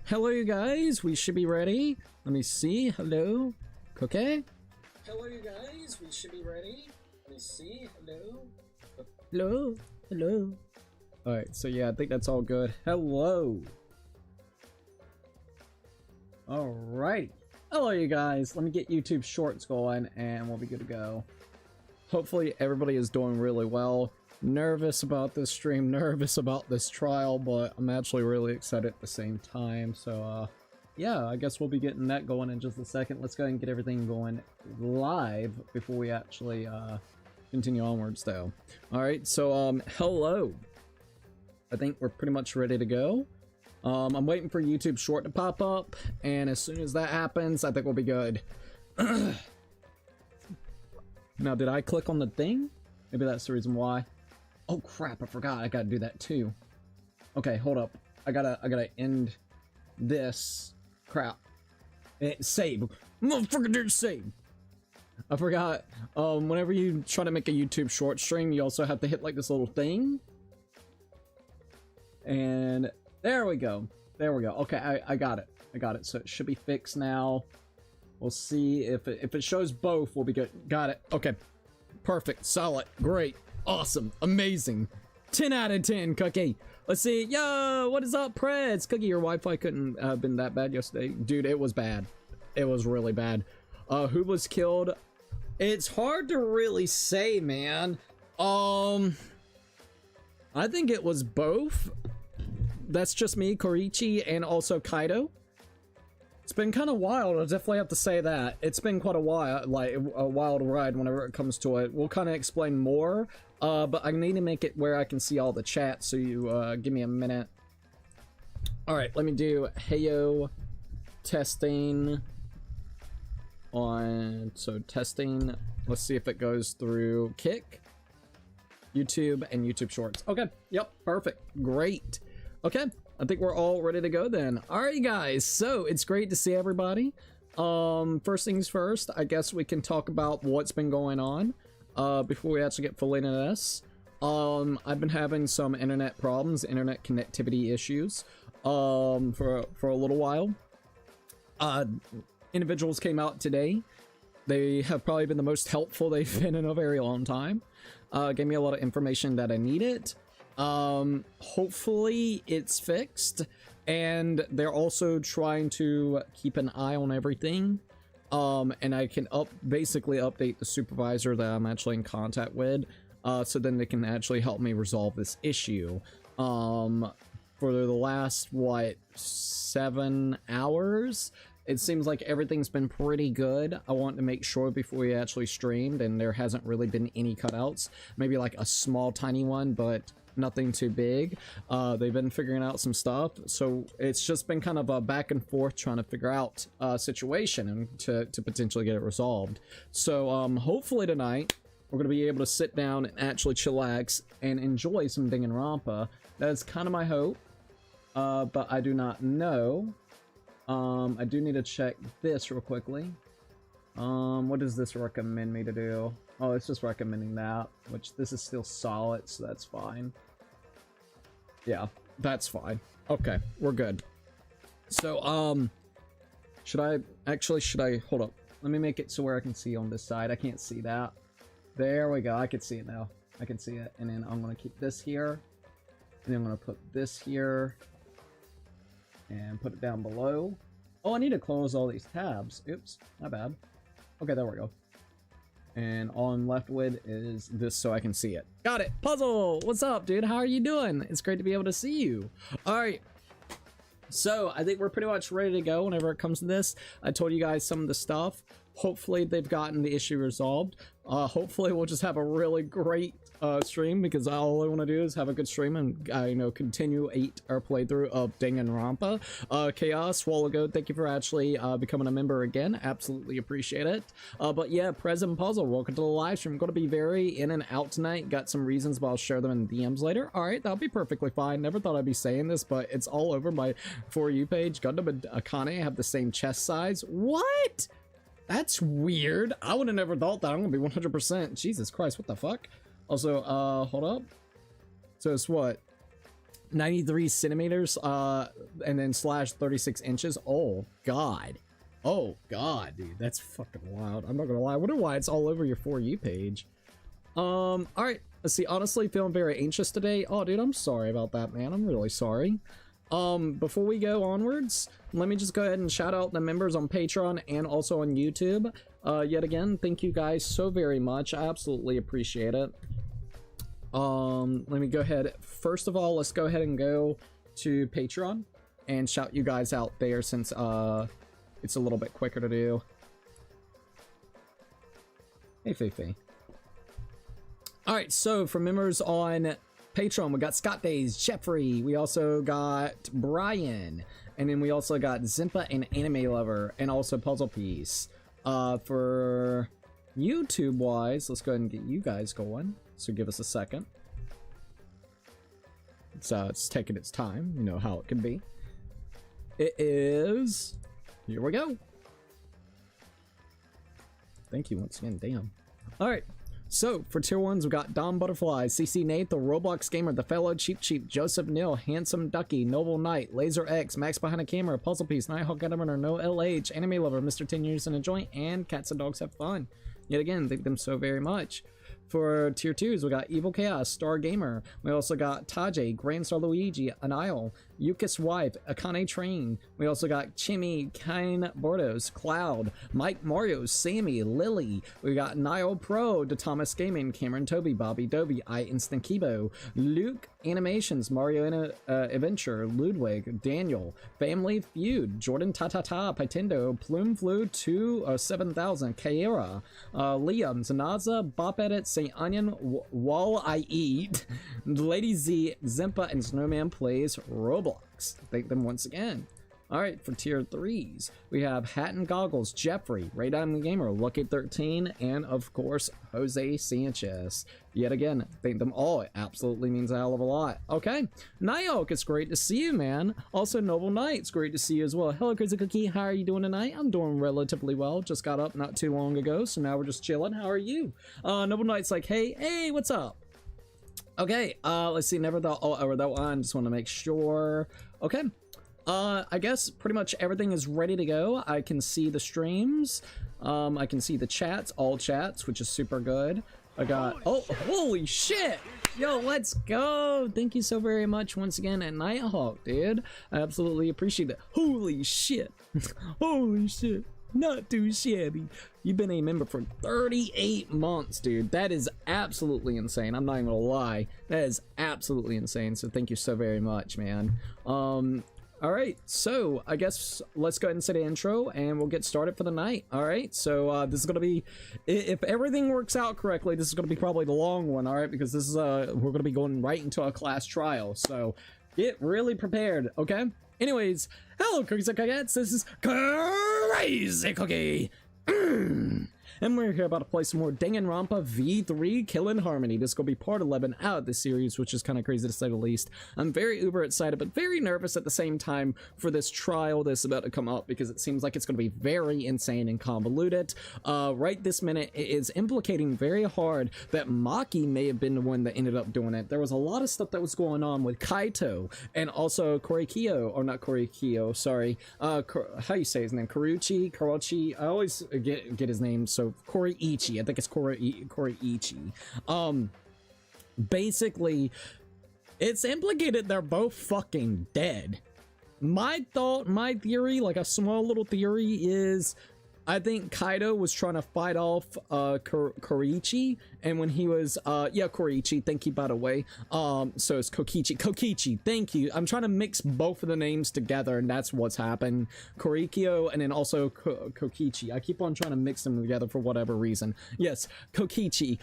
Hello, you guys. We should be ready. Let me see. Hello. Cookie? Hello, you guys. We should be ready. Let me see. Hello. Hello. Hello. Alright, so yeah, I think that's all good. Hello. Alright. Hello, you guys. Let me get YouTube Shorts going, and we'll be good to go. Hopefully, everybody is doing really well. Nervous about this stream, nervous about this trial, but I'm actually really excited at the same time. So, yeah, I guess we'll be getting that going in just a second. Let's go ahead and get everything going live before we actually continue onwards, though. Alright, so, hello. I think we're pretty much ready to go. I'm waiting for YouTube Short to pop up, and as soon as that happens, I think we'll be good. Now, did I click on the thing? Maybe that's the reason why. Oh crap, I forgot. I gotta do that too. Okay, hold up. I gotta end this. Crap. Save. Motherfucker didn't save. I forgot. Whenever you try to make a YouTube Short stream, you also have to hit like this little thing. And there we go. There we go. Okay, I got it. I got it. So it should be fixed now. We'll see if it shows both, we'll be good. Got it. Okay. Perfect. Solid. Great. Awesome. Amazing. 10 out of 10, Cookie. Let's see. Yo, what is up, Preds? Cookie, your Wi-Fi couldn't have been that bad yesterday. Dude, it was bad. It was really bad. Who was killed? It's hard to really say, man. I think it was both. That's just me, Korichi, and also Kaito. It's been kind of wild, I definitely have to say that. It's been quite a while, like a wild ride whenever it comes to it. We'll kind of explain more, but I need to make it where I can see all the chat, so you give me a minute. Alright, let me do heyo testing on, so testing, let's see if it goes through Kick, YouTube, and YouTube Shorts. Okay, yep, perfect, great. Okay. I think we're all ready to go then. Alright guys, so it's great to see everybody. First things first, I guess we can talk about what's been going on before we actually get fully into this. I've been having some internet problems, internet connectivity issues for a little while. Individuals came out today. They have probably been the most helpful they've been in a very long time. Gave me a lot of information that I needed. Hopefully it's fixed, and they're also trying to keep an eye on everything, and I can basically update the supervisor that I'm actually in contact with, so then they can actually help me resolve this issue. For the last, what, 7 hours? It seems like everything's been pretty good. I want to make sure before we actually streamed, and there hasn't really been any cutouts. Maybe like a small, tiny one, but nothing too big. They've been figuring out some stuff, so it's just been kind of a back and forth trying to figure out a situation and to potentially get it resolved. So hopefully tonight we're going to be able to sit down and actually chillax and enjoy some Danganronpa. That's kind of my hope, but I do not know. I do need to check this real quickly. What does this recommend me to do? Oh, it's just recommending that, which this is still solid, so that's fine. Yeah, that's fine. Okay, we're good. So, should I hold up. Let me make it so where I can see on this side. I can't see that. There we go. I can see it now. I can see it. And then I'm going to keep this here. And then I'm going to put this here. And put it down below. Oh, I need to close all these tabs. Oops, not bad. Okay, there we go. And on left with is this so I can see it. Got it. Puzzle, what's up, dude? How are you doing? It's great to be able to see you. All right. So I think we're pretty much ready to go whenever it comes to this. I told you guys some of the stuff. Hopefully they've gotten the issue resolved. Hopefully we'll just have a really great stream, because all I want to do is have a good stream and continue our playthrough of Danganronpa. Chaos, Swallow, thank you for actually becoming a member again. Absolutely appreciate it. But yeah, Present Puzzle, welcome to the live stream. I'm going to be very in and out tonight. Got some reasons, but I'll share them in DMs later. All right, that'll be perfectly fine. Never thought I'd be saying this, but it's all over my For You page. Gundam and Akane have the same chest size. What? That's weird. I would have never thought that. I'm gonna be 100%. Jesus Christ, what the fuck? Also, hold up. So it's what? 93 centimeters, and then slash 36 inches. Oh god. Oh god, dude, that's fucking wild. I'm not gonna lie. I wonder why it's all over your For You page. All right, let's see. Honestly, feeling very anxious today. Oh, dude, I'm sorry about that, man. I'm really sorry. Before we go onwards, let me just go ahead and shout out the members on Patreon and also on YouTube. Yet again, thank you guys so very much. I absolutely appreciate it. Let me go ahead. First of all, let's go ahead and go to Patreon and shout you guys out there since, it's a little bit quicker to do. Hey, Fifi. Alright, so for members on Patreon, we got Scott Days, Jeffrey, we also got Brian, and then we also got Zimpa and Anime Lover, and also Puzzle Piece. For YouTube wise, let's go ahead and get you guys going. So give us a second. So it's taking its time, you know how it can be. It is... Here we go. Thank you once again, damn. Alright, so for tier 1s, we got Dom Butterfly, CC Nate, the Roblox Gamer, the Fellow Cheap Cheap, Joseph Neal, Handsome Ducky, Noble Knight, Laser X, Max Behind a Camera, Puzzle Piece, Nighthawk Gunner, No LH, Anime Lover, Mr. 10 Years in a Joint, and Cats and Dogs Have Fun. Yet again, thank them so very much. For tier 2s, we got Evil Chaos, Star Gamer. We also got Tajay, Grandstar Luigi, Anile, Yukis Wife, Akane Train. We also got Chimmy, Kine Bordos, Cloud, Mike Mario, Sammy, Lily. We got Nile Pro, The Thomas Gaming, Cameron Toby, Bobby Dobie, I Instant Kibo, Luke Animations, Mario Adventure, Ludwig, Daniel, Family Feud, Jordan Tatata, Pitendo, Plume Flu 7000, Kaira, Liam, Zanaza, Bop Edit, St. Onion, Wall I Eat, Lady Z, Zimpa, and Snowman Plays Roblox. Thank them once again. Alright, for tier 3s, we have Hat and Goggles, Jeffrey, Ray Diamond Gamer, Lucky 13, and of course, Jose Sanchez. Yet again, thank them all. It absolutely means a hell of a lot. Okay, Nighthawk, it's great to see you, man. Also, Noble Knight, it's great to see you as well. Hello, Crazy Cookie, how are you doing tonight? I'm doing relatively well. Just got up not too long ago, so now we're just chilling. How are you? Noble Knight's like, hey, what's up? Okay, let's see, never thought, or that one, just want to make sure. Okay. I guess pretty much everything is ready to go. I can see the streams. I can see the chats, all chats, which is super good. I got, oh, holy shit! Yo, let's go! Thank you so very much once again at Nighthawk, dude. I absolutely appreciate it. Holy shit! Holy shit! Not too shabby. You've been a member for 38 months, dude. That is absolutely insane. I'm not even gonna lie. That is absolutely insane. So thank you so very much, man. Alright, so I guess let's go ahead and say the intro and we'll get started for the night. Alright, so this is gonna be, if everything works out correctly, this is gonna be probably the long one, alright, because this is we're gonna be going right into a class trial, so get really prepared, okay? Anyways, hello Cookies and Cookies, this is Crazy Cookie. And we're here about to play some more Danganronpa V3 Kill in Harmony. This is going to be part 11 out of the series, which is kind of crazy to say the least. I'm very uber excited, but very nervous at the same time for this trial that's about to come up, because it seems like it's going to be very insane and convoluted. Right this minute, it is implicating very hard that Maki may have been the one that ended up doing it. There was a lot of stuff that was going on with Kaito, and also Korikyo, or not Korikyo, sorry. How you say his name? Karuchi? I always get his name so Koriichi, I think it's Koriichi. Basically, it's implicated they're both fucking dead. My theory, like a small little theory, is I think Kaito was trying to fight off Koriichi, and when he was yeah, Koriichi, thank you by the way. So it's Kokichi, thank you. I'm trying to mix both of the names together, and that's what's happened. Korikyo and then also Kokichi. I keep on trying to mix them together for whatever reason. Yes, Kokichi.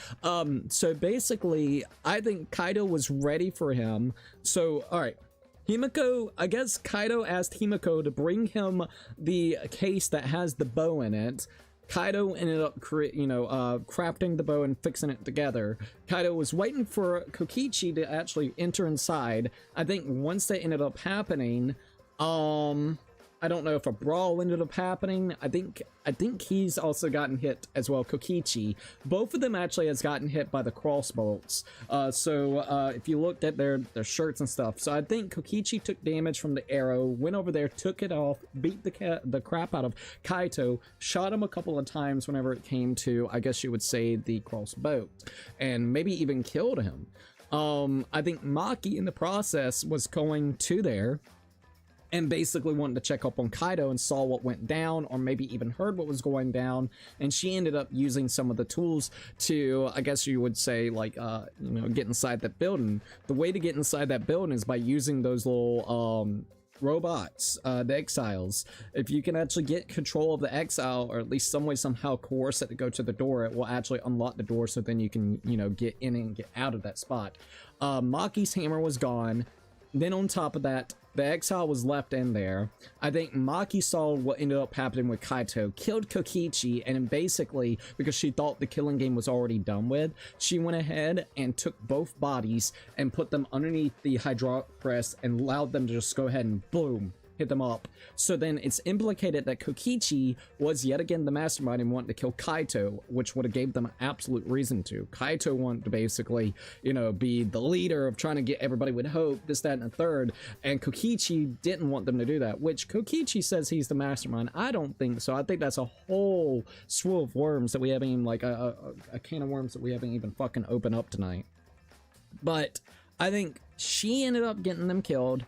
So basically, I think Kaito was ready for him. So all right, Himiko, I guess Kaito asked Himiko to bring him the case that has the bow in it. Kaito ended up, crafting the bow and fixing it together. Kaito was waiting for Kokichi to actually enter inside. I think once that ended up happening, I don't know if a brawl ended up happening. I think he's also gotten hit as well. Kokichi, both of them actually has gotten hit by the crossbows. So if you looked at their shirts and stuff, so I think Kokichi took damage from the arrow, went over there, took it off, beat the crap out of Kaito, shot him a couple of times whenever it came to, I guess you would say, the crossbow, and maybe even killed him. I think Maki in the process was going to there and basically wanted to check up on Kaito and saw what went down, or maybe even heard what was going down, and she ended up using some of the tools to, I guess you would say, like, you know, get inside that building. The way to get inside that building is by using those little, robots, the exiles. If you can actually get control of the exile, or at least some way somehow coerce it to go to the door, it will actually unlock the door, so then you can, you know, get in and get out of that spot. Maki's hammer was gone. Then on top of that, the exile was left in there. I think Maki saw what ended up happening with Kaito, killed Kokichi, and basically, because she thought the killing game was already done with, she went ahead and took both bodies and put them underneath the hydraulic press and allowed them to just go ahead and boom, hit them up. So then it's implicated that Kokichi was yet again the mastermind and wanted to kill Kaito, which would have gave them an absolute reason to. Kaito wanted to basically, you know, be the leader of trying to get everybody with hope, this, that, and the third, and Kokichi didn't want them to do that, which Kokichi says he's the mastermind. I don't think so. I think that's a whole swoop of worms that we haven't even, like, a can of worms that we haven't even fucking opened up tonight. But I think she ended up getting them killed.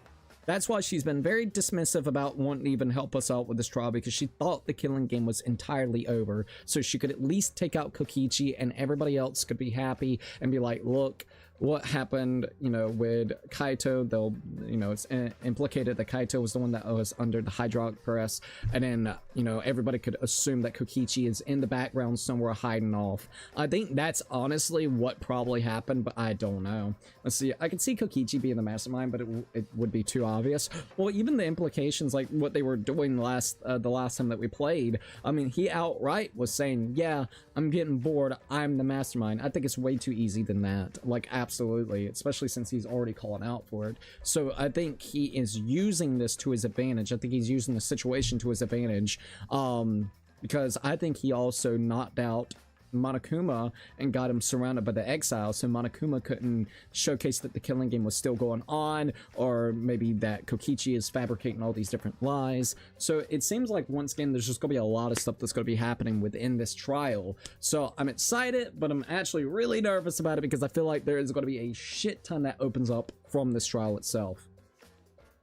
That's why she's been very dismissive about wanting to even help us out with this trial, because she thought the killing game was entirely over, so she could at least take out Kokichi and everybody else could be happy and be like, look what happened, you know, with Kaito. They'll, you know, it's implicated that Kaito was the one that was under the hydraulic press, and then, you know, everybody could assume that Kokichi is in the background somewhere hiding off. I think that's honestly what probably happened, but I don't know. Let's see, I can see Kokichi being the mastermind, but it would be too obvious. Well, even the implications, like what they were doing the last time that we played, I mean, he outright was saying, yeah, I'm getting bored, I'm the mastermind. I think it's way too easy than that. Like, absolutely, especially since he's already calling out for it. So I think he is using this to his advantage. I think he's using the situation to his advantage, because I think he also knocked out Monokuma and got him surrounded by the exile, so Monokuma couldn't showcase that the killing game was still going on, or maybe that Kokichi is fabricating all these different lies. So it seems like, once again, there's just gonna be a lot of stuff that's gonna be happening within this trial. So I'm excited, but I'm actually really nervous about it, because I feel like there is gonna be a shit ton that opens up from this trial itself.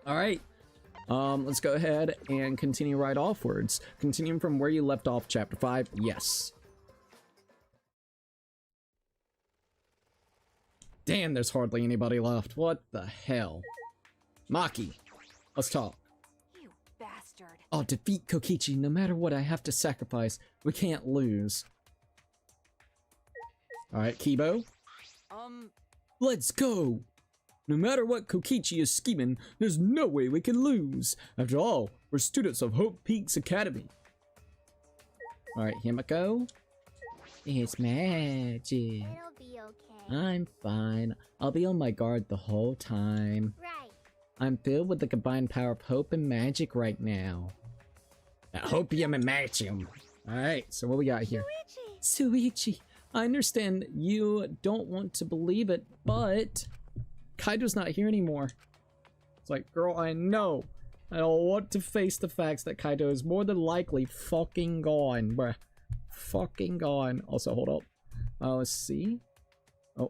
All right, let's go ahead and continue right offwards. Continuing from where you left off, chapter 5. Yes. Damn, there's hardly anybody left. What the hell? Maki, let's talk. You bastard. I'll defeat Kokichi no matter what I have to sacrifice. We can't lose. Alright, Kibo. Let's go! No matter what Kokichi is scheming, there's no way we can lose. After all, we're students of Hope Peaks Academy. Alright, Himiko. It's magic. It'll be okay. I'm fine. I'll be on my guard the whole time. Right. I'm filled with the combined power of hope and magic right now. Hopium and magium. Alright, so what we got here? Suichi. I understand you don't want to believe it, but Kaito's not here anymore. It's like, girl, I know. I don't want to face the facts that Kaito is more than likely fucking gone, bruh. Fucking gone. Also, hold up. Let's see. Oh,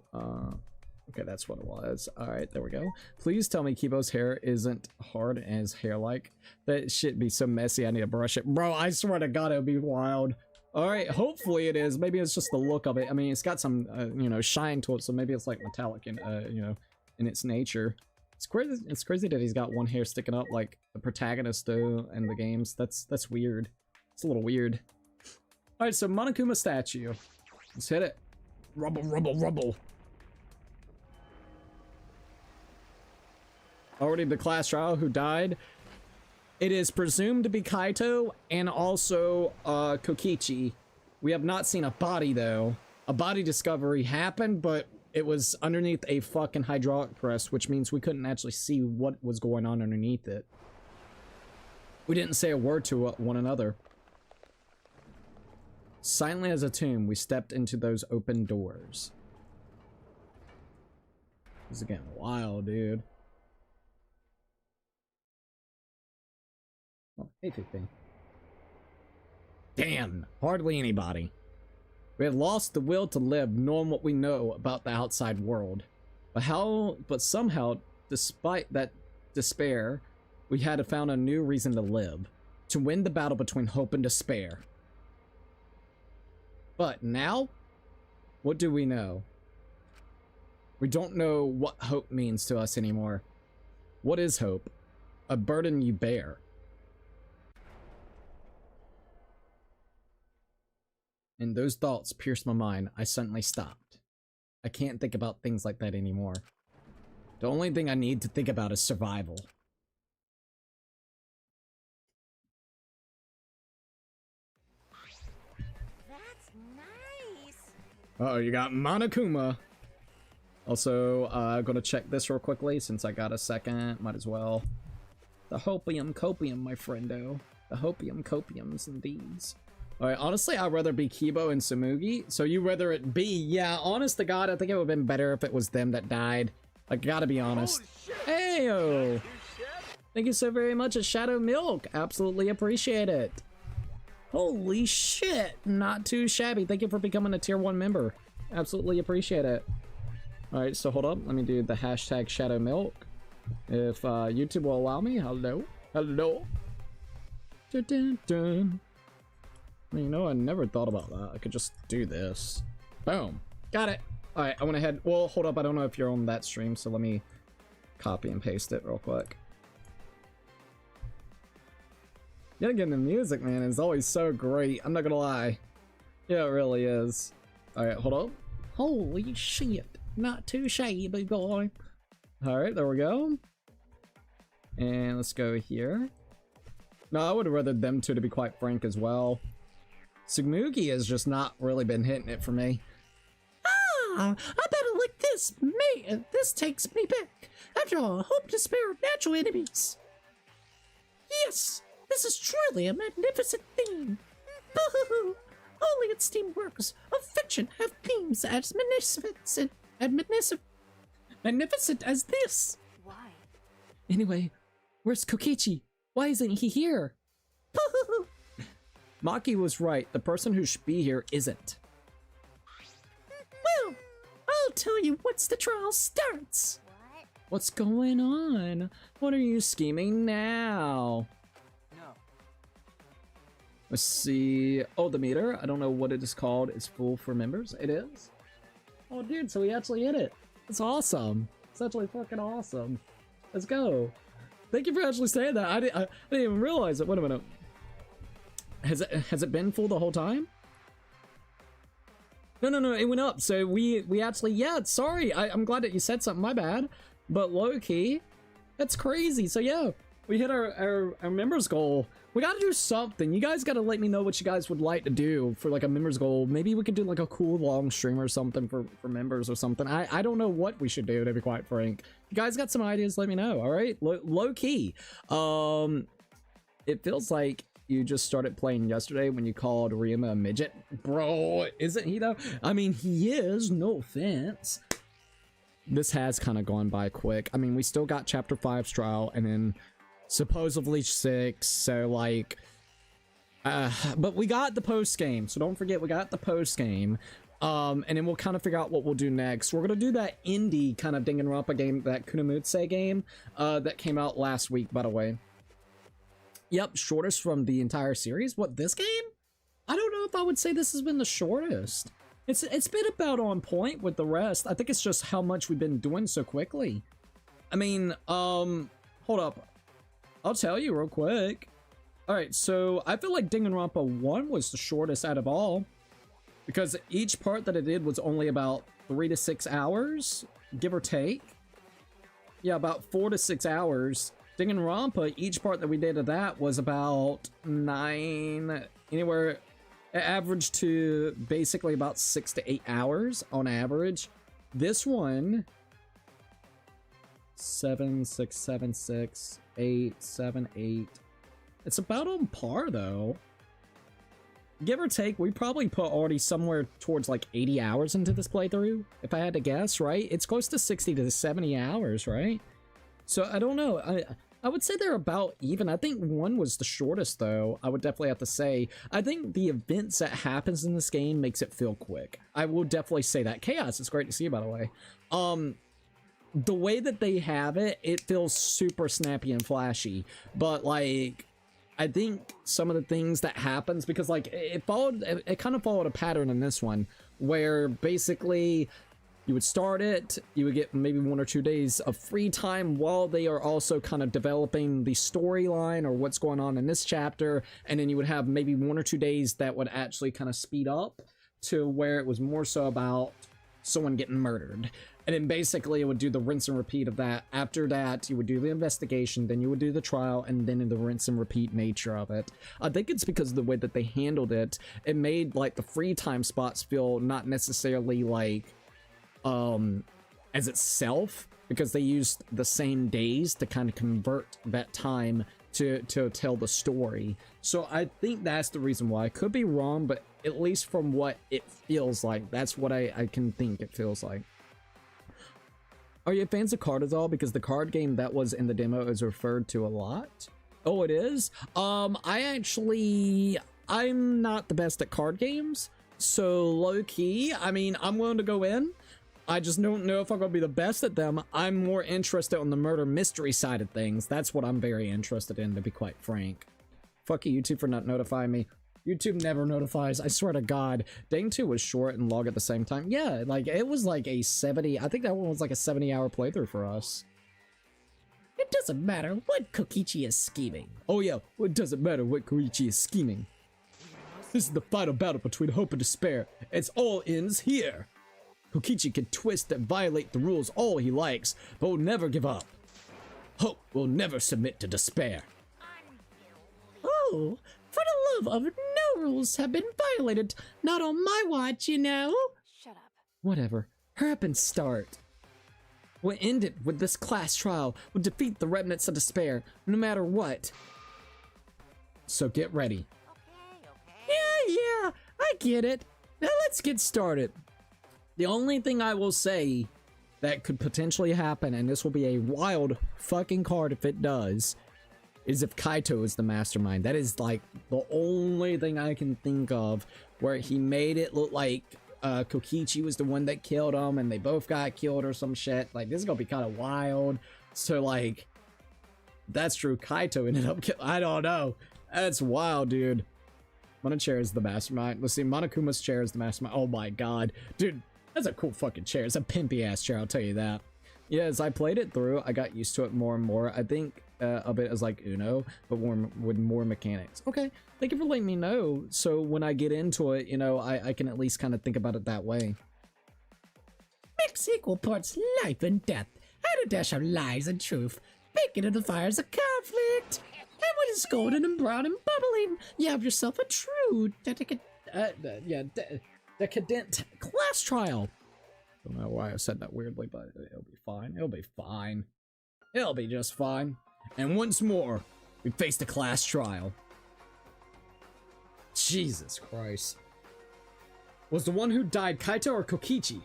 okay, that's what it was. Alright, there we go. Please tell me Kibo's hair isn't hard as hair like. That shit be so messy, I need to brush it. Bro, I swear to God, it would be wild. Alright, hopefully it is. Maybe it's just the look of it. I mean, it's got some, you know, shine to it, so maybe it's like metallic in, you know, in its nature. It's crazy that he's got one hair sticking up like the protagonist do in the games. That's weird. It's a little weird. Alright, so Monokuma statue. Let's hit it. Rubble, rubble, rubble. Already the class trial who died. It is presumed to be Kaito and also Kokichi. We have not seen a body though. A body discovery happened, but it was underneath a fucking hydraulic press, which means we couldn't actually see what was going on underneath it. We didn't say a word to one another. Silently as a tomb, we stepped into those open doors. This is getting wild, dude. Oh, hey, 15. Damn, hardly anybody. We had lost the will to live, knowing what we know about the outside world. But somehow, despite that despair, we had found a new reason to live. To win the battle between hope and despair. But now, what do we know? We don't know what hope means to us anymore. What is hope? A burden you bear. And those thoughts pierced my mind. I suddenly stopped. I can't think about things like that anymore. The only thing I need to think about is survival. That's nice. Uh-oh, you got Monokuma. Also, gonna check this real quickly since I got a second. Might as well. The hopium copium, my friendo. The hopium copiums indeed. Alright, honestly, I'd rather be Kibo and Tsumugi. So you rather it be? Yeah, honest to God, I think it would have been better if it was them that died. I gotta be honest. Heyo! Thank you so very much, a Shadow Milk. Absolutely appreciate it. Holy shit, not too shabby. Thank you for becoming a tier 1 member. Absolutely appreciate it. Alright, so hold up. Let me do the hashtag Shadow Milk. If YouTube will allow me. Hello. Hello. Dun, dun, dun. You know, I never thought about that. I could just do this. Boom. Got it. Alright, I went ahead. Well, hold up. I don't know if you're on that stream, so let me copy and paste it real quick. Yet again, the music, man, is always so great. I'm not gonna lie. Yeah, it really is. Alright, hold up. Holy shit. Not too shabby, boy. Alright, there we go. And let's go here. No, I would have rather them two, to be quite frank, as well. Tsumugi has just not really been hitting it for me. Ah, I better lick this. This takes me back. After all, hope, despair, natural enemies. Yes, this is truly a magnificent theme. Boo-hoo-hoo. Only its theme works of fiction have themes as magnificent as this. Why? Anyway, where's Kokichi? Why isn't he here? Boo-hoo-hoo. Maki was right. The person who should be here isn't. Well, I'll tell you once the trial starts. What? What's going on? What are you scheming now? No. Let's see. Oh, the meter. I don't know what it is called. It's full for members. It is. Oh, dude. So we actually hit it. It's awesome. It's actually fucking awesome. Let's go. Thank you for actually saying that. I didn't even realize it. Wait a minute. Has it been full the whole time? No, it went up. So we actually, yeah, sorry. I'm glad that you said something, my bad. But low-key, that's crazy. So yeah, we hit our members goal. We gotta do something. You guys gotta let me know what you guys would like to do for like a members goal. Maybe we could do like a cool long stream or something for members or something. I don't know what we should do, to be quite frank. You guys got some ideas, let me know, all right? Low-key. It feels like you just started playing yesterday when you called Ryuma a midget. Bro, isn't he though? I mean, he is, no offense. This has kind of gone by quick. I mean, we still got chapter 5's trial and then supposedly 6, so like, but we got the post game, so don't forget we got the post game. And then we'll kind of figure out what we'll do next. We're gonna do that indie kind of Danganronpa game, that Kunimutsu game, that came out last week, by the way. Yep, shortest from the entire series. What, this game? I don't know if I would say this has been the shortest. It's been about on point with the rest. I think it's just how much we've been doing so quickly. I mean, hold up. I'll tell you real quick. Alright, so I feel like Danganronpa 1 was the shortest out of all. Because each part that it did was only about 3 to 6 hours, give or take. Yeah, about 4 to 6 hours. Danganronpa, each part that we did of that was about 9, anywhere, average to basically about 6 to 8 hours on average. This one, 7, 6, 7, 6, 8, 7, 8, It's about on par, though. Give or take, we probably put already somewhere towards like 80 hours into this playthrough, if I had to guess, right? It's close to 60 to 70 hours, right? So I don't know. I would say they're about even. I think 1 was the shortest, though. I would definitely have to say. I think the events that happens in this game makes it feel quick. I will definitely say that. Chaos, it's great to see you, by the way. The way that they have it, it feels super snappy and flashy. But, like, I think some of the things that happens, because like it kind of followed a pattern in this one where basically you would start it, you would get maybe 1 or 2 days of free time while they are also kind of developing the storyline or what's going on in this chapter, and then you would have maybe 1 or 2 days that would actually kind of speed up to where it was more so about someone getting murdered. And then basically it would do the rinse and repeat of that. After that, you would do the investigation, then you would do the trial, and then in the rinse and repeat nature of it. I think it's because of the way that they handled it. It made like the free time spots feel not necessarily like as itself, because they used the same days to kind of convert that time to tell the story. So I think that's the reason why. I could be wrong, but at least from what it feels like, that's what I can think it feels like. Are you fans of card at all? Because the card game that was in the demo is referred to a lot. Oh, it is? I'm not the best at card games, so low-key, I mean, I'm willing to go in. I just don't know if I'm gonna be the best at them. I'm more interested on the murder mystery side of things. That's what I'm very interested in, to be quite frank. Fuck you, YouTube, for not notifying me. YouTube never notifies, I swear to God. Dang 2 was short and long at the same time. Yeah, like, it was like a 70, I think that one was like a 70-hour playthrough for us. It doesn't matter what Kokichi is scheming. Oh yeah, it doesn't matter what Kokichi is scheming. This is the final battle between hope and despair. It's all ends here. Kokichi can twist and violate the rules all he likes, but will never give up. Hope will never submit to despair. Oh, for the love of no rules have been violated. Not on my watch, you know. Shut up. Whatever. Hurry up and start. We'll end it with this class trial. We'll defeat the remnants of despair, no matter what. So get ready. Okay. Yeah, I get it. Now let's get started. The only thing I will say that could potentially happen, and this will be a wild fucking card if it does, is if Kaito is the mastermind. That is like the only thing I can think of where he made it look like Kokichi was the one that killed him and they both got killed or some shit. Like, this is gonna be kind of wild. So like, that's true. Kaito ended up I don't know. That's wild, dude. Chair is the mastermind. Let's see, Monokuma's chair is the mastermind. Oh my god. Dude, that's a cool fucking chair. It's a pimpy ass chair, I'll tell you that. Yeah, as I played it through, I got used to it more and more. I think of it as like Uno, but with more mechanics. Okay, thank you for letting me know. So when I get into it, you know, I can at least kind of think about it that way. Mix equal parts life and death. Add a dash of lies and truth. Bake it in the fires of conflict. And when it's golden and brown and bubbling, you have yourself a true decadent class trial. Don't know why I said that weirdly, but it'll be fine. It'll be fine. It'll be just fine. And once more, we face the class trial. Jesus Christ. Was the one who died Kaito or Kokichi?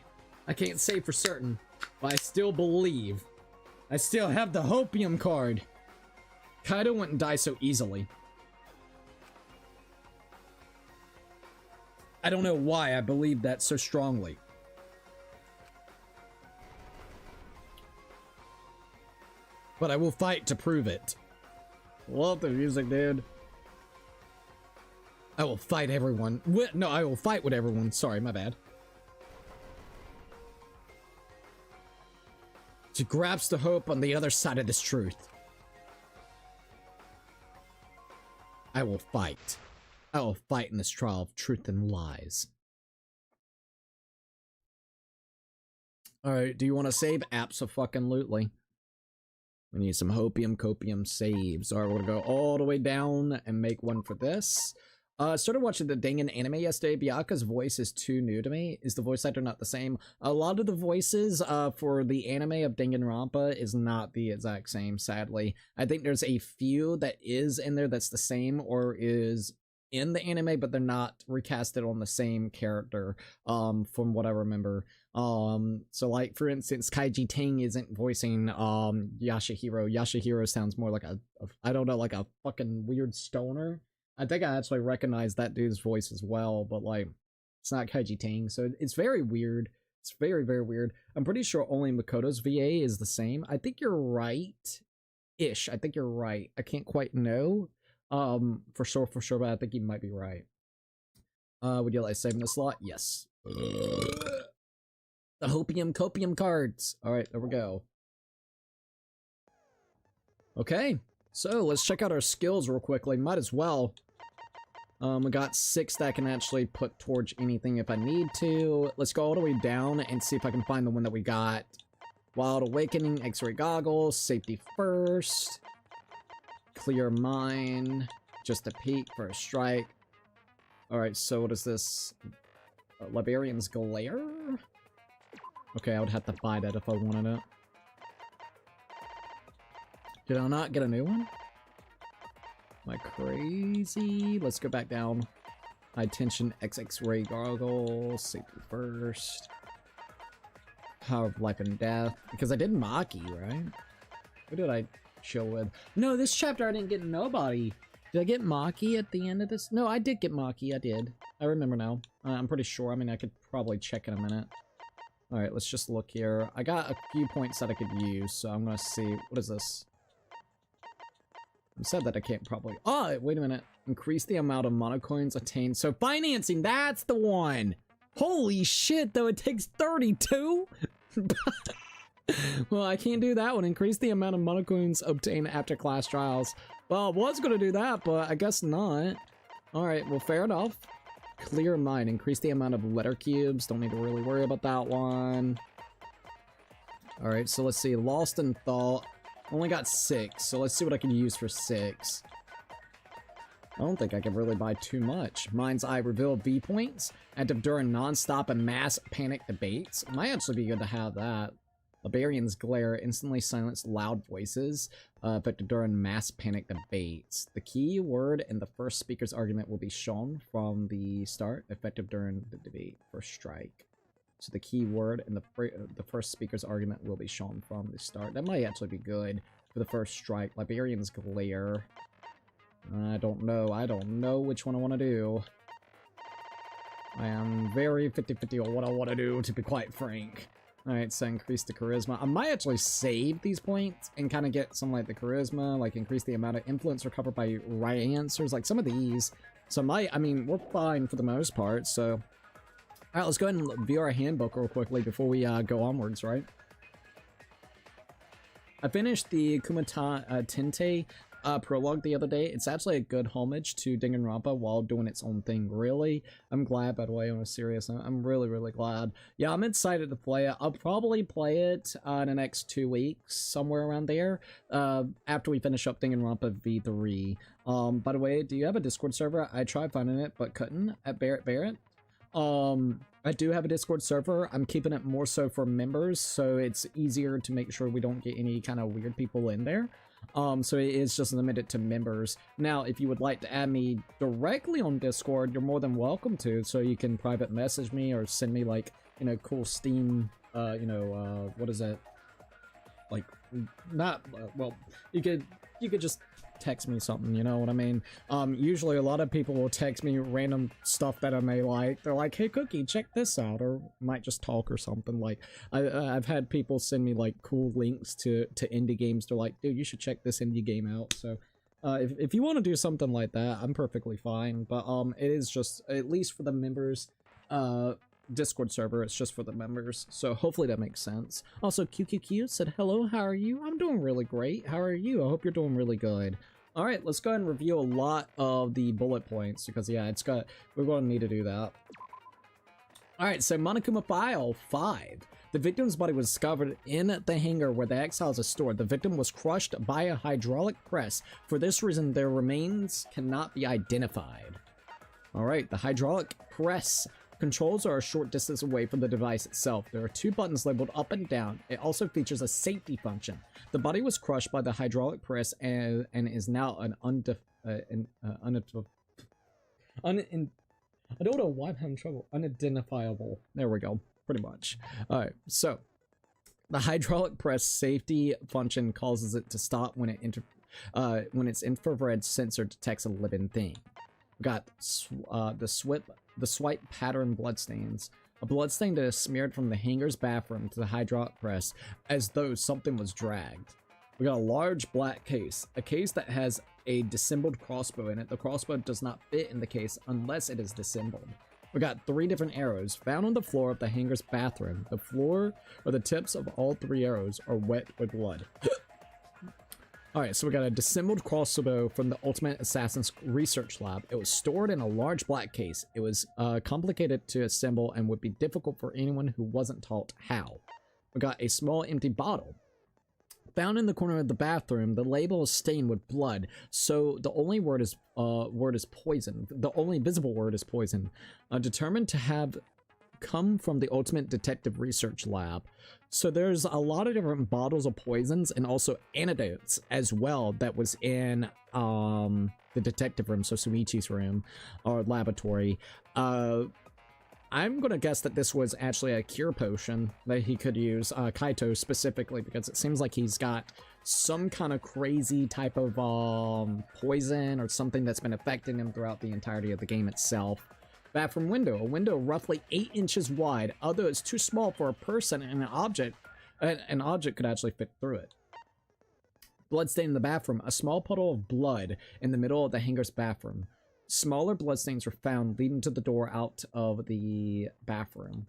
I can't say for certain, but I still believe. I still have the hopium card. Kaito wouldn't die so easily. I don't know why I believe that so strongly. But I will fight to prove it. Love the music, dude. I will fight everyone. No, I will fight with everyone. Sorry, my bad. To grasp the hope on the other side of this truth. I will fight. I will fight in this trial of truth and lies. Alright, do you want to save? Abso-fucking-lutely. We need some hopium copium saves. Alright, we're gonna go all the way down and make one for this. Started watching the Dangan anime yesterday. Byaku's voice is too new to me. Is the voice actor not the same? A lot of the voices for the anime of Danganronpa is not the exact same, sadly. I think there's a few that is in there that's the same or is in the anime, but they're not recasted on the same character, from what I remember. So like, for instance, Kaiji Ting isn't voicing Yashihiro. Yashihiro sounds more like I don't know, like a fucking weird stoner. I think I actually recognize that dude's voice as well, but like, it's not Kaiji Ting, so it's very weird. It's very, very weird. I'm pretty sure only Makoto's VA is the same. I think you're right-ish. I think you're right. I can't quite know, for sure, but I think you might be right. Would you like saving the slot? Yes. The Hopium Copium cards. All right, there we go. Okay, so let's check out our skills real quickly. Might as well. We got 6 that I can actually put towards anything if I need to. Let's go all the way down and see if I can find the one that we got. Wild Awakening, X-ray goggles, safety first, clear mind, just a peek for a strike. All right, so what is this? Liberian's Glare? Okay, I would have to buy that if I wanted it. Did I not get a new one? Am I crazy? Let's go back down. High tension X-ray goggles, safety first. Power of life and death. Because I did Maki, right? Who did I chill with? No, this chapter I didn't get nobody. Did I get Maki at the end of this? No, I did get Maki. I did. I remember now. I'm pretty sure. I mean, I could probably check in a minute. Alright, let's just look here. I got a few points that I could use, so I'm gonna see. What is this? I said that I can't probably... Oh, wait a minute. Increase the amount of monocoins attained. So financing, that's the one! Holy shit, though, it takes 32? Well, I can't do that one. Increase the amount of monocoins obtained after class trials. Well, I was gonna do that, but I guess not. Alright, well, fair enough. Clear mind. Increase the amount of letter cubes. Don't need to really worry about that one. Alright, so let's see. Lost in Thought. Only got 6, so let's see what I can use for 6. I don't think I can really buy too much. Mind's Eye, reveal V points. Active during non-stop and mass panic debates. Might actually be good to have that. Liberian's Glare, instantly silence loud voices. Effective during mass panic debates. The key word in the first speaker's argument will be shown from the start. Effective during the debate. First strike. So the key word in the first speaker's argument will be shown from the start. That might actually be good for the first strike. Liberian's Glare. I don't know. I don't know which one I want to do. I am very 50-50 on what I want to do, to be quite frank. Alright, so increase the charisma. I might actually save these points and kind of get some, like, the charisma, like, increase the amount of influence recovered by right answers, like some of these. So I mean, we're fine for the most part, so... Alright, let's go ahead and view our handbook real quickly before we go onwards, right? I finished the Kumata Tente prologue the other day. It's actually a good homage to Danganronpa while doing its own thing, really. I'm glad, by the way, on a serious note. I'm really, really glad. Yeah, I'm excited to play it. I'll probably play it in the next 2 weeks, somewhere around there, after we finish up Danganronpa V3. By the way, do you have a Discord server? I tried finding it, but couldn't at Barrett. I do have a Discord server. I'm keeping it more so for members, so it's easier to make sure we don't get any kind of weird people in there. So it is just limited to members. Now, if you would like to add me directly on Discord, you're more than welcome to, so you can private message me or send me, like, you know, cool Steam, what is it? Like, not, well, you could just text me something, you know what I mean? Usually a lot of people will text me random stuff that I may like. They're like, hey Cookie, check this out, or might just talk or something. Like, I've had people send me like cool links to indie games. They're like, dude, you should check this indie game out. So if you want to do something like that, I'm perfectly fine. But it is just, at least for the members, Discord server, it's just for the members, so hopefully that makes sense. Also, QQQ said, hello, how are you? I'm doing really great. How are you? I hope you're doing really good. Alright, let's go ahead and review a lot of the bullet points, because yeah, we're going to need to do that. Alright, so Monokuma File 5. The victim's body was discovered in the hangar where the exiles are stored. The victim was crushed by a hydraulic press. For this reason, their remains cannot be identified. Alright, the hydraulic press. Controls are a short distance away from the device itself. There are 2 buttons labeled up and down. It also features a safety function. The body was crushed by the hydraulic press and is now an I don't know why I'm having trouble. Unidentifiable. There we go. Pretty much. Alright, so the hydraulic press safety function causes it to stop when its infrared sensor detects a living thing. We got the swipe pattern bloodstains. A bloodstain that is smeared from the hangar's bathroom to the hydraulic press as though something was dragged. We got a large black case. A case that has a disassembled crossbow in it. The crossbow does not fit in the case unless it is disassembled. We got 3 different arrows found on the floor of the hangar's bathroom. The floor or the tips of all 3 arrows are wet with blood. Alright, so we got a disassembled crossbow from the Ultimate Assassin's research lab. It was stored in a large black case. It was complicated to assemble and would be difficult for anyone who wasn't taught how. We got a small empty bottle. Found in the corner of the bathroom, the label is stained with blood, so the only word is poison. The only visible word is poison. Determined to have come from the Ultimate Detective Research Lab. So there's a lot of different bottles of poisons and also antidotes as well that was in the detective room, so Suichi's room or laboratory. I'm gonna guess that this was actually a cure potion that he could use, Kaito specifically, because it seems like he's got some kind of crazy type of poison or something that's been affecting him throughout the entirety of the game itself. Bathroom window, a window roughly 8 inches wide, although it's too small for a person and an object could actually fit through it. Bloodstain in the bathroom, a small puddle of blood in the middle of the hangar's bathroom. Smaller bloodstains were found leading to the door out of the bathroom.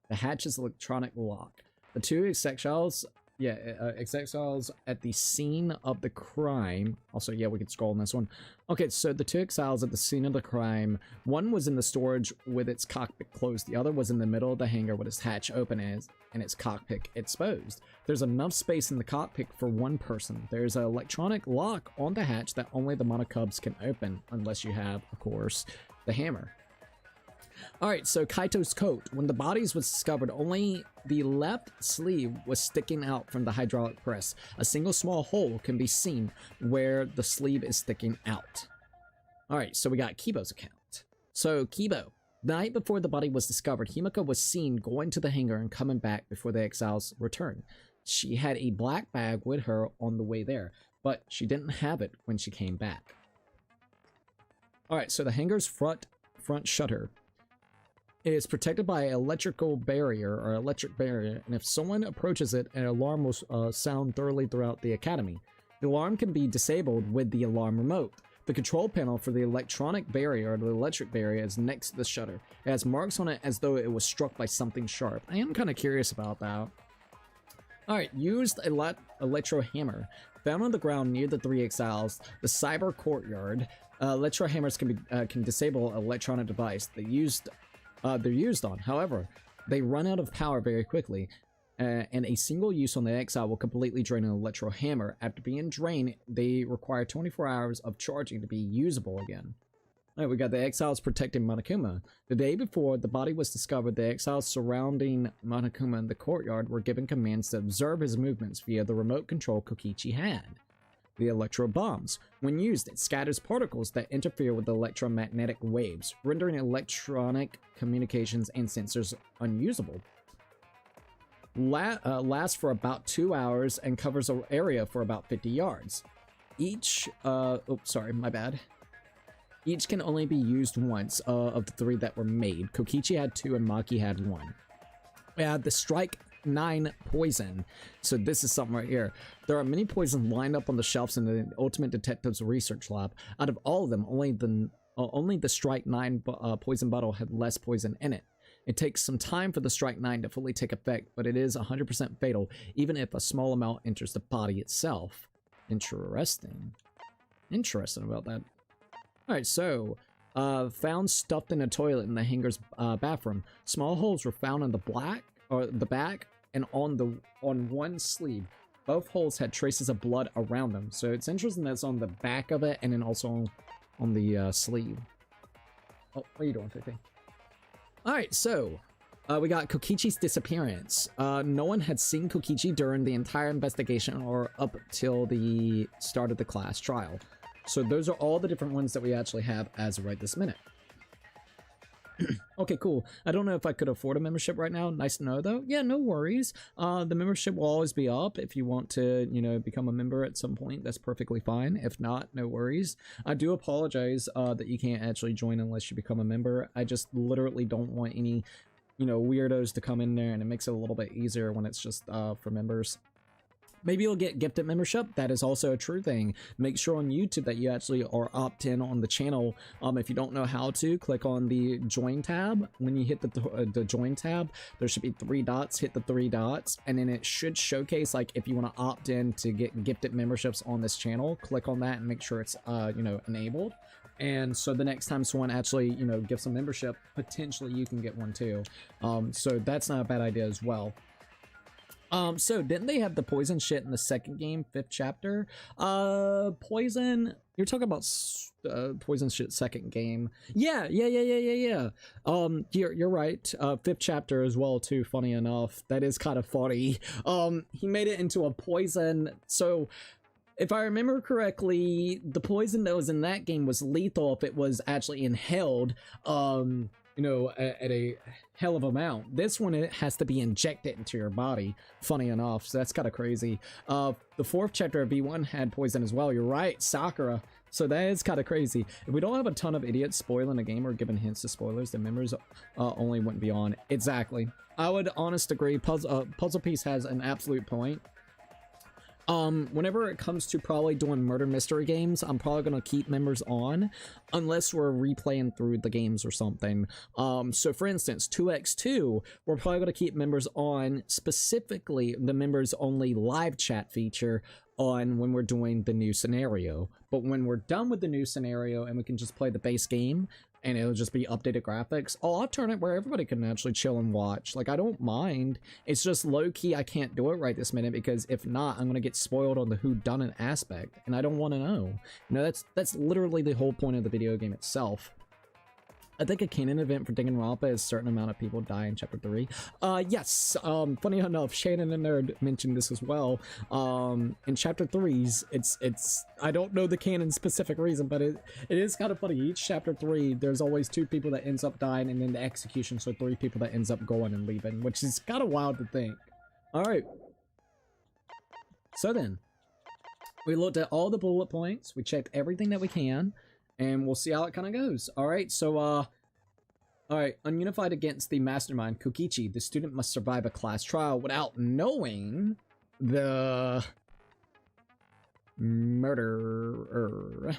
The hatch's electronic lock. The 2 Exisals, Exisals at the scene of the crime. Also, yeah, we could scroll on this one. Okay, so the 2 Exisals at the scene of the crime. One was in the storage with its cockpit closed. The other was in the middle of the hangar with its hatch open and its cockpit exposed. There's enough space in the cockpit for 1 person. There's an electronic lock on the hatch that only the Monokubs can open, unless you have, of course, the hammer. Alright, so Kaito's coat. When the bodies was discovered, only the left sleeve was sticking out from the hydraulic press. A single small hole can be seen where the sleeve is sticking out. Alright, so we got Kibo's account. So, Kibo. The night before the body was discovered, Himiko was seen going to the hangar and coming back before the Exiles returned. She had a black bag with her on the way there, but she didn't have it when she came back. Alright, so the hangar's front shutter is protected by an electric barrier, and if someone approaches it, an alarm will sound thoroughly throughout the academy. The alarm can be disabled with the alarm remote. The control panel for the electronic barrier or the electric barrier is next to the shutter. It has marks on it as though it was struck by something sharp. I am kind of curious about that. Alright, used electro hammer. Found on the ground near the 3 Exiles, the cyber courtyard. Electro hammers can disable an electronic device they're used on. However, they run out of power very quickly, and a single use on the Exile will completely drain an electro hammer. After being drained, they require 24 hours of charging to be usable again. Alright, we got the Exiles protecting Monokuma. The day before the body was discovered, the Exiles surrounding Monokuma in the courtyard were given commands to observe his movements via the remote control Kokichi had. The electro bombs. When used, it scatters particles that interfere with the electromagnetic waves, rendering electronic communications and sensors unusable. Lasts for about 2 hours and covers an area for about 50 yards. Each can only be used once of the 3 that were made. Kokichi had 2 and Maki had 1. The Strike 9 poison. So this is something right here. There are many poisons lined up on the shelves in the Ultimate Detective's research lab. Out of all of them, only the Strike 9 poison bottle had less poison in it. It takes some time for the Strike 9 to fully take effect, but it is 100% fatal, even if a small amount enters the body itself. Interesting. Interesting about that. Alright, so, found stuffed in a toilet in the hangar's bathroom. Small holes were found on the back and on one sleeve. Both holes had traces of blood around them, so it's interesting that it's on the back of it and then also on the sleeve. Oh, what are you doing, Fifi? Alright, so we got Kokichi's disappearance. No one had seen Kokichi during the entire investigation or up till the start of the class trial. So those are all the different ones that we actually have as of right this minute. Okay, cool. I don't know if I could afford a membership right now. Nice to know, though. Yeah, no worries. The membership will always be up. If you want to, you know, become a member at some point, that's perfectly fine. If not, no worries. I do apologize that you can't actually join unless you become a member. I just literally don't want any, you know, weirdos to come in there, and it makes it a little bit easier when it's just for members. Maybe you'll get gifted membership. That is also a true thing. Make sure on YouTube that you actually are opt-in on the channel. If you don't know how to, click on the join tab. When you hit the join tab, there should be 3 dots. Hit the 3 dots, and then it should showcase, like, if you want to opt in to get gifted memberships on this channel, click on that and make sure it's you know, enabled. And so the next time someone actually, you know, gives a membership, potentially you can get one too. So that's not a bad idea as well. So didn't they have the poison shit in the second game, 5th chapter? Poison, you're talking about poison shit second game. Yeah. You're right. 5th chapter as well too, funny enough. That is kind of funny. He made it into a poison. So if I remember correctly, the poison that was in that game was lethal if it was actually inhaled, you know, at a hell of amount. This one, it has to be injected into your body, funny enough, so that's kind of crazy. The 4th chapter of V1 had poison as well. You're right, Sakura. So that is kind of crazy. If we don't have a ton of idiots spoiling a game or giving hints to spoilers, the members only wouldn't be on. Exactly. I would honest agree. Puzzle Piece has an absolute point. Whenever it comes to probably doing murder mystery games, I'm probably gonna keep members on unless we're replaying through the games or something. So for instance, 2x2, we're probably gonna keep members on, specifically the members only live chat feature on when we're doing the new scenario. But when we're done with the new scenario and we can just play the base game and it'll just be updated graphics, I'll turn it where everybody can actually chill and watch. Like, I don't mind. It's just low-key I can't do it right this minute, because if not, I'm gonna get spoiled on the whodunit aspect, and I don't want to know. You know, that's literally the whole point of the video game itself. I think a canon event for Danganronpa is a certain amount of people die in chapter 3. Yes, funny enough, Shannon and Nerd mentioned this as well. In chapter 3's, it's I don't know the canon specific reason, but it is kind of funny. Each chapter 3, there's always 2 people that ends up dying, and then the execution, so 3 people that ends up going and leaving, which is kind of wild to think. Alright. So then, we looked at all the bullet points, we checked everything that we can, and we'll see how it kind of goes. Alright, so, alright, ununified against the mastermind, Kokichi. The student must survive a class trial without knowing the murderer.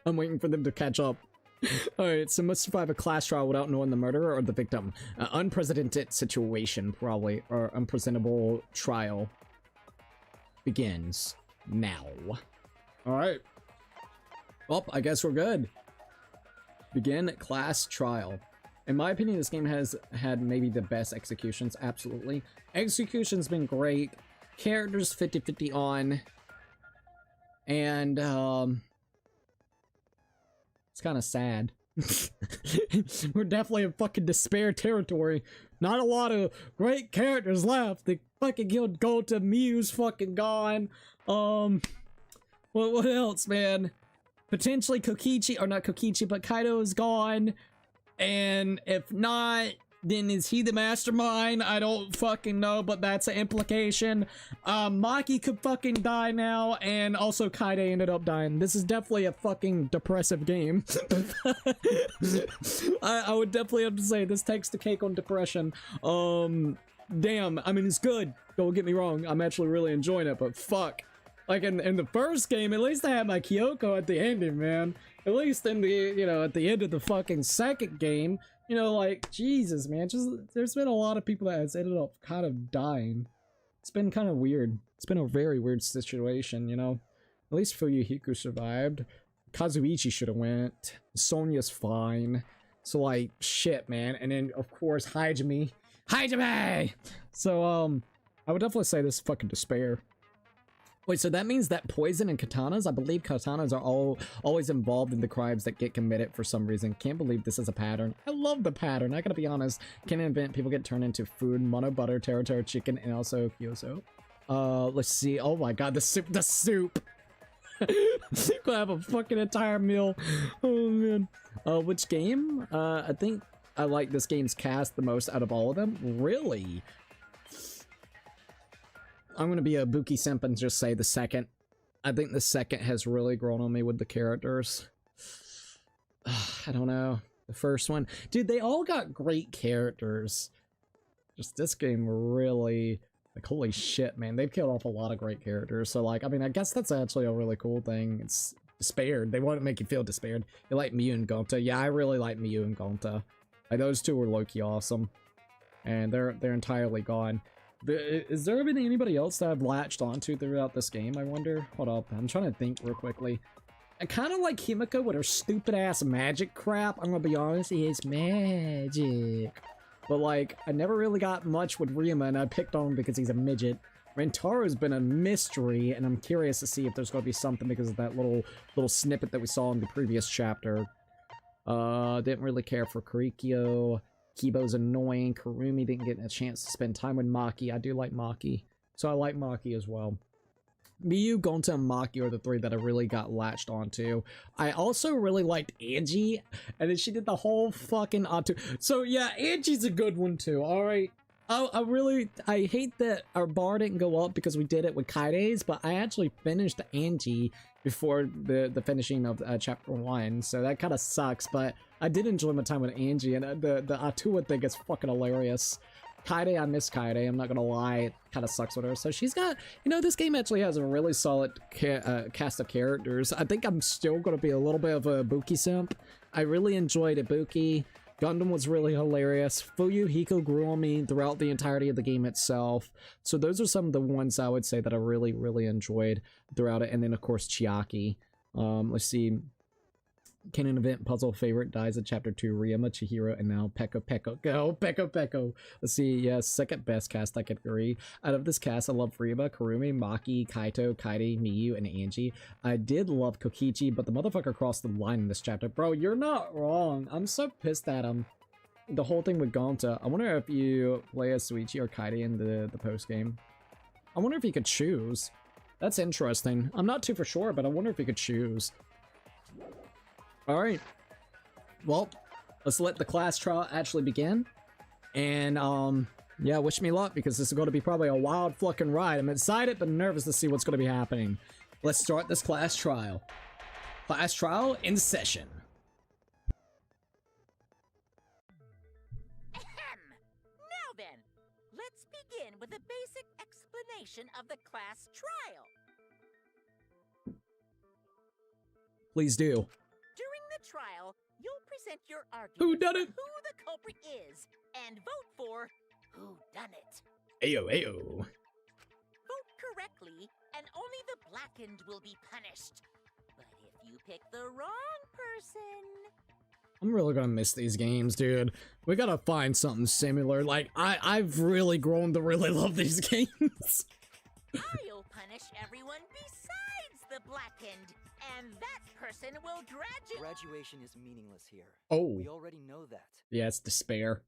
I'm waiting for them to catch up. Alright, so must survive a class trial without knowing the murderer or the victim. Unprecedented situation, probably, or unpresentable trial begins now. Alright. Well, I guess we're good. Begin class trial. In my opinion, this game has had maybe the best executions, absolutely. Execution's been great. Characters 50-50 on. And, it's kind of sad. We're definitely in fucking despair territory. Not a lot of great characters left. The fucking killed Gota, Miu's fucking gone. Well, what else, man? Potentially Kokichi, or not Kokichi, but Kaito is gone. And if not, then is he the mastermind? I don't fucking know, but that's an implication. Maki could fucking die now, and also Kaide ended up dying. This is definitely a fucking depressive game. I would definitely have to say this takes the cake on depression. Damn, I mean, it's good. Don't get me wrong, I'm actually really enjoying it, but fuck. Like, in the first game, at least I had my Kyoko at the ending, man. At least in the, you know, at the end of the fucking second game, you know, like, Jesus, man. Just, there's been a lot of people that has ended up kind of dying. It's been kind of weird. It's been a very weird situation, you know. At least Fuyuhiko survived. Kazuichi should have went. Sonya's fine. So, like, shit, man. And then, of course, Hajime. Hajime! So, I would definitely say this is fucking despair. Wait, so that means that poison and katanas? I believe katanas are always involved in the crimes that get committed for some reason. Can't believe this is a pattern. I love the pattern. I gotta be honest. Can invent people get turned into food, mono butter, taro chicken, and also kyoso. Let's see. Oh my god, the soup. The soup. Gonna have a fucking entire meal. Oh man. Which game? I think I like this game's cast the most out of all of them. Really? I'm gonna be a Buki simp and just say the second. I think the second has really grown on me with the characters. I don't know. The first one. Dude, they all got great characters. Just this game really... Like, holy shit, man. They've killed off a lot of great characters. So, like, I mean, I guess that's actually a really cool thing. It's despaired. They want to make you feel despaired. You like Miyu and Gonta. Yeah, I really like Miyu and Gonta. Like, those two were low-key awesome. And they're entirely gone. Is there been anybody else that I've latched onto throughout this game, I wonder? Hold up, I'm trying to think real quickly. I kind of like Himiko with her stupid-ass magic crap. I'm gonna be honest, it's magic. But, like, I never really got much with Ryuma, and I picked on him because he's a midget. Rentaro's been a mystery, and I'm curious to see if there's gonna be something because of that little snippet that we saw in the previous chapter. Didn't really care for Kurikyo. Kibo's annoying. Kurumi didn't get a chance to spend time with Maki. I do like Maki. So I like Maki as well. Miyu, Gonta, and Maki are the three that I really got latched onto. I also really liked Angie. And then she did the whole fucking Atu. So yeah, Angie's a good one too. Alright. I hate that our bar didn't go up because we did it with Kaide's, but I actually finished Angie before the finishing of chapter 1, so that kind of sucks, but I did enjoy my time with Angie, and the Atua thing is fucking hilarious. Kaide, I miss Kaide, I'm not gonna lie, it kind of sucks with her. So she's got, you know, this game actually has a really solid cast of characters. I think I'm still gonna be a little bit of a Ibuki simp. I really enjoyed Ibuki. Gundam was really hilarious. Fuyu Hiko grew on me throughout the entirety of the game itself. So those are some of the ones I would say that I really, really enjoyed throughout it. And then, of course, Chiaki. Let's see. Canon event puzzle favorite dies in chapter 2. Ryuma, Chihiro, and now Peko Peko. Go, Peko Peko. Let's see. Yes, second best cast, I could agree. Out of this cast, I love Ryuma, Kurumi, Maki, Kaito, Kaide, Miyu, and Angie. I did love Kokichi, but the motherfucker crossed the line in this chapter. Bro, you're not wrong. I'm so pissed at him. The whole thing with Gonta. I wonder if you play as Suichi or Kaide in the post game. I wonder if you could choose. That's interesting. I'm not too for sure, but I wonder if you could choose. Alright, well, let's let the class trial actually begin, and, yeah, wish me luck, because this is going to be probably a wild fucking ride. I'm excited, but nervous to see what's going to be happening. Let's start this class trial. Class trial in session. Ahem. Now then, let's begin with a basic explanation of the class trial. Please do. During the trial, you'll present your argument Who done it? for who the culprit is, and vote for who done it. Ayo, ayo. Vote correctly, and only the blackened will be punished. But if you pick the wrong person... I'm really gonna miss these games, dude. We gotta find something similar. Like, I've really grown to really love these games. I'll punish everyone besides the blackened, and that person will graduate. Graduation is meaningless here. Oh. We already know that. Yeah, it's despair.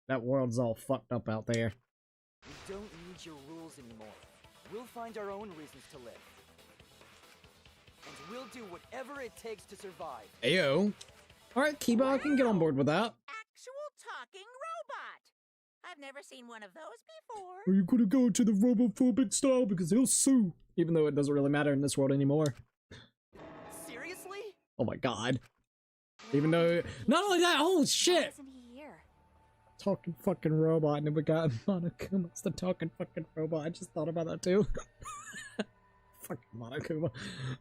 That world's all fucked up out there. We don't need your rules anymore. We'll find our own reasons to live. And we'll do whatever it takes to survive. Ayo. Alright, Kiba, I can get on board with that. Actual talking robot. I've never seen one of those before. Are you gonna go to the homophobic style? Because he'll sue. Even though it doesn't really matter in this world anymore. Seriously? Oh my god. Even though... Not only that, holy shit! Isn't he here? Talking fucking robot, and then we got Monokubs, the talking fucking robot. I just thought about that too. Fucking Monokuma.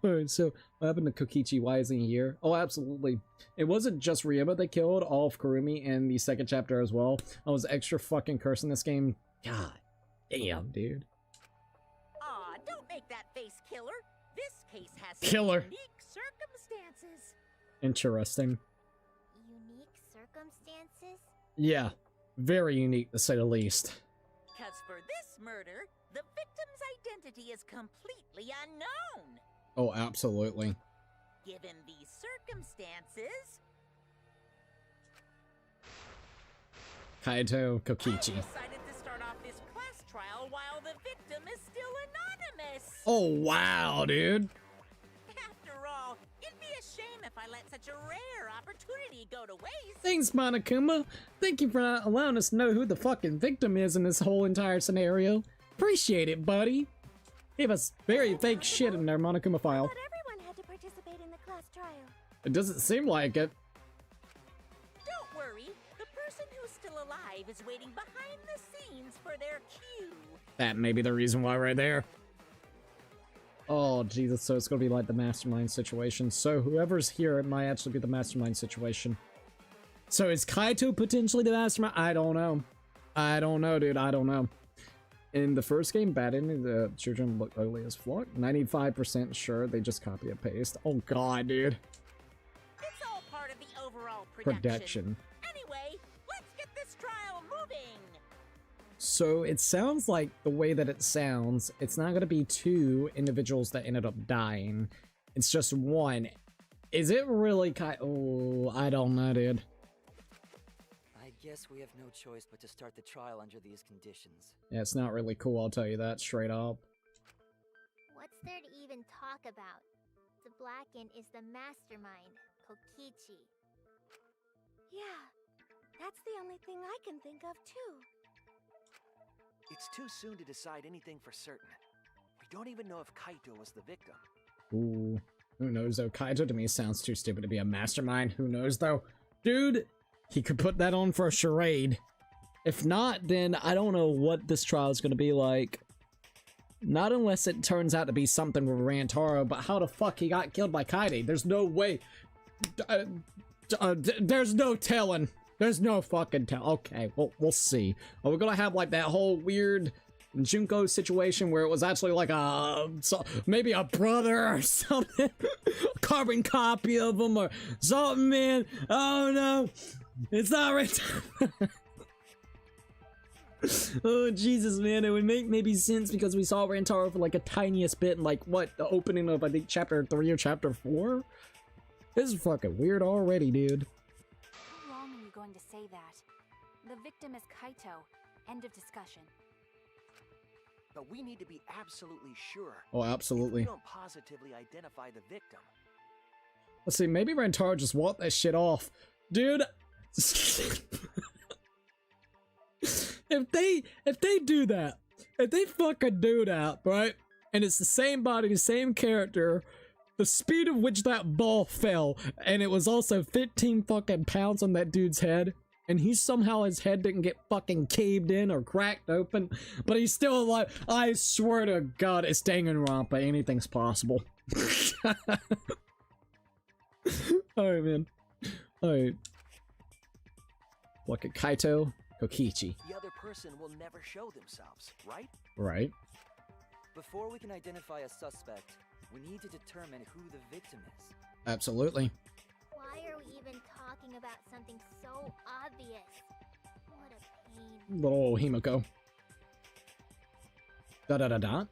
Alright, so what happened to Kokichi? Why isn't he here? Oh, absolutely. It wasn't just Ryuma they killed, all of Kurumi in the second chapter as well. I was extra fucking cursing this game. God damn, dude. Aw, don't make that face, Killer. This case has Killer. unique circumstances. Interesting. Unique circumstances? Yeah, very unique to say the least. Cause for this murder, the victim's identity is completely unknown. Oh, absolutely. Given these circumstances, Kaito I Kokichi. decided to start off this class trial while the victim is still anonymous. Oh, wow, dude. After all, it'd be a shame if I let such a rare opportunity go to waste. Thanks, Monokuma. Thank you for not allowing us to know who the fucking victim is in this whole entire scenario. Appreciate it, buddy. Gave us very fake shit in their Monokuma file. Not everyone had to participate in the class trial. It doesn't seem like it. Don't worry, the person who's still alive is waiting behind the scenes for their cue. That may be the reason why we're there. Oh, Jesus, so it's gonna be like the mastermind situation. So whoever's here, it might actually be the mastermind situation. So is Kaito potentially the mastermind? I don't know. I don't know, dude. I don't know. In the first game, bad ending, the children look ugly as fuck. 95% sure they just copy and paste. Oh god, dude. It's all part of the overall Production. Anyway, let's get this trial moving. So it sounds like the way that it sounds, it's not gonna be two individuals that ended up dying. It's just one. Is it really Oh, I don't know, dude. I guess we have no choice but to start the trial under these conditions. Yeah, it's not really cool, I'll tell you that straight up. What's there to even talk about? The Blacken is the mastermind, Kokichi. Yeah, that's the only thing I can think of too. It's too soon to decide anything for certain. We don't even know if Kaito was the victim. Ooh, who knows though? Kaito to me sounds too stupid to be a mastermind. Who knows though? Dude, he could put that on for a charade. If not, then I don't know what this trial is going to be like. Not unless it turns out to be something with Rantaro, but how the fuck he got killed by Kaito? There's no way. There's no telling. There's no fucking tell. Okay, we'll see. Are we gonna have like that whole weird Junko situation where it was actually like maybe a brother or something? A carbon copy of him or something, man. Oh no. It's not right. Oh Jesus, man, it would make maybe sense because we saw Rantaro for like a tiniest bit in like what, the opening of I think chapter 3 or chapter 4? This is fucking weird already, dude. How long are you going to say that? The victim is Kaito. End of discussion. But we need to be absolutely sure. Oh, absolutely. We don't positively identify the victim. Let's see, maybe Rantaro just walked that shit off. Dude. If they do that, if they fucking do that, right? And it's the same body, the same character, the speed of which that ball fell, and it was also 15 fucking pounds on that dude's head, and he somehow his head didn't get fucking caved in or cracked open, but he's still alive. I swear to God, it's Danganronpa. Anything's possible. Alright, man. Alright. Look at Kaito Kokichi. The other person will never show themselves, right? Right. Before we can identify a suspect, we need to determine who the victim is. Absolutely. Why are we even talking about something so obvious? What a pain. Little Himiko. Da-da-da-da.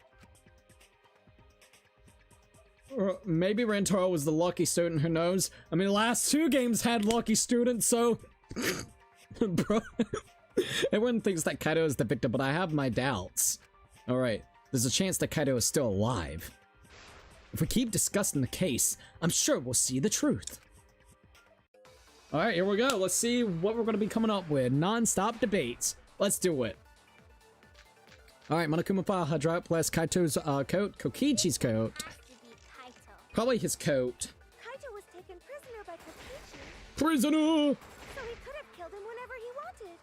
Or maybe Rantaro was the lucky student, who knows? I mean, the last 2 games had lucky students, so... Bro... Everyone thinks that Kaito is the victim, but I have my doubts. Alright, there's a chance that Kaito is still alive. If we keep discussing the case, I'm sure we'll see the truth. Alright, here we go. Let's see what we're going to be coming up with. Non-stop debates. Let's do it. Alright, Monokuma file, hydraulic plus Kaito's coat, Kokichi's coat. Has to be Kaito. Probably his coat. Kaito was taken prisoner by Kokichi, Prisoner! so he could have killed him whenever he wanted.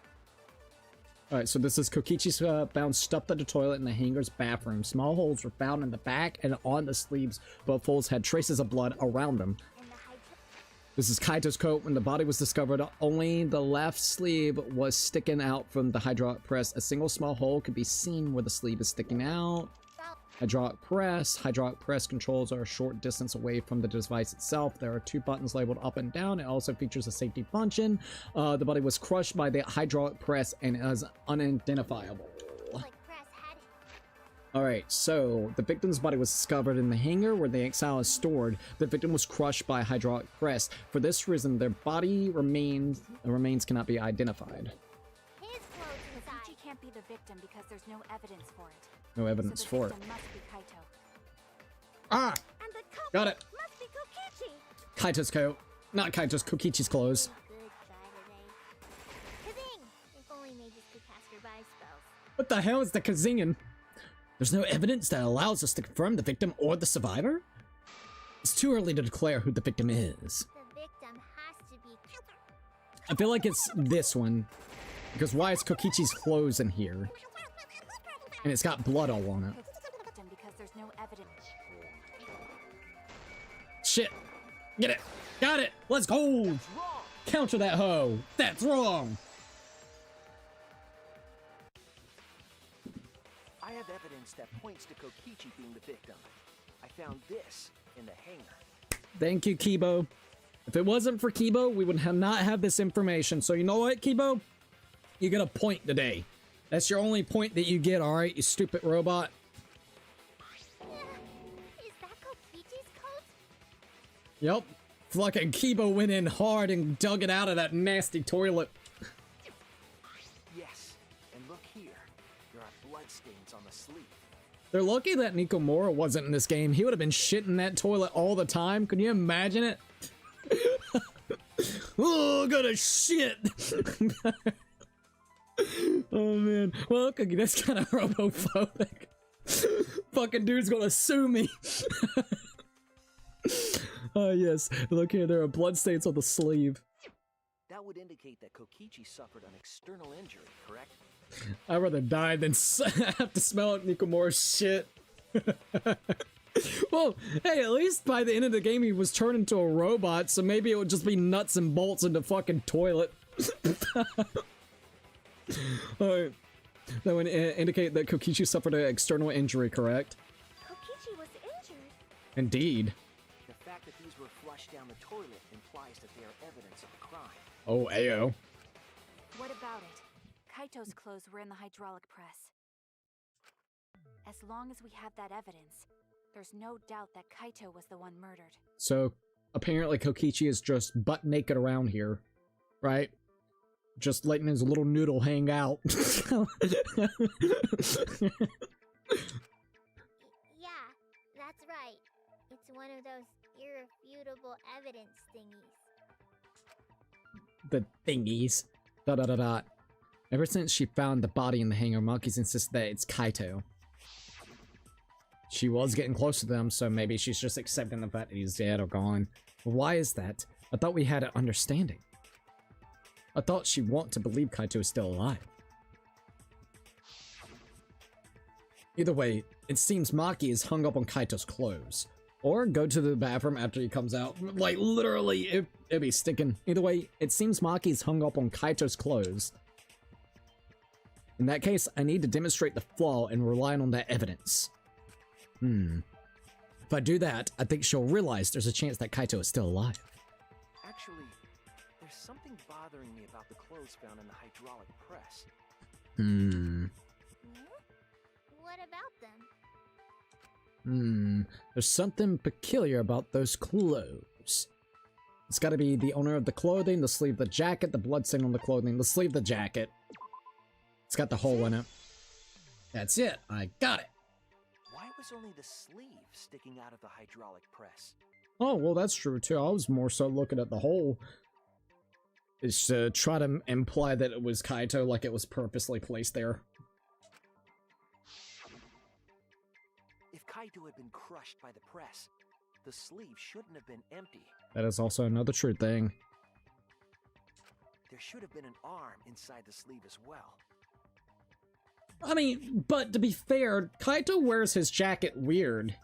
Alright, so this is Kokichi's found stuffed at the toilet in the hangar's bathroom. Small holes were found in the back and on the sleeves. Both holes had traces of blood around them. And the Hydra... This is Kaito's coat. When the body was discovered, only the left sleeve was sticking out from the hydraulic press. A single small hole could be seen where the sleeve is sticking out. Hydraulic press controls are a short distance away from the device itself. There are 2 buttons labeled up and down. It also features a safety function. The body was crushed by the hydraulic press and is unidentifiable. Like press had Alright, so the victim's body was discovered in the hangar where the Exile is stored. The victim was crushed by a hydraulic press. For this reason, their body remains cannot be identified. His clothes inside. Kokichi can't be the victim because there's no evidence for it. No evidence So the for it. victim must be Kaito. Ah! And the culprit Got it! must be Kokichi. Kaito's coat. Not Kaito's, Kokichi's clothes. Good guy today. Kazing! If only mages could cast revive spells. What the hell is the Kazingin? There's no evidence that allows us to confirm the victim or the survivor? It's too early to declare who the victim is. The victim has to be. I feel like it's this one. Because why is Kokichi's clothes in here? And it's got blood all on it. Victim because there's no evidence. Shit. Get it. Got it. Let's go. Counter that hoe. That's wrong. I have evidence that points to Kokichi being the victim. I found this in the hangar. Thank you, Kibo. If it wasn't for Kibo, we would not have this information. So you know what, Kibo? You get a point today. That's your only point that you get, alright, you stupid robot? Is that Kokichi's coat? Yep. Fucking Kibo went in hard and dug it out of that nasty toilet. Yes, and look here. There are bloodstains on the sleeve. They're lucky that Nikomura wasn't in this game. He would have been shitting that toilet all the time. Could you imagine it? Oh, gotta shit. Oh man. Well, okay, that's kind of homophobic. Fucking dude's gonna sue me. Yes. Look here, there are bloodstains on the sleeve. That would indicate that Kokichi suffered an external injury, correct? I'd rather die than have to smell Nikomura's shit. Well, hey, at least by the end of the game he was turned into a robot, so maybe it would just be nuts and bolts in the fucking toilet. Alright. That would indicate that Kokichi suffered an external injury, correct? Kokichi was injured. Indeed. The fact that these were flushed down the toilet implies that they are evidence of a crime. Oh, ayo. What about it? Kaito's clothes were in the hydraulic press. As long as we have that evidence, there's no doubt that Kaito was the one murdered. So, apparently Kokichi is just butt naked around here, right? Just letting his little noodle hang out. Yeah, that's right. It's one of those irrefutable evidence thingies. The thingies. Dot dot dot dot. Ever since she found the body in the hangar, Maki's insisted that it's Kaito. She was getting close to them, so maybe she's just accepting the fact that he's dead or gone. Why is that? I thought we had an understanding. I thought she'd want to believe Kaito is still alive. Either way, it seems Maki is hung up on Kaito's clothes. Or go to the bathroom after he comes out. Like, literally, it'd be sticking. Either way, it seems Maki's hung up on Kaito's clothes. In that case, I need to demonstrate the flaw and rely on that evidence. If I do that, I think she'll realize there's a chance that Kaito is still alive. Actually, there's something bothering me about the clothes found in the hydraulic press. What about them? There's something peculiar about those clothes. It's gotta be the owner of the clothing, the sleeve of the jacket, the bloodstain on the clothing, the sleeve of the jacket. It's got the hole in it. That's it, I got it. Why was only the sleeve sticking out of the hydraulic press? Oh, well, that's true too. I was more so looking at the hole. It's to try to imply that it was Kaito, like it was purposely placed there. If Kaito had been crushed by the press, the sleeve shouldn't have been empty. That is also another true thing. There should have been an arm inside the sleeve as well. I mean, but to be fair, Kaito wears his jacket weird.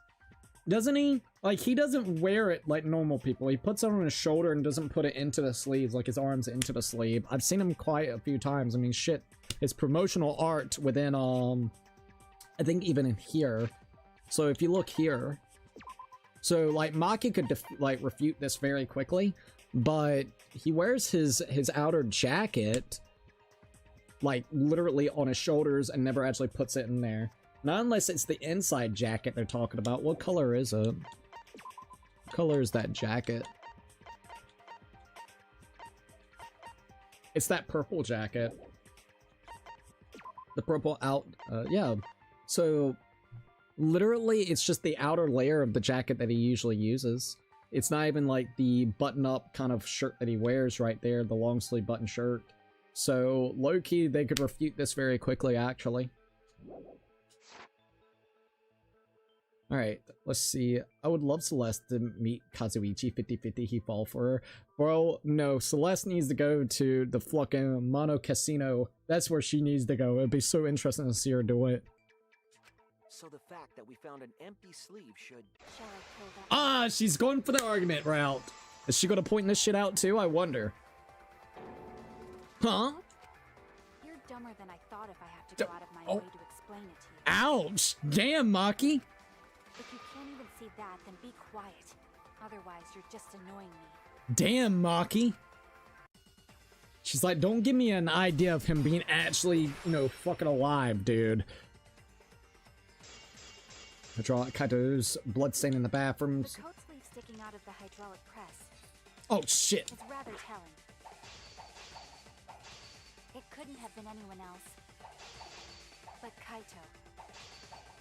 Doesn't he? Like, he doesn't wear it like normal people. He puts it on his shoulder and doesn't put it into the sleeves, like his arms into the sleeve. I've seen him quite a few times. I mean, shit. His promotional art within, I think even in here. So if you look here. So, like, Maki could, refute this very quickly. But he wears his outer jacket, like, literally on his shoulders and never actually puts it in there. Not unless it's the inside jacket they're talking about. What color is it? What color is that jacket? It's that purple jacket. The purple out, yeah. So, literally, it's just the outer layer of the jacket that he usually uses. It's not even like the button-up kind of shirt that he wears right there, the long-sleeve button shirt. So, low-key, they could refute this very quickly, actually. Alright, let's see. I would love Celeste to meet Kazuichi 50-50 he fall for her. Bro, no, Celeste needs to go to the fucking Mono Casino. That's where she needs to go. It'd be so interesting to see her do it. So the fact that we found an empty sleeve should... Shall I kill that? Ah, she's going for the argument route. Is she gonna point this shit out too? I wonder. Huh? You're dumber than I thought if I have to go out of my way to explain it to you. Ouch! Damn, Maki! If you can't even see that, then be quiet. Otherwise, you're just annoying me. Damn, Maki. She's like, don't give me an idea of him being actually, you know, fucking alive, dude. Hydraulic Kaito's bloodstain in the bathroom. The coat sleeve sticking out of the hydraulic press. Oh, shit. It's rather telling. It couldn't have been anyone else. But Kaito.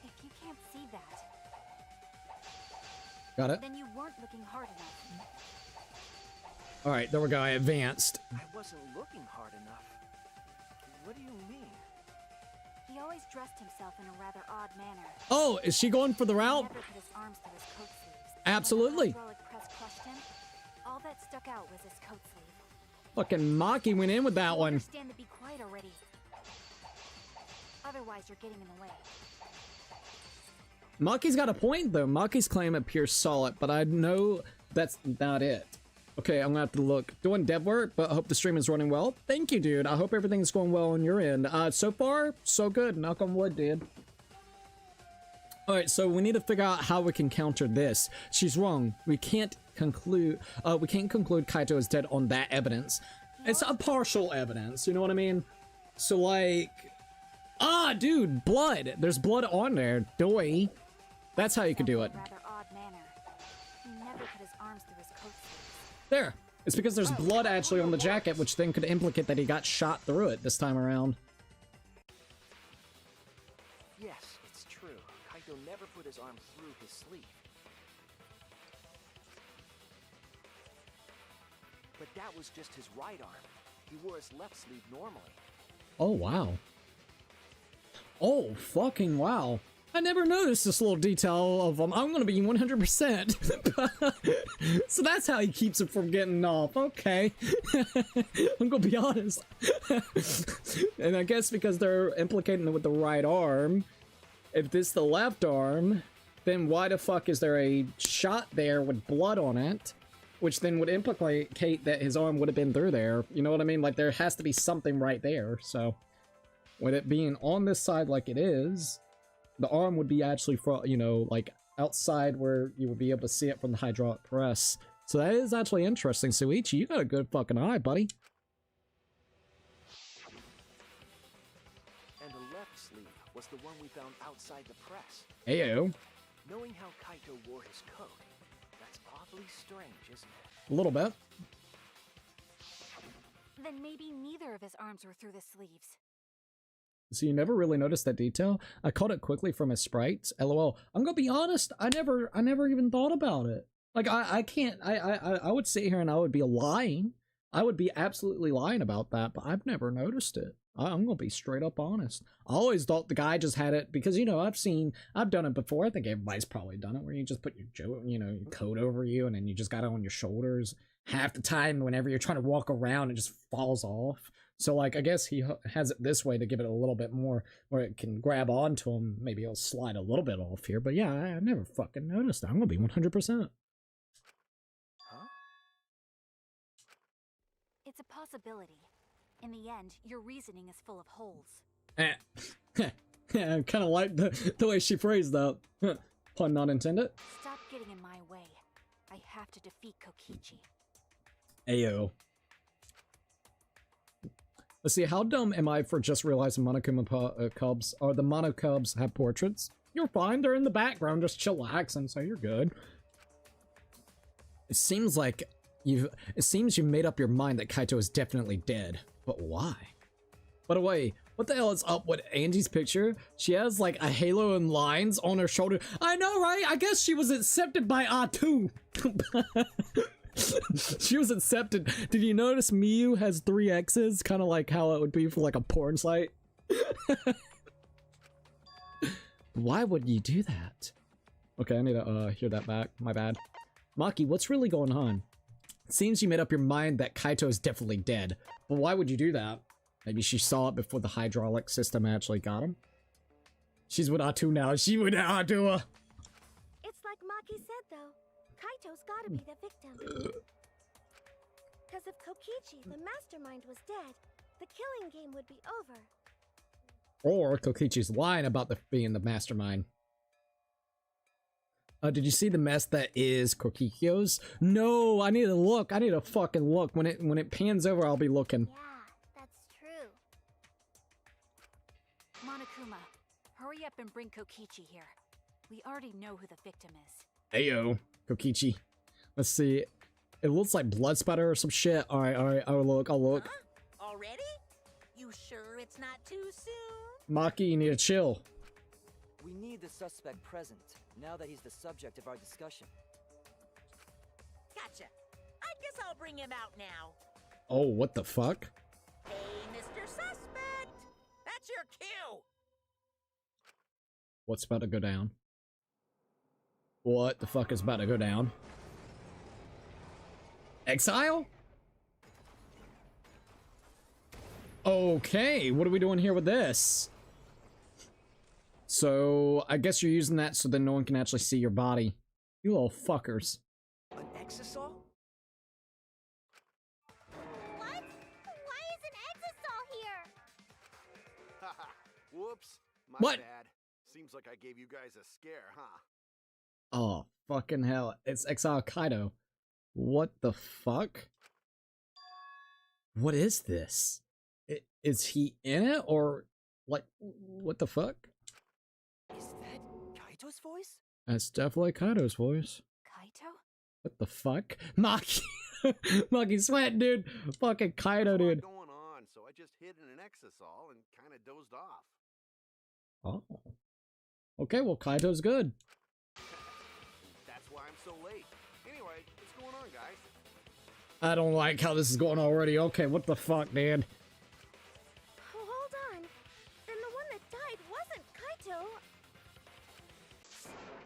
If you can't see that, Got it. then you weren't looking hard enough. Alright, there we go. I advanced. I wasn't looking hard enough. What do you mean? He always dressed himself in a rather odd manner. Oh, is she going for the He route? never put his arms through his coat sleeves. Absolutely. When the hydraulic press crushed him, all that stuck out was his coat sleeve. Fucking Maki went in with that You one. understand to be quiet already. Otherwise, you're getting in the way. Maki's got a point, though. Maki's claim appears solid, but I know that's not it. Okay, I'm gonna have to look. Doing dev work, but I hope the stream is running well. Thank you, dude. I hope everything's going well on your end. So far, so good. Knock on wood, dude. Alright, so we need to figure out how we can counter this. She's wrong. We can't conclude Kaito is dead on that evidence. It's a partial evidence, you know what I mean? So, like... Ah, dude, blood! There's blood on there. Doy. That's how you could do it. In a rather odd manner. He never put his arms through his coat sleeves. There. It's because there's blood actually on the jacket, which then could implicate that he got shot through it this time around. Yes, it's true. Kaito never put his arm through his sleeve. But that was just his right arm. He wore his left sleeve normally. Oh, wow. Oh, fucking wow. I never noticed this little detail of I'm gonna be 100%. So that's how he keeps it from getting off. Okay. I'm gonna be honest. And I guess because they're implicating it with the right arm, if this is the left arm, then why the fuck is there a shot there with blood on it? Which then would implicate that his arm would have been through there. You know what I mean? Like, there has to be something right there, so... With it being on this side like it is, the arm would be actually, you know, like outside where you would be able to see it from the hydraulic press. So that is actually interesting. Suichi, you got a good fucking eye, buddy. And the left sleeve was the one we found outside the press. Ayo. Knowing how Kaito wore his coat, that's awfully strange, isn't it? A little bit. Then maybe neither of his arms were through the sleeves. So you never really noticed that detail? I caught it quickly from his sprites. LOL. I'm gonna be honest, I never even thought about it. Like, I can't, I would sit here and I would be lying. I would be absolutely lying about that, but I've never noticed it. I'm gonna be straight up honest. I always thought the guy just had it because, you know, I've done it before. I think everybody's probably done it where you just put your your coat over you and then you just got it on your shoulders. Half the time whenever you're trying to walk around, it just falls off. So, like, I guess he has it this way to give it a little bit more where it can grab onto him. Maybe it'll slide a little bit off here. But yeah, I never fucking noticed that. I'm gonna be 100%. Huh? It's a possibility. In the end, your reasoning is full of holes. Yeah, I kind of like the way she phrased that. Pun not intended. Stop getting in my way. I have to defeat Kokichi. Ayo. Let's see, how dumb am I for just realizing Monokubs or the Monokubs have portraits? You're fine, they're in the background, just chillaxing, so you're good. It seems you made up your mind that Kaito is definitely dead. But why? By the way, what the hell is up with Angie's picture? She has like a halo and lines on her shoulder. I know, right? I guess she was accepted by Atu. She was accepted. Did you notice Miyu has 3 X's? Kind of like how it would be for like a porn site. Why would you do that? Okay, I need to hear that back. My bad. Maki, what's really going on? It seems you made up your mind that Kaito is definitely dead. But why would you do that? Maybe she saw it before the hydraulic system actually got him. She's with Atu now. She with Atu. It's like Maki said, though. Kaito's gotta be the victim. Because if Kokichi, the mastermind, was dead, the killing game would be over. Or Kokichi's lying about being the mastermind. Did you see the mess that is Kokikyo's? No, I need to look. I need to fucking look. When it pans over, I'll be looking. Yeah, that's true. Monokuma, hurry up and bring Kokichi here. We already know who the victim is. Heyo, Kokichi. Let's see. It looks like blood spatter or some shit. Alright, I'll look. Huh? Already? You sure it's not too soon? Maki, you need to chill. We need the suspect present, now that he's the subject of our discussion. Gotcha. I guess I'll bring him out now. Oh, what the fuck? Hey, Mr. Suspect! That's your cue! What's about to go down? What the fuck is about to go down? Exile? Okay, what are we doing here with this? So, I guess you're using that so that no one can actually see your body. You little fuckers. An Exisal? What? Why is an Exisal here? Haha, whoops. My What? bad. Seems like I gave you guys a scare, huh? Oh, fucking hell. It's Exile Kaito. What the fuck? What is this? Is he in it, or, like, what the fuck? Is that Kaito's voice? That's definitely Kaito's voice. Kaito? What the fuck? Maki! Maki sweat, dude! Fucking Kaito, dude. Going on, so I just hid in an Exisal and kind of dozed off. Oh. Okay, well, Kaito's good. That's why I'm so late. Anyway, what's going on, guys? I don't like how this is going already. Okay, what the fuck, man? Oh, hold on. Then the one that died wasn't Kaito.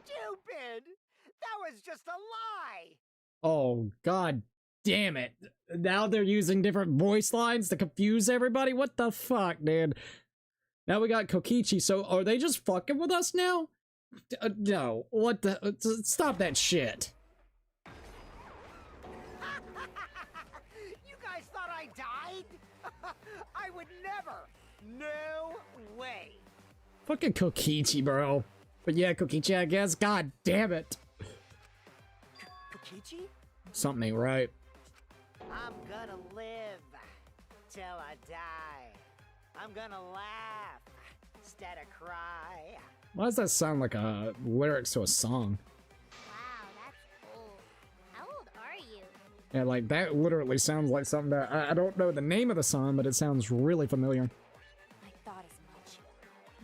Stupid! That was just a lie! Oh, god damn it. Now they're using different voice lines to confuse everybody? What the fuck, dude? Now we got Kokichi, so are they just fucking with us now? No, what the... Stop that shit. You guys thought I died? I would never! No way! Fucking Kokichi, bro. But yeah, Kokichi, I guess. God damn it. Kokichi? Something ain't right. I'm gonna live till I die. I'm gonna laugh instead of cry. Why does that sound like a lyrics to a song? Wow, that's old. How old are you? Yeah, like, that literally sounds like something that... I don't know the name of the song, but it sounds really familiar. I thought as much.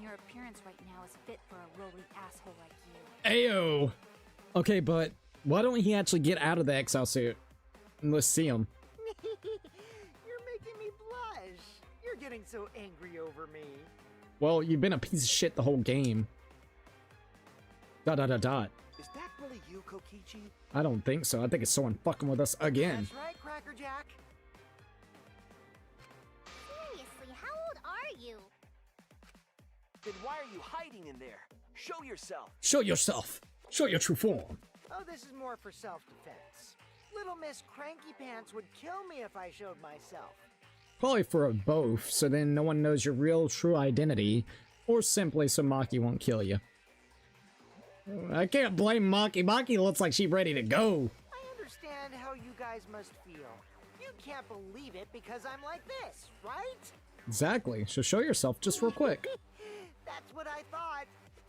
Your appearance right now is fit for a lowly asshole like you. Ayo! Okay, but why don't he actually get out of the exile suit? And let's see him. You're making me blush. You're getting so angry over me. Well, you've been a piece of shit the whole game. ... Is that really you, Kokichi? I don't think so. I think it's someone fucking with us again. That's right, Crackerjack. Seriously, how old are you? Then why are you hiding in there? Show yourself! Show yourself! Show your true form! Oh, this is more for self-defense. Little Miss Cranky Pants would kill me if I showed myself. Probably for both, so then no one knows your real true identity, or simply so Maki won't kill you. I can't blame Maki. Maki looks like she's ready to go. I understand how you guys must feel. You can't believe it because I'm like this, right? Exactly. So show yourself just real quick. That's what I thought.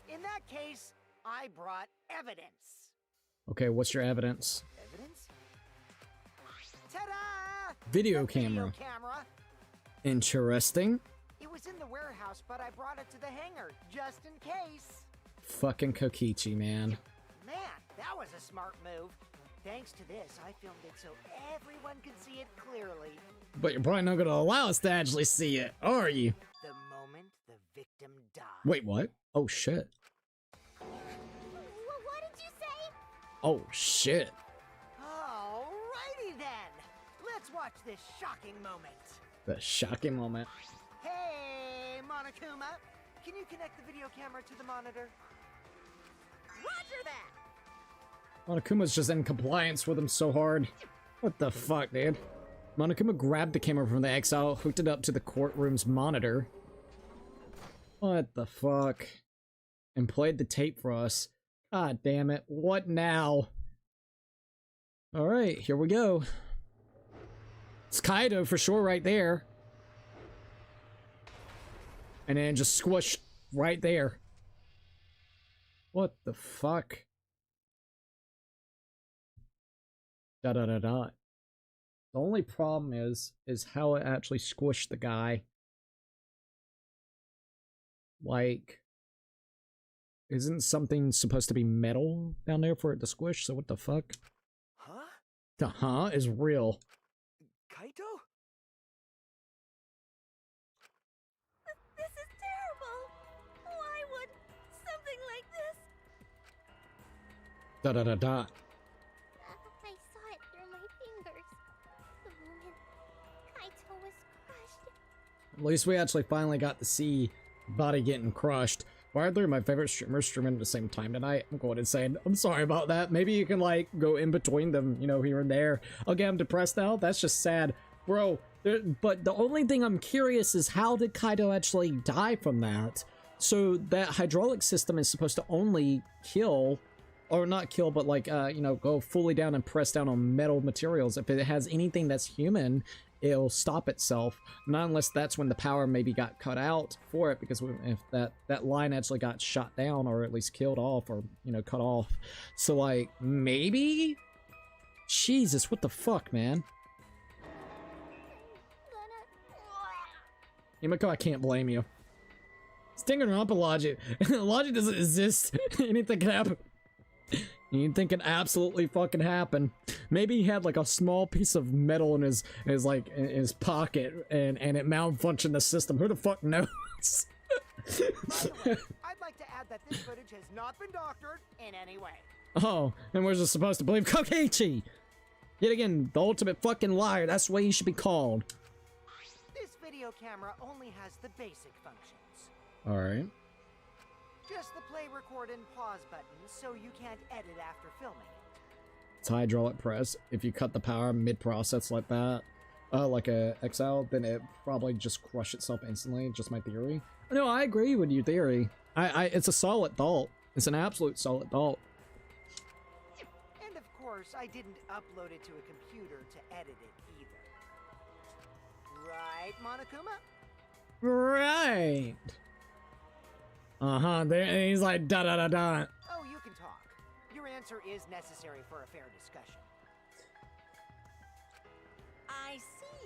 In that case, I brought evidence. Okay, what's your evidence? Evidence? Ta-da! Video The camera. Video camera. Interesting. It was in the warehouse, but I brought it to the hangar, just in case. Fucking Kokichi, man. Man, that was a smart move. Thanks to this, I filmed it so everyone could see it clearly. But you're probably not gonna allow us to actually see it, are you? The moment the victim died. Wait, what? Oh shit. What did you say? Oh shit. Alrighty then. Let's watch this shocking moment. The shocking moment. Hey, Monokuma. Can you connect the video camera to the monitor? Roger that! Monokuma's just in compliance with him so hard. What the fuck, dude? Monokuma grabbed the camera from the Exile, hooked it up to the courtroom's monitor. What the fuck? And played the tape for us. God damn it. What now? Alright, here we go. It's Kaito for sure right there. And then just squished right there. What the fuck? Da da da da. The only problem is how it actually squished the guy. Like, isn't something supposed to be metal down there for it to squish? So what the fuck? Huh? The huh is real. Kaito? This is terrible. Why would something like this? Da da da da. I saw it through my fingers. The moment Kaito was crushed. At least we actually finally got to see body getting crushed. Why are there my favorite streamers streaming at the same time tonight? I'm going insane. I'm sorry about that. Maybe you can like go in between them, you know, here and there. Okay, I'm depressed now. That's just sad. Bro, but the only thing I'm curious is how did Kaito actually die from that? So that hydraulic system is supposed to only kill, or not kill, but like, you know, go fully down and press down on metal materials. If it has anything that's human, it'll stop itself. Not unless that's when the power maybe got cut out for it, because if that line actually got shot down, or at least killed off, or, you know, cut off. So like, maybe? Jesus, what the fuck, man? Himiko, I can't blame you. It's Danganronpa logic. Logic doesn't exist. Anything can happen. Anything can absolutely fucking happen. Maybe he had like a small piece of metal in his pocket and it malfunctioned the system. Who the fuck knows? By the way, I'd like to add that this footage has not been doctored in any way. Oh, and we're just supposed to believe Kokichi! Yet again, the ultimate fucking liar. That's the way he should be called. This video camera only has the basic functions. Alright. Just the play, record, and pause buttons, so you can't edit after filming it. It's hydraulic press. If you cut the power mid-process like that, like a XL, then it probably just crush itself instantly. Just my theory. No, I agree with your theory. It's a solid thought. It's an absolute solid thought. And of course, I didn't upload it to a computer to edit it either. Right, Monokuma? Right. Uh-huh. There, he's like da da da da. Oh, you can talk. Your answer is necessary for a fair discussion. I see.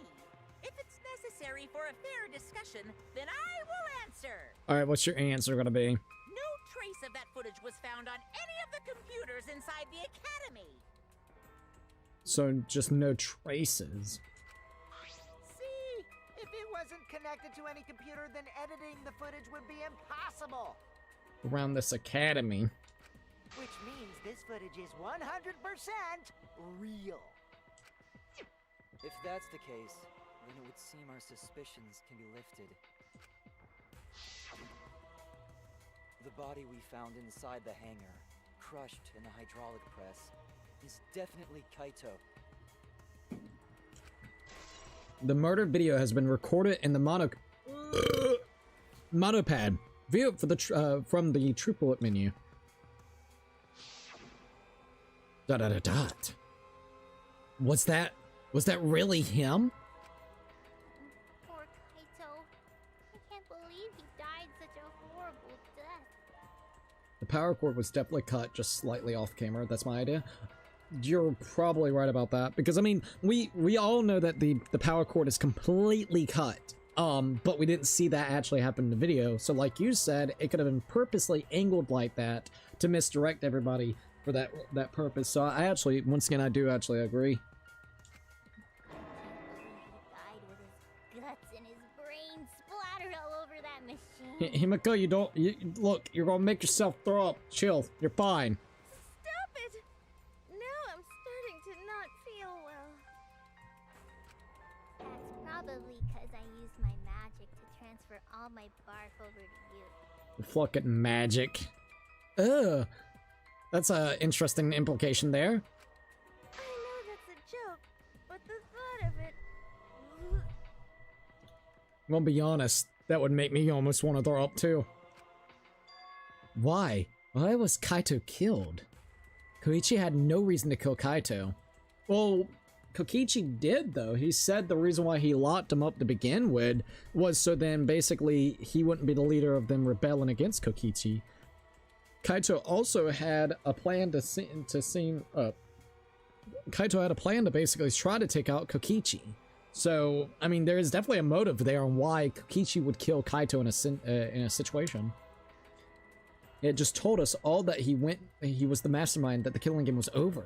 If it's necessary for a fair discussion, then I will answer. Alright, what's your answer gonna be? No trace of that footage was found on any of the computers inside the academy. So, just no traces. See? If it wasn't connected to any computer, then editing the footage would be impossible. Around this academy. Which means this footage is 100% real. If that's the case, then it would seem our suspicions can be lifted. The body we found inside the hangar, crushed in the hydraulic press, is definitely Kaito. The murder video has been recorded in the monopad. View it for the from the true bullet menu. Dot. What's that? Was that really him? Poor Kaito. I can't believe he died such a horrible death. The power cord was definitely cut just slightly off camera. That's my idea. You're probably right about that, because I mean, we all know that the power cord is completely cut. But we didn't see that actually happen in the video. So like you said, it could have been purposely angled like that to misdirect everybody for that purpose. So I actually, once again, I do actually agree. He died with his guts and his brain splattered all over that machine. Himiko, look, you're gonna make yourself throw up. Chill, you're fine. Stop it! Now I'm starting to not feel well. That's probably because I used my magic to transfer all my barf over to you. Fucking magic. Ugh. That's a interesting implication there. I know that's a joke, but the thought of it... I'm gonna be honest, that would make me almost want to throw up too. Why? Why was Kaito killed? Koichi had no reason to kill Kaito. Well, Kokichi did though. He said the reason why he locked him up to begin with was so then basically he wouldn't be the leader of them rebelling against Kokichi. Kaito also had a plan Kaito had a plan to basically try to take out Kokichi. So, I mean, there is definitely a motive there on why Kokichi would kill Kaito in a situation. It just told us all that he was the mastermind, that the killing game was over.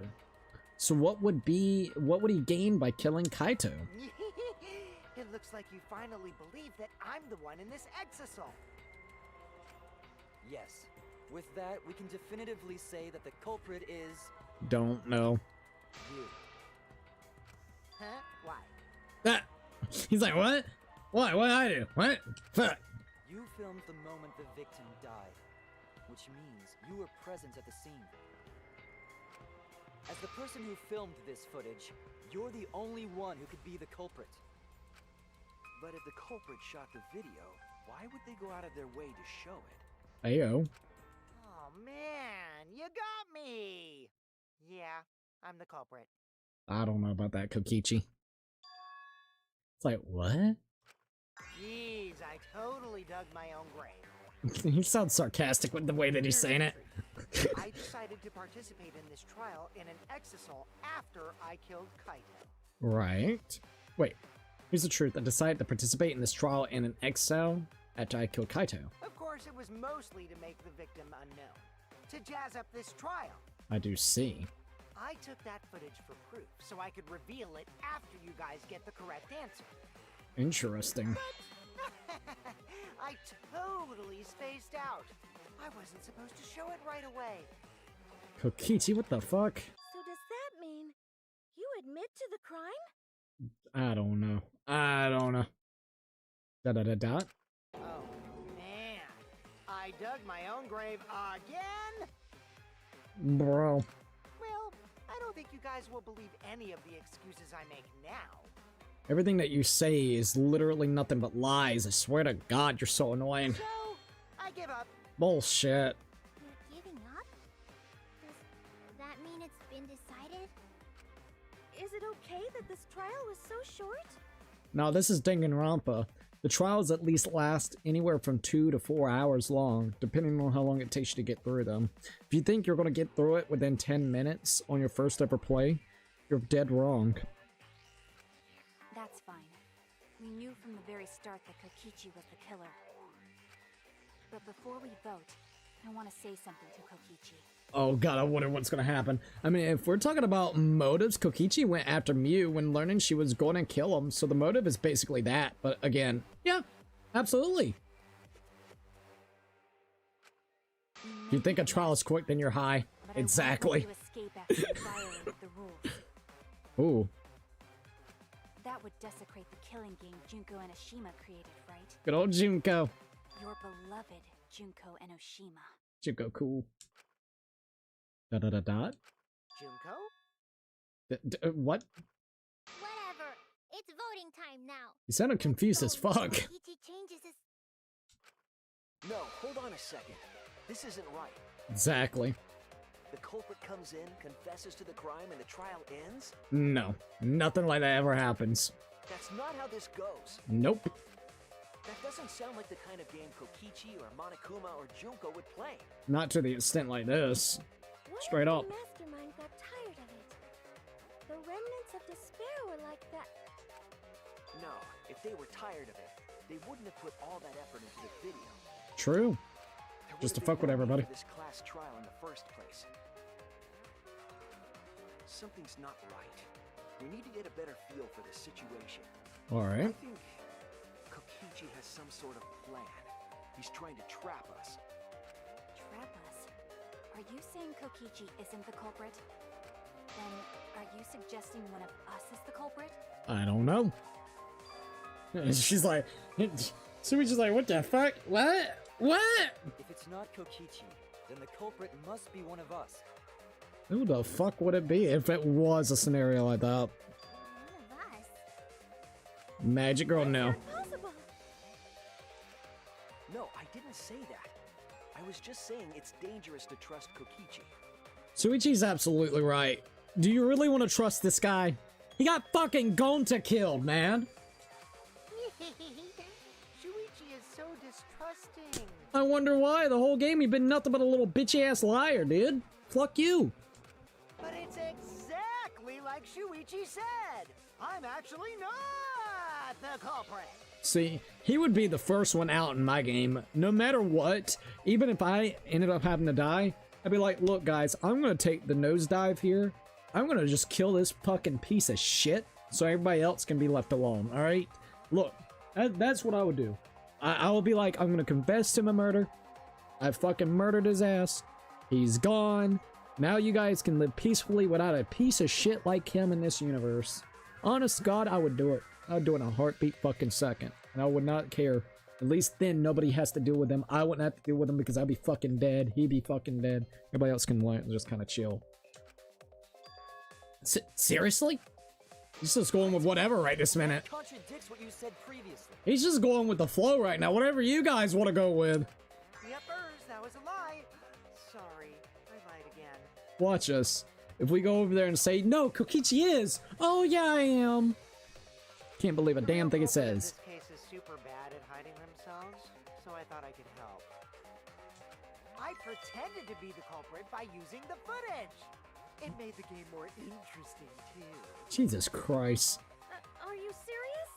So what would he gain by killing Kaito? It looks like you finally believe that I'm the one in this Exisal. Yes. With that, we can definitively say that the culprit is... Don't know. you. Huh? Why? Ah! He's like, what? What? What did I do? What? Fuck. You filmed the moment the victim died, which means you were present at the scene. As the person who filmed this footage, you're the only one who could be the culprit. But if the culprit shot the video, why would they go out of their way to show it? Ayo. Oh man, you got me! Yeah, I'm the culprit. I don't know about that, Kokichi. It's like, what? Jeez, I totally dug my own grave. He sounds sarcastic with the way that he's saying it. I decided to participate in this trial in an Exisal after I killed Kaito. Right. Wait, here's the truth. I decided to participate in this trial in an Exisal after I killed Kaito. Of course, it was mostly to make the victim unknown, to jazz up this trial. I do see. I took that footage for proof, so I could reveal it after you guys get the correct answer. Interesting. I totally spaced out. I wasn't supposed to show it right away. Kokichi, what the fuck? So does that mean you admit to the crime? I don't know. I don't know. Da-da-da-da. Oh, man. I dug my own grave again? Bro. Well, I don't think you guys will believe any of the excuses I make now. Everything that you say is literally nothing but lies. I swear to God, you're so annoying. So, I give up. Bullshit. You're giving up? Does that mean it's been decided? Is it okay that this trial was so short? Now, this is Danganronpa. The trials at least last anywhere from 2 to 4 hours long, depending on how long it takes you to get through them. If you think you're going to get through it within 10 minutes on your first ever play, you're dead wrong. That's fine. We knew from the very start that Kokichi was the killer. But before we vote, I want to say something to Kokichi. Oh god, I wonder what's gonna happen. I mean, if we're talking about motives, Kokichi went after Miu when learning she was going to kill him, so the motive is basically that. But again, yeah, absolutely. If you think a trial is quick, then you're high. But Exactly. I won't let you escape after you violated the rules. Ooh, That would desecrate the killing game Junko and Oshima created, right? good old Junko. Your beloved Junko and Oshima. Junko, cool. Da-da-da-da. Junko? What? Whatever. It's voting time now. You sounded confused as fuck. Kokichi changes his... No, hold on a second. This isn't right. Exactly. The culprit comes in, confesses to the crime, and the trial ends? No, nothing like that ever happens. That's not how this goes. Nope. That doesn't sound like the kind of game Kokichi or Monokuma or Junko would play. Not to the extent like this. Straight up. The mastermind got tired of it. The remnants of despair were like that. No, if they were tired of it, they wouldn't have put all that effort into the video. True. There Just to would've fuck been with no need everybody. for this class trial in the first place. Something's not right. We need to get a better feel for the situation. Alright. I think Kokichi has some sort of plan. He's trying to trap us. Trap us? Are you saying Kokichi isn't the culprit? Then, are you suggesting one of us is the culprit? I don't know. She's like, Suichi's like, what the fuck? What? What? If it's not Kokichi, then the culprit must be one of us. Who the fuck would it be if it was a scenario like that? One of us. Magic Girl, no. Possible. No, I didn't say that. I was just saying it's dangerous to trust Kokichi. Suichi's absolutely right. Do you really want to trust this guy? He got fucking Gonta killed, man. Shuichi is so distrusting. I wonder why. The whole game he been nothing but a little bitchy ass liar, dude. Fuck you. But it's exactly like Shuichi said. I'm actually not the culprit. See, he would be the first one out in my game, no matter what. Even if I ended up having to die, I'd be like, look guys, I'm gonna take the nosedive here. I'm gonna just kill this fucking piece of shit so everybody else can be left alone, alright? Look, that's what I would do. I would be like, I'm gonna confess to my murder. I fucking murdered his ass. He's gone. Now you guys can live peacefully without a piece of shit like him in this universe. Honest to God, I would do it. I would do it in a heartbeat fucking second. And I would not care. At least then nobody has to deal with him. I wouldn't have to deal with him because I'd be fucking dead. He'd be fucking dead. Everybody else can just kind of chill. Seriously? He's just going with whatever right this minute. That contradicts what you said previously. He's just going with the flow right now. Whatever you guys want to go with. Yepers, that was a lie. Sorry, I lied again. Watch us. If we go over there and say, no, Kokichi is. Oh, yeah, I am. Can't believe a The damn real thing it culprit in says. This case is super bad at hiding themselves, so I thought I could help. I pretended to be the culprit by using the footage. It made the game more interesting too. Jesus Christ. Are you serious?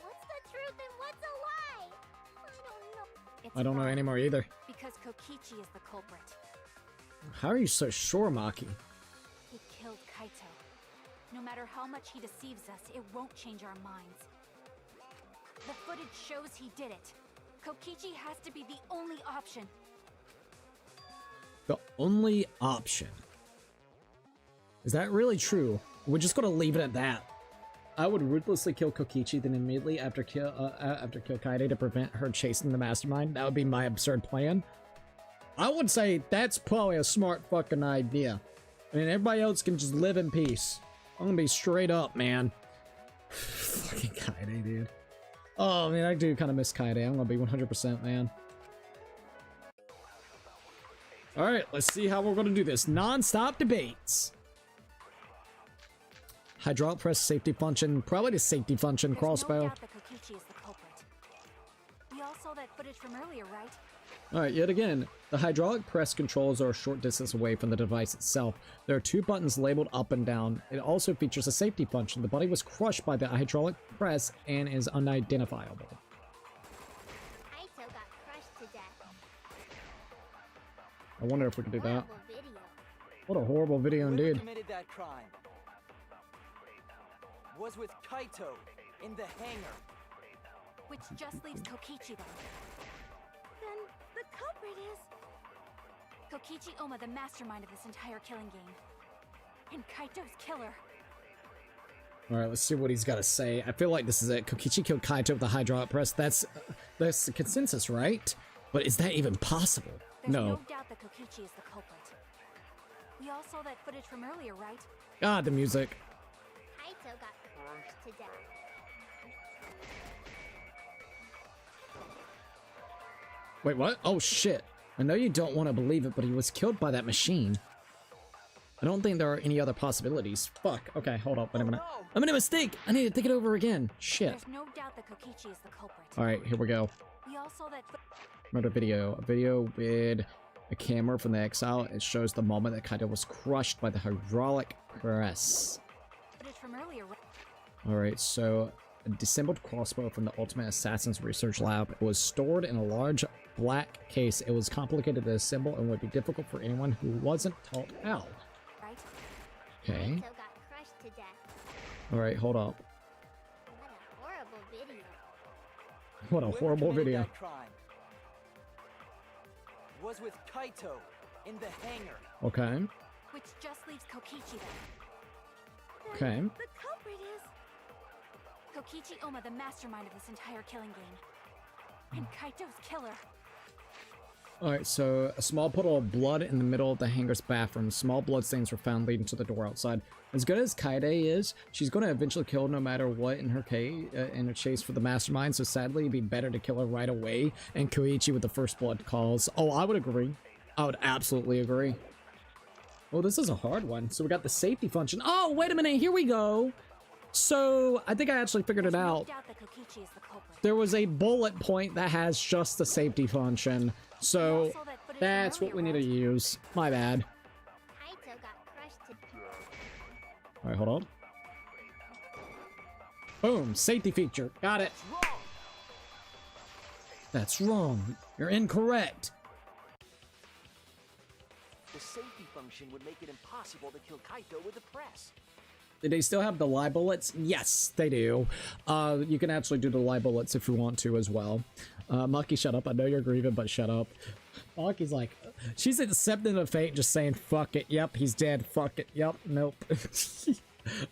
What's the truth and what's a lie? I don't know. It's I don't know wrong, anymore either. Because Kokichi is the culprit. How are you so sure, Maki? He killed Kaito. No matter how much he deceives us, it won't change our minds. The footage shows he did it. Kokichi has to be the only option. The only option. Is that really true? We're just gonna leave it at that. I would ruthlessly kill Kokichi, then immediately after kill Kaito to prevent her chasing the mastermind. That would be my absurd plan. I would say that's probably a smart fucking idea. I mean, everybody else can just live in peace. I'm gonna be straight up, man. Fucking Kaito, dude. Oh, man, I do kind of miss Kaito. I'm gonna be 100%, man. Alright, let's see how we're gonna do this. Non-stop debates. Hydraulic press, safety function, probably the safety function, There's crossbow. no doubt that Kokichi is the culprit. We all saw that footage from earlier, right? Alright, yet again, the hydraulic press controls are a short distance away from the device itself. There are two buttons labeled up and down. It also features a safety function. The body was crushed by the hydraulic press and is unidentifiable. Kaito got crushed to death. I wonder if we can do that. Horrible video. What a horrible video Whoever indeed. committed that crime was with Kaito in the hangar. Which just leaves Kokichi then. Then the culprit is... Kokichi Oma, the mastermind of this entire killing game. And Kaito's killer. Alright, let's see what he's got to say. I feel like this is it. Kokichi killed Kaito with the hydraulic press. That's the consensus, right? But is that even possible? There's No. no doubt that Kokichi is the culprit. We all saw that footage from earlier, right? God, the music. Kaito got crushed to death. Wait, what? Oh, shit. I know you don't want to believe it, but he was killed by that machine. I don't think there are any other possibilities. Fuck. Okay, hold up. Wait a minute. I made a mistake. I need to think it over again. Shit. There's no doubt that Kokichi is the culprit. All right, here we go. We all saw that Another video. A video with a camera from the Exile. It shows the moment that Kaito was crushed by the hydraulic press. footage from earlier. All right, so a disassembled crossbow from the Ultimate Assassin's Research Lab. It was stored in a large black case. It was complicated to assemble and would be difficult for anyone who wasn't taught how. Right? Okay. Kaito got crushed to death. All right, hold up. What a horrible video. What a Whoever horrible committed video. that crime was with Kaito in the hangar. Okay. Which just leaves Kokichi then. Okay. The culprit is... Kokichi Oma, the mastermind of this entire killing game. And Kaito's killer. Alright, so a small puddle of blood in the middle of the hangar's bathroom. Small bloodstains were found leading to the door outside. As good as Kaide is, she's going to eventually kill no matter what in her chase for the mastermind, so sadly it'd be better to kill her right away and Koichi with the first blood calls. Oh, I would agree. I would absolutely agree. Oh, this is a hard one. So we got the safety function. Oh, wait a minute, here we go. So, I think I actually figured it out. No doubt that Kokichi is the culprit. There was a bullet point that has just the safety function. So, that's what we need to use. My bad. Kaito got crushed to death. Alright, hold on. Boom, safety feature. Got it. That's wrong. You're incorrect. The safety function would make it impossible to kill Kaito with the press. Do they still have the lie bullets? Yes, they do. You can actually do the lie bullets if you want to as well. Maki, shut up. I know you're grieving, but shut up. Maki's like, she's accepting the fate, just saying, fuck it. Yep, he's dead. Fuck it. Yep, nope.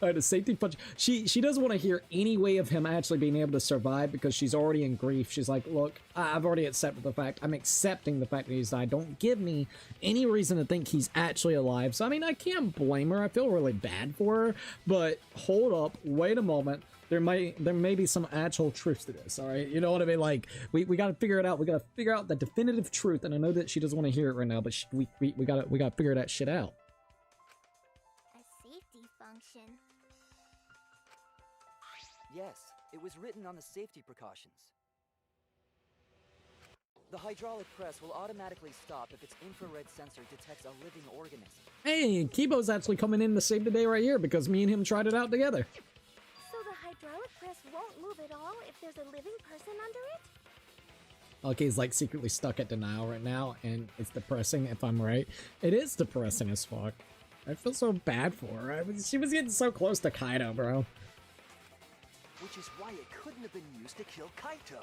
Alright, the safety punch. She doesn't want to hear any way of him actually being able to survive because she's already in grief. She's like, look, I've already accepted the fact. I'm accepting the fact that he's died. Don't give me any reason to think he's actually alive. So, I mean, I can't blame her. I feel really bad for her. But hold up. Wait a moment. There may be some actual truth to this, all right? You know what I mean? Like, we got to figure it out. We got to figure out the definitive truth. And I know that she doesn't want to hear it right now, but we got to figure that shit out. A safety function. Yes, it was written on the safety precautions. The hydraulic press will automatically stop if its infrared sensor detects a living organism. Hey, Kibo's actually coming in to save the day right here because me and him tried it out together. So the hydraulic press won't move at all if there's a living person under it? Okay, like secretly stuck at denial right now, and it's depressing if I'm right. It is depressing as fuck. I feel so bad for her. She was getting so close to Kaito, bro. Which is why it couldn't have been used to kill Kaito.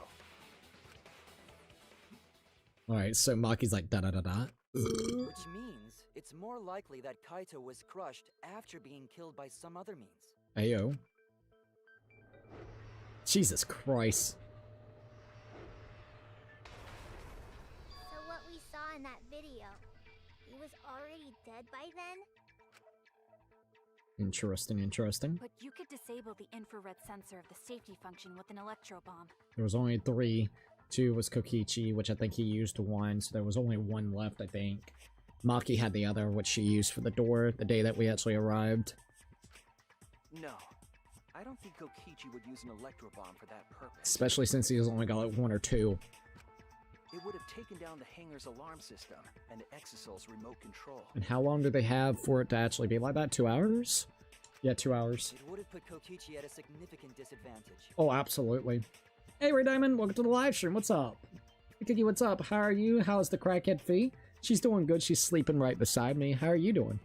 Alright, so Maki's like da-da-da-da. Which means it's more likely that Kaito was crushed after being killed by some other means. Ayo. Jesus Christ. So what we saw in that video, he was already dead by then? Interesting, interesting. But you could disable the infrared sensor of the safety function with an electro bomb. There was only 3. 2 was Kokichi, which I think he used 1, so there was only 1 left, I think. Maki had the other, which she used for the door the day that we actually arrived. No, I don't think Kokichi would use an electro bomb for that purpose. Especially since he's only got like 1 or 2. It would have taken down the hangar's alarm system and Exisal's remote control. And how long do they have for it to actually be like that? 2 hours? Yeah, 2 hours. It would have put Kokichi at a significant disadvantage. Oh, absolutely. Hey, Ray Diamond, welcome to the live stream. What's up? Hey, Cookie, what's up? How are you? How's the crackhead Fee? She's doing good. She's sleeping right beside me. How are you doing?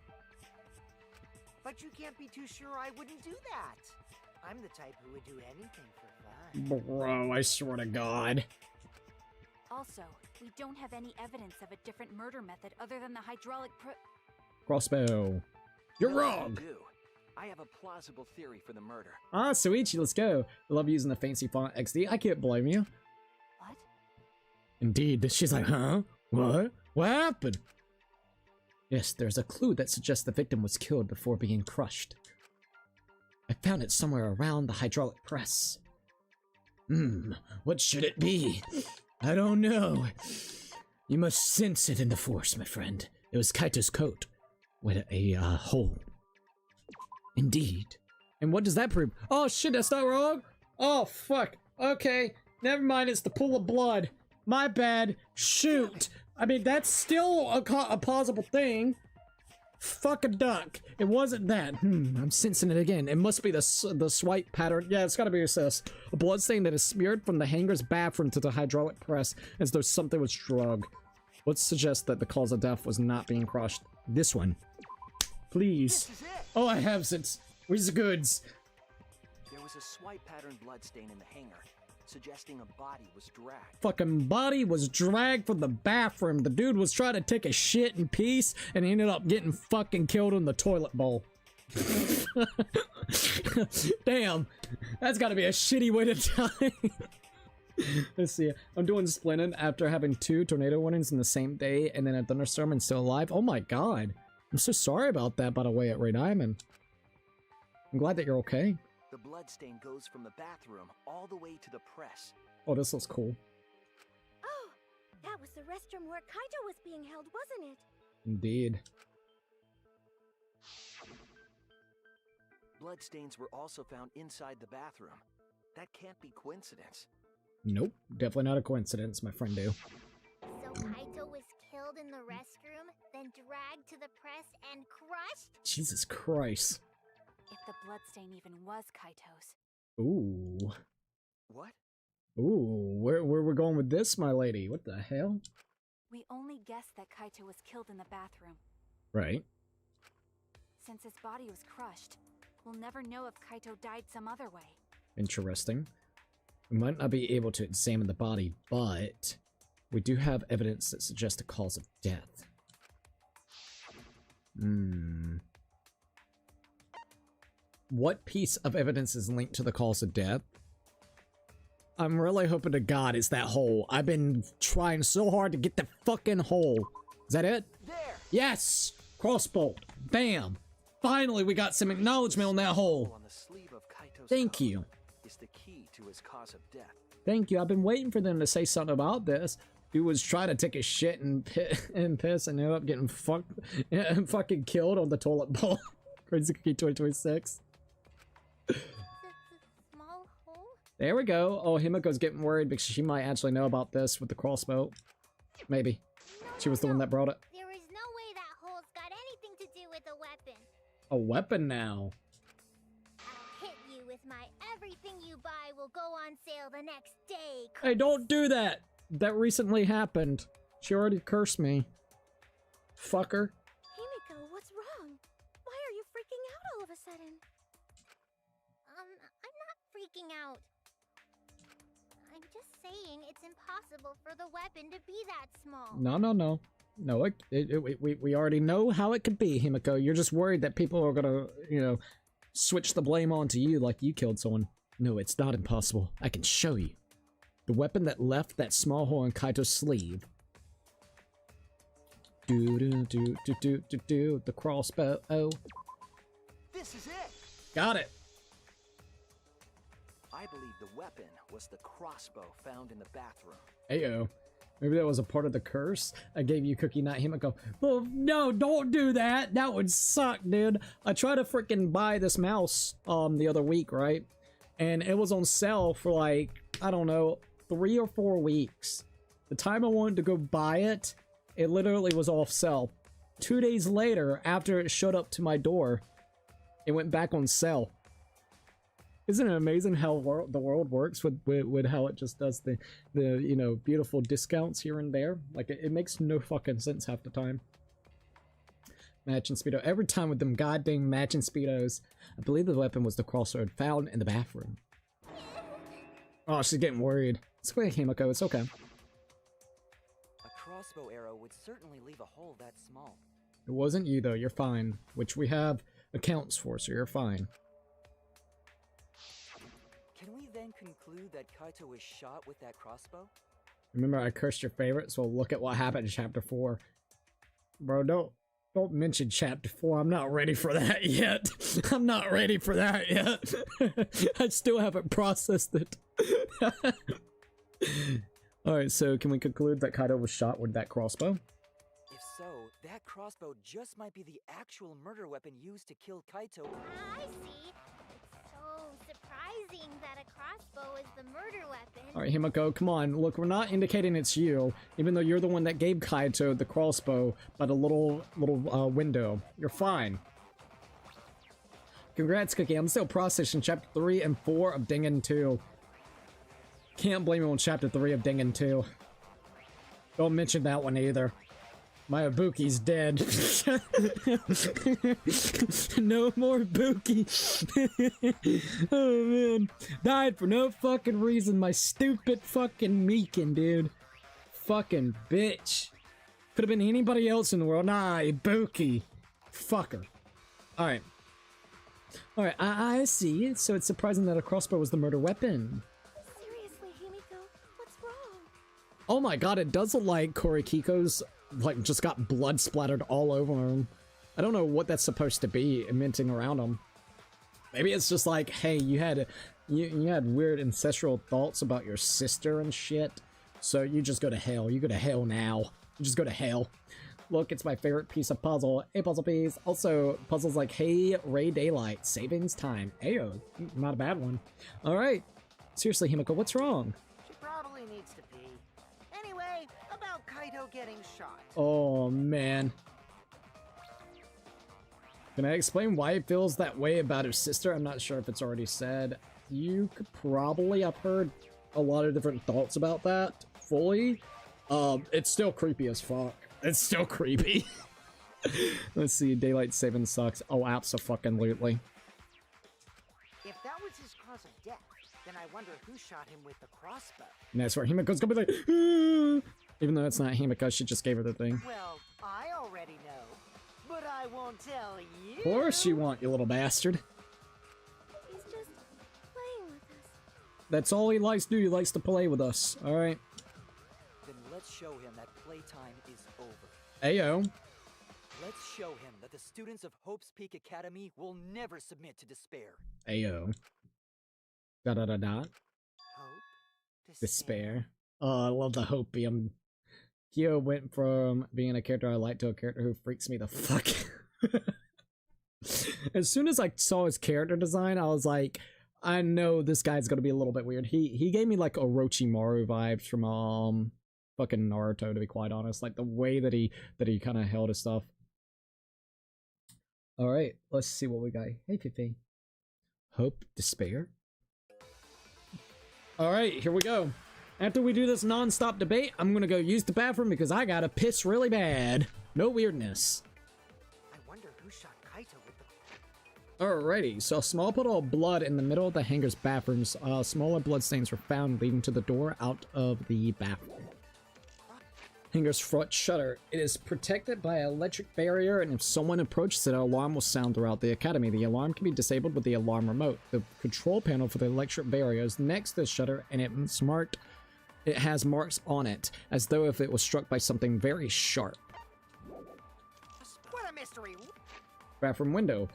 But you can't be too sure I wouldn't do that. I'm the type who would do anything for fun. Bro, I swear to God. Also, we don't have any evidence of a different murder method other than the hydraulic Crossbow. You're No, wrong. I do. I have a plausible theory for the murder. Ah, Suichi, let's go. I love using the fancy font XD. I can't blame you. What? Indeed. She's like, huh? What? What happened? Yes, there's a clue that suggests the victim was killed before being crushed. I found it somewhere around the hydraulic press. What should it be? I don't know. You must sense it in the force, my friend. It was Kaito's coat. With a hole. Indeed. And what does that prove? Oh shit, that's not wrong? Oh fuck. Okay, never mind, it's the pool of blood. My bad. Shoot. I mean, that's still a plausible thing. Fuck a duck. It wasn't that. I'm sensing it again. It must be the swipe pattern. Yeah, it's gotta be assessed. A bloodstain that is smeared from the hangar's bathroom to the hydraulic press as though something was drugged. Let's suggest that the cause of death was not being crushed. This one. Please. This is it. Oh, I have since. Where's the goods? There was a swipe pattern bloodstain in the hangar, suggesting a body was dragged. Fucking body was dragged from the bathroom. The dude was trying to take a shit in peace and he ended up getting fucking killed in the toilet bowl. Damn. That's gotta be a shitty way to die. Let's see. I'm doing Splendid after having 2 tornado warnings in the same day and then a thunderstorm and still alive. Oh my god. I'm so sorry about that, by the way, at Ray Diamond. I'm glad that you're okay. The bloodstain goes from the bathroom all the way to the press. Oh, this looks cool. Oh, that was the restroom where Kaito was being held, wasn't it? Indeed. Bloodstains were also found inside the bathroom. That can't be coincidence. Nope, definitely not a coincidence, my friend do. So Kaito was killed in the restroom, then dragged to the press and crushed? Jesus Christ. If the bloodstain even was Kaito's. Ooh. What? Ooh, where we're going with this, my lady? What the hell? We only guessed that Kaito was killed in the bathroom. Right. Since his body was crushed, we'll never know if Kaito died some other way. Interesting. We might not be able to examine the body, but we do have evidence that suggests a cause of death. What piece of evidence is linked to the cause of death? I'm really hoping to God it's that hole. I've been trying so hard to get the fucking hole. Is that it? There! Yes! Crossbow. Bam! Finally, we got some acknowledgement on that hole. On the sleeve of Kaito's Thank coat you. Is the key to his cause of death. Thank you. I've been waiting for them to say something about this. Dude was trying to take a shit and piss and ended up getting fucking killed on the toilet bowl. Crazy Cookie 2026. The small hole? There we go. Oh, Himiko's getting worried because she might actually know about this with the crossbow. Maybe. She was the one that brought it. There is no way that hole's got anything to do with a weapon. A weapon now. I'll hit you with my everything you buy will go on sale the next day. Hey, don't do that! That recently happened. She already cursed me. Fucker. Himiko, what's wrong? Why are you freaking out all of a sudden? I'm not freaking out. I'm just saying it's impossible for the weapon to be that small. No. No, we already know how it could be, Himiko. You're just worried that people are gonna, switch the blame onto you like you killed someone. No, it's not impossible. I can show you. The weapon that left that small hole in Kaito's sleeve. The crossbow. Oh. This is it! Got it. I believe the weapon was the crossbow found in the bathroom. Ayo. Maybe that was a part of the curse I gave you, Cookie, not Himiko. Well, no, don't do that. That would suck, dude. I tried to freaking buy this mouse the other week, right? And it was on sale for like, I don't know, 3 or 4 weeks. The time I wanted to go buy it, it literally was off sale. 2 days later, after it showed up to my door, it went back on sale. Isn't it amazing how the world works with how it just does the beautiful discounts here and there? Like, it makes no fucking sense half the time. Matching Speedo. Every time with them goddamn matching Speedos. I believe the weapon was the crossbow found in the bathroom. Oh, she's getting worried. It's okay, Himiko. It's okay. A crossbow arrow would certainly leave a hole that small. It wasn't you, though. You're fine. Which we have accounts for, so you're fine. Can we then conclude that Kaito was shot with that crossbow? Remember, I cursed your favorite, so look at what happened in Chapter 4. Bro, don't mention Chapter 4. I'm not ready for that yet. I'm not ready for that yet. I still haven't processed it. Alright, so can we conclude that Kaito was shot with that crossbow? If so, that crossbow just might be the actual murder weapon used to kill Kaito. I see. It's so surprising that a crossbow is the murder weapon. Alright, Himiko, come on. Look, we're not indicating it's you, even though you're the one that gave Kaito the crossbow by the little window. You're fine. Congrats, Cookie. I'm still processing chapter 3 and 4 of Dangan 2. Can't blame you on chapter 3 of Dangan 2. Don't mention that one either. My Ibuki's dead. No more Ibuki. Oh man. Died for no fucking reason. My stupid fucking Mikan, dude. Fucking bitch. Could have been anybody else in the world. Nah, Ibuki. Fucker. Alright. Alright, I see. So it's surprising that a crossbow was the murder weapon. Seriously, Himiko, what's wrong? Oh my god, it does look like Korikiko's, like, just got blood splattered all over him. I don't know what that's supposed to be, minting around him. Maybe it's just like, hey, you had weird ancestral thoughts about your sister and shit, so you just go to hell. You go to hell now. You just go to hell. Look, it's my favorite piece of puzzle. A puzzle piece. Also, puzzles like, hey, Ray Daylight, savings time. Ayo, not a bad one. Alright. Seriously, Himiko, what's wrong? She probably needs to pee. Anyway, about Kaito getting shot. Oh, man. Can I explain why he feels that way about his sister? I'm not sure if it's already said. You could probably have heard a lot of different thoughts about that fully. It's still creepy as fuck. It's still creepy. Let's see, daylight saving sucks. Oh, abso-fucking-lutely. If that was his cause of death, then I wonder who shot him with the crossbow. And that's where Himiko's gonna be like, "Ah." Even though it's not Himiko, she just gave her the thing. Well, I already know, but I won't tell you. Of course you want, you little bastard. He's just playing with us. That's all he likes to do. He likes to play with us. All right. Then let's show him that playtime is over. Ayo. Let's show him that the students of Hope's Peak Academy will never submit to despair. Ayo. Da-da-da-da. Hope. Despair. Oh, I love the hopium. Kyo went from being a character I like to a character who freaks me the fuck. As soon as I saw his character design, I was like, I know this guy's gonna be a little bit weird. He gave me like Orochimaru vibes from fucking Naruto, to be quite honest. Like the way that he kind of held his stuff. All right, let's see what we got. Hey, Fifi. Hope, despair. All right, here we go. After we do this non-stop debate, I'm gonna go use the bathroom because I gotta piss really bad. No weirdness. I wonder who shot Kaito with the... Alrighty, so a small puddle of blood in the middle of the hangar's bathrooms. Smaller bloodstains were found leading to the door out of the bathroom. Hangar's front shutter. It is protected by an electric barrier, and if someone approaches it, an alarm will sound throughout the academy. The alarm can be disabled with the alarm remote. The control panel for the electric barrier is next to the shutter, and it's marked. It has marks on it, as though if it was struck by something very sharp. What a mystery! Bathroom window.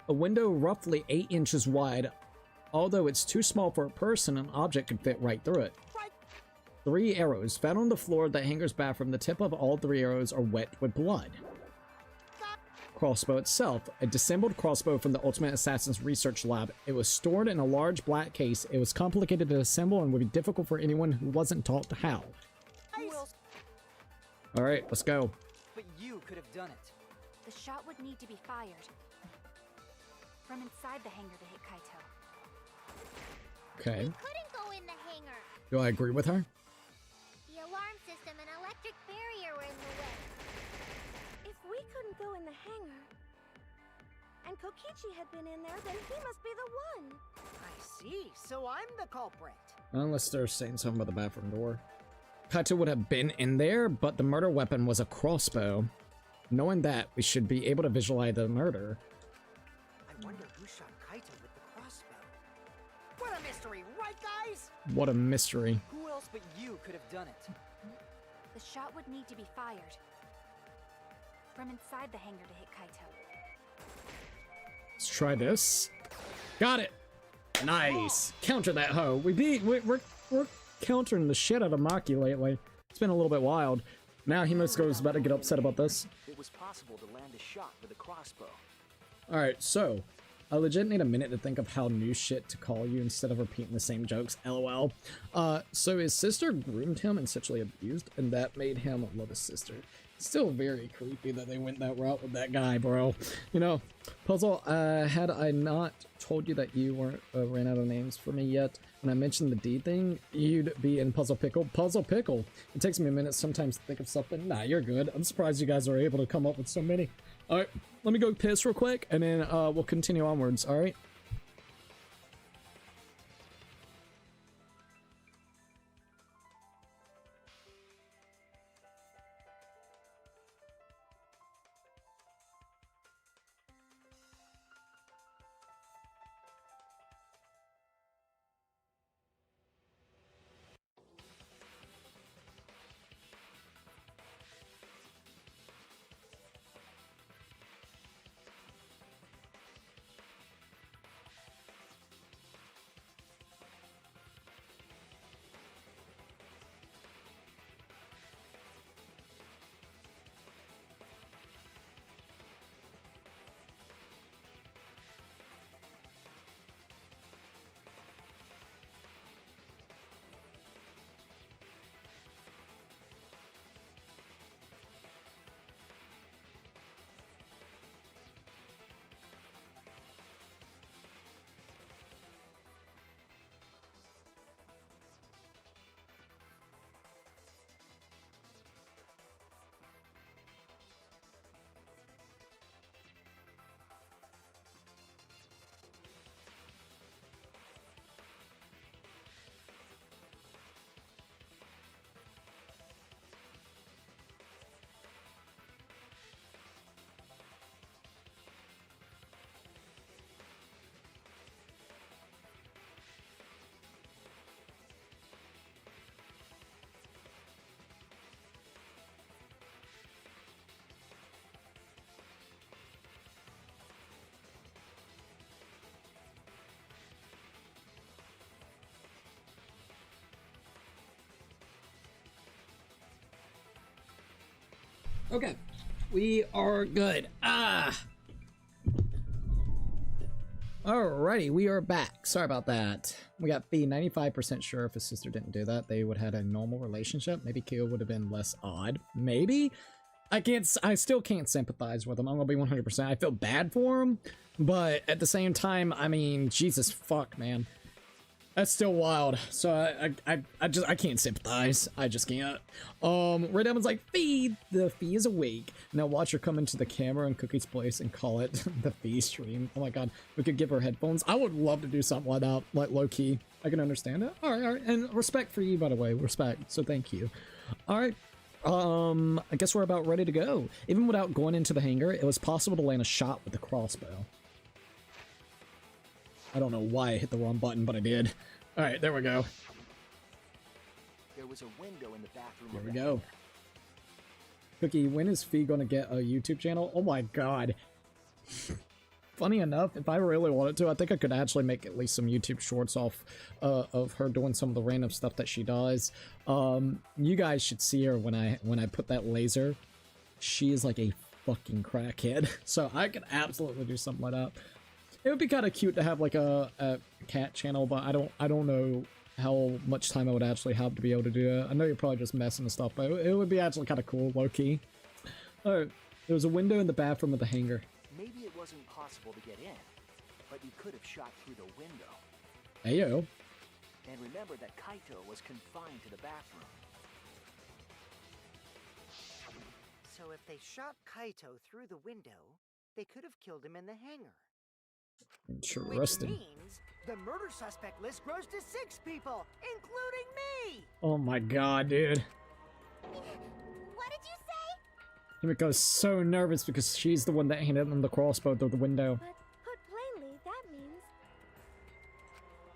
A window roughly 8 inches wide. Although it's too small for a person, an object could fit right through it. 3 arrows found on the floor of the hangar's bathroom. The tip of all 3 arrows are wet with blood. Crossbow itself. A disassembled crossbow from the Ultimate Assassin's research lab. It was stored in a large black case. It was complicated to assemble and would be difficult for anyone who wasn't taught how. Alright, let's go. But you could have done it. The shot would need to be fired from inside the hangar to hit Kaito. Okay. We couldn't go in the hangar. Do I agree with her? The alarm system and electric barrier were in the way. If we couldn't go in the hangar, and Kokichi had been in there, then he must be the one. I see, so I'm the culprit. Unless they're saying something about the bathroom door. Kaito would have been in there, but the murder weapon was a crossbow. Knowing that, we should be able to visualize the murder. I wonder who shot Kaito with the crossbow. What a mystery, right guys? What a mystery. Who else but you could have done it? The shot would need to be fired from inside the hangar to hit Kaito. Let's try this. Got it. Nice. Counter that hoe. We're countering the shit out of Maki lately. It's been a little bit wild. Now Himiko's about to get upset about this. It was possible to land a shot with a crossbow. Alright, so I legit need a minute to think of how new shit to call you instead of repeating the same jokes, lol. So his sister groomed him and sexually abused, and that made him love his sister. Still very creepy that they went that route with that guy, bro. You know, Puzzle, had I not told you that you weren't ran out of names for me yet, when I mentioned the D thing, you'd be in Puzzle Pickle. Puzzle Pickle! It takes me a minute sometimes to think of something. Nah, you're good. I'm surprised you guys are able to come up with so many. Alright, let me go piss real quick, and then we'll continue onwards, alright? Okay, we are good. Alrighty, we are back. Sorry about that. We got B, 95% sure if his sister didn't do that, they would have had a normal relationship. Maybe Kyo would have been less odd. Maybe? I still can't sympathize with him. I'm gonna be 100%. I feel bad for him, but at the same time, I mean, Jesus fuck, man. That's still wild. So I can't sympathize. I just can't. Red Diamond's like, Fee! The Fee is awake. Now watch her come into the camera in Cookie's place and call it the Fee stream. Oh my god. We could give her headphones. I would love to do something like that, like low key. I can understand it. Alright. And respect for you, by the way. Respect. So thank you. Alright. I guess we're about ready to go. Even without going into the hangar, it was possible to land a shot with the crossbow. I don't know why I hit the wrong button, but I did. Alright, there we go. There was a window in the bathroom. Here we go. Cookie, when is Fee gonna get a YouTube channel? Oh my god. Funny enough, if I really wanted to, I think I could actually make at least some YouTube shorts off of her doing some of the random stuff that she does. You guys should see her when I put that laser. She is like a fucking crackhead. So I could absolutely do something like that. It would be kind of cute to have like a cat channel, but I don't know how much time I would actually have to be able to do it. I know you're probably just messing and stuff, but it would be actually kind of cool, low-key. Alright, there was a window in the bathroom of the hangar. Maybe it wasn't possible to get in, but you could have shot through the window. Ayo. And remember that Kaito was confined to the bathroom. So if they shot Kaito through the window, they could have killed him in the hangar. Interesting. Which means the murder suspect list grows to 6 people, including me! Oh my god, dude. What did you say? Himiko's so nervous because she's the one that handed them the crossbow through the window. But put plainly, that means...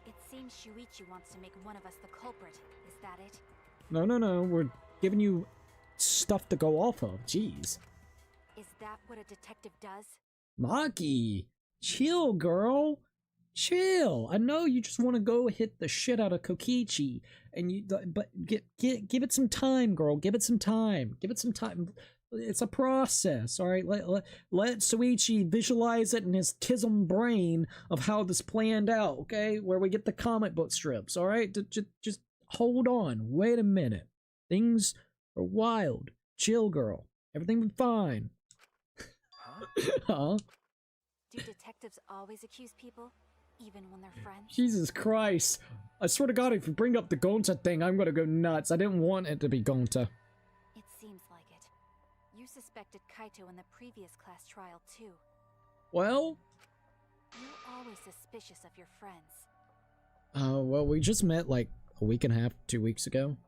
It seems Shuichi wants to make one of us the culprit. Is that it? No. We're giving you stuff to go off of. Jeez. Is that what a detective does? Maki! Chill, girl! chill. I know you just want to go hit the shit out of Kokichi, but give it some time, girl. Give it some time. Give it some time. It's a process, all right? Let Suichi visualize it in his tism brain of how this planned out, okay? Where we get the comic book strips, all right? Just hold on. Wait a minute. Things are wild. Chill, girl. Everything will be fine. Huh? Do detectives always accuse people, even when they're friends? Jesus Christ. I swear to God, if you bring up the Gonta thing, I'm gonna go nuts. I didn't want it to be Gonta. It seems like it. You suspected Kaito in the previous class trial, too. Well? You're always suspicious of your friends. Well, we just met like a week and a half, 2 weeks ago.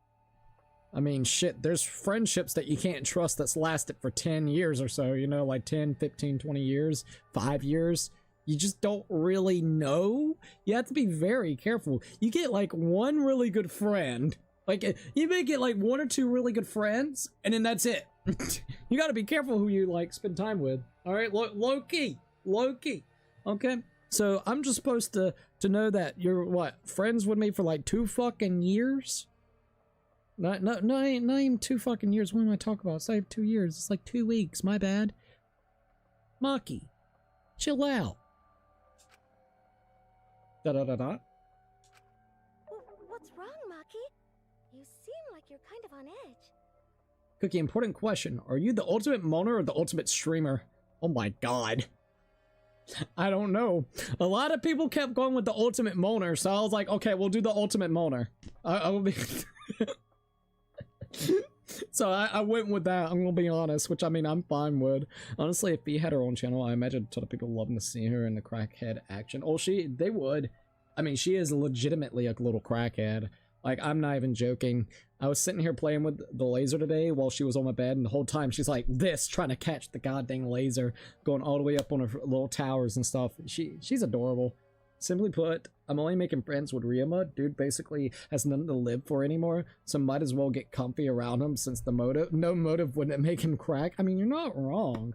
I mean, shit, there's friendships that you can't trust that's lasted for 10 years or so, you know, like 10, 15, 20 years, 5 years. You just don't really know. You have to be very careful. You get like one really good friend. Like, you may get like 1 or 2 really good friends, and then that's it. You gotta be careful who you like spend time with. Alright, low key. Okay? So I'm just supposed to know that you're, what, friends with me for like 2 fucking years? Not even 2 fucking years. What am I talking about? It's like 2 years. It's like 2 weeks. My bad. Maki, chill out. Da-da-da-da. What's wrong, Maki? You seem like you're kind of on edge. Cookie, important question. Are you the ultimate moaner or the ultimate streamer? Oh my god. I don't know. A lot of people kept going with the ultimate moaner, so I was like, okay, we'll do the ultimate moaner. I will be... So I went with that, I'm gonna be honest, which I mean, I'm fine with. Honestly, if Bea had her own channel, I imagine a ton of people loving to see her in the crackhead action. Oh, they would. I mean, she is legitimately a little crackhead. Like, I'm not even joking. I was sitting here playing with the laser today while she was on my bed, and the whole time she's like this, trying to catch the goddamn laser, going all the way up on her little towers and stuff. She's adorable. Simply put, I'm only making friends with Ryoma. Dude basically has nothing to live for anymore, so might as well get comfy around him since no motive wouldn't make him crack. I mean, you're not wrong.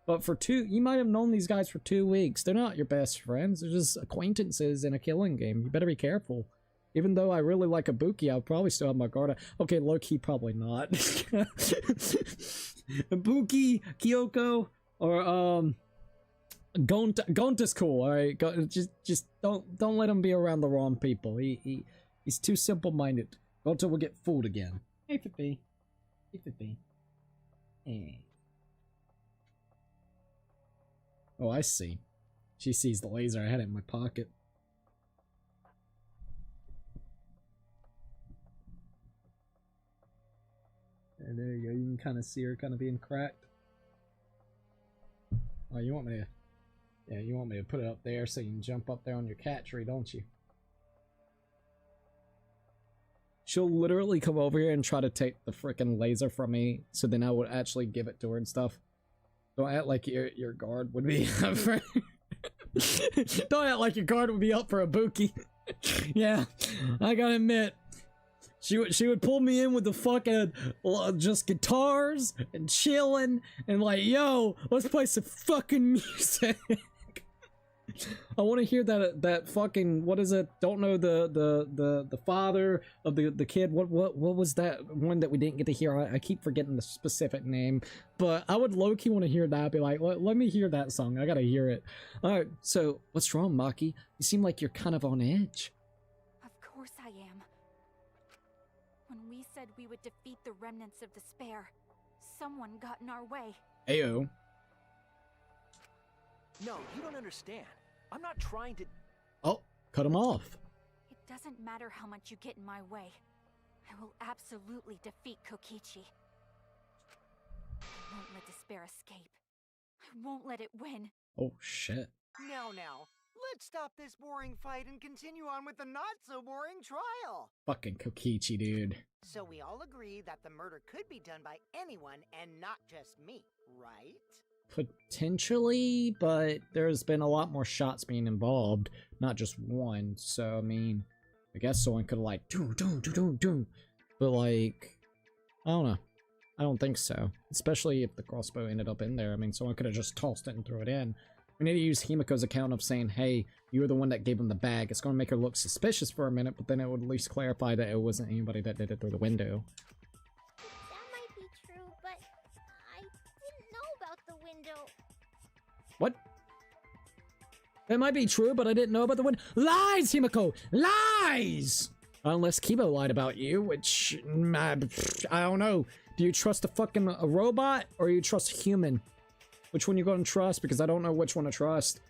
But you might have known these guys for 2 weeks. They're not your best friends. They're just acquaintances in a killing game. You better be careful. Even though I really like Ibuki, I'll probably still have my guard up. Okay, low-key, probably not. Ibuki, Kyoko, or, Gonta's cool, alright? Just don't let him be around the wrong people. He's too simple-minded. Gonta will get fooled again. Hey, Fippy. Hey, Fippy. Hey. Oh, I see. She sees the laser. I had it in my pocket. And there you go. You can kind of see her kind of being cracked. Oh, you want me to... Yeah, you want me to put it up there so you can jump up there on your cat tree, don't you? She'll literally come over here and try to take the frickin' laser from me, so then I would actually give it to her and stuff. Don't act like your guard would be up for... Don't act like your guard would be up for Ibuki. Yeah, I gotta admit. She would pull me in with the fucking just guitars and chilling and like, yo, let's play some fucking music. I want to hear that fucking, what is it? Don't know the father of the kid. What was that one that we didn't get to hear? I keep forgetting the specific name, but I would low-key want to hear that. I'd be like, let me hear that song. I gotta hear it. All right. So what's wrong, Maki? You seem like you're kind of on edge. Of course I am. When we said we would defeat the remnants of despair, someone got in our way. Ayo. No, you don't understand. I'm not trying to... Oh, cut him off. It doesn't matter how much you get in my way. I will absolutely defeat Kokichi. I won't let despair escape. I won't let it win. Oh, shit. Now, let's stop this boring fight and continue on with the not-so-boring trial. Fucking Kokichi, dude. So we all agree that the murder could be done by anyone and not just me, right? Potentially, but there's been a lot more shots being involved, not just one. So I mean, I guess someone could like do, but like, I don't know. I don't think so. Especially if the crossbow ended up in there. I mean, someone could have just tossed it and threw it in. We need to use Himiko's account of saying, hey, you were the one that gave him the bag. It's going to make her look suspicious for a minute, but then it would at least clarify that it wasn't anybody that did it through the window. That might be true, but I didn't know about the window. What? It might be true, but I didn't know about the window. Lies, Himiko! Lies! Unless Kibo lied about you, which, I don't know. Do you trust a robot, or you trust a human? Which one you gonna trust? Because I don't know which one to trust.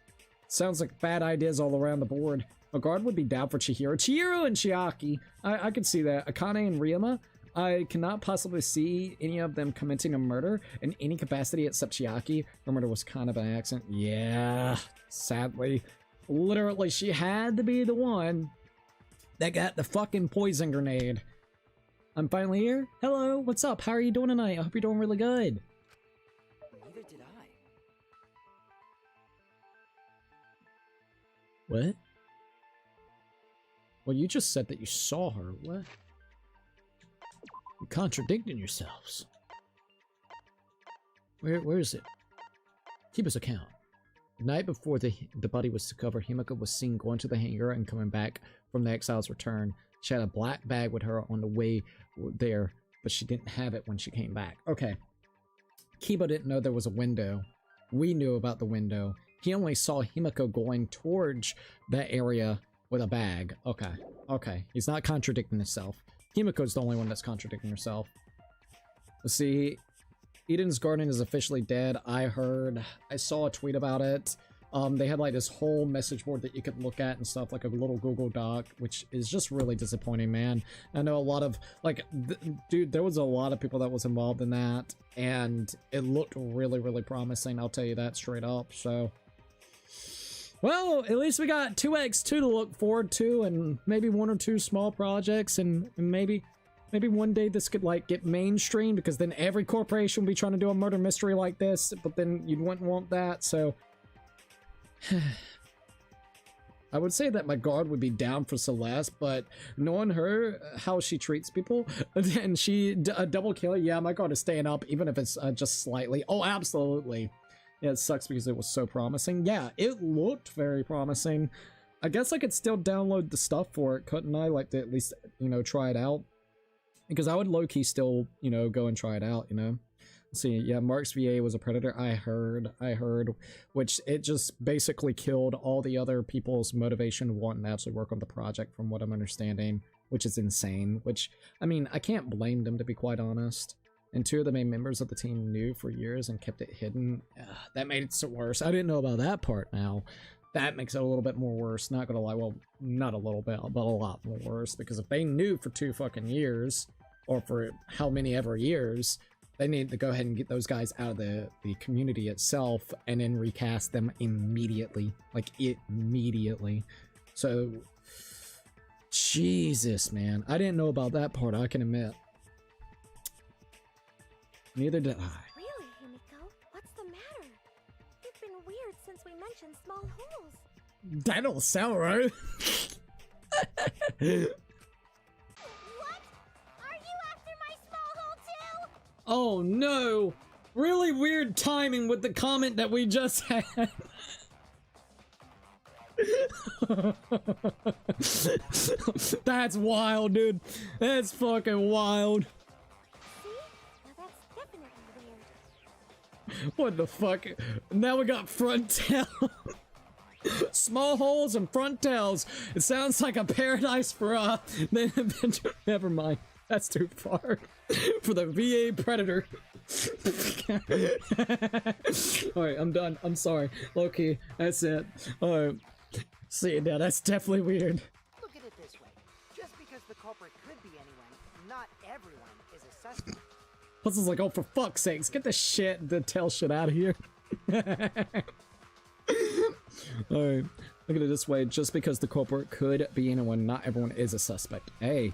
Sounds like bad ideas all around the board. A guard would be down for Chihiro. Chihiro and Chiaki. I could see that. Akane and Ryuma. I cannot possibly see any of them committing a murder in any capacity except Chiaki. Her murder was kind of an accident. Yeah, sadly. Literally, she had to be the one that got the fucking poison grenade. I'm finally here. Hello, what's up? How are you doing tonight? I hope you're doing really good. Neither did I. What? Well, you just said that you saw her. What? You're contradicting yourselves. Where is it? Keep us account. The night before the body was discovered, Himiko was seen going to the hangar and coming back from the exile's return. She had a black bag with her on the way there, but she didn't have it when she came back. Okay. Kiba didn't know there was a window. We knew about the window. He only saw Himiko going towards that area with a bag. Okay. Okay. He's not contradicting himself. Himiko's the only one that's contradicting herself. Let's see. Eden's Garden is officially dead. I heard. I saw a tweet about it. They had like this whole message board that you could look at and stuff, like a little Google Doc, which is just really disappointing, man. I know a lot of, like, dude, there was a lot of people that was involved in that, and it looked really, really promising, I'll tell you that straight up, so. Well, at least we got 2x2 to look forward to, and maybe one or two small projects, and maybe one day this could, like, get mainstream, because then every corporation will be trying to do a murder mystery like this, but then you wouldn't want that, so. I would say that my guard would be down for Celeste, but knowing her, how she treats people, and she, a double killer, yeah, my guard is staying up, even if it's just slightly. Oh, absolutely. Yeah, it sucks because it was so promising. Yeah, it looked very promising. I guess I could still download the stuff for it, couldn't I? Like, to at least, you know, try it out. Because I would low-key still, you know, go and try it out, you know? Let's see, yeah, Mark's VA was a predator. I heard, which it just basically killed all the other people's motivation of wanting to actually work on the project, from what I'm understanding, which is insane. Which, I mean, I can't blame them, to be quite honest. And two of the main members of the team knew for years and kept it hidden. That made it so worse. I didn't know about that part now. That makes it a little bit more worse, not gonna lie. Well, not a little bit, but a lot more worse, because if they knew for 2 fucking years, or for how many ever years, they need to go ahead and get those guys out of the community itself and then recast them immediately. Like, immediately. So, Jesus, man. I didn't know about that part, I can admit. Neither did I. Really, Himiko? What's the matter? You've been weird since we mentioned small holes. That don't sound right. Oh no! Really weird timing with the comment that we just had. That's wild, dude. That's fucking wild. See? Now that's definitely weird. What the fuck? Now we got front tail. Small holes and front tails. It sounds like a paradise for never mind. That's too far. For the VA predator. Alright, I'm done. I'm sorry. Low-key, that's it. Alright. See, now that's definitely weird. Look at it this way. Just because the culprit could be anyone, not everyone is a suspect. Plus it's like, oh, for fuck's sakes, get the tail shit out of here. Alright, look at it this way. Just because the culprit could be anyone, not everyone is a suspect. Hey.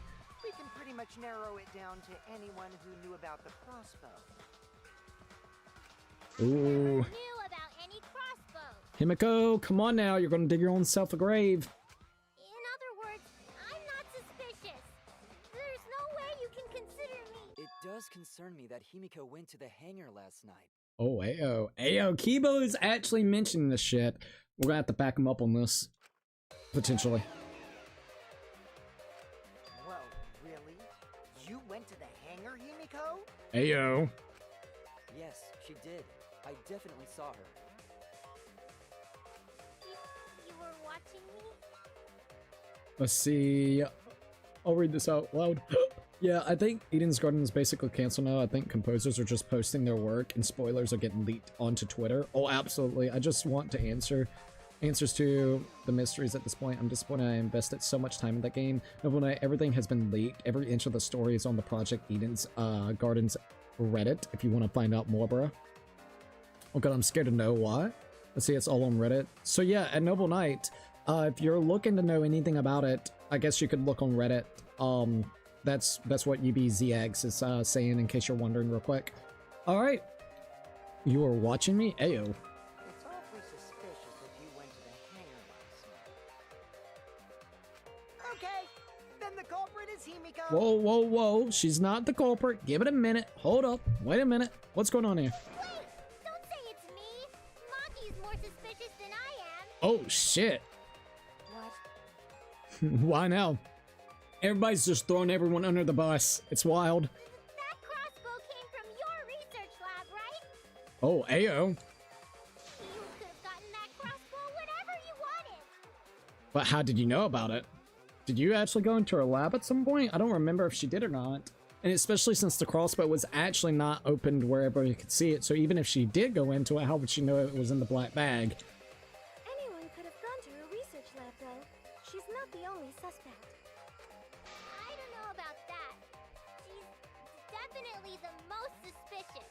Narrow it down to anyone who knew about the crossbow. Ooh. Knew about any crossbow. Himiko, come on now, you're gonna dig your own self a grave. In other words, I'm not suspicious. There's no way you can consider me. It does concern me that Himiko went to the hangar last night. Oh, Ayo. Ayo, Kibo is actually mentioning this shit. We're gonna have to back him up on this. Potentially. Whoa, really? You went to the hangar, Himiko? Ayo. Yes, she did. I definitely saw her. You were watching me? Let's see. I'll read this out loud. Yeah, I think Eden's Garden is basically canceled now. I think composers are just posting their work and spoilers are getting leaked onto Twitter. Oh, absolutely. I just want to answers to the mysteries at this point. I'm disappointed I invested so much time in that game. Noble Knight, everything has been leaked. Every inch of the story is on the Project Eden's Gardens Reddit if you want to find out more, bro. Oh god, I'm scared to know why. Let's see, it's all on Reddit. So yeah, at Noble Knight, if you're looking to know anything about it, I guess you could look on Reddit. That's what UBZX is saying, in case you're wondering real quick. Alright. You are watching me? Ayo. It's awfully suspicious that you went to the hangar last night. Okay, then the culprit is Himiko. Whoa, whoa, whoa. She's not the culprit. Give it a minute. Hold up. Wait a minute. What's going on here? Wait! Don't say it's me! Maki's more suspicious than I am! Oh, shit. What? Why now? Everybody's just throwing everyone under the bus. It's wild. That crossbow came from your research lab, right? Oh, Ayo. You could have gotten that crossbow whenever you wanted! But how did you know about it? Did you actually go into her lab at some point? I don't remember if she did or not. And especially since the crossbow was actually not opened wherever you could see it, so even if she did go into it, how would she know it was in the black bag? Anyone could have gone to her research lab, though. She's not the only suspect. I don't know about that. She's definitely the most suspicious.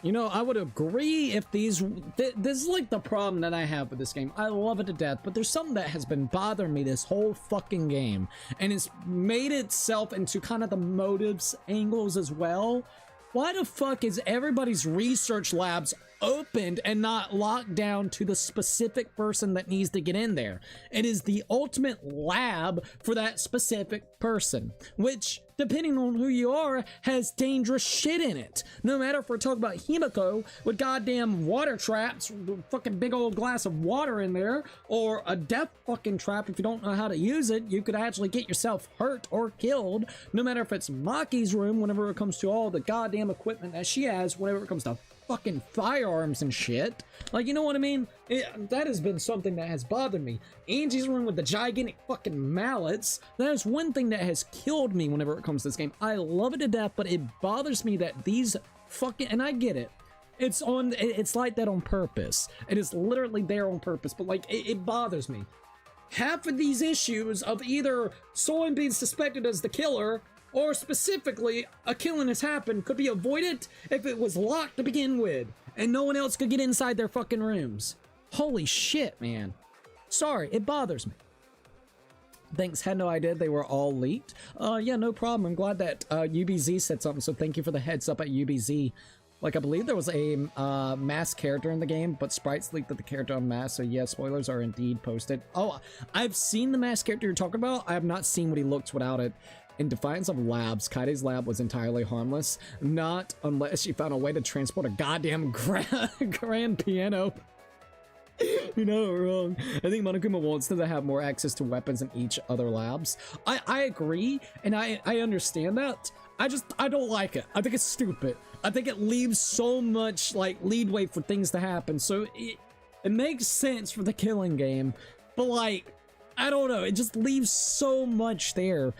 You know, I would agree if these... This is like the problem that I have with this game. I love it to death, but there's something that has been bothering me this whole fucking game. And it's made itself into kind of the motives angles as well. Why the fuck is everybody's research labs opened and not locked down to the specific person that needs to get in there? It is the ultimate lab for that specific person, which, depending on who you are, has dangerous shit in it. No matter if we're talking about Himiko with goddamn water traps, fucking big old glass of water in there, or a death fucking trap. If you don't know how to use it, you could actually get yourself hurt or killed. No matter if it's Maki's room, whenever it comes to all the goddamn equipment that she has, whenever it comes to fucking firearms and shit. Like, you know what I mean? That has been something that has bothered me. Angie's room with the gigantic fucking mallets. That is one thing that has killed me whenever it comes to this game. I love it to death, but it bothers me that these fucking... And I get it. It's like that on purpose. It is literally there on purpose, but like, it bothers me. Half of these issues of either someone being suspected as the killer, or specifically, a killing has happened, could be avoided if it was locked to begin with, and no one else could get inside their fucking rooms. Holy shit, man. Sorry, it bothers me. Thanks, had no idea they were all leaked. Yeah, no problem. I'm glad that UBZ said something, so thank you for the heads up at UBZ. Like, I believe there was a masked character in the game, but sprites leaked that the character unmasked, so yeah, spoilers are indeed posted. Oh, I've seen the masked character you're talking about. I have not seen what he looks without it. In defiance of labs, Kaito's lab was entirely harmless. Not unless she found a way to transport a goddamn grand piano. You're not wrong. I think Monokuma wants them to have more access to weapons in each other labs. I agree, and I understand that. I don't like it. I think it's stupid. I think it leaves so much, like, leadway for things to happen. So it makes sense for the killing game, but, like, I don't know. It just leaves so much there.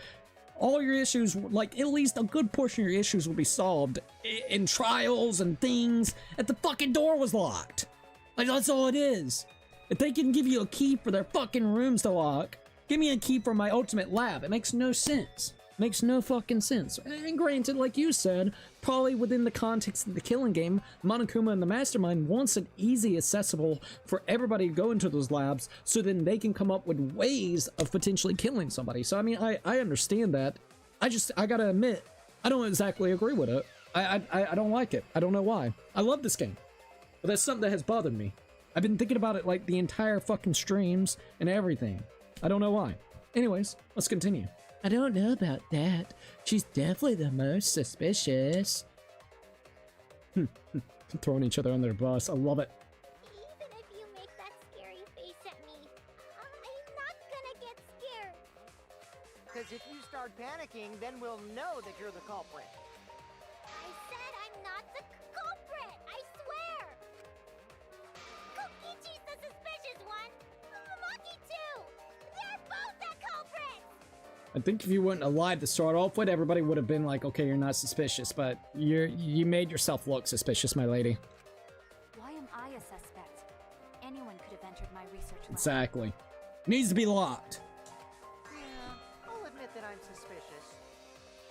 All your issues, like, at least a good portion of your issues will be solved in trials and things if the fucking door was locked. Like, that's all it is. If they can give you a key for their fucking rooms to lock, give me a key for my ultimate lab. It makes no sense. Makes no fucking sense. And granted, like you said, probably within the context of the killing game, Monokuma and the Mastermind wants it easy accessible for everybody to go into those labs so then they can come up with ways of potentially killing somebody. So, I mean, I understand that. I gotta admit, I don't exactly agree with it. I don't like it. I don't know why. I love this game. But that's something that has bothered me. I've been thinking about it like the entire fucking streams and everything. I don't know why. Anyways, let's continue. I don't know about that. She's definitely the most suspicious. Throwing each other under the bus. I love it. Even if you make that scary face at me, I'm not gonna get scared. Because if you start panicking, then we'll know that you're the culprit. I said I'm not the culprit, I swear! Kokichi's the suspicious one! Maki too! They're both the culprits! I think if you wouldn't have lied to start off with, everybody would have been like, okay, you're not suspicious, but you made yourself look suspicious, my lady. Why am I a suspect? Anyone could have entered my research lab. Exactly. Needs to be locked. Yeah, I'll admit that I'm suspicious.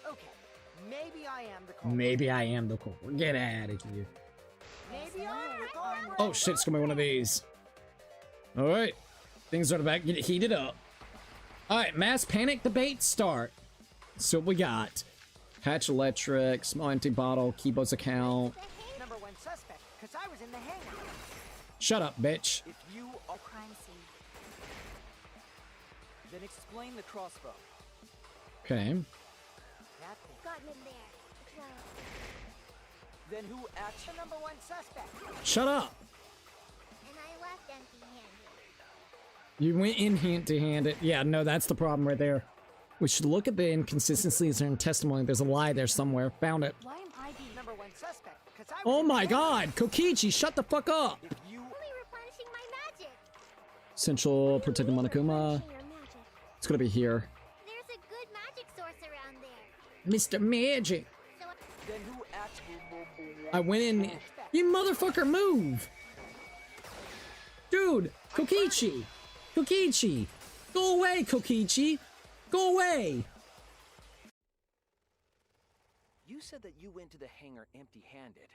Okay, maybe I am the culprit. Maybe I am the culprit. Get out of here. Maybe I'm the culprit. Oh shit, it's gonna be one of these. Alright. Things are about to get heated up. Alright, mass panic debate start. So what we got? Hatch Electric, small empty bottle, Kibo's account. Number one suspect, because I was in the hangar. Shut up, bitch. If you are, Crime scene. then explain the crossbow. Okay. That thing. Gotten in there. Well, Then who actually? The number one suspect. Shut up. and I left empty-handed. You went in hand-to-handed. Yeah, no, that's the problem right there. We should look at the inconsistencies in testimony. There's a lie there somewhere. Found it. Why am I being Number one suspect, because I was Oh in the my hangar. god! Kokichi, shut the fuck up! If you Only replenishing my magic. Essential, protecting Monokuma. Replenishing your magic. It's gonna be here. There's a good magic source around there. Mr. Magic. So then who actually? I went in. You motherfucker, move! Dude, Kokichi! Kokichi! Go away, Kokichi! Go away! You said that you went to the hangar empty-handed,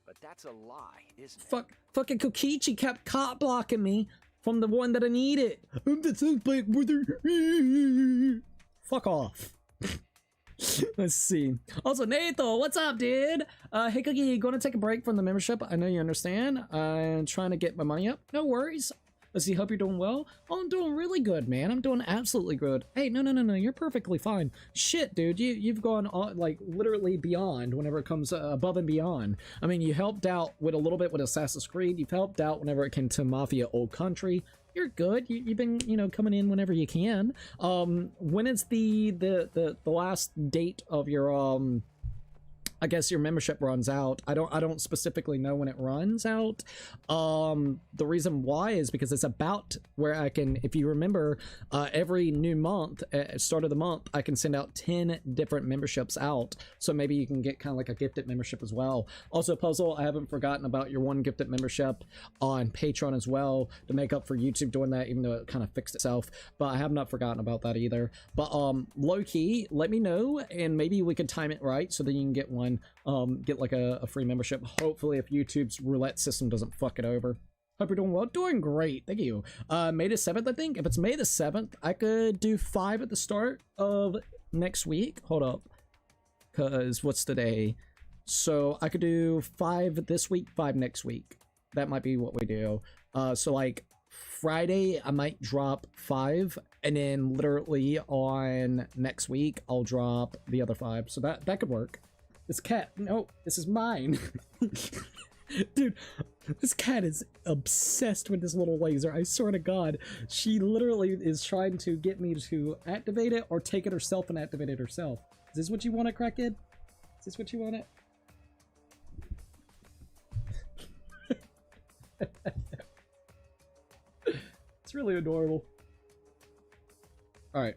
but that's a lie, isn't it? Fucking Kokichi kept cop blocking me from the one that I needed. I'm the suspect, brother. Fuck off. Let's see. Also, Nathan, what's up, dude? Hey, Cookie, gonna take a break from the membership. I know you understand. I'm trying to get my money up. No worries. Let's see, hope you're doing well. Oh, I'm doing really good, man. I'm doing absolutely good. Hey, no, you're perfectly fine. Shit, dude, you've gone on, like, literally beyond whenever it comes above and beyond. I mean, you helped out with a little bit with Assassin's Creed. You've helped out whenever it came to Mafia Old Country. You're good. You've been, you know, coming in whenever you can. When is the last date of your, I guess your membership runs out. I don't specifically know when it runs out. The reason why is because it's about where I can, if you remember, every new month, at start of the month, I can send out 10 different memberships out. So maybe you can get kind of like a gifted membership as well. Also, Puzzle, I haven't forgotten about your one gifted membership on Patreon as well to make up for YouTube doing that, even though it kind of fixed itself. But I have not forgotten about that either. But low key, let me know and maybe we can time it right so that you can get one. Get like a free membership, hopefully, if YouTube's roulette system doesn't fuck it over. Hope you're doing well. Doing great, thank you. May the 7th, I think. If it's May the 7th, I could do 5 at the start of next week. Hold up, because what's today? So I could do 5 this week, 5 next week. That might be what we do. So like Friday, I might drop 5, and then literally on next week, I'll drop the other 5. So that could work. This cat, no, this is mine. Dude, this cat is obsessed with this little laser. I swear to God, she literally is trying to get me to activate it or take it herself and activate it herself. Is this what you want, crackhead? Is this what you want? It's really adorable. All right,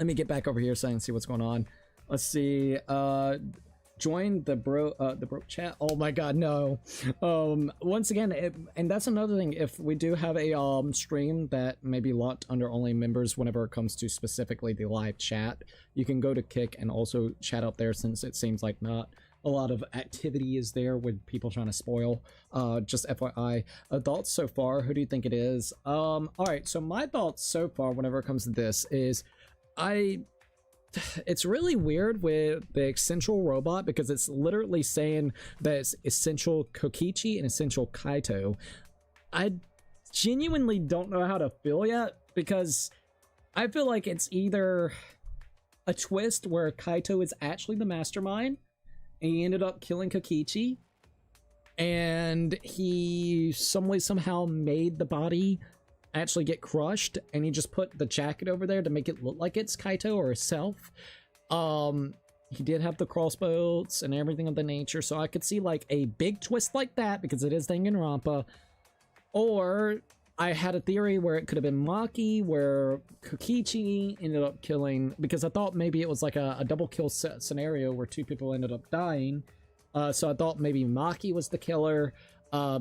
let me get back over here so I can see what's going on. Let's see. Join the bro chat. Oh my god, no. Once again, and that's another thing. If we do have a stream that may be locked under only members, whenever it comes to specifically the live chat, you can go to Kick and also chat up there, since it seems like not a lot of activity is there with people trying to spoil. Just FYI. Thoughts so far? Who do you think it is? All right. So my thoughts so far, whenever it comes to this, is it's really weird with the essential robot, because it's literally saying that it's essential Kokichi and essential Kaito. I genuinely don't know how to feel yet, because I feel like it's either a twist where Kaito is actually the mastermind and he ended up killing Kokichi, and he somehow made the body actually get crushed, and he just put the jacket over there to make it look like it's Kaito or himself. He did have the crossbows and everything of the nature, so I could see like a big twist like that because it is Danganronpa. Or I had a theory where it could have been Maki, where Kokichi ended up killing, because I thought maybe it was like a double kill scenario where two people ended up dying. So I thought maybe Maki was the killer,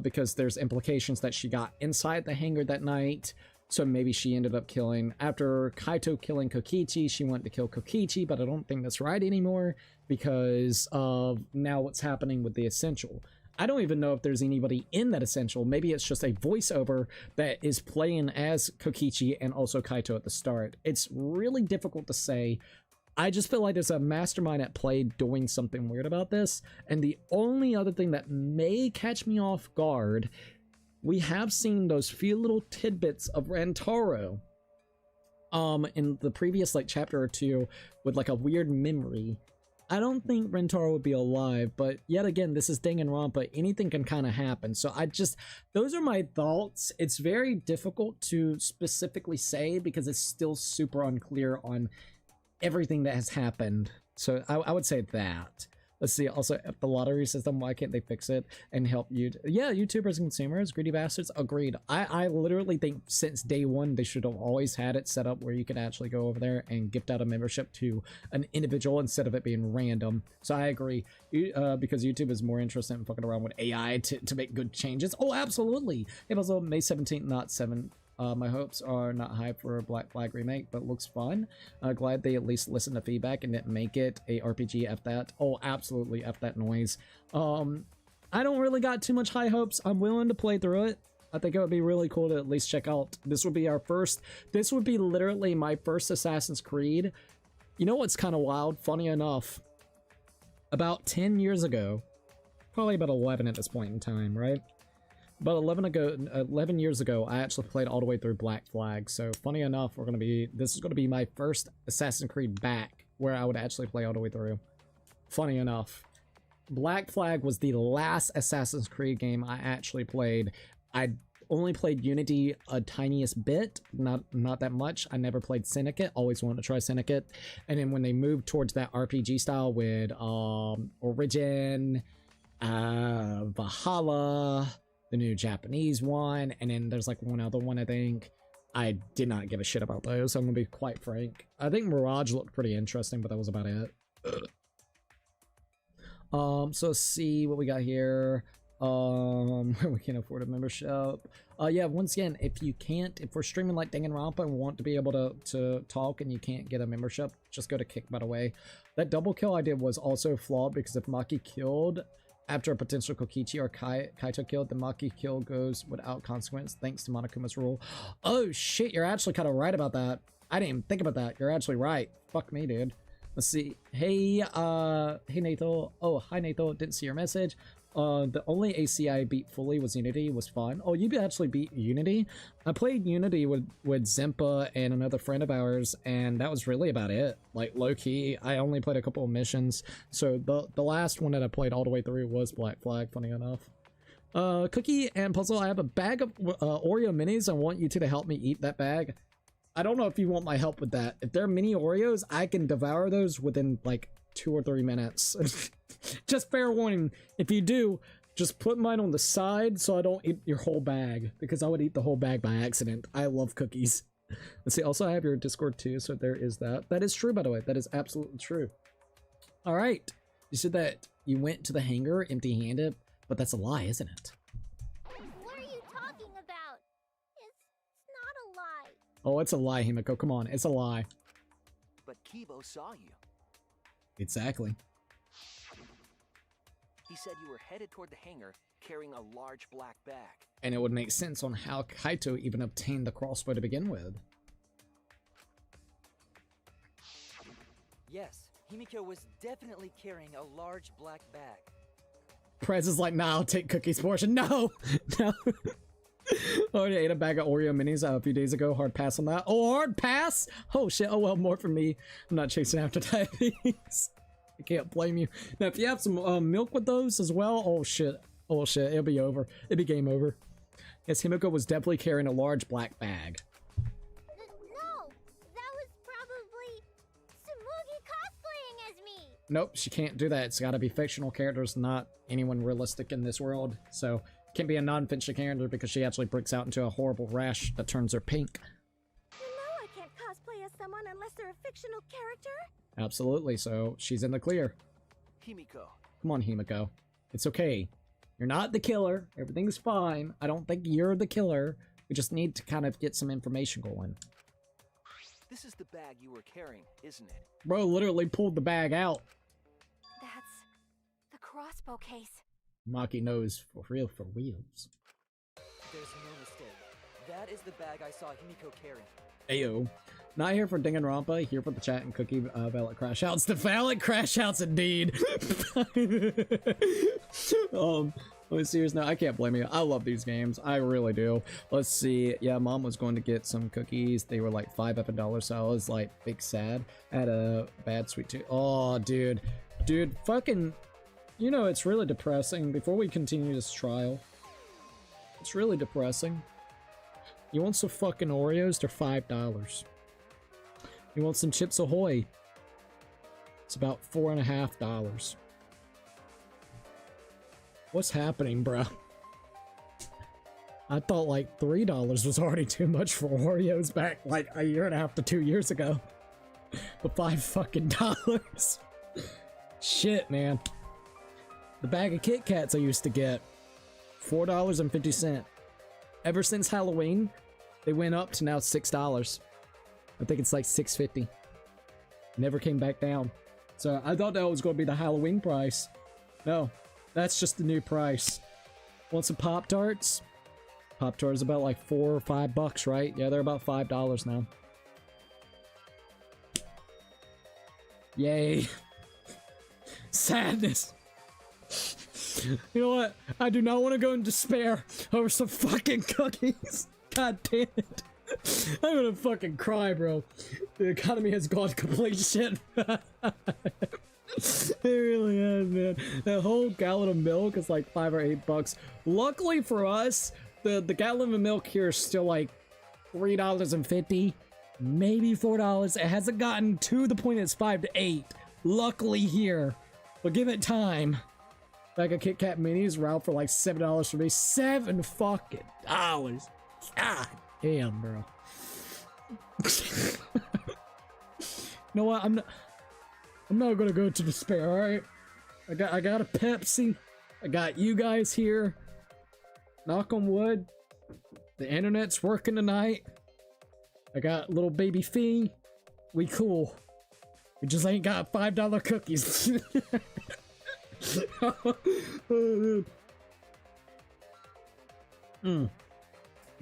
because there's implications that she got inside the hangar that night. So maybe she ended up killing, after Kaito killing Kokichi, she went to kill Kokichi, but I don't think that's right anymore because of now what's happening with the Essential. I don't even know if there's anybody in that Essential. Maybe it's just a voiceover that is playing as Kokichi and also Kaito at the start. It's really difficult to say. I just feel like there's a mastermind at play doing something weird about this. And the only other thing that may catch me off guard, we have seen those few little tidbits of Rantaro in the previous like chapter or two with like a weird memory. I don't think Rantaro would be alive, but yet again, this is Danganronpa. Anything can kind of happen. So those are my thoughts. It's very difficult to specifically say because it's still super unclear on everything that has happened. So I would say that. Let's see, also the lottery system, why can't they fix it and help you? Yeah, YouTubers and consumers, greedy bastards, agreed. I literally think since day one, they should have always had it set up where you could actually go over there and gift out a membership to an individual instead of it being random. So I agree, because YouTube is more interested in fucking around with AI to make good changes. Oh, absolutely. It was on May 17th, not 7th. My hopes are not high for a Black Flag remake, but looks fun. Glad they at least listened to feedback and didn't make it a RPG. F that. Oh, absolutely F that noise. I don't really got too much high hopes. I'm willing to play through it. I think it would be really cool to at least check out. This would be this would be literally my first Assassin's Creed. You know what's kind of wild? Funny enough, about 10 years ago, probably about 11 at this point in time, right? But 11 years ago, I actually played all the way through Black Flag. So funny enough, this is going to be my first Assassin's Creed back where I would actually play all the way through. Funny enough, Black Flag was the last Assassin's Creed game I actually played. I only played Unity a tiniest bit, not that much. I never played Syndicate, always wanted to try Syndicate. And then when they moved towards that RPG style with Origin, Valhalla, the new Japanese one, and then there's like one other one, I think. I did not give a shit about those, I'm gonna be quite frank. I think Mirage looked pretty interesting, but that was about it. So let's see what we got here. We can't afford a membership. Yeah, once again, if we're streaming like Danganronpa and want to be able to talk and you can't get a membership, just go to Kick, by the way. That double kill I did was also flawed because if Maki killed after a potential Kokichi or Kaito killed, the Maki kill goes without consequence thanks to Monokubs rule. Oh shit, you're actually kind of right about that. I didn't even think about that. You're actually right. Fuck me, dude. Let's see. Hey, hey Nathan. Oh, hi Nathan. Didn't see your message. The only AC I beat fully was Unity. Was fun. Oh, you actually beat Unity? I played Unity with Zempa and another friend of ours, and that was really about it. Like, low-key, I only played a couple of missions. So the last one that I played all the way through was Black Flag, funny enough. Cookie and Puzzle, I have a bag of Oreo minis. I want you two to help me eat that bag. I don't know if you want my help with that. If they're mini Oreos, I can devour those within, like, 2 or 3 minutes. Just fair warning, if you do, just put mine on the side so I don't eat your whole bag, because I would eat the whole bag by accident. I love cookies. Let's see, also I have your Discord too, so there is that. That is true, by the way. That is absolutely true. All right. You said that you went to the hangar empty-handed, but that's a lie, isn't it? What are you talking about? It's not a lie. Oh, it's a lie, Himiko. Come on, it's a lie. But Kibo saw you. Exactly. He said you were headed toward the hangar carrying a large black bag. And it would make sense on how Kaito even obtained the crossbow to begin with. Yes, Himiko was definitely carrying a large black bag. Prez is like, nah, I'll take Cookie's portion. No! No. I already ate a bag of Oreo minis a few days ago. Hard pass on that. Oh, hard pass? Oh shit, oh well, more for me. I'm not chasing after diabetes. I can't blame you. Now, if you have some milk with those as well, oh shit. Oh shit, it'll be over. It'll be game over. Yes, Himiko was definitely carrying a large black bag. No, that was probably Tsumugi cosplaying as me. Nope, she can't do that. It's gotta be fictional characters, not anyone realistic in this world. So, it can't be a non-fictional character because she actually breaks out into a horrible rash that turns her pink. You know I can't cosplay as someone unless they're a fictional character. Absolutely, so she's in the clear. Himiko. Come on, Himiko. It's okay. You're not the killer. Everything's fine. I don't think you're the killer. We just need to kind of get some information going. This is the bag you were carrying, isn't it? Bro literally pulled the bag out. That's the crossbow case. Maki knows for real for wheels. There's no mistake. That is the bag I saw Himiko carrying. Ayo. Not here for Danganronpa, here for the chat and cookie valid crash outs. The valid crash outs indeed. I'm serious now. I can't blame you. I love these games. I really do. Let's see. Yeah, mom was going to get some cookies. They were like $5, so I was like big sad. I had a bad sweet tooth. Oh, dude. Dude, fucking, you know, it's really depressing. Before we continue this trial, it's really depressing. You want some fucking Oreos? They're $5. You want some Chips Ahoy? It's about $4.50. What's happening, bro? I thought like $3 was already too much for Oreos back like a year and a half to 2 years ago. But $5 fucking. Shit, man. The bag of Kit Kats I used to get, $4.50. Ever since Halloween, they went up to now $6. I think it's like $6.50. Never came back down. So I thought that was going to be the Halloween price. No, that's just the new price. Want some Pop-Tarts? Pop-Tarts about like $4 or $5, right? Yeah, they're about $5 now. Yay. Sadness. You know what? I do not want to go in despair over some fucking cookies. God damn it. I'm gonna fucking cry, bro. The economy has gone complete shit. It really has, man. That whole gallon of milk is like $5 or $8. Luckily for us, the gallon of milk here is still like $3.50, maybe $4. It hasn't gotten to the point it's $5 to $8. Luckily here, but give it time. Like a Kit Kat minis were out for like $7 for me. $7 fucking dollars. God damn, bro. You know what? I'm not gonna go to despair. All right. I got a Pepsi. I got you guys here. Knock on wood. The internet's working tonight. I got little baby Fee. We cool. We just ain't got $5 cookies.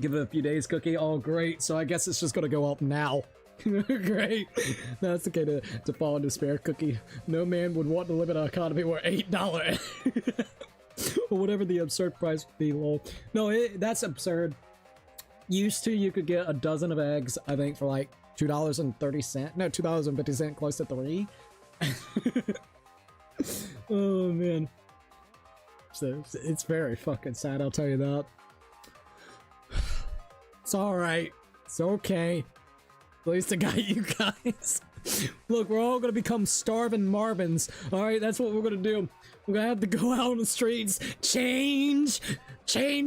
Give it a few days, cookie. Oh, great. So I guess it's just gonna go up now. Great. That's okay to fall in despair, cookie. No man would want to live in an economy where $8 or whatever the absurd price would be, lol. No, that's absurd. Used to, you could get a dozen of eggs, I think, for like $2.30. No, $2.50, close to $3. Oh, man. So, it's very fucking sad, I'll tell you that. It's alright. It's okay. At least I got you guys. Look, we're all gonna become starving Marvins. Alright, that's what we're gonna do. We're gonna have to go out on the streets. Change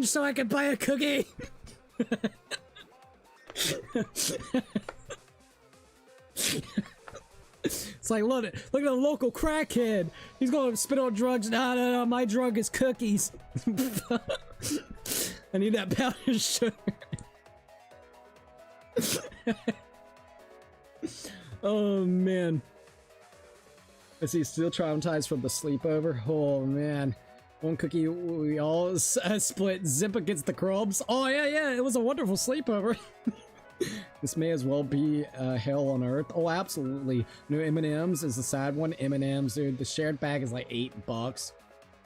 so I can buy a cookie. It's like, look at the local crackhead. He's gonna spit on drugs. No, my drug is cookies. I need that powdered sugar. Oh man. Is he still traumatized from the sleepover? Oh man. One cookie, we all split zip against the Krubs. Oh yeah, it was a wonderful sleepover. This may as well be hell on earth. Oh, absolutely. No M&Ms is the sad one. M&Ms, dude. The shared bag is like $8.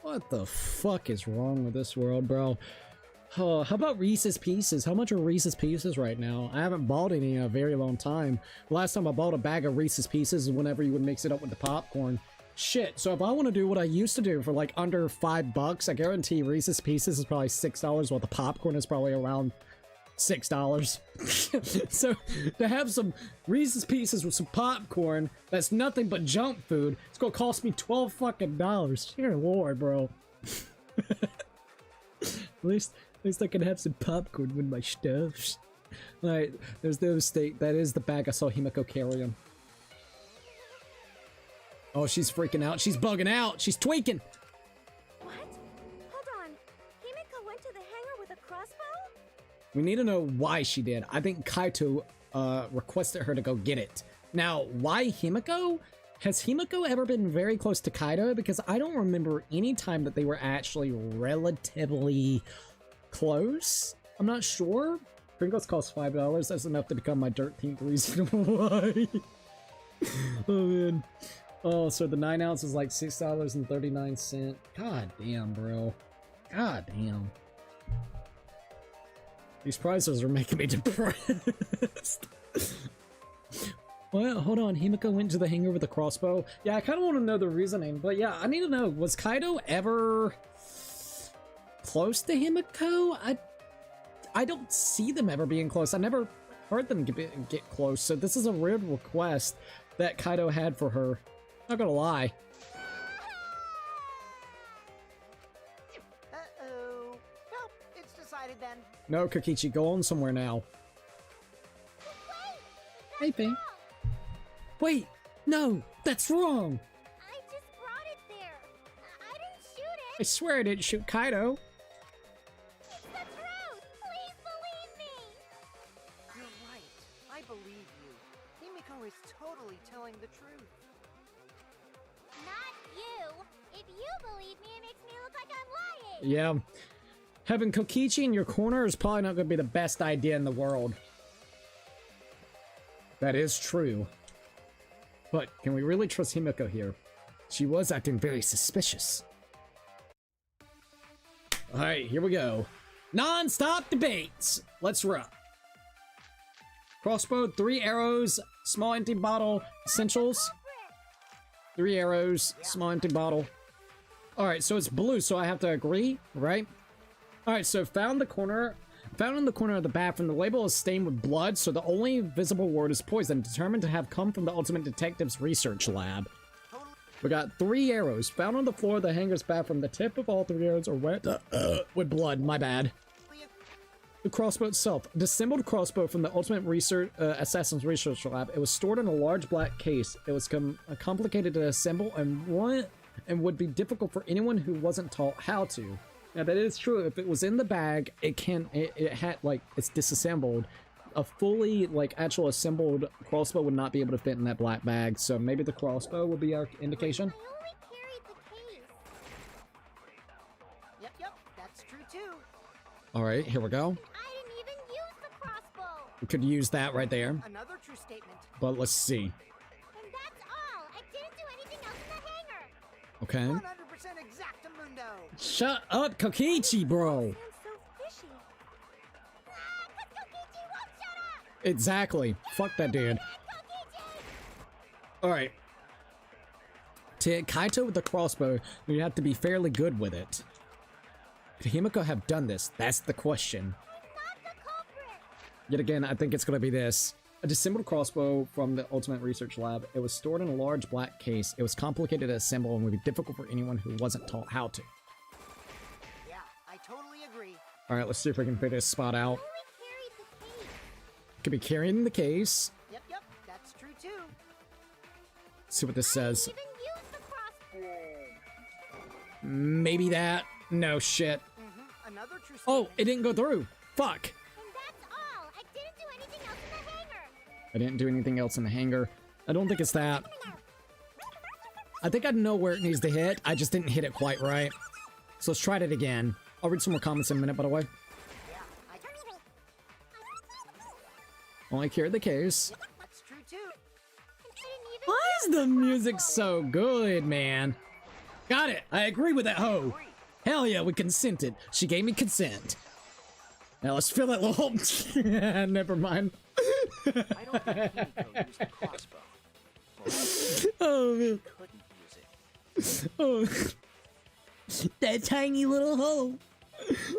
What the fuck is wrong with this world, bro? Oh, how about Reese's Pieces? How much are Reese's Pieces right now? I haven't bought any in a very long time. The last time I bought a bag of Reese's Pieces is whenever you would mix it up with the popcorn. Shit, so if I want to do what I used to do for like under $5, I guarantee Reese's Pieces is probably $6, while the popcorn is probably around $6. So to have some Reese's Pieces with some popcorn that's nothing but junk food, it's gonna cost me $12 fucking. Dear Lord, bro. at least I can have some popcorn with my stuffs. Alright, there's those steak. That is the bag I saw Himiko carrying. Oh, she's freaking out. She's bugging out. She's tweaking. What? Hold on. Himiko went to the hangar with a crossbow? We need to know why she did. I think Kaito requested her to go get it. Now, why Himiko? Has Himiko ever been very close to Kaito? Because I don't remember any time that they were actually relatively close. I'm not sure. Pringles cost $5. That's enough to become my 13th reason why. Oh, man. Oh, so the 9 ounce is like $6.39. God damn, bro. God damn. These prices are making me depressed. Well, hold on. Himiko went to the hangar with a crossbow. Yeah, I kind of want to know the reasoning, but yeah, I need to know, was Kaito ever close to Himiko? I don't see them ever being close. I never heard them get close, so this is a weird request that Kaito had for her. Not gonna lie. Uh-oh. Well, it's decided then. No, Kokichi, go on somewhere now. Hey, Pink. Wait, no, that's wrong. I just brought it there. I didn't shoot it. I swear I didn't shoot Kaito. It's the truth. Please believe me. You're right. I believe you. Himiko is totally telling the truth. Not you. If you believe me, it makes me look like I'm lying. Yeah. Having Kokichi in your corner is probably not going to be the best idea in the world. That is true. But can we really trust Himiko here? She was acting very suspicious. Alright, here we go. Non-stop debates. Let's rock. Crossbow, 3 arrows, small empty bottle, essentials. 3 arrows, small empty bottle. Alright, so it's blue, so I have to agree, right? Alright, so found in the corner of the bathroom. The label is stained with blood, so the only visible word is poison, determined to have come from the Ultimate Detective's research lab. We got 3 arrows found on the floor of the hangar's bathroom. The tip of all 3 arrows are wet with blood. My bad. The crossbow itself, a disassembled crossbow from the Ultimate Assassin's research lab. It was stored in a large black case. It was complicated to assemble and would be difficult for anyone who wasn't taught how to. Now that is true. If it was in the bag, it had like it's disassembled. A fully like actual assembled crossbow would not be able to fit in that black bag. So maybe the crossbow would be our indication. I only carried the case. Yep, that's true too. All right, here we go. I didn't even use the crossbow. We could use that right there. Another true statement. But let's see. And that's all. I didn't do anything else in the hangar. Okay. 100% exactamundo. Shut up, Kokichi, bro. Sounds so fishy. Cause Kokichi won't shut up. Exactly. Fuck that dude. Kokichi. Alright. To hit Kaito with the crossbow, you have to be fairly good with it. Could Himiko have done this? That's the question. Not the culprit. Yet again, I think it's gonna be this. A disassembled crossbow from the Ultimate Research Lab. It was stored in a large black case. It was complicated to assemble and would be difficult for anyone who wasn't taught how to. Yeah, I totally agree. Alright, let's see if we can figure this spot out. I only carried the case. Could be carrying the case. Yep, that's true too. Let's see what this says. I didn't even use the crossbow. Maybe that. No shit. Another true statement. Oh, it didn't go through. Fuck. And that's all. I didn't do anything else in the hangar. I didn't do anything else in the hangar. I don't think it's that. I think I know where it needs to hit. I just didn't hit it quite right. So let's try it again. I'll read some more comments in a minute, by the way. Yeah, I Only carried the case. That's true too. I didn't even Why is the music so good, man? Got it. I agree with that hoe. Hell yeah, we consented. She gave me consent. Now let's fill that little... Never mind. I don't think Himiko used the crossbow. Well, Oh, man. couldn't use it. Oh, that tiny little hole.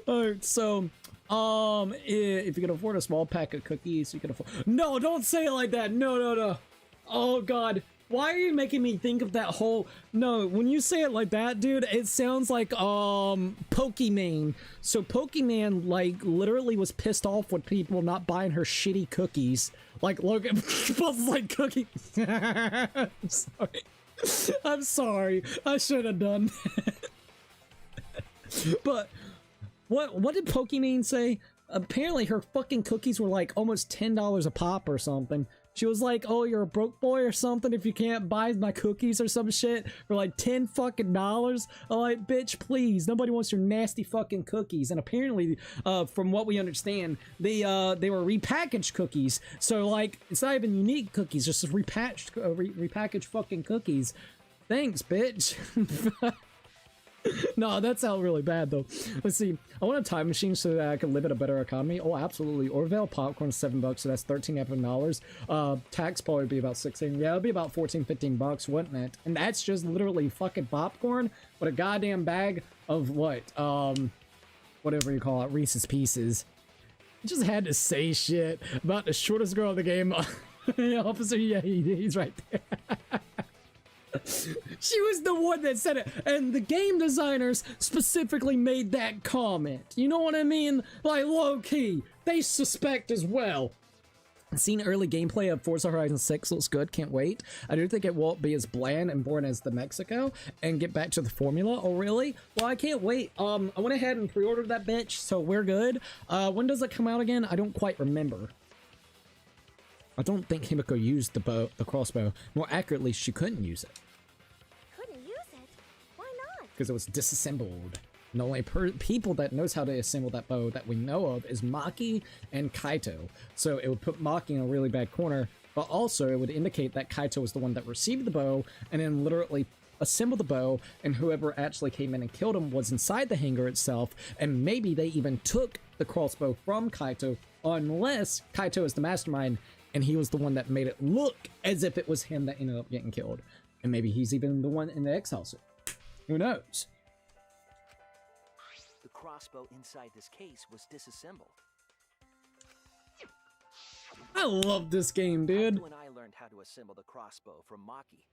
Alright, so, if you can afford a small pack of cookies, you can afford— No, don't say it like that! No, no, no! Oh god, why are you making me think of that whole— No, when you say it like that, dude, it sounds like, Pokemon. So Pokemon, like, literally was pissed off with people not buying her shitty cookies. Like, Logan was like, cookie— I'm sorry. I'm sorry. I should have done that. But what did Pokemon say? Apparently her fucking cookies were like almost $10 a pop or something. She was like, "Oh, you're a broke boy or something if you can't buy my cookies or some shit for like $10 fucking dollars." I'm like, "Bitch, please, nobody wants your nasty fucking cookies." And apparently, from what we understand, they were repackaged cookies. So like, it's not even unique cookies, just repackaged fucking cookies. Thanks, bitch. No, that sounds really bad though. Let's see. I want a time machine so that I can live in a better economy. Oh, absolutely. Orville popcorn $7, so that's $13 tax probably be about 16. Yeah, it'll be about 14, $15, wouldn't it? And that's just literally fucking popcorn with a goddamn bag of what? Whatever you call it, Reese's Pieces. I just had to say shit about the shortest girl in the game. Officer, yeah, he's right there. She was the one that said it, and the game designers specifically made that comment. You know what I mean? Like, low-key, they suspect as well. Seen early gameplay of Forza Horizon 6, looks good, can't wait. I do think it won't be as bland and boring as the Mexico, and get back to the formula. Oh, really? Well, I can't wait. I went ahead and pre-ordered that bitch, so we're good. When does it come out again? I don't quite remember. I don't think Himiko used the crossbow. More accurately, she couldn't use it. Because it was disassembled. And the only people that knows how to assemble that bow that we know of is Maki and Kaito. So it would put Maki in a really bad corner, but also it would indicate that Kaito was the one that received the bow and then literally assembled the bow, and whoever actually came in and killed him was inside the hangar itself, and maybe they even took the crossbow from Kaito, unless Kaito is the mastermind and he was the one that made it look as if it was him that ended up getting killed. And maybe he's even the one in the Exisal suit. Who knows? The crossbow inside this case was disassembled. I love this game, dude. Kaito and I learned how to assemble the crossbow from Maki,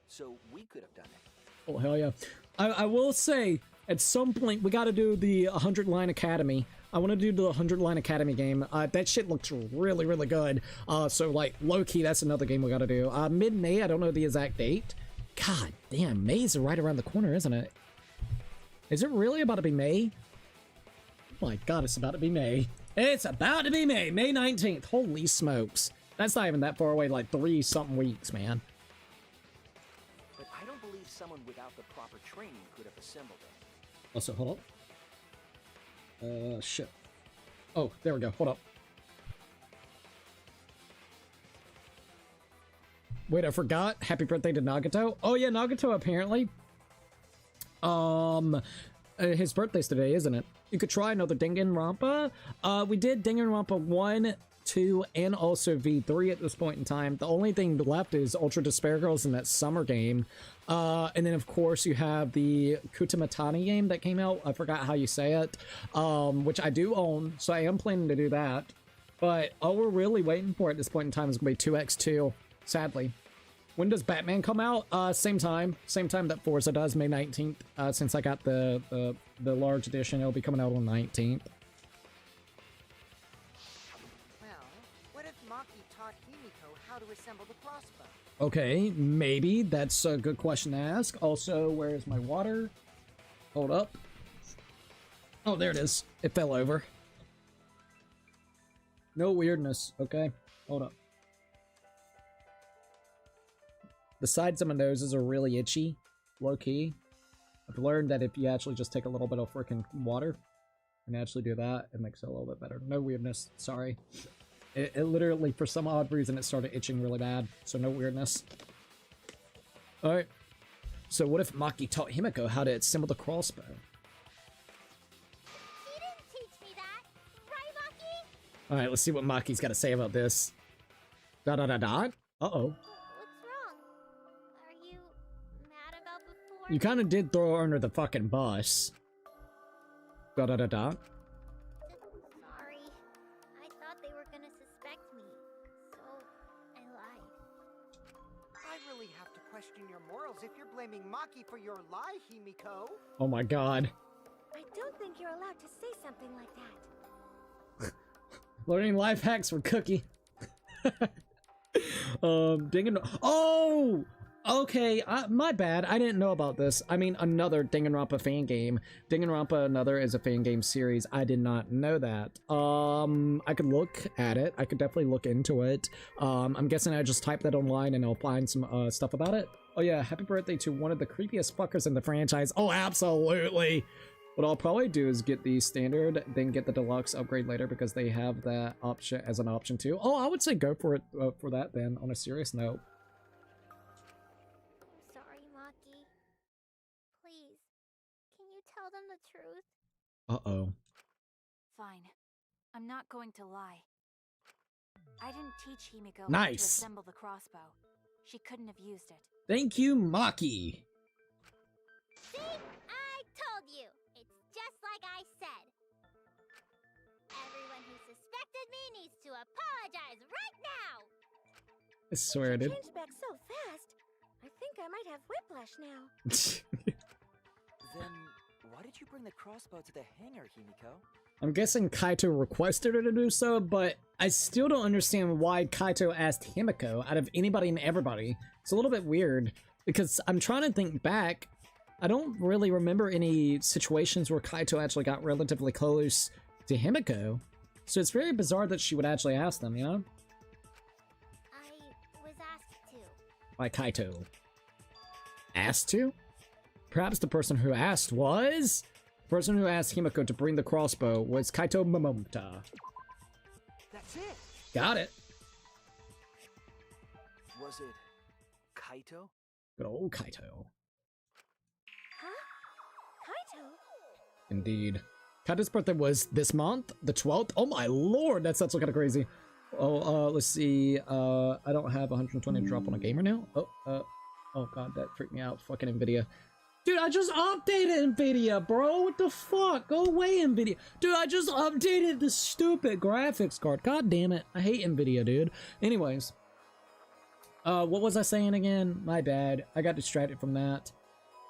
so we could have done it. Oh, hell yeah. I will say, at some point, we gotta do the 100 Line Academy. I want to do the 100 Line Academy game. That shit looks really, really good. So, like, low-key, that's another game we gotta do. Mid-May, I don't know the exact date. God damn, May's right around the corner, isn't it? Is it really about to be May? Oh my god, it's about to be May. It's about to be May! May 19th. Holy smokes. That's not even that far away, like 3-something weeks, man. But I don't believe someone without the proper training could have assembled it. Also, hold up. Shit. Oh, there we go. Hold up. Wait, I forgot. Happy birthday to Nagato. Oh yeah, Nagato apparently. His birthday's today, isn't it? You could try another Danganronpa. We did Danganronpa 1, 2, and also V3 at this point in time. The only thing left is Ultra Despair Girls in that summer game. And then of course you have the Kutamatani game that came out. I forgot how you say it. Which I do own, so I am planning to do that. But all we're really waiting for at this point in time is going to be 2X2. Sadly. When does Batman come out? Same time that Forza does, May 19th. Since I got the large edition, it'll be coming out on the 19th. Well, what if Maki taught Himiko how to assemble the crossbow? Okay, maybe. That's a good question to ask. Also, where is my water? Hold up. Oh, there it is. It fell over. No weirdness, okay? Hold up. The sides of my noses are really itchy, low-key. I've learned that if you actually just take a little bit of freaking water and actually do that, it makes it a little bit better. No weirdness, sorry. It literally, for some odd reason, it started itching really bad, so no weirdness. Alright. So what if Maki taught Himiko how to assemble the crossbow? He didn't teach me that, right, Maki? Alright, let's see what Maki's got to say about this. Uh-oh. What's wrong? Are you mad about before? You kind of did throw her under the fucking bus. Da-da-da-da. Sorry. I thought they were gonna suspect me, so I lied. I really have to question your morals if you're blaming Maki for your lie, Himiko. Oh my god. I don't think you're allowed to say something like that. Learning life hacks for Cookie. Oh! Okay, my bad. I didn't know about this. I mean, another Danganronpa fan game. Danganronpa Another is a fan game series. I did not know that. I could look at it. I could definitely look into it. I'm guessing I just type that online and I'll find some stuff about it. Oh yeah, happy birthday to one of the creepiest fuckers in the franchise. Oh, absolutely! What I'll probably do is get the standard, then get the deluxe upgrade later because they have that option as an option too. Oh, I would say go for it for that then, on a serious note. I'm sorry, Maki. Please, can you tell them the truth? Uh-oh. Fine. I'm not going to lie. I didn't teach Himiko how to Nice. assemble the crossbow. She couldn't have used it. Thank you, Maki. See? I told you! It's just like I said. Everyone who suspected me needs to apologize right now! I swear, dude. Changed back so fast. I think I might have whiplash now. Then, why did you bring the crossbow to the hangar, Himiko? I'm guessing Kaito requested her to do so, but I still don't understand why Kaito asked Himiko out of anybody and everybody. It's a little bit weird, because I'm trying to think back. I don't really remember any situations where Kaito actually got relatively close to Himiko. So it's very bizarre that she would actually ask them, you know? I was asked to. By Kaito. Asked to? Perhaps the person who asked was... The person who asked Himiko to bring the crossbow was Kaito Momota. That's it! Got it. Was it Kaito? Good old Kaito. Huh? Kaito? Indeed. Kaito's birthday was this month, the 12th. Oh my lord, that's kind of crazy. Oh, let's see. I don't have 120 to drop on a gamer now. Oh god, that freaked me out. Fucking Nvidia. Dude, I just updated Nvidia, bro. What the fuck? Go away, Nvidia. Dude, I just updated the stupid graphics card. God damn it. I hate Nvidia, dude. Anyways. What was I saying again? My bad. I got distracted from that.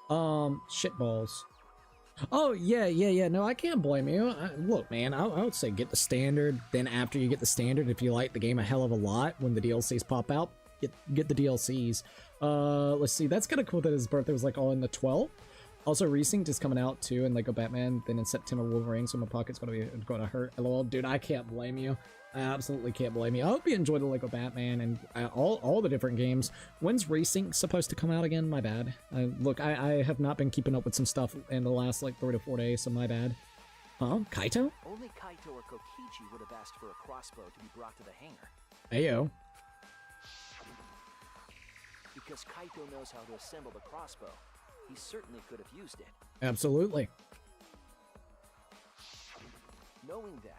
Shitballs. Oh, yeah. No, I can't blame you. Look, man, I would say get the standard. Then after you get the standard, if you like the game a hell of a lot, when the DLCs pop out, get the DLCs. Let's see. That's kind of cool that his birthday was like all in the 12th. Also, Resynced is coming out too, and Lego Batman. Then in September, Wolverine. So my pocket's gonna hurt. LOL, dude. I can't blame you. I absolutely can't blame you. I hope you enjoyed the Lego Batman and all the different games. When's Resync supposed to come out again? My bad. Look, I have not been keeping up with some stuff in the last like 3 to 4 days, so my bad. Huh? Kaito? Only Kaito or Kokichi would have asked for a crossbow to be brought to the hangar. Ayo. Because Kaito knows how to assemble the crossbow. He certainly could have used it. Absolutely. Knowing that,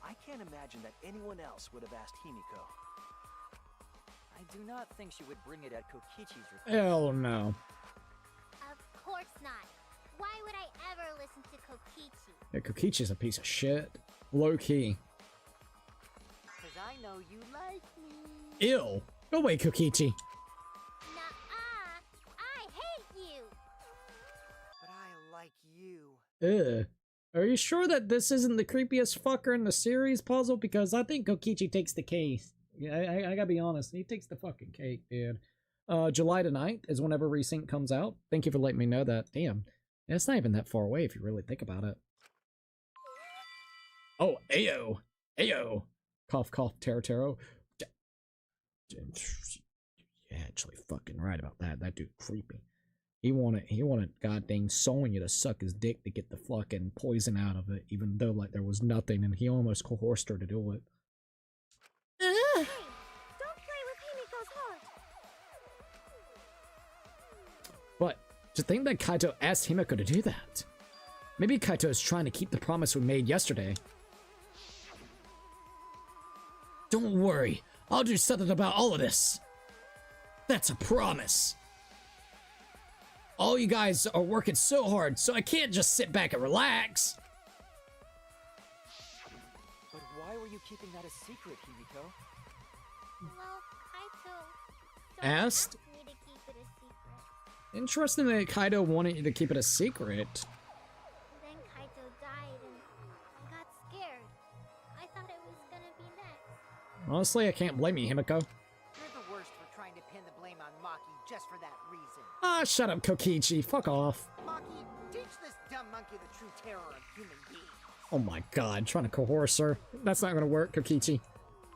I can't imagine that anyone else would have asked Himiko. I do not think she would bring it at Kokichi's request. Hell no. Of course not. Why would I ever listen to Kokichi? Yeah, Kokichi's a piece of shit. Low key. Cause I know you like me. Ew. Go away, Kokichi. Nuh-uh. I hate you. But I like you. Ugh. Are you sure that this isn't the creepiest fucker in the series, Puzzle? Because I think Kokichi takes the case. Yeah, I gotta be honest. He takes the fucking cake, dude. July 9th is whenever Resync comes out. Thank you for letting me know that. Damn. It's not even that far away if you really think about it. Oh, ayo. Ayo. Cough, cough, taro. You're actually fucking right about that. That dude creepy. He wanted goddamn Sonya to suck his dick to get the fucking poison out of it, even though like there was nothing, and he almost coerced her to do it. Hey, don't play with Himiko's heart. But to think that Kaito asked Himiko to do that. Maybe Kaito is trying to keep the promise we made yesterday. Don't worry, I'll do something about all of this. That's a promise. all you guys are working so hard, so I can't just sit back and relax. But why were you keeping that a secret, Himiko? Well, Kaito Asked? asked me to keep it a secret. Interesting that Kaito wanted you to keep it a secret. Then Kaito died and I got scared. I thought it was gonna be next. Honestly, I can't blame you, Himiko. You're the worst for trying to pin the blame on Maki just for that reason. Ah, shut up, Kokichi. Fuck off. Maki, teach this dumb monkey the true terror of human beings. Oh my god, trying to coerce her. That's not gonna work, Kokichi.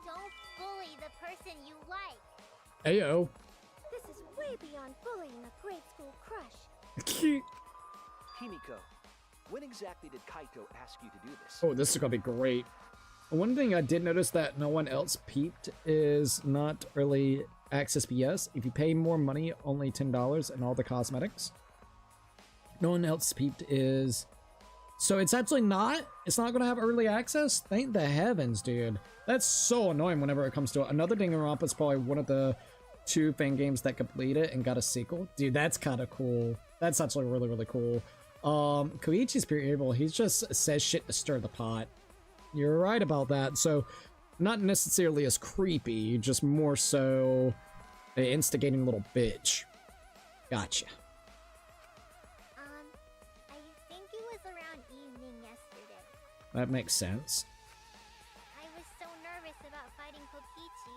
Don't bully the person you like. Ayo. This is way beyond bullying a grade school crush. Himiko, when exactly did Kaito ask you to do this? Oh, this is gonna be great. One thing I did notice that no one else peeped is not early access BS. If you pay more money, only $10 and all the cosmetics. No one else peeped is... So it's actually not? It's not gonna have early access? Thank the heavens, dude. That's so annoying whenever it comes to it. Another Danganronpa is probably one of the 2 fan games that complete it and got a sequel. Dude, that's kind of cool. That's actually really, really cool. Koichi's pure evil. He just says shit to stir the pot. You're right about that. So, not necessarily as creepy, just more so an instigating little bitch. Gotcha. I think it was around evening yesterday. That makes sense. I was so nervous about fighting Kokichi,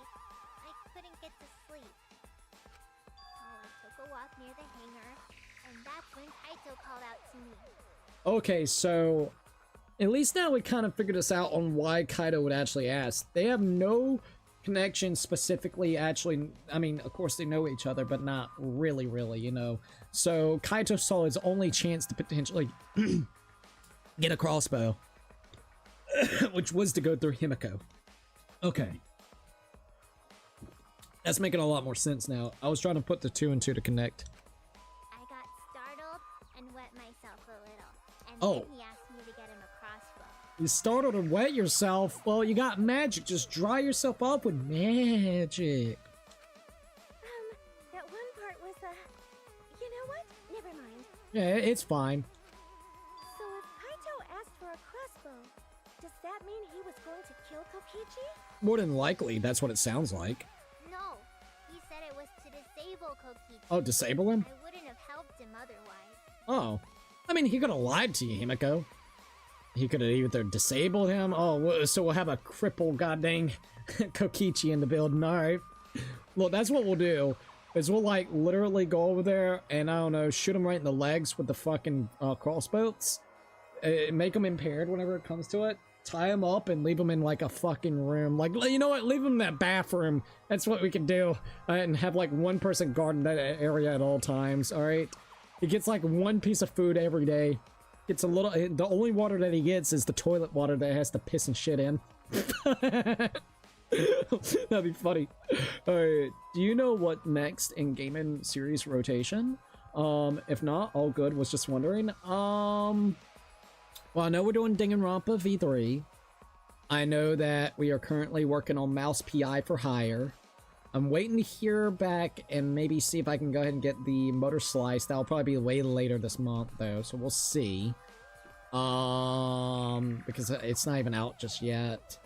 I couldn't get to sleep. So I took a walk near the hangar, and that's when Kaito called out to me. Okay, so at least now we kind of figured this out on why Kaito would actually ask. They have no connection specifically, actually. I mean, of course they know each other, but not really, you know. So Kaito saw his only chance to potentially get a crossbow, which was to go through Himiko. Okay. That's making a lot more sense now. I was trying to put the 2 and 2 to connect. I got startled and wet myself a little, and Oh. then he asked me to get him a crossbow. You startled and wet yourself? Well, you got magic. Just dry yourself up with magic. That one part was, you know what? Never mind. Yeah, it's fine. So if Kaito asked for a crossbow, does that mean he was going to kill Kokichi? More than likely, that's what it sounds like. No, he said it was to disable Kokichi. Oh, disable him? I wouldn't have helped him otherwise. Oh. I mean, he could have lied to you, Himiko. He could have either disabled him. Oh, so we'll have a crippled goddamn Kokichi in the building. Alright. Look, that's what we'll do. Is we'll, like, literally go over there and, I don't know, shoot him right in the legs with the fucking crossbows. Make him impaired whenever it comes to it. Tie him up and leave him in, like, a fucking room. Like, you know what? Leave him in that bathroom. That's what we can do. And have, like, one person guarding that area at all times, alright? He gets, like, 1 piece of food every day. Gets a little... The only water that he gets is the toilet water that has to piss and shit in. That'd be funny. Alright, do you know what next in gaming series rotation? If not, all good. Was just wondering. Well, I know we're doing Danganronpa V3. I know that we are currently working on Mouse PI for Hire. I'm waiting to hear back and maybe see if I can go ahead and get the Motor Slice. That'll probably be way later this month, though, so we'll see. Because it's not even out just yet.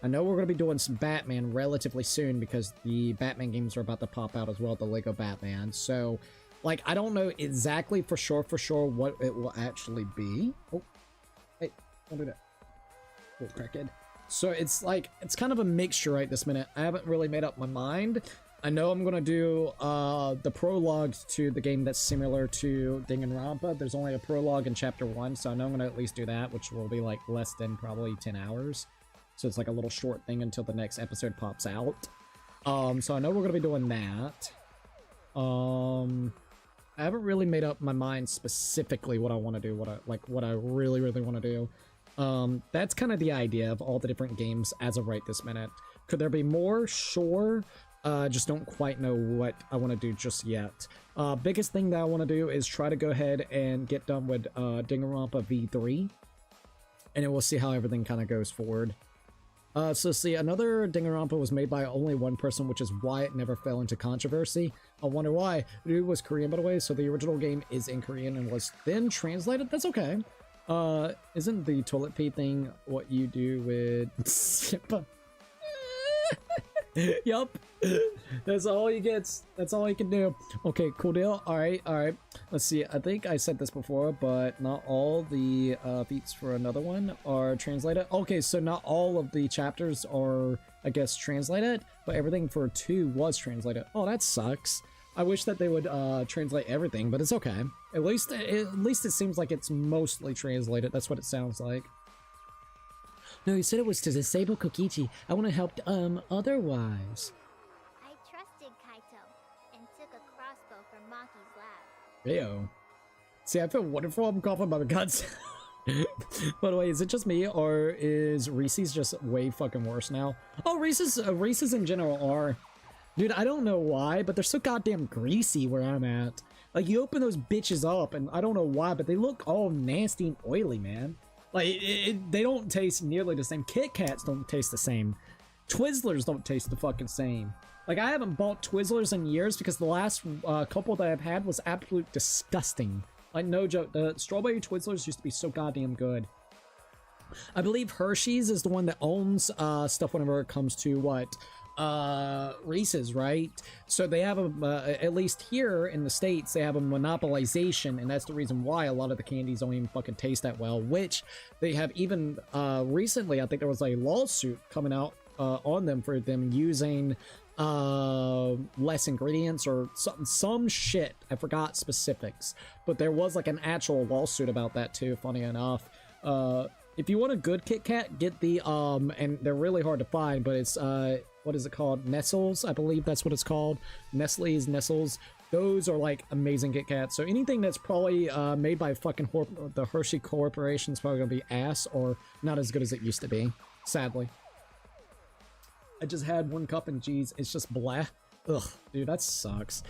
I know we're going to be doing some Batman relatively soon because the Batman games are about to pop out as well, the Lego Batman. So, like, I don't know exactly for sure what it will actually be. Oh, hey, don't do that. Oh, crackhead. So it's like, it's kind of a mixture right this minute. I haven't really made up my mind. I know I'm going to do the prologue to the game that's similar to Danganronpa. There's only a prologue in chapter 1, so I know I'm going to at least do that, which will be like less than probably 10 hours. So it's like a little short thing until the next episode pops out. So I know we're going to be doing that. I haven't really made up my mind specifically what I want to do, what I really want to do. That's kind of the idea of all the different games as of right this minute. Could there be more? Sure. Just don't quite know what I want to do just yet. Biggest thing that I want to do is try to go ahead and get done with Danganronpa V3. And then we'll see how everything kind of goes forward. So see, another Danganronpa was made by only one person, which is why it never fell into controversy. I wonder why. The dude was Korean, by the way, so the original game is in Korean and was then translated. That's okay. Isn't the toilet pee thing what you do with... Yup. That's all he gets. That's all he can do. Okay, cool deal. Alright, alright. Let's see. I think I said this before, but not all the feats for another one are translated. Okay, so not all of the chapters are, I guess, translated, but everything for 2 was translated. Oh, that sucks. I wish that they would translate everything, but it's okay. At least it seems like it's mostly translated. That's what it sounds like. No, you said it was to disable Kokichi. I want to help otherwise. I trusted Kaito and took a crossbow from Maki's lab. Ew. See, I feel wonderful. I'm coughing my guts. By the way, is it just me, or is Reese's just way fucking worse now? Oh, Reese's in general are... Dude, I don't know why, but they're so goddamn greasy where I'm at. Like, you open those bitches up, and I don't know why, but they look all nasty and oily, man. Like, they don't taste nearly the same. Kit Kats don't taste the same. Twizzlers don't taste the fucking same. Like, I haven't bought Twizzlers in years because the last couple that I've had was absolute disgusting. Like, no joke. The strawberry Twizzlers used to be so goddamn good. I believe Hershey's is the one that owns stuff whenever it comes to what? Reese's, right? So they have at least here in the States, they have a monopolization, and that's the reason why a lot of the candies don't even fucking taste that well, which they have even recently, I think there was a lawsuit coming out on them for them using less ingredients or some shit. I forgot specifics, but there was like an actual lawsuit about that too, funny enough. If you want a good Kit Kat, get the and they're really hard to find, but it's what is it called? Nestles, I believe that's what it's called. Nestle's, Nestles. Those are like amazing Kit Kats. So anything that's probably made by fucking the Hershey Corporation is probably gonna be ass or not as good as it used to be, sadly. I just had one cup and geez, it's just blah. Ugh, dude, that sucks.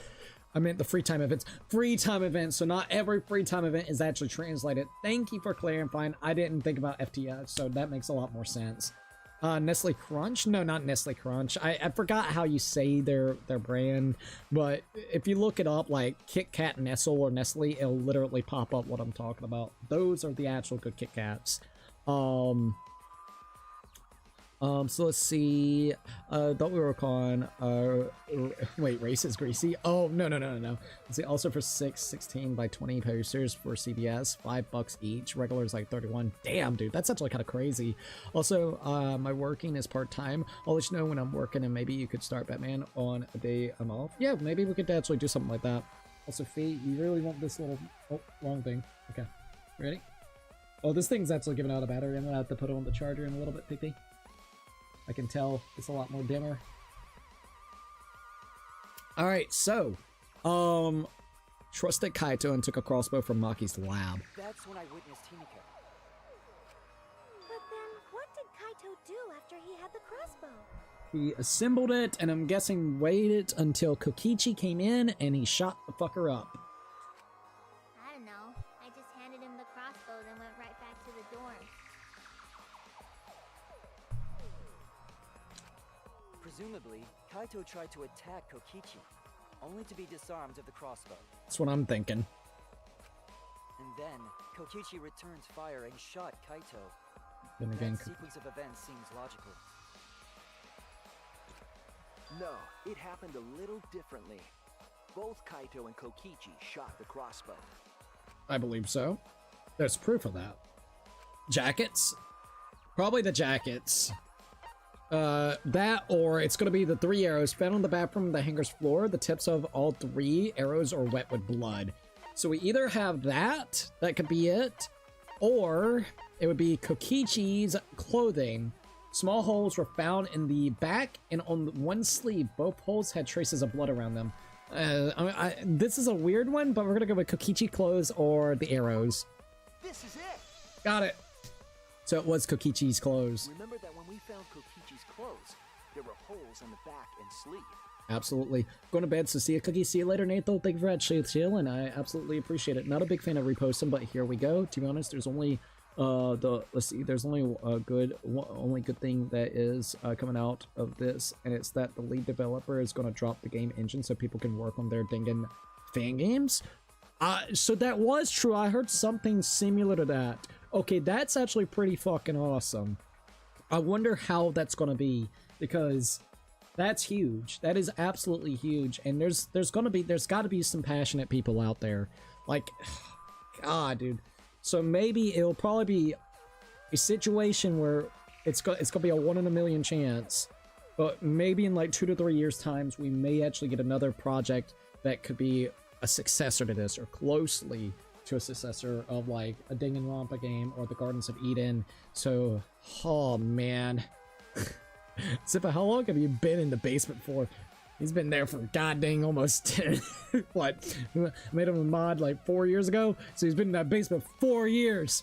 I meant the free time events. Free time events, so not every free time event is actually translated. Thank you for clarifying. I didn't think about FTS, so that makes a lot more sense. Nestle Crunch? No, not Nestle Crunch. I forgot how you say their brand, but if you look it up, like Kit Kat Nestle or Nestle, it'll literally pop up what I'm talking about. Those are the actual good Kit Kats. So let's see. Thought we were calling. Wait, race is greasy. Oh no. Let's see. Also for 16 by 20 posters for CBS, $5 each. Regular is like 31. Damn, dude, that's actually kind of crazy. Also, my working is part time. I'll let you know when I'm working, and maybe you could start Batman on a day I'm off. Yeah, maybe we could actually do something like that. Also, Fee, you really want this little? Oh, wrong thing. Okay, ready? Oh, this thing's actually giving out a battery. I'm gonna have to put it on the charger in a little bit, PP. I can tell it's a lot more dimmer. Alright, so, trusted Kaito and took a crossbow from Maki's lab. That's when I witnessed Himiko. But then, what did Kaito do after he had the crossbow? He assembled it, and I'm guessing waited until Kokichi came in, and he shot the fucker up. I don't know. I just handed him the crossbow, then went right back to the dorm. Presumably, Kaito tried to attack Kokichi, only to be disarmed of the crossbow. That's what I'm thinking. And then, Kokichi returns fire and shot Kaito. Then again, that sequence of events seems logical. No, it happened a little differently. Both Kaito and Kokichi shot the crossbow. I believe so. There's proof of that. Jackets? Probably the jackets. That or it's gonna be the 3 arrows found on the bathroom, the hangar's floor. The tips of all 3 arrows are wet with blood. So we either have that could be it, or it would be Kokichi's clothing. Small holes were found in the back and on one sleeve. Both holes had traces of blood around them. This is a weird one, but we're gonna go with Kokichi clothes or the arrows. This is it! Got it. So it was Kokichi's clothes. Remember that when we found Kokichi's clothes, there were holes in the back and sleeve. Absolutely. Going to bed, so see you, Cookie. See you later, Nathan. Thank you for that chill, and I absolutely appreciate it. Not a big fan of reposting, but here we go. To be honest, there's only let's see, there's only only good thing that is coming out of this, and it's that the lead developer is going to drop the game engine so people can work on their Dangan fan games. So that was true. I heard something similar to that. Okay, that's actually pretty fucking awesome. I wonder how that's going to be, because that's huge. That is absolutely huge, and there's got to be some passionate people out there. Like, God, dude. So maybe it'll probably be a situation where it's gonna be a 1 in a million chance, but maybe in like 2 to 3 years times we may actually get another project that could be a successor to this, or closely to a successor of like a Danganronpa game or the Gardens of Eden. So, oh man. Zippa, how long have you been in the basement for? He's been there for goddamn almost what? I made him a mod like 4 years ago, so he's been in that basement 4 years.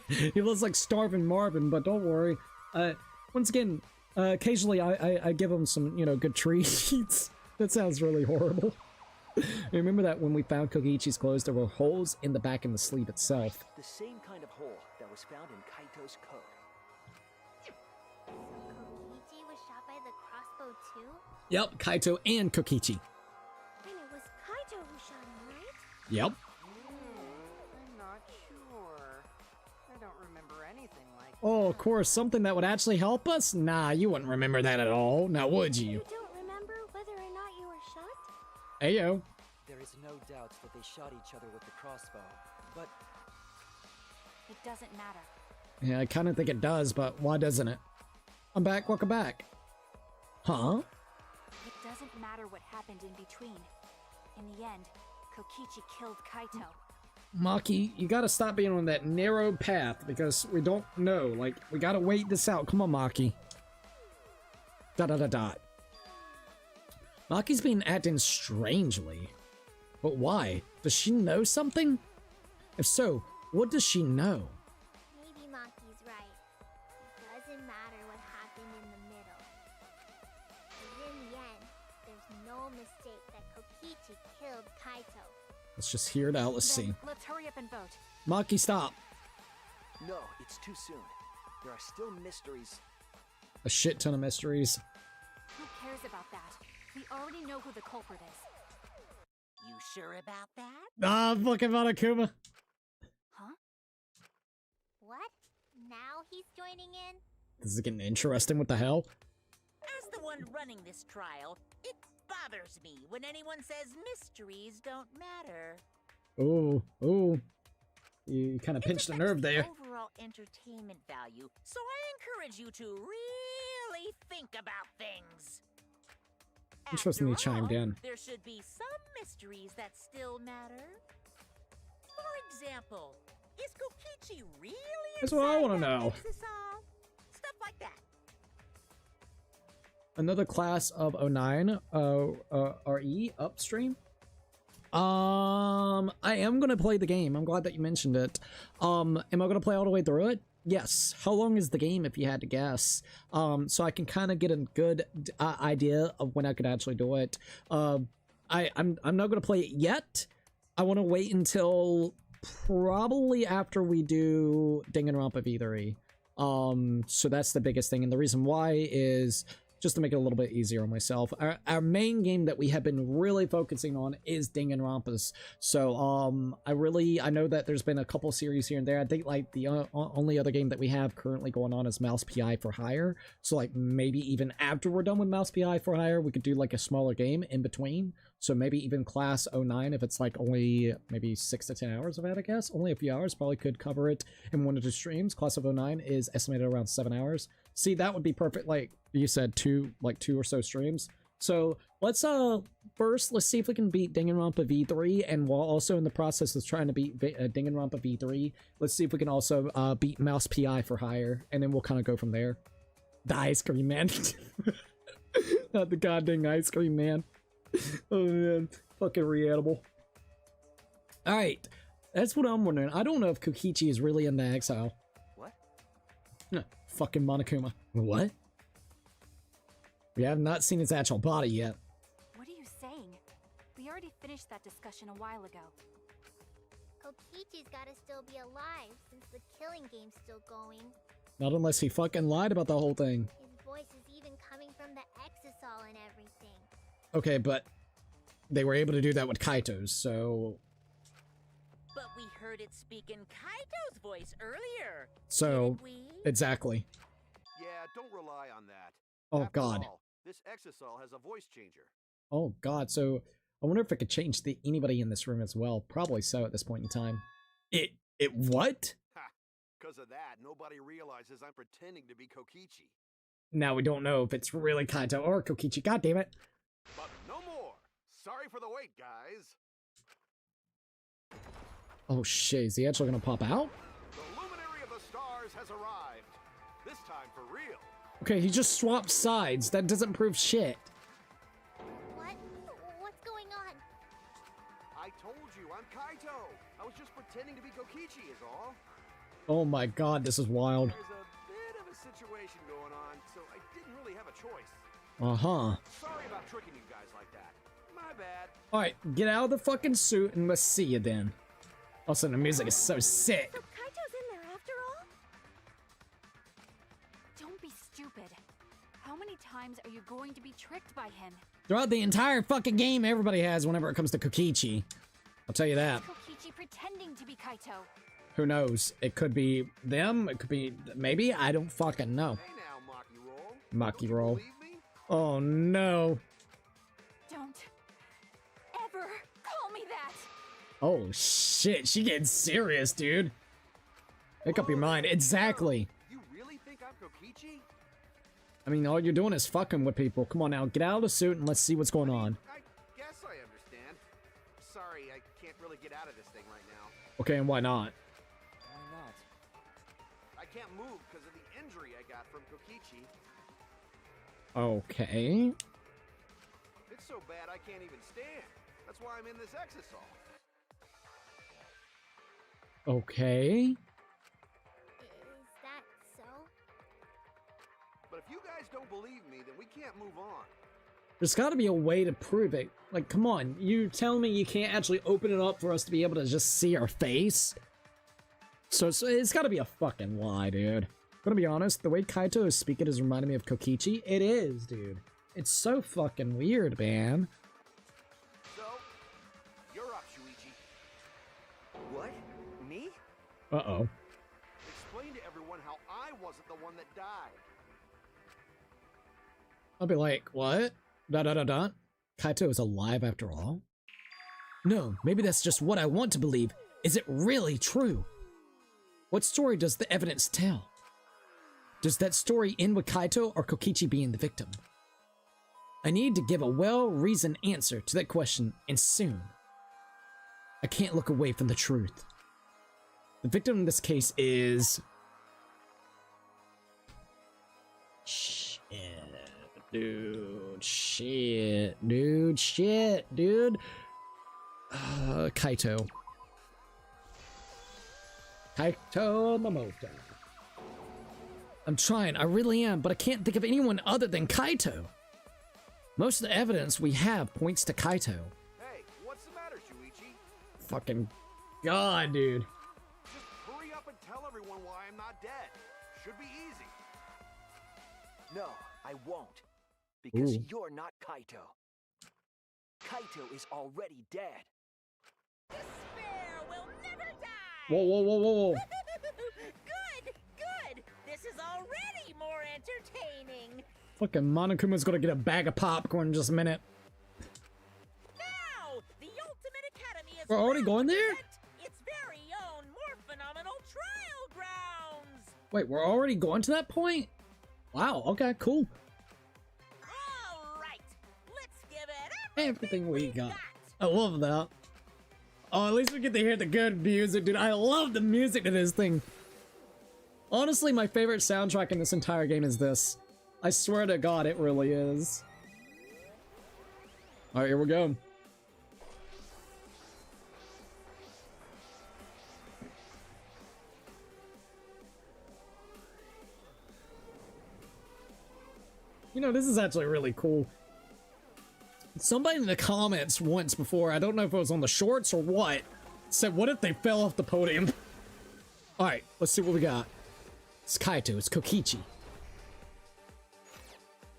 He looks like starving Marvin, but don't worry. Once again, occasionally I give him some, you know, good treats. That sounds really horrible. Remember that when we found Kokichi's clothes, there were holes in the back in the sleeve itself. The same kind of hole that was found in Kaito's coat. So Kokichi was shot by the crossbow too? Yep, Kaito and Kokichi. And it was Kaito who shot him, right? Yep. I'm not sure. I don't remember anything like Oh, of course, something that would actually help us? Nah, you wouldn't remember that at all. Now, would you? You don't remember whether or not you were shot? Ayo. There is no doubt that they shot each other with the crossbow, but It doesn't matter. Yeah, I kind of think it does, but why doesn't it? I'm back, welcome back. Huh? It doesn't matter what happened in between. In the end, Kokichi killed Kaito. Maki, you gotta stop being on that narrow path, because we don't know. Like, we gotta wait this out. Come on, Maki. Dot. Maki's been acting strangely. But why? Does she know something? If so, what does she know? Maybe Maki's right. It doesn't matter what happened in the middle. Because in the end, there's no mistake that Kokichi killed Kaito. Let's just hear it out. Let's see. Let's hurry up and vote. Maki, stop. No, it's too soon. There are still mysteries. A shit ton of mysteries. Who cares about that? We already know who the culprit is. You sure about that? Ah, fucking Monokuma. Huh? What? Now he's joining in? This is getting interesting. What the hell? As the one running this trial, it bothers me when anyone says mysteries don't matter. Oh. You kind of pinched a nerve there. Overall entertainment value, so I encourage you to really think about things. Interestingly After all, chimed in. There should be some mysteries that still matter. For example, is Kokichi really That's what I inside wanna that know. Exisal? Stuff like that. Another class of 09 RE upstream. I am gonna play the game. I'm glad that you mentioned it. Am I gonna play all the way through it? Yes. How long is the game, if you had to guess? So I can kind of get a good idea of when I could actually do it. I'm not gonna play it yet. I want to wait until probably after we do Danganronpa V3. So that's the biggest thing, and the reason why is just to make it a little bit easier on myself. Our main game that we have been really focusing on is Danganronpas. So, I know that there's been a couple series here and there. I think, like, the only other game that we have currently going on is Mouse PI for Hire. So, like, maybe even after we're done with Mouse PI for Hire, we could do, like, a smaller game in between. So maybe even Class 09, if it's, like, only maybe 6 to 10 hours of that, I guess. Only a few hours, probably could cover it in 1 or 2 streams. Class of 09 is estimated around 7 hours. See, that would be perfect, like you said, 2 or so streams. So let's first let's see if we can beat Danganronpa V3, and while also in the process of trying to beat Danganronpa V3, let's see if we can also beat Mouse PI for Hire, and then we'll kind of go from there. The ice cream man. Not the goddamn ice cream man. Oh man, fucking reanimal. Alright, that's what I'm wondering. I don't know if Kokichi is really in the exile. What? No, fucking Monokuma. What? We have not seen his actual body yet. What are you saying? We already finished that discussion a while ago. Kokichi's gotta still be alive since the killing game's still going. Not unless he fucking lied about the whole thing. His voice is even coming from the Exisal and everything. Okay, but they were able to do that with Kaito's, so... But we heard it speak in Kaito's voice earlier. So, didn't we? exactly. Yeah, don't rely on that. Oh, After God. all, this Exisal has a voice changer. Oh, God, so... I wonder if it could change anybody in this room as well. Probably so at this point in time. It what? Ha! Because of that, nobody realizes I'm pretending to be Kokichi. Now we don't know if it's really Kaito or Kokichi. God damn it. But no more! Sorry for the wait, guys! Oh shit, is he actually gonna pop out? The luminary of the stars has arrived. This time for real. Okay, he just swapped sides. That doesn't prove shit. What? What's going on? I told you, I'm Kaito. I was just pretending to be Kokichi is all. Oh my god, this is wild. There's a bit of a situation going on, so I didn't really have a choice. Uh-huh. Sorry about tricking you guys like that. My bad. Alright, get out of the fucking suit and let's see you then. Also, the music is so sick. So Kaito's in there after all? Don't be stupid. How many times are you going to be tricked by him? Throughout the entire fucking game, everybody has whenever it comes to Kokichi. I'll tell you that. Kokichi pretending to be Kaito. Who knows? It could be them, it could be... maybe? I don't fucking know. Hey now, Maki roll. Maki Don't you roll. believe me? Oh no. Don't ever call me that. Oh shit, she getting serious, dude. Make up your mind. Exactly. You really think I'm Kokichi? I mean, all you're doing is fucking with people. Come on now, get out of the suit and let's see what's going on. I guess I understand. Sorry, I can't really get out of this thing right now. Okay, and why not? Why not? I can't move because of the injury I got from Kokichi. Okay. It's so bad I can't even stand. That's why I'm in this Exisal. Okay. Is that so? But if you guys don't believe me, then we can't move on. There's gotta be a way to prove it. Like, come on, you tell me you can't actually open it up for us to be able to just see our face? So it's gotta be a fucking lie, dude. Gonna be honest, the way Kaito is speaking is reminding me of Kokichi. It is, dude. It's so fucking weird, man. So, you're up, Shuichi. What? Me? Uh-oh. Explain to everyone how I wasn't the one that died. I'll be like, what? Da-da-da-da? Kaito is alive after all? No, maybe that's just what I want to believe. Is it really true? What story does the evidence tell? Does that story end with Kaito or Kokichi being the victim? I need to give a well-reasoned answer to that question, and soon. I can't look away from the truth. The victim in this case is... Shit, dude. Shit, dude. Shit, dude. Kaito. Kaito Momoto. I'm trying, I really am, but I can't think of anyone other than Kaito. Most of the evidence we have points to Kaito. Hey, what's the matter, Shuichi? Fucking god, dude. Just hurry up and tell everyone why I'm not dead. Should be easy. No, I won't. Because Ooh. you're not Kaito. Kaito is already dead. Despair will never die! Whoa, whoa, whoa, whoa, whoa. Good, good! This is already more entertaining! Fucking Monokuma's gonna get a bag of popcorn in just a minute. Now, the Ultimate Academy is We're already going there? its very own more phenomenal trial grounds! Wait, we're already going to that point? Wow, okay, cool. Alright, let's give it Everything we got. I love that. Oh, at least we get to hear the good music, dude. I love the music to this thing. Honestly, my favorite soundtrack in this entire game is this. I swear to God, it really is. Alright, here we go. You know, this is actually really cool. Somebody in the comments once before, I don't know if it was on the shorts or what, Said, what if they fell off the podium? Alright, let's see what we got. It's Kaito, it's Kokichi.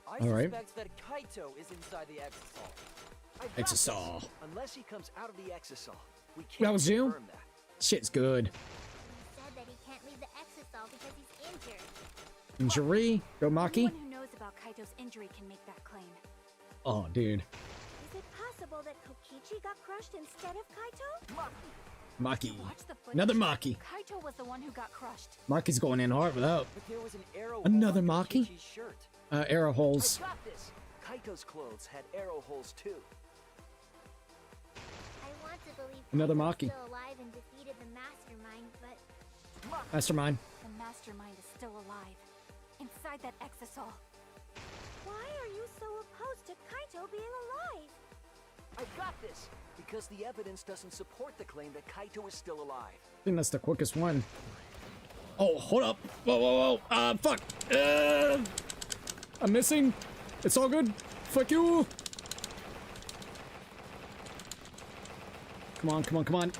I Alright. suspect that Kaito is inside the Exisal. I got this. Exisal. Unless he comes out of the Exisal, we can't That was you? confirm that. Shit's good. He said that he can't leave the Exisal because he's injured. Injury? Go Maki? Anyone who knows about Kaito's injury can make that claim. Oh, dude. Is it possible that Kokichi got crushed instead of Kaito? Maki. Watch the footage. Another Maki. Kaito was the one who got crushed. Maki's going in hard without. But there was an arrow Another hole on Maki? Kokichi's shirt. Arrow holes. I got this. Kaito's clothes had arrow holes too. I want to believe Another Kaito's Maki. still alive and defeated the mastermind, but Mastermind. The mastermind is still alive. Inside that Exisal. Why are you so opposed to Kaito being alive? I got this. Because the evidence doesn't support the claim that Kaito is still alive. I think that's the quickest one. Oh, hold up. Whoa, whoa, whoa. Fuck. I'm missing. It's all good. Fuck you. Come on, come on, come on.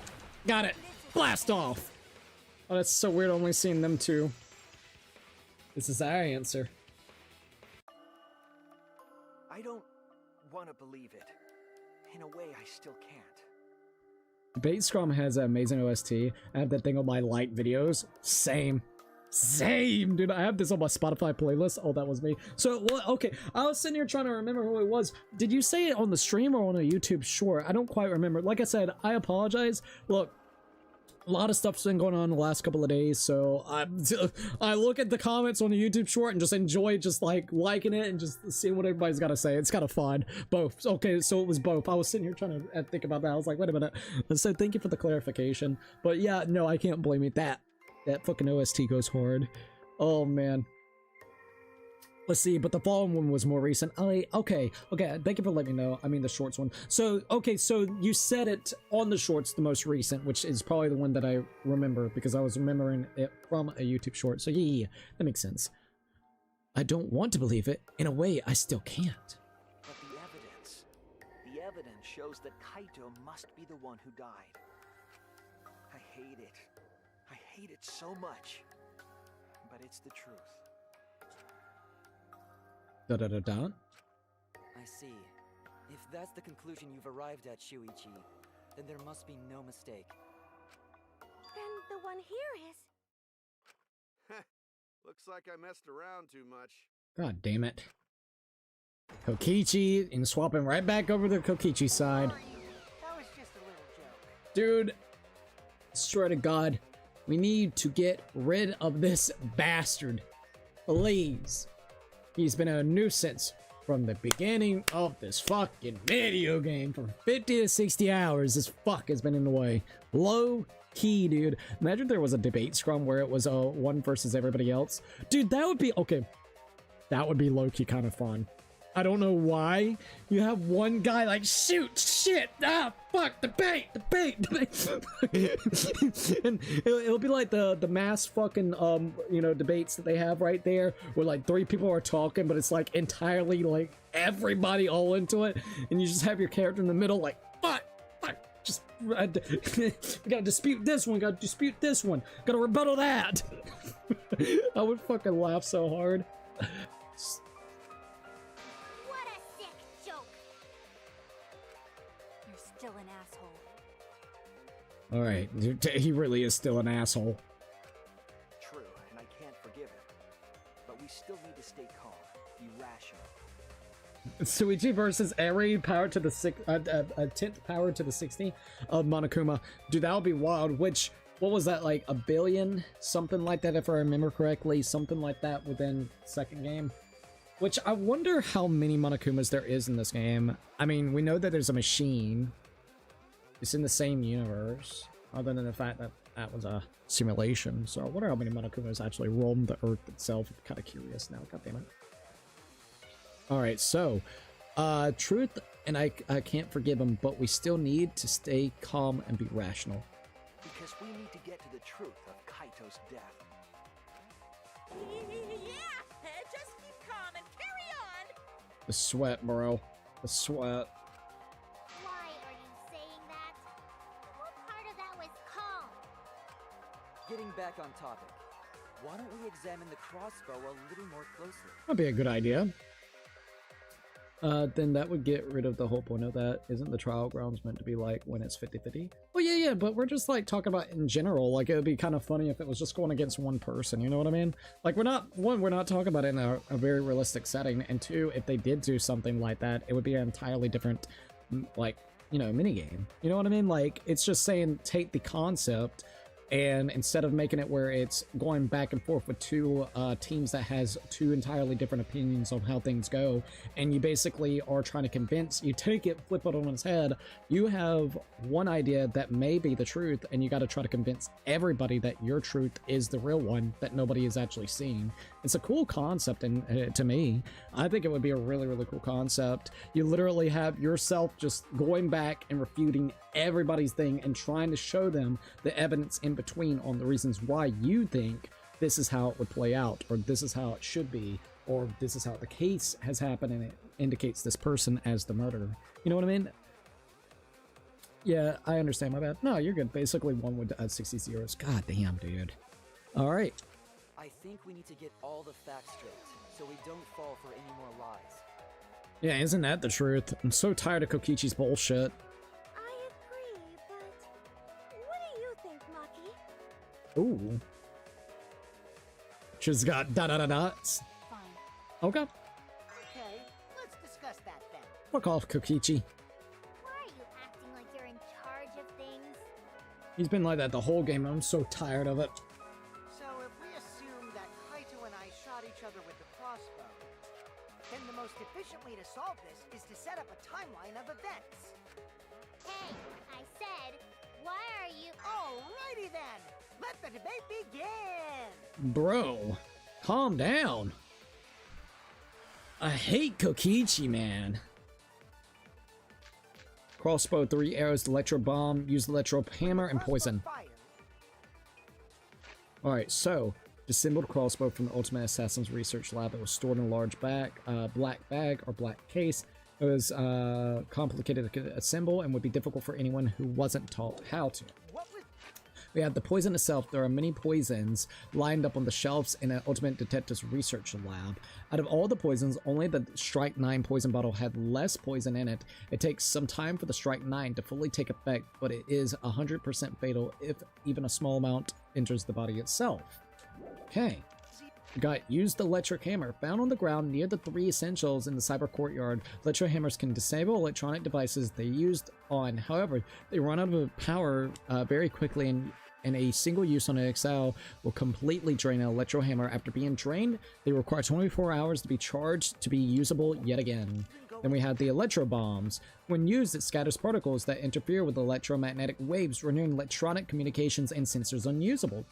Got it. Blast off. Oh, that's so weird only seeing them two. This is our answer. I don't want to believe it. In a way, I still can't. Debate Scrum has an amazing OST. I have that thing on my light videos. Same. Same, dude. I have this on my Spotify playlist. Oh, that was me. So, what? Okay, I was sitting here trying to remember who it was. Did you say it on the stream or on a YouTube short? I don't quite remember. Like I said, I apologize. Look, a lot of stuff's been going on the last couple of days, so I look at the comments on the YouTube short and just enjoy just like liking it and just seeing what everybody's got to say. It's kind of fun. Both. Okay, so it was both. I was sitting here trying to think about that. I was like, wait a minute. So thank you for the clarification. But yeah, no, I can't blame it. That fucking OST goes hard. Oh man. Let's see, but the following one was more recent. Okay, thank you for letting me know. I mean the shorts one. So, okay, so you said it on the shorts, the most recent, which is probably the one that I remember because I was remembering it from a YouTube short. So yeah, that makes sense. I don't want to believe it. In a way, I still can't. But the evidence shows that Kaito must be the one who died. I hate it. I hate it so much. But it's the truth. Da-da-da-da. I see. If that's the conclusion you've arrived at, Shuichi, then there must be no mistake. Then the one here is... Looks like I messed around too much. God damn it. Kokichi, and swapping right back over to the Kokichi side. That was just a little joke. Dude, swear to God, we need to get rid of this bastard. Please. He's been a nuisance from the beginning of this fucking video game. For 50 to 60 hours, this fuck has been in the way. Low key, dude. Imagine there was a debate scrum where it was one versus everybody else. Dude, that would be... Okay. That would be low-key kind of fun. I don't know why. You have one guy like, shoot, shit, ah, fuck, debate. And it'll be like the mass fucking, you know, debates that they have right there where like 3 people are talking, but it's like entirely like everybody all into it. And you just have your character in the middle like, fuck, just, we gotta dispute this one, gotta dispute this one, gotta rebuttal that. I would fucking laugh so hard. Still an asshole. All right, he really is still an asshole. True, and I can't forgive him. But we still need to stay calm, be rational. Suichi versus Eri, power to the 10th power to the 16th of Monokuma. Dude, that would be wild. Which, what was that, like 1 billion? Something like that, if I remember correctly. Something like that within second game. Which, I wonder how many Monokumas there is in this game. I mean, we know that there's a machine. It's in the same universe, other than the fact that that was a simulation. So I wonder how many Monokumas actually roam the Earth itself. I'm kind of curious now. God damn it. Alright, so, truth, and I can't forgive him, but we still need to stay calm and be rational. Because we need to get to the truth of Kaito's death. Yeah, just keep calm and carry on. The sweat, bro. The sweat. why are you saying that? What part of that was Getting back on topic, why don't we examine the crossbow a little more closely? That'd be a good idea. Then that would get rid of the whole point of that. Isn't the trial grounds meant to be like when it's 50-50? Well, yeah, but we're just like talking about in general. Like, it would be kind of funny if it was just going against one person, you know what I mean? Like, we're not talking about it in a very realistic setting, and two, if they did do something like that, it would be an entirely different, like, you know, minigame. You know what I mean? Like, it's just saying take the concept, and instead of making it where it's going back and forth with two teams that has two entirely different opinions on how things go, and you basically are trying to convince, you take it, flip it on its head, you have one idea that may be the truth, and you got to try to convince everybody that your truth is the real one that nobody is actually seeing. It's a cool concept, and to me, I think it would be a really, really cool concept. You literally have yourself just going back and refuting everybody's thing and trying to show them the evidence in between on the reasons why you think this is how it would play out, or this is how it should be, or this is how the case has happened and it indicates this person as the murderer. You know what I mean? Yeah, I understand, my bad. No, you're good. Basically, one would add 60 zeros. God damn, dude. All right. I think we need to get all the facts straight, so we don't fall for any more lies. Yeah, isn't that the truth? I'm so tired of Kokichi's bullshit. I agree, but what do you think, Maki? Ooh. She's got da-da-da-dots. Fine. Okay. Okay, let's discuss that then. Fuck off, Kokichi. Why are you acting like you're in charge of things? He's been like that the whole game. I'm so tired of it. So if we assume that Kaito and I shot each other with the crossbow, then the most efficient way to solve this is to set up a timeline of events. Hey, I said, why are you... Alrighty then! Let the debate begin! Bro, calm down. I hate Kokichi, man. Crossbow, 3 arrows, electro bomb, use electro hammer, and poison. Alright, so, disassembled crossbow from the Ultimate Assassin's Research Lab. It was stored in a large black bag or black case. It was complicated to assemble and would be difficult for anyone who wasn't taught how to. We have the poison itself. There are many poisons lined up on the shelves in an Ultimate Detective's research lab. Out of all the poisons, only the Strike 9 poison bottle had less poison in it. It takes some time for the Strike 9 to fully take effect, but it is 100% fatal if even a small amount enters the body itself. Okay. We got used the electric hammer. Found on the ground near the 3 essentials in the cyber courtyard. Electro hammers can disable electronic devices they used on. However, they run out of power very quickly, and a single use on an Exisal will completely drain an electro hammer. After being drained, they require 24 hours to be charged to be usable yet again. Then we have the electro bombs. When used, it scatters particles that interfere with electromagnetic waves, rendering electronic communications and sensors unusable.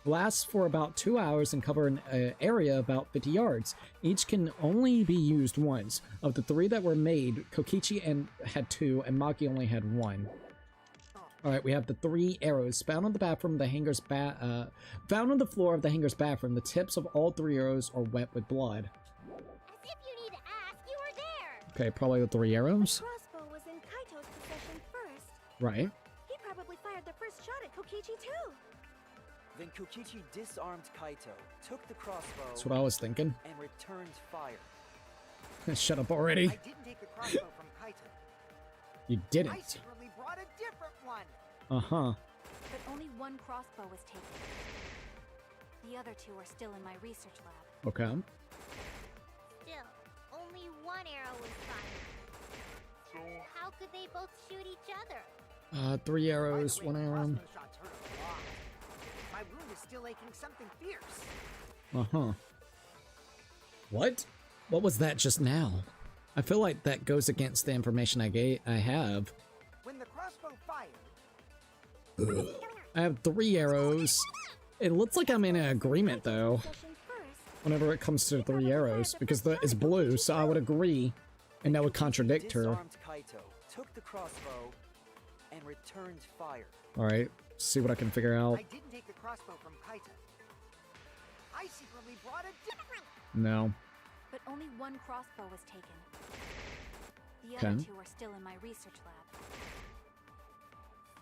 Lasts for about 2 hours and cover an area about 50 yards. Each can only be used once. Of the 3 that were made, Kokichi had 2 and Maki only had 1. Alright, we have the 3 arrows found on the bathroom. Found on the floor of the hangar's bathroom. The tips of all 3 arrows are wet with blood. As if you need to ask, you were there! Okay, probably the 3 arrows. The crossbow was in Kaito's possession first. Right. He probably fired the first shot at Kokichi too. Then Kokichi disarmed Kaito, took the crossbow, That's what I was thinking. and returned fire. Shut up already. I didn't take the crossbow from Kaito. You I didn't. secretly brought a different one. Uh-huh. But only one crossbow was taken. The other 2 are still in my research lab. Okay. Still, only 1 arrow was fired. So how could they both shoot each other? 3 arrows, By the way, 1 the arrow. crossbow shots hurt a lot. My wound is still aching something fierce. Uh-huh. What? What was that just now? I feel like that goes against the information I have. When the crossbow fired, I have 3 arrows. It looks like I'm in an agreement, though, Possession first. whenever it comes to 3 arrows, because it's blue, so I would agree, and that would contradict her. Disarmed Kaito, took the crossbow, and returned fire. Alright, see what I can figure out. I didn't take the crossbow from Kaito. I secretly brought a different. No. But only one crossbow was taken. The Okay. other 2 are still in my research lab.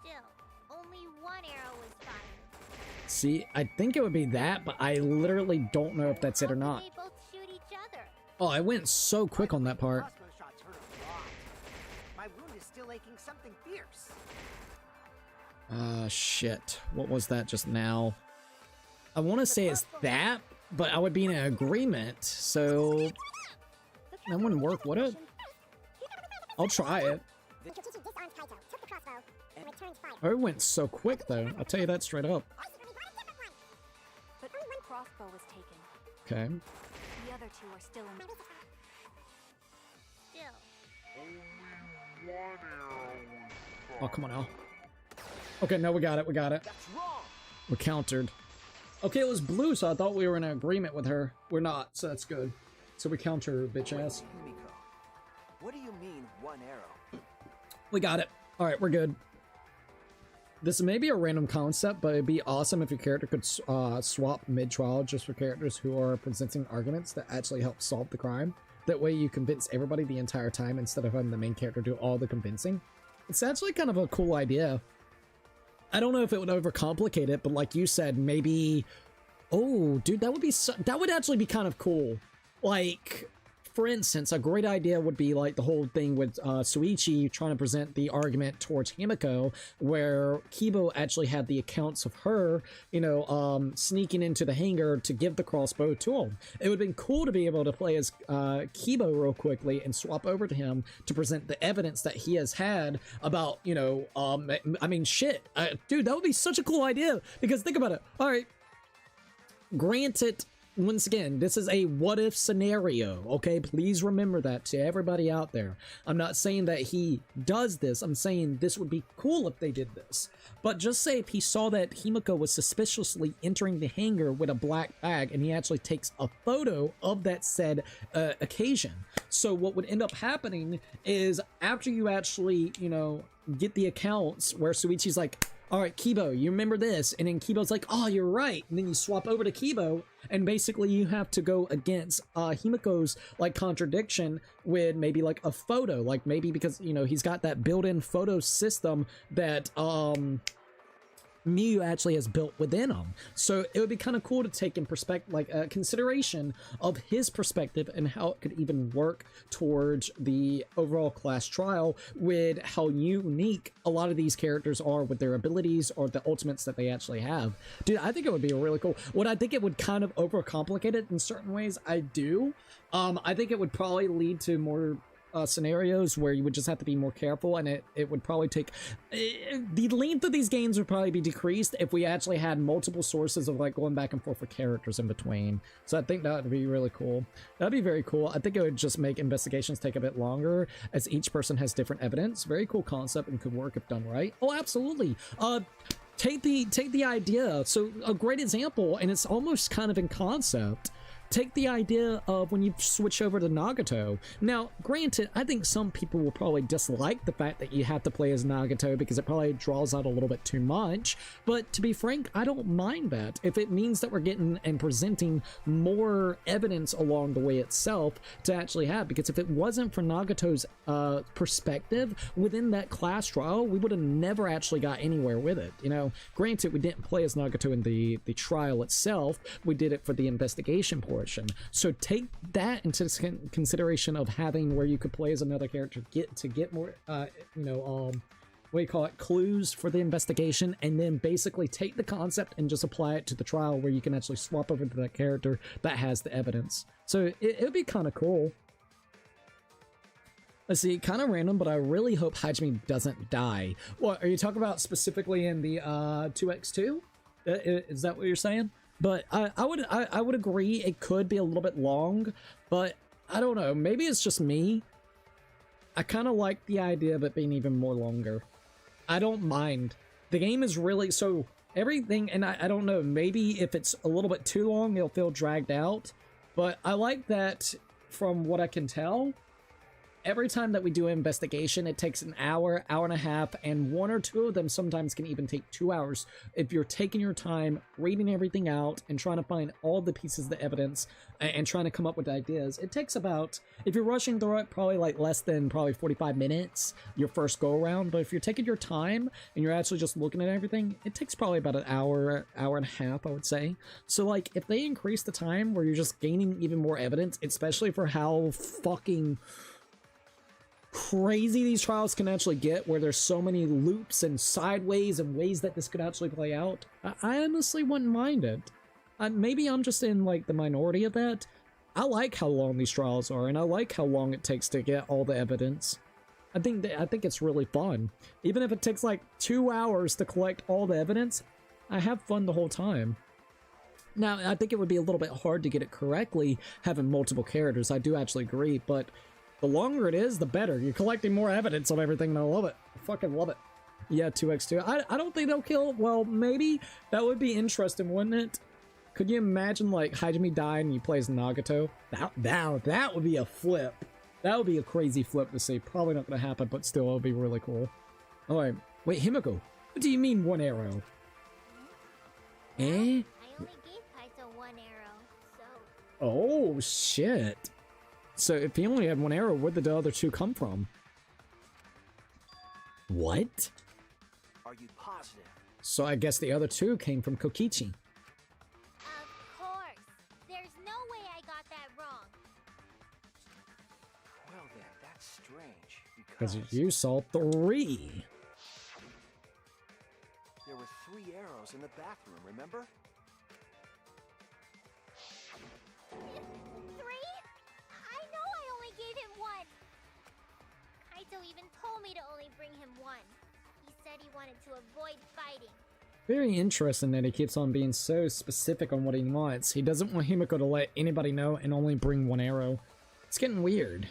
Still, only 1 arrow was fired. See, I think it would be that, but I literally don't know if that's it or not. They both shoot each other. Oh, I went so quick on that part. Crossbow shots hurt a lot. My wound is still aching something fierce. Shit. What was that just now? I want to say it's that, but I would be in an agreement, so that wouldn't work, would it? I'll try it. Oh, it went so quick, though. I'll tell you that straight up. But crossbow was taken. Okay. The other two are still in. Still. Oh, come on now. Okay, no, we got it. We got it. That's wrong. We countered. Okay, it was blue, so I thought we were in agreement with her. We're not, so that's good. So we counter her, bitch ass. Himiko, what do you mean, one arrow? We got it. All right, we're good. This may be a random concept, but it'd be awesome if your character could swap mid-trial just for characters who are presenting arguments that actually help solve the crime. That way you convince everybody the entire time instead of having the main character do all the convincing. It's actually kind of a cool idea. I don't know if it would overcomplicate it, but like you said, maybe... Oh, dude, that would be that would actually be kind of cool. Like, for instance, a great idea would be like the whole thing with Suichi trying to present the argument towards Himiko, where Kibo actually had the accounts of her, you know, sneaking into the hangar to give the crossbow to him. It would have been cool to be able to play as Kibo real quickly and swap over to him to present the evidence that he has had about, you know, I mean, shit. Dude, that would be such a cool idea, because think about it. All right, granted, once again, this is a what-if scenario, okay? Please remember that to everybody out there. I'm not saying that he does this. I'm saying this would be cool if they did this. But just say if he saw that Himiko was suspiciously entering the hangar with a black bag, and he actually takes a photo of that said occasion. So what would end up happening is after you actually, you know, get the accounts where Suichi's like, all right, Kibo, you remember this? And then Kibo's like, oh, you're right. And then you swap over to Kibo, and basically you have to go against Himiko's, like, contradiction with maybe, like, a photo. Like, maybe because, you know, he's got that built-in photo system that, Miyu actually has built within him. So it would be kind of cool to take in perspective, like consideration of his perspective and how it could even work towards the overall class trial with how unique a lot of these characters are with their abilities or the ultimates that they actually have. Dude, I think it would be really cool. What I think it would kind of overcomplicate it in certain ways, I do. I think it would probably lead to more scenarios where you would just have to be more careful, and it would probably take the length of these games would probably be decreased if we actually had multiple sources of like going back and forth for characters in between. So I think that would be really cool. That'd be very cool. I think it would just make investigations take a bit longer as each person has different evidence. Very cool concept and could work if done right. Oh, absolutely. Take the idea. So a great example, and it's almost kind of in concept. Take the idea of when you switch over to Nagato. Now, granted, I think some people will probably dislike the fact that you have to play as Nagato because it probably draws out a little bit too much, but to be frank, I don't mind that if it means that we're getting and presenting more evidence along the way itself to actually have, because if it wasn't for Nagato's perspective within that class trial, we would have never actually got anywhere with it. You know, granted, we didn't play as Nagato in the trial itself, we did it for the investigation portion. So take that into consideration of having where you could play as another character, get more, you know, what do you call it, clues for the investigation, and then basically take the concept and just apply it to the trial where you can actually swap over to that character that has the evidence. So it would be kind of cool. Let's see, kind of random, but I really hope Hajime doesn't die. What, are you talking about specifically in the 2x2? Is that what you're saying? But I would agree it could be a little bit long, but I don't know, maybe it's just me. I kind of like the idea of it being even more longer. I don't mind. The game is really, so everything, and I don't know, maybe if it's a little bit too long, it'll feel dragged out, but I like that from what I can tell, every time that we do an investigation, it takes an hour, hour and a half, and 1 or 2 of them sometimes can even take 2 hours. If you're taking your time, reading everything out, and trying to find all the pieces of the evidence, and trying to come up with ideas, it takes about, if you're rushing through it, probably like less than probably 45 minutes, your first go around. But if you're taking your time, and you're actually just looking at everything, it takes probably about an hour, hour and a half, I would say. So like, if they increase the time where you're just gaining even more evidence, especially for how fucking crazy these trials can actually get, where there's so many loops and sideways and ways that this could actually play out, I honestly wouldn't mind it. Maybe I'm just in like the minority of that. I like how long these trials are, and I like how long it takes to get all the evidence. I think it's really fun. Even if it takes like 2 hours to collect all the evidence, I have fun the whole time. Now, I think it would be a little bit hard to get it correctly having multiple characters. I do actually agree, but the longer it is, the better. You're collecting more evidence on everything, and I love it. I fucking love it. Yeah, 2x2. I don't think they'll kill... Well, maybe. That would be interesting, wouldn't it? Could you imagine, like, Hajime died and he plays Nagato? That would be a flip. That would be a crazy flip to see. Probably not going to happen, but still, it would be really cool. Alright. Wait, Himiko. What do you mean 1 arrow? Eh? I only gave Kaito 1 arrow, so... Oh, shit. So if he only had 1 arrow, where did the other 2 come from? What? Are you positive? So I guess the other 2 came from Kokichi. Of course. There's no way I got that wrong. Well then, that's strange, Because you saw 3. there were 3 arrows in the bathroom, remember? 3? I know I only gave him 1. Kaito even told me to only bring him 1. He said he wanted to avoid fighting. Very interesting that he keeps on being so specific on what he wants. He doesn't want Himiko to let anybody know and only bring 1 arrow. It's getting weird.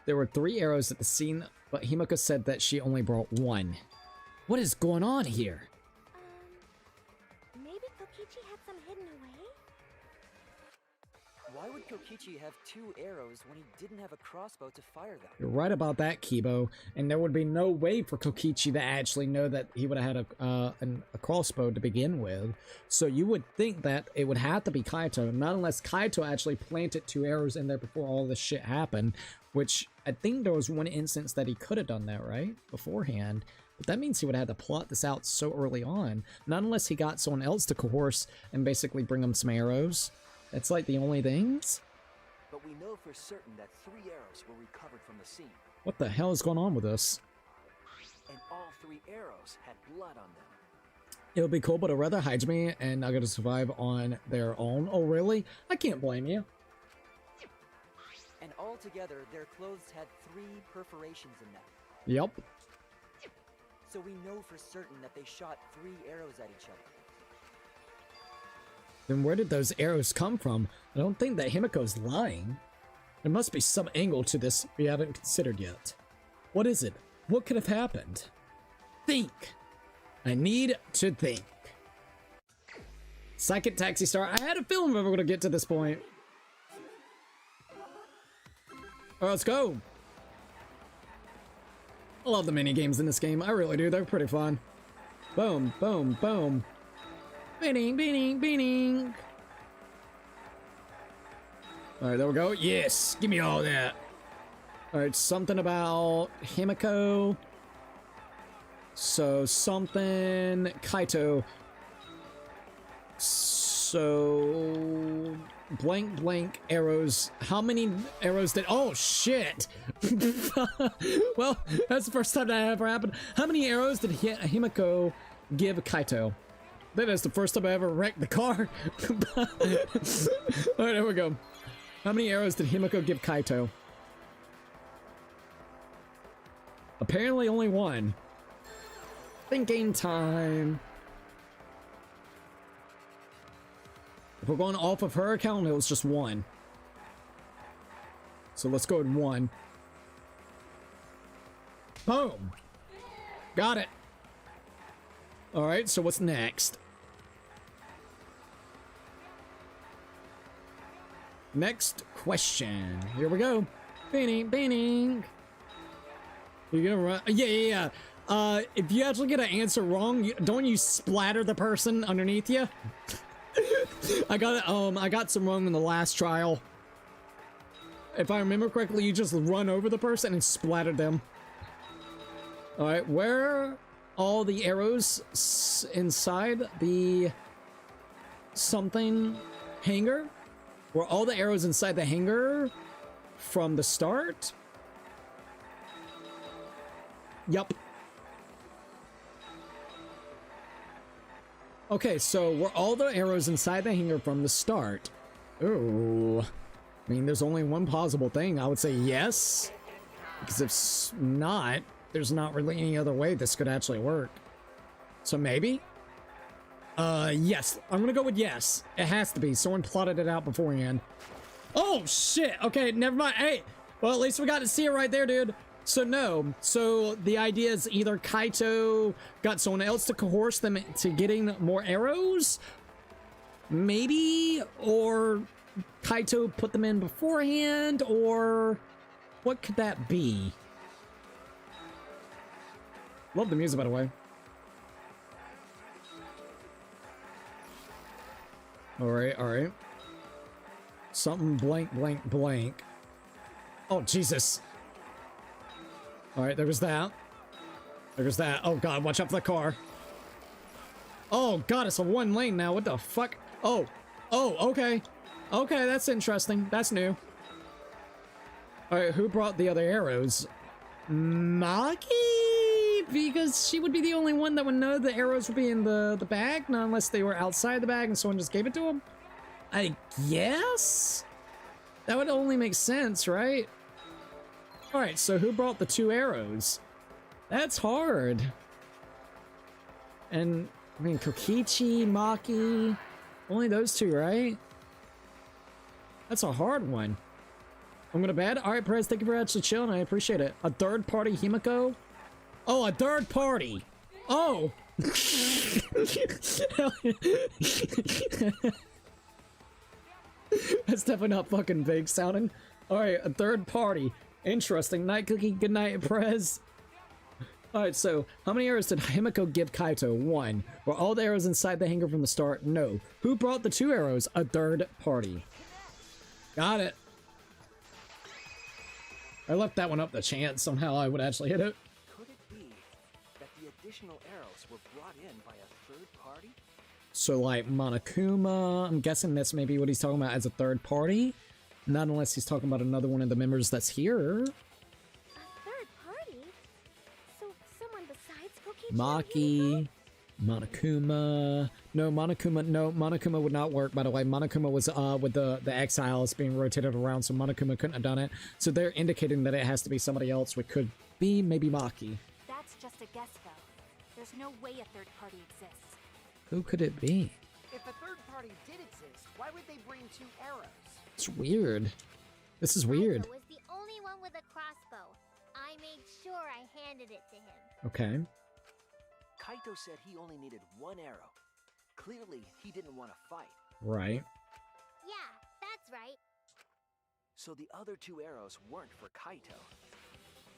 There were 3 arrows at the scene, but Himiko said that she only brought 1. What is going on here? Maybe Kokichi had some hidden away? Why would Kokichi have 2 arrows when he didn't have a crossbow to fire them? You're right about that, Kibo. And there would be no way for Kokichi to actually know that he would have had a crossbow to begin with. So you would think that it would have to be Kaito, not unless Kaito actually planted 2 arrows in there before all this shit happened, which I think there was one instance that he could have done that, right? Beforehand. But that means he would have had to plot this out so early on. Not unless he got someone else to coerce and basically bring him some arrows. That's like the only things? But we know for certain that 3 arrows were recovered from the scene. What the hell is going on with this? And all 3 arrows had blood on them. It would be cool, but I'd rather Hajime and Nagato survive on their own. Oh, really? I can't blame you. And altogether, their clothes had 3 perforations in them. Yep. So we know for certain that they shot 3 arrows at each other. Then where did those arrows come from? I don't think that Himiko's lying. There must be some angle to this we haven't considered yet. What is it? What could have happened? Think! I need to think. Second Taxi Star. I had a feeling we were going to get to this point. Alright, let's go. I love the mini games in this game. I really do. They're pretty fun. Boom, boom, boom. Bing, bing, bing. Alright, there we go. Yes, give me all that. Alright, something about Himiko. So, something... Kaito. So... Blank, blank, arrows. How many arrows did... Oh, shit! Well, that's the first time that ever happened. How many arrows did Himiko give Kaito? That is the first time I ever wrecked the car. Alright, there we go. How many arrows did Himiko give Kaito? Apparently only 1. Thinking time. If we're going off of her account, it was just 1. So let's go with 1. Boom! Got it! Alright, so what's next? Next question. Here we go. Bing, bing. You're gonna run. Yeah. If you actually get an answer wrong, don't you splatter the person underneath you? I got some wrong in the last trial. If I remember correctly, you just run over the person and splatter them. All right, where are all the arrows inside the something hanger? Were all the arrows inside the hanger from the start? Yup. Okay, so were all the arrows inside the hanger from the start? Ooh. I mean, there's only one possible thing. I would say yes. Because if not, there's not really any other way this could actually work. So maybe? Yes. I'm gonna go with yes. It has to be. Someone plotted it out beforehand. Oh, shit. Okay, never mind. Hey, well, at least we got to see it right there, dude. So no. So the idea is either Kaito got someone else to coerce them to getting more arrows, maybe, or Kaito put them in beforehand, or what could that be? Love the music, by the way. All right. Something blank, blank, blank. Oh, Jesus. All right, there goes that. There goes that. Oh, God, watch out for the car. Oh, God, it's a one lane now. What the fuck? Oh, okay. Okay, that's interesting. That's new. All right, who brought the other arrows? Maki? Because she would be the only one that would know the arrows would be in the bag, not unless they were outside the bag and someone just gave it to him. I guess? That would only make sense, right? Alright, so who brought the 2 arrows? That's hard. And, I mean, Kokichi, Maki, only those 2, right? That's a hard one. I'm going to bed? Alright, Perez, thank you for actually chilling. I appreciate it. A third party Himiko? Oh, a third party. Oh. That's definitely not fucking vague sounding. Alright, a third party. Interesting. Night Cookie, good night, Prez. Alright, so how many arrows did Himiko give Kaito? 1. Were all the arrows inside the hanger from the start? No. Who brought the 2 arrows? A third party. Got it. I left that one up to chance. Somehow I would actually hit it. Could it be that the additional arrows were brought in by a third party? So like Monokuma, I'm guessing that's maybe what he's talking about as a third party. Not unless he's talking about another one of the members that's here. A third party? So someone besides Kokichi Maki, Monokuma. No, Monokuma would not work, by the way. Monokuma was with the exiles being rotated around, so Monokuma couldn't have done it. So they're indicating that it has to be somebody else, which could be maybe Maki. That's just a guess, though. There's no way a third party exists. Who could it be? If a third party did exist, why would they bring 2 arrows? It's weird. This is weird. Kaito was the only one with a crossbow. I made sure I handed it to him. Okay. Kaito said he only needed 1 arrow. Clearly, he didn't want to fight. Right. Yeah, that's right. So the other 2 arrows weren't for Kaito.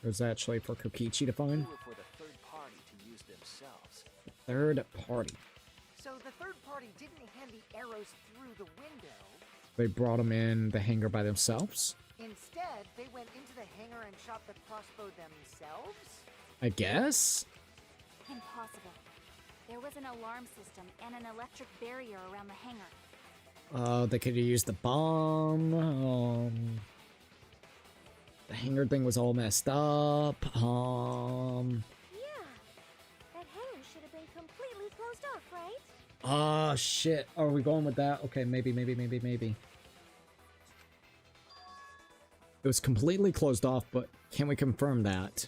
It was actually for Kokichi to They find. were for the third party to use themselves. Third party. So the third party didn't hand the arrows through the window. They brought them in the hangar by themselves? Instead, they went into the hangar and shot the crossbow themselves? I guess? Impossible. There was an alarm system and an electric barrier around the hangar. They could have used the bomb. The hangar thing was all messed up. Yeah. That hangar should have been completely closed off, right? Ah, shit. Are we going with that? Okay, maybe. It was completely closed off, but can we confirm that?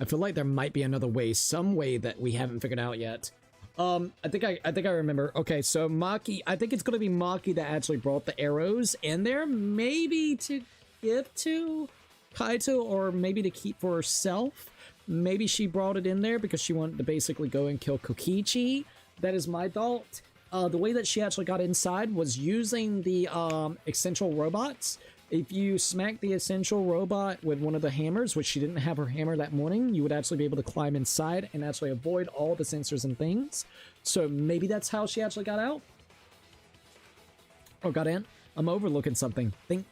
I feel like there might be another way, some way that we haven't figured out yet. I think I remember. Okay, so Maki, I think it's gonna be Maki that actually brought the arrows in there, maybe to give to Kaito, or maybe to keep for herself. Maybe she brought it in there because she wanted to basically go and kill Kokichi. That is my thought. The way that she actually got inside was using the essential robots if you smack the essential robot with one of the hammers, which she didn't have her hammer that morning, you would actually be able to climb inside and actually avoid all the sensors and things. So maybe that's how she actually got out? Or got in? I'm overlooking something. Think.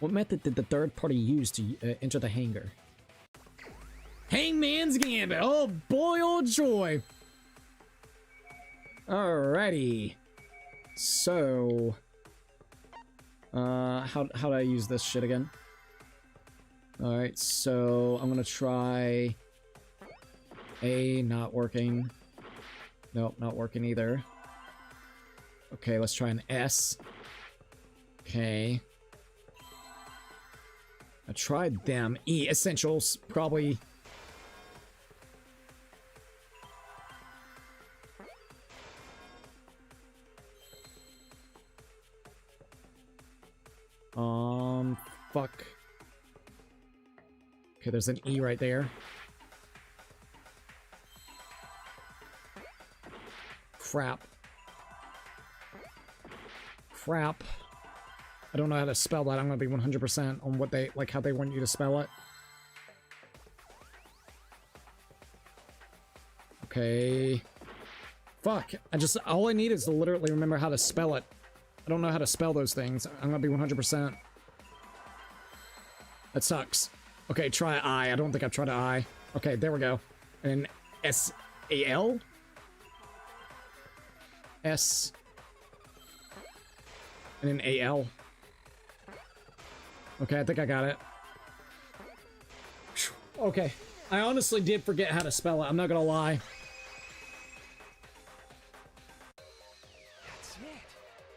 What method did the third party use to enter the hangar? Hangman's Gambit! Oh boy, oh joy! Alrighty. So... how do I use this shit again? Alright, so I'm gonna try... A, not working. Nope, not working either. Okay, let's try an S. Okay. I tried them. E, essentials, probably... Fuck. Okay, there's an E right there. Crap. Crap. I don't know how to spell that. I'm gonna be 100% on what they, like, how they want you to spell it. Okay. Fuck. All I need is to literally remember how to spell it. I don't know how to spell those things. I'm gonna be 100%. That sucks. Okay, try I. I don't think I've tried I. Okay, there we go. And S-A-L? S. And then A-L. Okay, I think I got it. Okay. I honestly did forget how to spell it. I'm not gonna lie. That's it.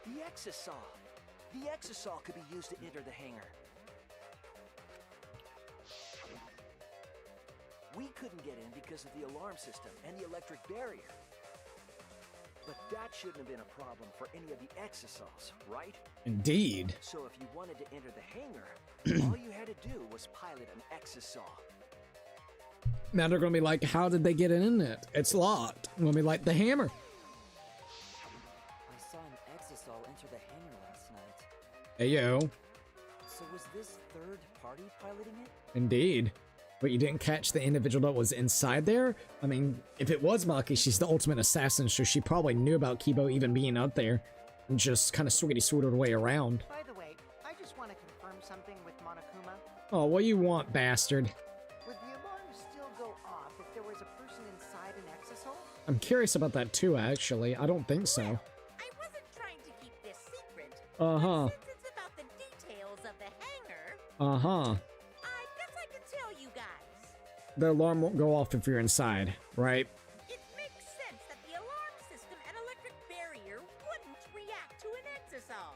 The Exisal. The Exisal could be used to enter the hangar. We couldn't get in because of the alarm system and the electric barrier. But that shouldn't have been a problem for any of the Exisals, right? Indeed. So if you wanted to enter the hangar, all you had to do was pilot an Exisal. Now they're gonna be like, how did they get in it? It's locked. I'm gonna be like, the hammer. I saw an Exisal enter the hangar last night. Hey, yo. So was this third party piloting it? Indeed. But you didn't catch the individual that was inside there? I mean, if it was Maki, she's the ultimate assassin, so she probably knew about Kibo even being out there and just kind of sorted her way around. By the way, I just want to confirm something with Monokuma. Oh, what you want, bastard? Would the alarm still go off if there was a person inside an Exisal? I'm curious about that too, actually. I don't think so. I wasn't trying to keep this secret. Uh-huh. But since it's about the details of the hangar, Uh-huh. I guess I can tell you guys. The alarm won't go off if you're inside, right? It makes sense that the alarm system and electric barrier wouldn't react to an Exisal.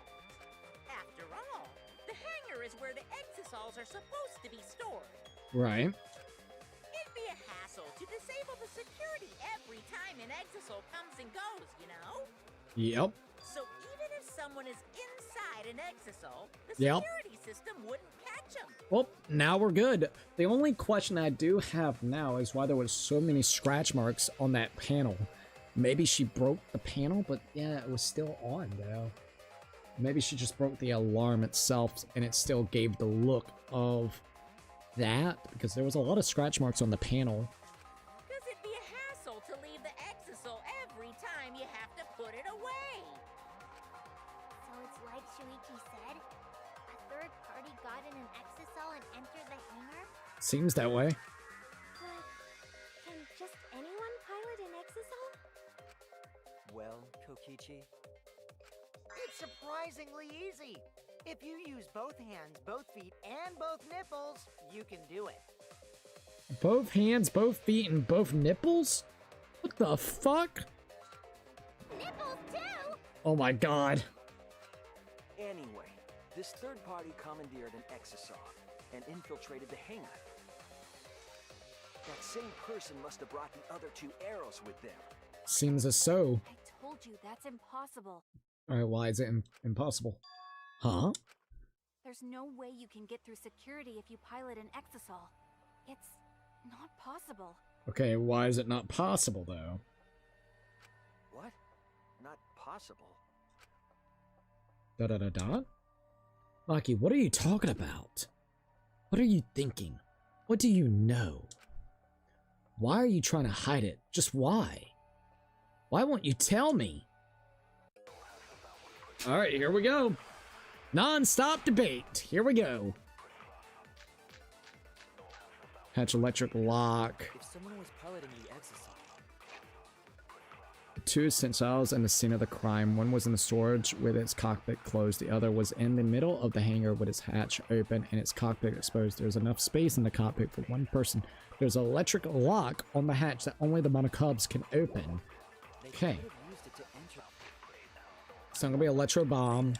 After all, the hangar is where the Exisals are supposed to be stored. Right. It'd be a hassle to disable the security every time an Exisal comes and goes, you know? Yep. So even if someone is inside an Exisal, the Yep. security system wouldn't catch them. Well, now we're good. The only question I do have now is why there was so many scratch marks on that panel. Maybe she broke the panel, but yeah, it was still on, though. Maybe she just broke the alarm itself, and it still gave the look of that, because there was a lot of scratch marks on the panel. Because it'd be a hassle to leave the Exisal every time you have to put it away. So it's like Shuichi said? A third party got in an Exisal and entered the hangar? Seems that way. But can just anyone pilot an Exisal? Well, Kokichi, It's surprisingly easy. If you use both hands, both feet, and both nipples, you can do it. Both hands, both feet, and both nipples? What the fuck? Nipples too! Oh my god. Anyway, this third party commandeered an Exisal and infiltrated the hangar. That same person must have brought the other two arrows with them. Seems as so. I told you that's impossible. Alright, why is it impossible? Huh? There's no way you can get through security if you pilot an Exisal. It's not possible. Okay, why is it not possible, though? What? Not possible. Da-da-da-da? Maki, what are you talking about? What are you thinking? What do you know? Why are you trying to hide it? Just why? Why won't you tell me? Alright, here we go. Non-stop debate. Here we go. Hatch electric lock. If someone was piloting the Exisal, Two Exisals in the scene of the crime. One was in the storage with its cockpit closed. The other was in the middle of the hangar with its hatch open and its cockpit exposed. There's enough space in the cockpit for one person. There's an electric lock on the hatch that only the Monokubs can open. Okay. So I'm gonna be electro bomb.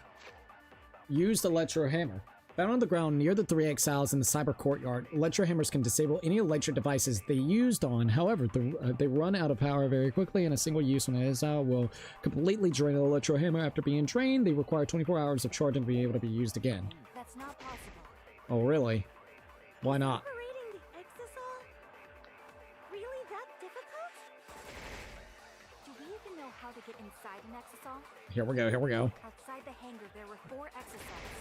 Used electro hammer. Found on the ground near the 3 Exisals in the cyber courtyard, electro hammers can disable any electric devices they used on. However, they run out of power very quickly, and a single use on an Exisal will completely drain the electro hammer. After being drained, they require 24 hours of charging to be able to be used again. That's not possible. Oh, really? Why not? Operating the Exisal? Really that difficult? Do we even know how to get inside an Exisal? Here we go, here we go. Outside the hangar, there were 4 Exisals.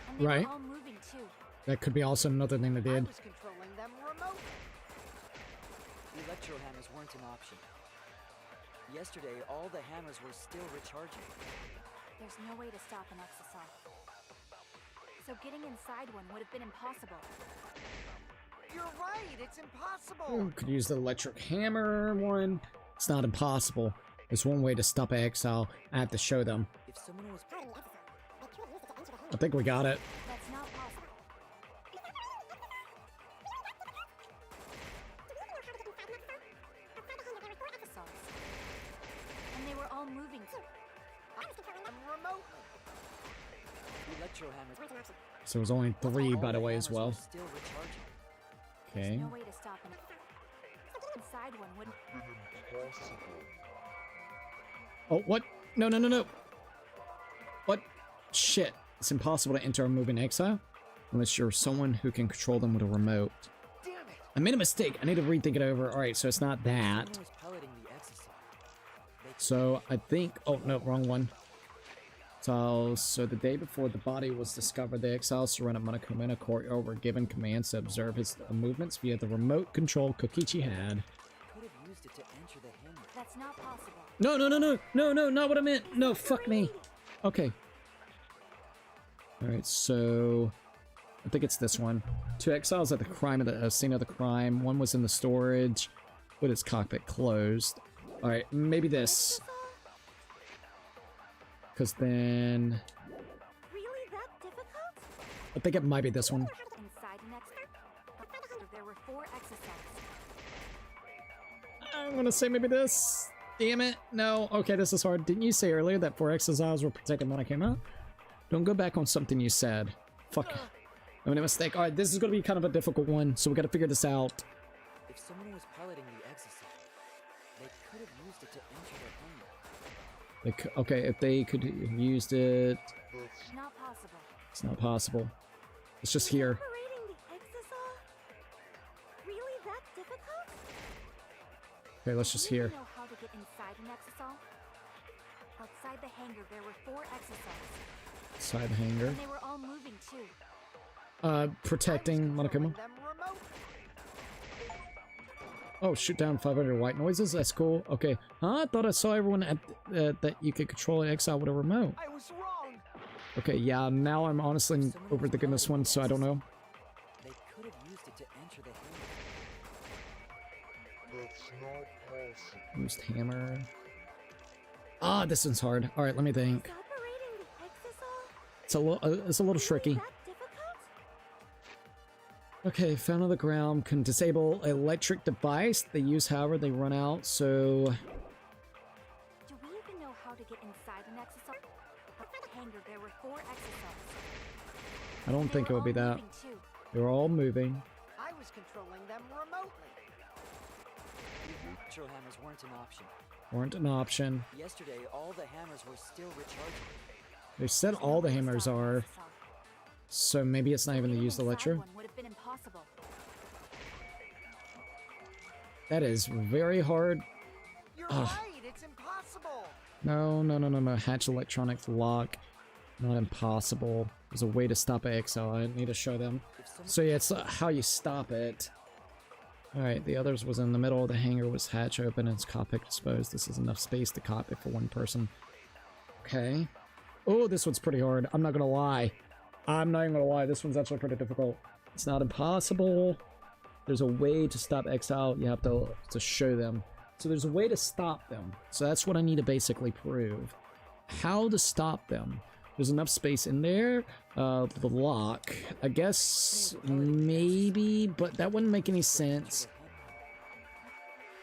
And they Right. were all moving too. That could be also another thing they I did. was controlling them remotely. the electro hammers weren't an option. Yesterday, all the hammers were still recharging. There's no way to stop an Exisal. So getting inside one would have been impossible. You're right, it's impossible. Could use the electric hammer one. It's not impossible. There's one way to stop an exile. I have to show them. If someone was I think we got it. That's not possible. Exisals. And they were all moving too. I'm remotely. the electro hammers, So it was only 3, all by the way, as hammers well. were still recharging. Okay. No way to stop an inside one wouldn't. Oh, what? No, no, no, no. What? Shit. It's impossible to enter a moving exile unless you're someone who can control them with a remote. Damn it. I made a mistake. I need to rethink it over. Alright, so it's not that. Someone was piloting the Exisal. They So I think... Oh, no, wrong one. So the day before the body was discovered, the exiles surrounded Monokubs courtyard were given commands to observe his movements via the remote control Kokichi had. could have used it to enter the hangar. That's not possible. No, no, no, no, no, no, not what I meant. No, fuck me. Okay. Alright, so I think it's this one. 2 exiles at the crime of the scene of the crime. One was in the storage with its cockpit closed. Alright, maybe this. Because then Really that difficult? I think it might be this one. Inside an Exisal, there were 4 Exisals. I'm gonna say maybe this. Damn it. No. Okay, this is hard. Didn't you say earlier that 4 exiles were protecting when I came out? Don't go back on something you said. Fuck. I made a mistake. Alright, this is gonna be kind of a difficult one, so we gotta figure this out. If someone was piloting the Exisal, they could have used it to enter the hangar. Okay, if they could have used it... Not possible. It's not possible. It's just here. Operating the Exisal? Really that difficult? Okay, let's just Do you hear. know how to get inside an Exisal? Outside the hangar, there were 4 Exisals. Side hanger. And they were all moving too. Protecting Monokubs. Them remotely. Oh, shoot down 500 white noises. That's cool. Okay. Huh? I thought I saw everyone at that you could control an exile with a remote. I was wrong. Okay, yeah. Now I'm honestly over thinking this one, so I don't know. They could have used it to enter the hangar. Used hammer. Ah, this one's hard. All right, let me think. Is operating the Exisal? It's a little tricky. That difficult? Okay, found on the ground can disable electric device they use however they run out. So Do we even know how to get inside an Exisal? Outside the hangar, there were 4 Exisals. I don't They think it were would be all that. moving too. They're all moving. I was controlling them remotely. The electro hammers weren't an option. Weren't an option. Yesterday, all the hammers were still recharging. They said all the hammers are. So maybe it's not even to use the electro. One would have been impossible. That is very hard. You're Ugh. right, it's impossible. No, no, no, no, no. Hatch electronic lock. Not impossible. There's a way to stop Exile. I need to show them. So yeah, it's how you stop it. Alright, the others was in the middle. The hangar was hatch open and its cockpit exposed. This is enough space to cockpit for one person. Okay. Oh, this one's pretty hard. I'm not gonna lie. I'm not even gonna lie. This one's actually pretty difficult. It's not impossible. There's a way to stop Exile. You have to show them. So there's a way to stop them. So that's what I need to basically prove. How to stop them. There's enough space in there. The lock. I guess maybe, but that wouldn't make any sense.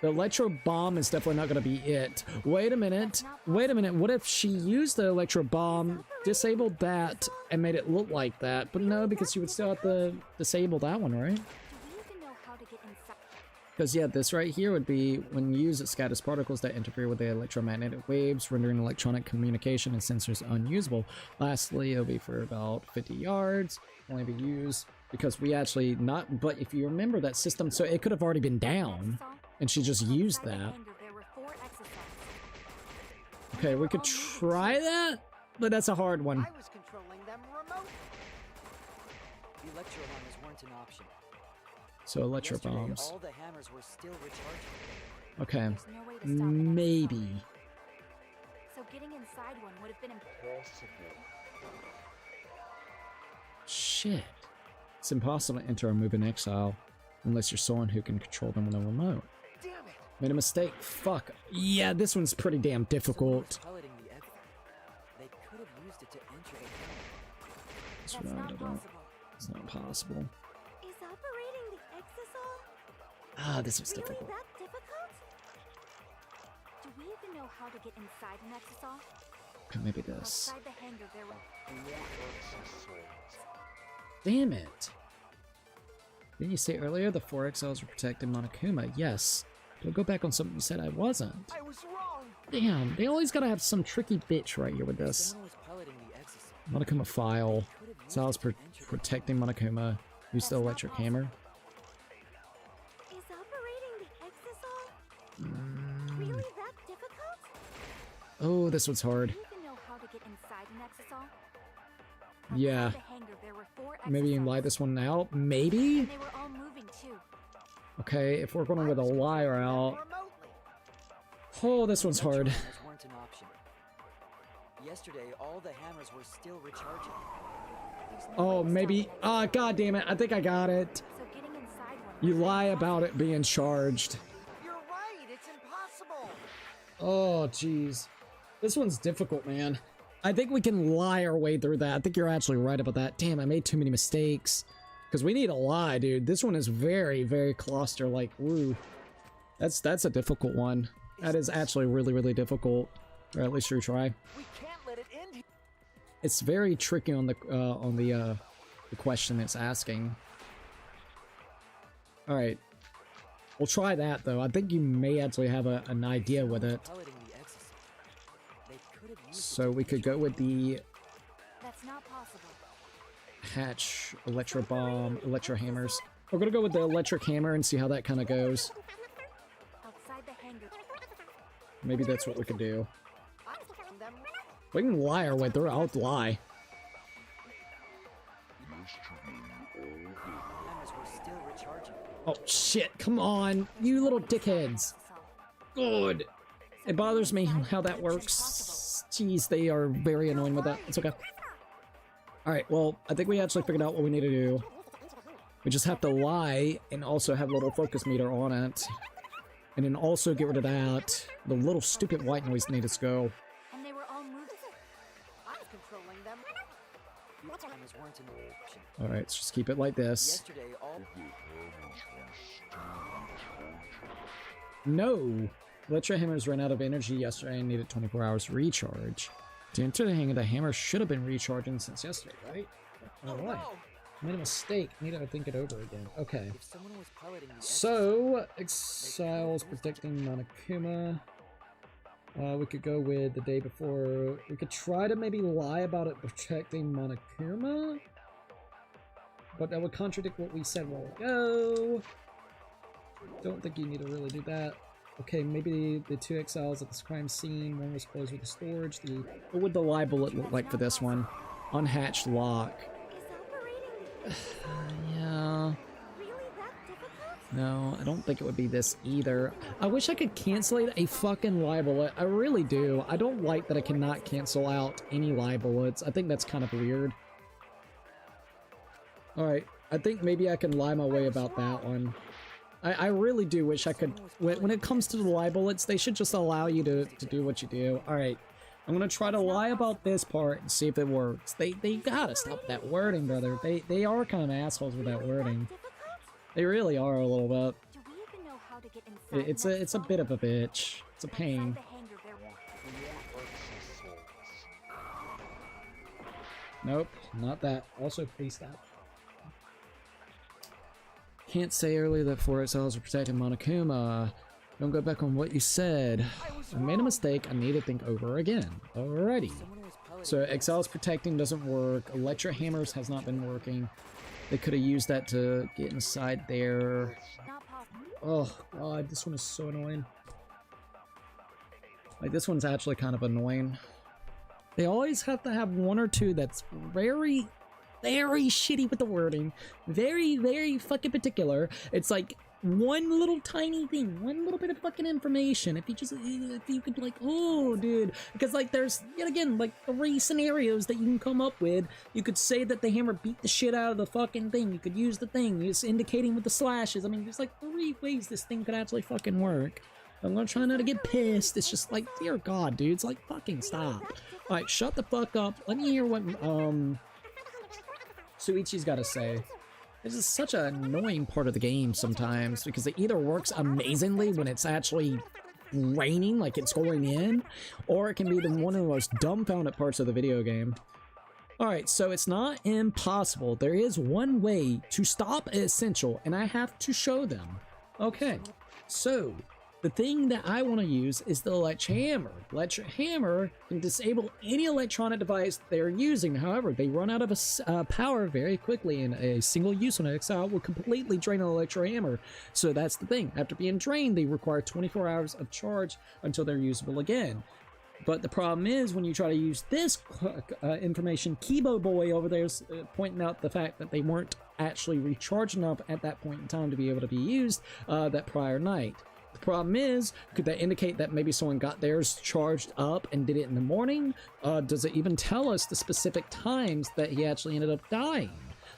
The electro bomb is definitely not going to be it. Wait a minute. Wait a minute. What if she used the electro bomb, disabled that, and made it look like that? But no, because she would still have to disable that one, right? Because yeah, this right here would be when used, it scatters particles that interfere with the electromagnetic waves, rendering electronic communication and sensors unusable. Lastly, it'll be for about 50 yards, only be used because we actually not, but if you remember that system, so it could have already been down, and she just used that. Okay, we could try that, but that's a hard one. I was controlling them remotely. The electro hammers weren't an option. So electro Yesterday, bombs. all the hammers were still recharging. Okay, There's no way to stop an maybe. Exisal. So getting inside one would have been impossible. Shit. It's impossible to enter or move in Exile unless you're someone who can control them with a remote. Damn it! Made a mistake. Fuck. Yeah, this one's pretty damn difficult. Piloting the Exisal. They could have used it to enter the hangar. That's That's what I not don't know. possible. It's not possible. Is operating the Exisal Ah, this was really difficult. that difficult? Do we even know how to get inside an Exisal? Okay, maybe this. Outside the hangar there were Damn it. Didn't you say earlier the 4 exiles were protecting Monokuma? Yes. Don't go back on something you said I wasn't. I was wrong. Damn, they always gotta have some tricky bitch right here with this. Someone was piloting the Exisal. Monokuma file. Could have used Exiles it to enter the protecting Monokuma. Use the electric hammer. Is operating the Exisal really that difficult? Oh, this one's hard. Do you even know how to get inside an Exisal? Yeah. Outside the hangar there were 4 Maybe you can lie Exisals, this one out. Maybe? and they were all moving too. Okay, if we're going with a lie out. Remotely. Oh, this one's hard. Electro hammers weren't an option. Yesterday, all the hammers were still recharging. There's no way Oh, to maybe. stop an Ah, god damn it. I think I got it. So getting inside one You was lie impossible. about it being charged. You're right. It's impossible. Oh, jeez. This one's difficult, man. I think we can lie our way through that. I think you're actually right about that. Damn, I made too many mistakes. Because we need a lie, dude. This one is very, very cluster. Like, woo. That's a difficult one. That is actually really, really difficult. Or at least you try. We can't let it end. It's very tricky on the question it's asking. All right, we'll try that though. I think you may actually have an idea with it. piloting the Exisal. They could have used it So we could go with the That's not possible. hatch, electro bomb, electro hammers. We're gonna go with the electric hammer and see how that kind of goes. Outside the hangar. Maybe that's what we could do. I'm controlling them. We can lie our way through. I'll lie. hammers were still recharging. Oh shit! Come on, you little dickheads. Good. It bothers me how that works. Jeez, they are very annoying with that. It's okay. Alright, well, I think we actually figured out what we need to do. We just have to lie and also have a little focus meter on it. And then also get rid of that. The little stupid white noise needs to go. And they were all moving. I'm controlling them. Hammers weren't an option. Alright, let's just keep it like this. Yesterday, all No! Electro hammers ran out of energy yesterday and needed 24 hours to recharge. To enter the hangar, the hammer should have been recharging since yesterday, right? Alright. Made a mistake. Need to think it over again. Okay. if someone was piloting the So, Exiles protecting Monokuma. We could go with the day before. We could try to maybe lie about it protecting Monokuma. But that would contradict what we said a while ago. Don't think you need to really do that. Okay, maybe the 2 exiles at this crime scene. One was closed with the storage. What would the lie bullet look like for this one? unhatched lock. Is operating Yeah. really that difficult? No, I don't think it would be this either. I wish I could cancel a fucking libellet. I really do. I don't like that I cannot cancel out any libellets. I think that's kind of weird. Alright, I think maybe I can lie my way about that one. I really do wish I could... When it comes to the libellets, they should just allow you to do what you do. Alright, I'm gonna try to lie about this part and see if it works. They gotta stop that wording, brother. They are kind of assholes with that wording. They really are a little bit. Do we even know how to get inside It's a bit of a bitch. It's a pain. Nope, not that. Also, face that. Can't say earlier that forest cells are protecting Monokuma. Don't go back on what you said. I made a mistake. I need to think over again. Alrighty. So Exile's protecting doesn't work. Electro hammers has not been working. They could have used that to get inside there. Oh god, this one is so annoying. Like, this one's actually kind of annoying. They always have to have one or two that's very shitty with the wording. Very fucking particular. It's like one little tiny thing, one little bit of fucking information. If you could like, oh dude, because like there's yet again like 3 scenarios that you can come up with. You could say that the hammer beat the shit out of the fucking thing. You could use the thing, it's indicating with the slashes. I mean, there's like 3 ways this thing could actually fucking work. I'm gonna try not to get pissed. It's just like, dear god, dude, it's like fucking stop. Alright, shut the fuck up. Let me hear what Suichi's gotta say. This is such an annoying part of the game sometimes, because it either works amazingly when it's actually raining, like it's going in, or it can be one of the most dumbfounded parts of the video game. Alright, so it's not impossible. There is one way to stop Essential, and I have to show them. Okay, so the thing that I want to use is the electric hammer. Electric hammer can disable any electronic device they're using. However, they run out of power very quickly, and a single use on Exile will completely drain an electric hammer. So that's the thing. After being drained, they require 24 hours of charge until they're usable again. But the problem is, when you try to use this information, Kibo Boy over there is pointing out the fact that they weren't actually recharged enough at that point in time to be able to be used that prior night. The problem is, could that indicate that maybe someone got theirs charged up and did it in the morning? Does it even tell us the specific times that he actually ended up dying?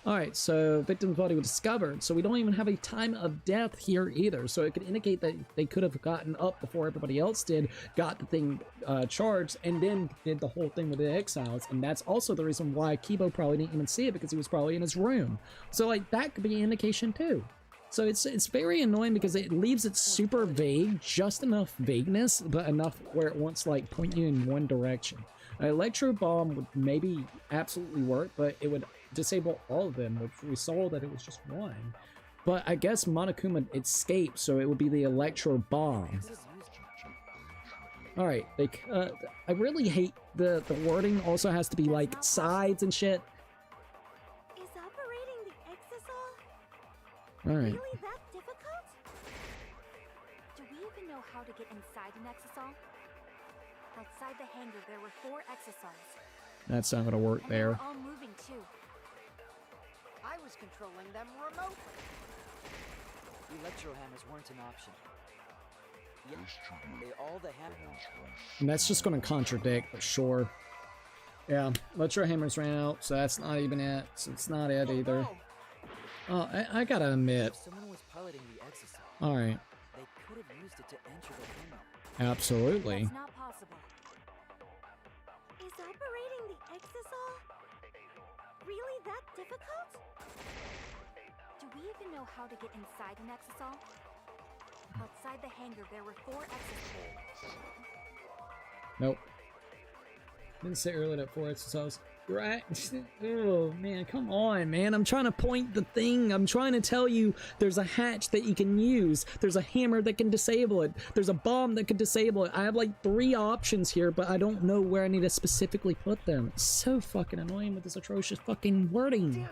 Alright, so victim's body was discovered, so we don't even have a time of death here either. So it could indicate that they could have gotten up before everybody else did, got the thing charged, and then did the whole thing with the exiles. And that's also the reason why Kibo probably didn't even see it, because he was probably in his room. So like, that could be an indication too. So it's very annoying because it leaves it super vague, just enough vagueness, but enough where it wants to like point you in one direction. An electro bomb would maybe absolutely work, but it would disable all of them, which we saw that it was just one. But I guess Monokuma escaped, so it would be the electro bomb. Alright, like, I really hate the wording also has to be like sides and shit. Is operating the Exisal Alright. really that difficult? Do we even know how to get inside an Exisal? Outside the hangar, there were 4 Exisals. That's not gonna work And they there. were all moving too. I was controlling them remotely. Electro hammers weren't an option. Yet, all the hammers. And that's just gonna contradict, but sure. Yeah, electro hammers ran out, so that's not even it. So it's not it either. Oh, I gotta admit. If someone was piloting the Exisal, Alright. they could have used it to enter the timeout. Absolutely. That's not possible. Is operating the Exisal really that difficult? Do we even know how to get inside an Exisal? Outside the hangar, there were 4 Exisals. Nope. Didn't say earlier that 4 exercises. Right? Oh man, come on, man. I'm trying to point the thing. I'm trying to tell you there's a hatch that you can use. There's a hammer that can disable it. There's a bomb that can disable it. I have like 3 options here, but I don't know where I need to specifically put them. It's so fucking annoying with this atrocious fucking wording.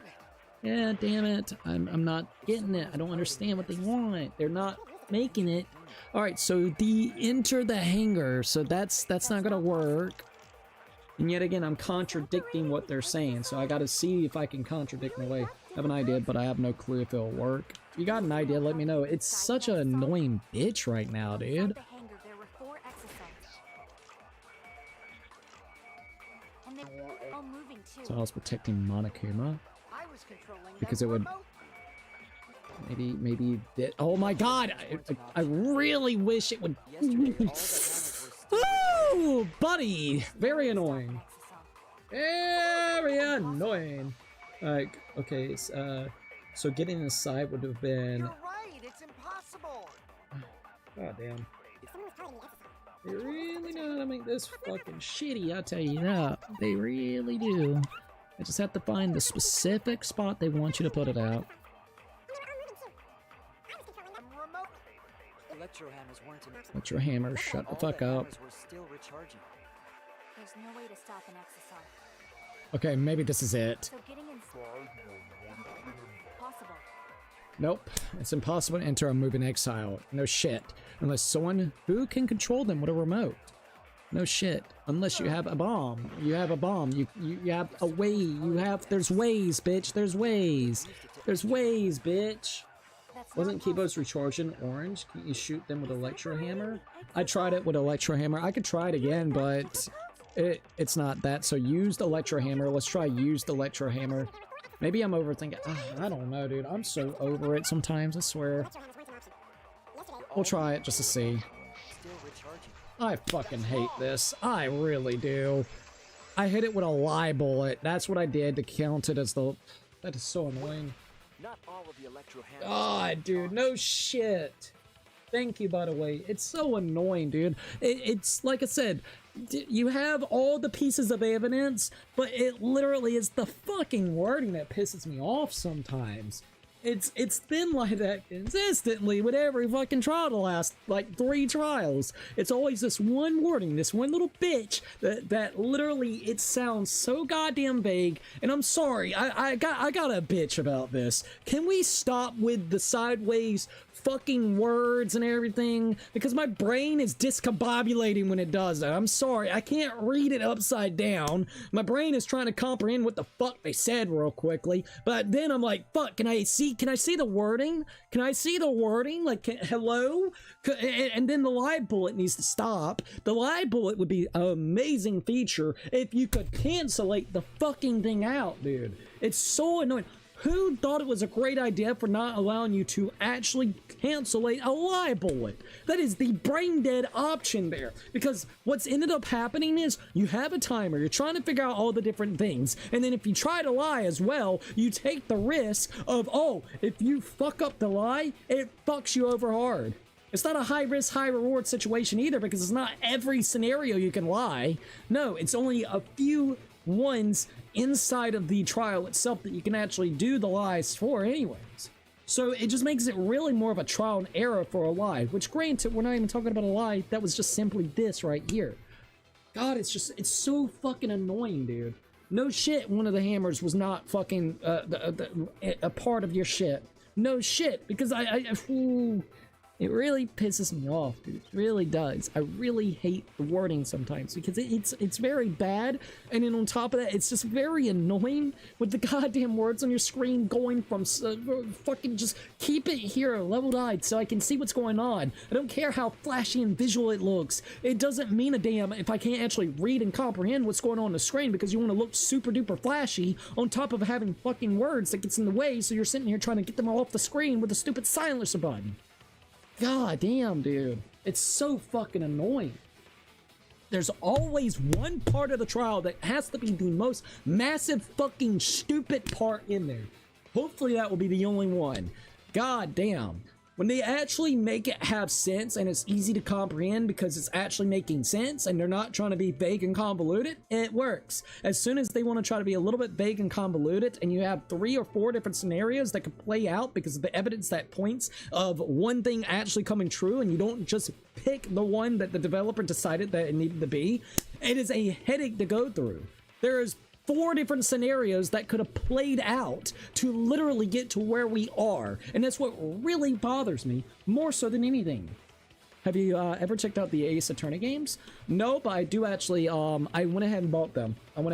Yeah, damn it. I'm not getting it. I don't understand what they want. They're not making it. Alright, so the enter the hangar. So that's not gonna work. And yet again, I'm contradicting what they're saying, so I gotta see if I can contradict my way. I have an idea, but I have no clue if it'll work. If you got an idea, let me know. It's such an annoying bitch right now, dude. The hangar, there were 4 exosols. And they were all moving too. So I was protecting Monokuma. I was controlling Because them it would... remotely. Maybe that... Oh my god! I really wish it would... Oh, buddy! Very annoying. Very annoying. Like, okay, so getting inside would have been... You're right, it's impossible. God damn. They really know how to make this fucking shitty, I'll tell you that. They really do. I just have to find the specific spot they want you to put it out. Electro hammers weren't enough. Let your hammer shut the fuck up. Hammers were still recharging. There's no way to stop an exosol. Okay, maybe this is it. So getting inside possible. Nope, it's impossible to enter a moving exile. No shit. Unless someone who can control them with a remote. No shit. Unless you have a bomb. You have a bomb. You have a way. There's ways, bitch. There's ways. There's ways, bitch. Wasn't Kibo's recharging orange? Can you shoot them with electro hammer? I tried it with electro hammer. I could try it again, but it's not that. So used electro hammer. Let's try used electro hammer. Maybe I'm overthinking. I don't know, dude. I'm so over it sometimes, I swear. We'll try it just to see. I fucking hate this. I really do. I hit it with a lie bullet. That's what I did to count it as the... That is so annoying. Not all of the electro hammers. God, dude, no shit. Thank you, by the way. It's so annoying, dude. It's like I said, you have all the pieces of evidence, but it literally is the fucking wording that pisses me off sometimes. It's been like that consistently with every fucking trial the last, like, 3 trials. It's always this one wording, this one little bitch that literally, it sounds so goddamn vague. And I'm sorry, I got a bitch about this. Can we stop with the sideways fucking words and everything? Because my brain is discombobulating when it does that. I'm sorry, I can't read it upside down. My brain is trying to comprehend what the fuck they said real quickly, but then I'm like, fuck, can I see the wording? Can I see the wording? Like, hello? And then the live bullet needs to stop. The live bullet would be an amazing feature if you could cancellate the fucking thing out, dude. It's so annoying. Who thought it was a great idea for not allowing you to actually cancellate a lie bullet? That is the brain dead option there. Because what's ended up happening is you have a timer, you're trying to figure out all the different things, and then if you try to lie as well, you take the risk of, oh, if you fuck up the lie, it fucks you over hard. It's not a high risk, high reward situation either, because it's not every scenario you can lie. No, it's only a few ones inside of the trial itself that you can actually do the lies for anyways. So it just makes it really more of a trial and error for a lie, which granted, we're not even talking about a lie, that was just simply this right here. God, it's so fucking annoying, dude. No shit, one of the hammers was not fucking a part of your shit. No shit, because it really pisses me off, dude. It really does. I really hate the wording sometimes because it's very bad, and then on top of that, it's just very annoying with the goddamn words on your screen going from fucking just keep it here leveled-eyed so I can see what's going on. I don't care how flashy and visual it looks. It doesn't mean a damn if I can't actually read and comprehend what's going on the screen because you want to look super duper flashy on top of having fucking words that gets in the way, so you're sitting here trying to get them all off the screen with a stupid silencer button. God damn, dude. It's so fucking annoying. There's always one part of the trial that has to be the most massive fucking stupid part in there. Hopefully that will be the only one. God damn. When they actually make it have sense and it's easy to comprehend because it's actually making sense and they're not trying to be vague and convoluted, it works. As soon as they want to try to be a little bit vague and convoluted and you have 3 or 4 different scenarios that could play out because of the evidence that points of one thing actually coming true and you don't just pick the one that the developer decided that it needed to be, it is a headache to go through. There's 4 different scenarios that could have played out to literally get to where we are. And that's what really bothers me, more so than anything. Have you ever checked out the Ace Attorney games? No, but I do actually, I went ahead and bought them. And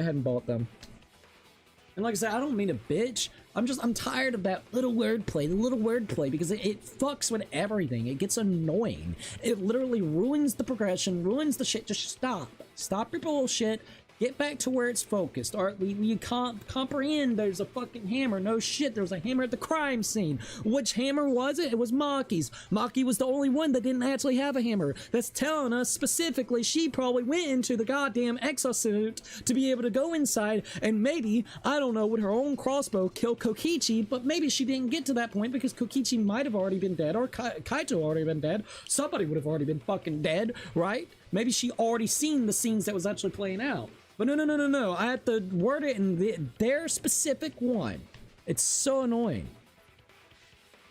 like I said, I don't mean to bitch. I'm tired of that little wordplay, because it fucks with everything. It gets annoying. It literally ruins the progression, ruins the shit. Just stop. Stop your bullshit. Get back to where it's focused. Alright, we can't comprehend there's a fucking hammer. No shit, there was a hammer at the crime scene. Which hammer was it? It was Maki's. Maki was the only one that didn't actually have a hammer. That's telling us specifically she probably went into the goddamn exosuit to be able to go inside and maybe, I don't know, with her own crossbow kill Kokichi, but maybe she didn't get to that point because Kokichi might have already been dead, or Kaito already been dead. Somebody would have already been fucking dead, right? Maybe she already seen the scenes that was actually playing out. But no, I have to word it in their specific one. It's so annoying.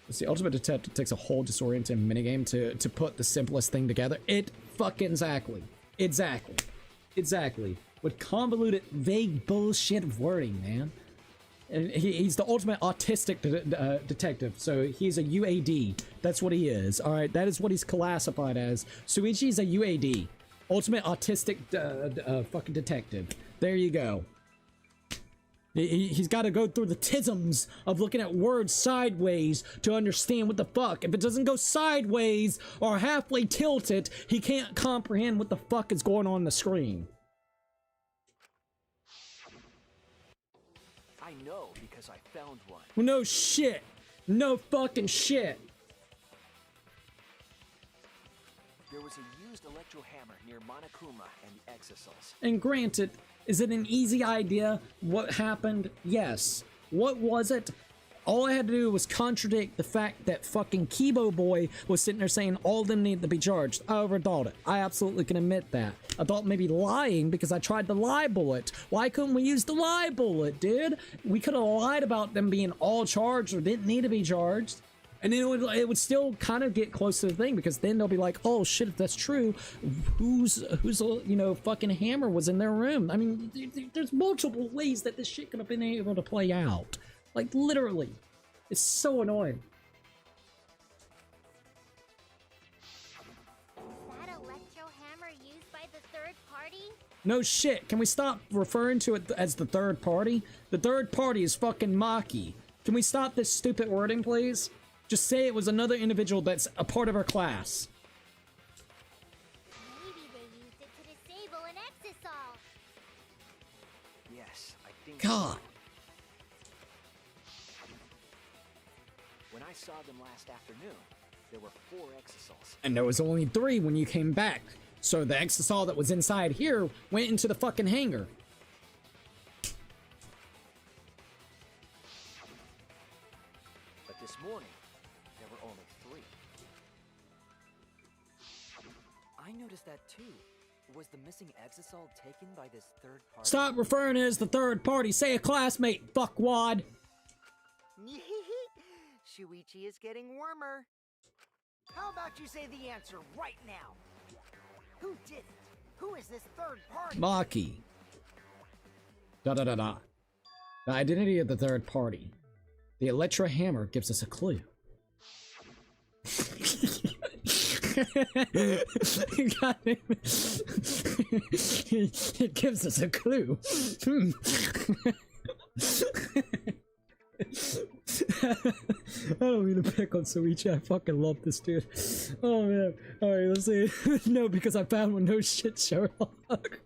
The Ultimate Detective takes a whole disorienting minigame to put the simplest thing together. It fucking exactly. With convoluted, vague bullshit wording, man. And he's the ultimate autistic detective, so he's a UAD. That's what he is, alright? That is what he's classified as. Suichi's a UAD. Ultimate autistic fucking detective. There you go. He's got to go through the tisms of looking at words sideways to understand what the fuck. If it doesn't go sideways or halfway tilted, he can't comprehend what the fuck is going on the screen. I know because I found one. No shit. No fucking shit. There was a used electro hammer near Monokuma and the Exisals. And granted, is it an easy idea? What happened? Yes. What was it? All I had to do was contradict the fact that fucking Kibo Boy was sitting there saying all of them need to be charged. I overthought it. I absolutely can admit that. I thought maybe lying because I tried the lie bullet. Why couldn't we use the lie bullet, dude? We could have lied about them being all charged or didn't need to be charged. And then it would still kind of get close to the thing, because then they'll be like, oh shit, if that's true, whose you know, fucking hammer was in their room? I mean, there's multiple ways that this shit could have been able to play out. Like, literally. It's so annoying. Is that electro hammer used by the third party? No shit, can we stop referring to it as the third party? The third party is fucking Maki. Can we stop this stupid wording, please? Just say it was another individual that's a part of our class. Maybe they used it to disable an Exisal. Yes, I think. God. When I saw them last afternoon, there were 4 Exisals. And there was only 3 when you came back. So the Exisal that was inside here went into the fucking hangar. But this morning, there were only 3. I noticed that too. Was the missing Exisal taken by this third party? Stop referring to it as the third party. Say a classmate, fuckwad. Shuichi is getting warmer. How about you say the answer right now? Who did it? Who is this third party? Maki. The identity of the third party. The Electro Hammer gives us a clue. God damn it. It gives us a clue. I don't mean to pick on Soichi. I fucking love this dude. Oh man. Alright, let's see. No, because I found one. No shit, Sherlock.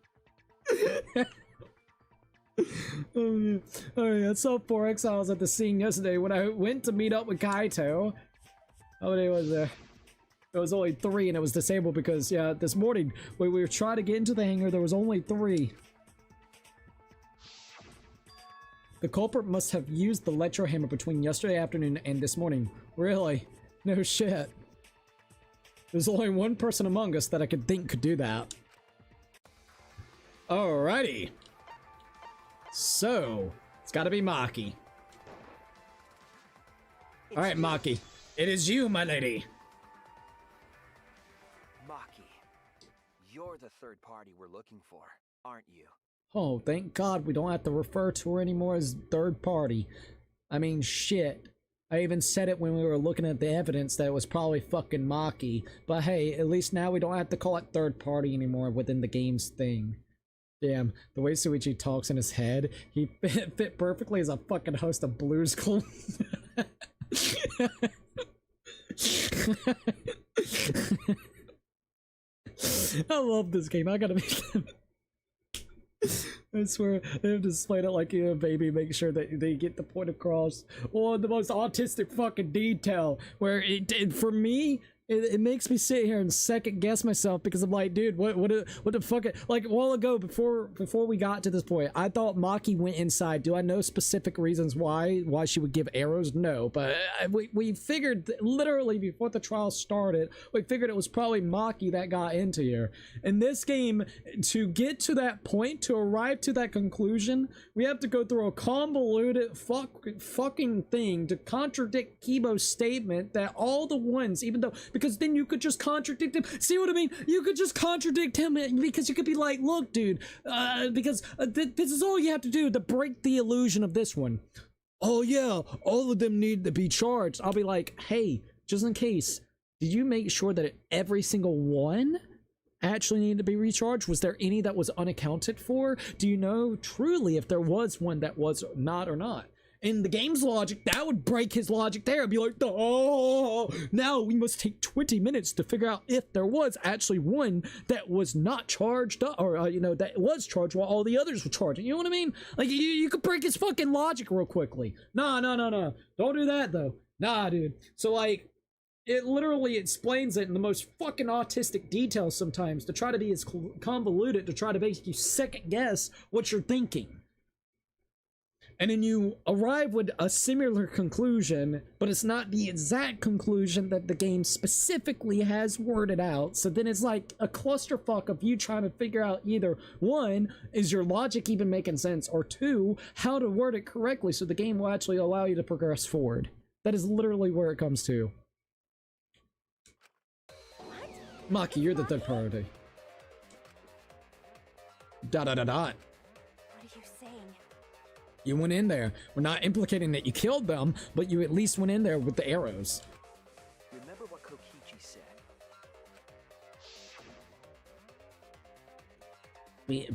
Oh man. Alright, I saw 4 Exiles at the scene yesterday when I went to meet up with Kaito. How many was there? There was only 3 and it was disabled because, yeah, this morning when we were trying to get into the hangar, there was only 3. The culprit must have used the electro hammer between yesterday afternoon and this morning. Really? No shit. There's only one person among us that I could think could do that. Alrighty. So, it's gotta be Maki. Alright, Maki. It is you, my lady. Maki, you're the third party we're looking for, aren't you? Oh, thank God we don't have to refer to her anymore as third party. I mean, shit. I even said it when we were looking at the evidence that it was probably fucking Maki. But hey, at least now we don't have to call it third party anymore within the game's thing. Damn, the way Suichi talks in his head, he fit perfectly as a fucking host of Blues Clues. I love this game. I gotta make them. I swear, they have displayed it like a baby, make sure that they get the point across. Oh, the most autistic fucking detail. Where for me, it makes me sit here and second guess myself because I'm like, dude, what the fuck? Like a while ago, before we got to this point, I thought Maki went inside. Do I know specific reasons why she would give arrows? No, but we figured literally before the trial started, we figured it was probably Maki that got into here. In this game, to get to that point, to arrive to that conclusion, we have to go through a convoluted fucking thing to contradict Kibo's statement that all the ones, even though, because then you could just contradict him. See what I mean? You could just contradict him because you could be like, look, dude, because this is all you have to do to break the illusion of this one. Oh yeah, all of them need to be charged. I'll be like, hey, just in case, did you make sure that every single one actually needed to be recharged? Was there any that was unaccounted for? Do you know truly if there was one that was not or not? In the game's logic, that would break his logic there. I'd be like, oh, now we must take 20 minutes to figure out if there was actually one that was not charged up, or, you know, that was charged while all the others were charging. You know what I mean? Like, you could break his fucking logic real quickly. No. Don't do that, though. Nah, dude. So, like, it literally explains it in the most fucking autistic details sometimes to try to be as convoluted, to try to make you second guess what you're thinking. And then you arrive with a similar conclusion, but it's not the exact conclusion that the game specifically has worded out. So then it's like a clusterfuck of you trying to figure out either, one, is your logic even making sense, or two, how to word it correctly so the game will actually allow you to progress forward. That is literally where it comes to. Maki, you're the third priority. Dot. What are you saying? You went in there. We're not implicating that you killed them, but you at least went in there with the arrows. Remember what Kokichi said?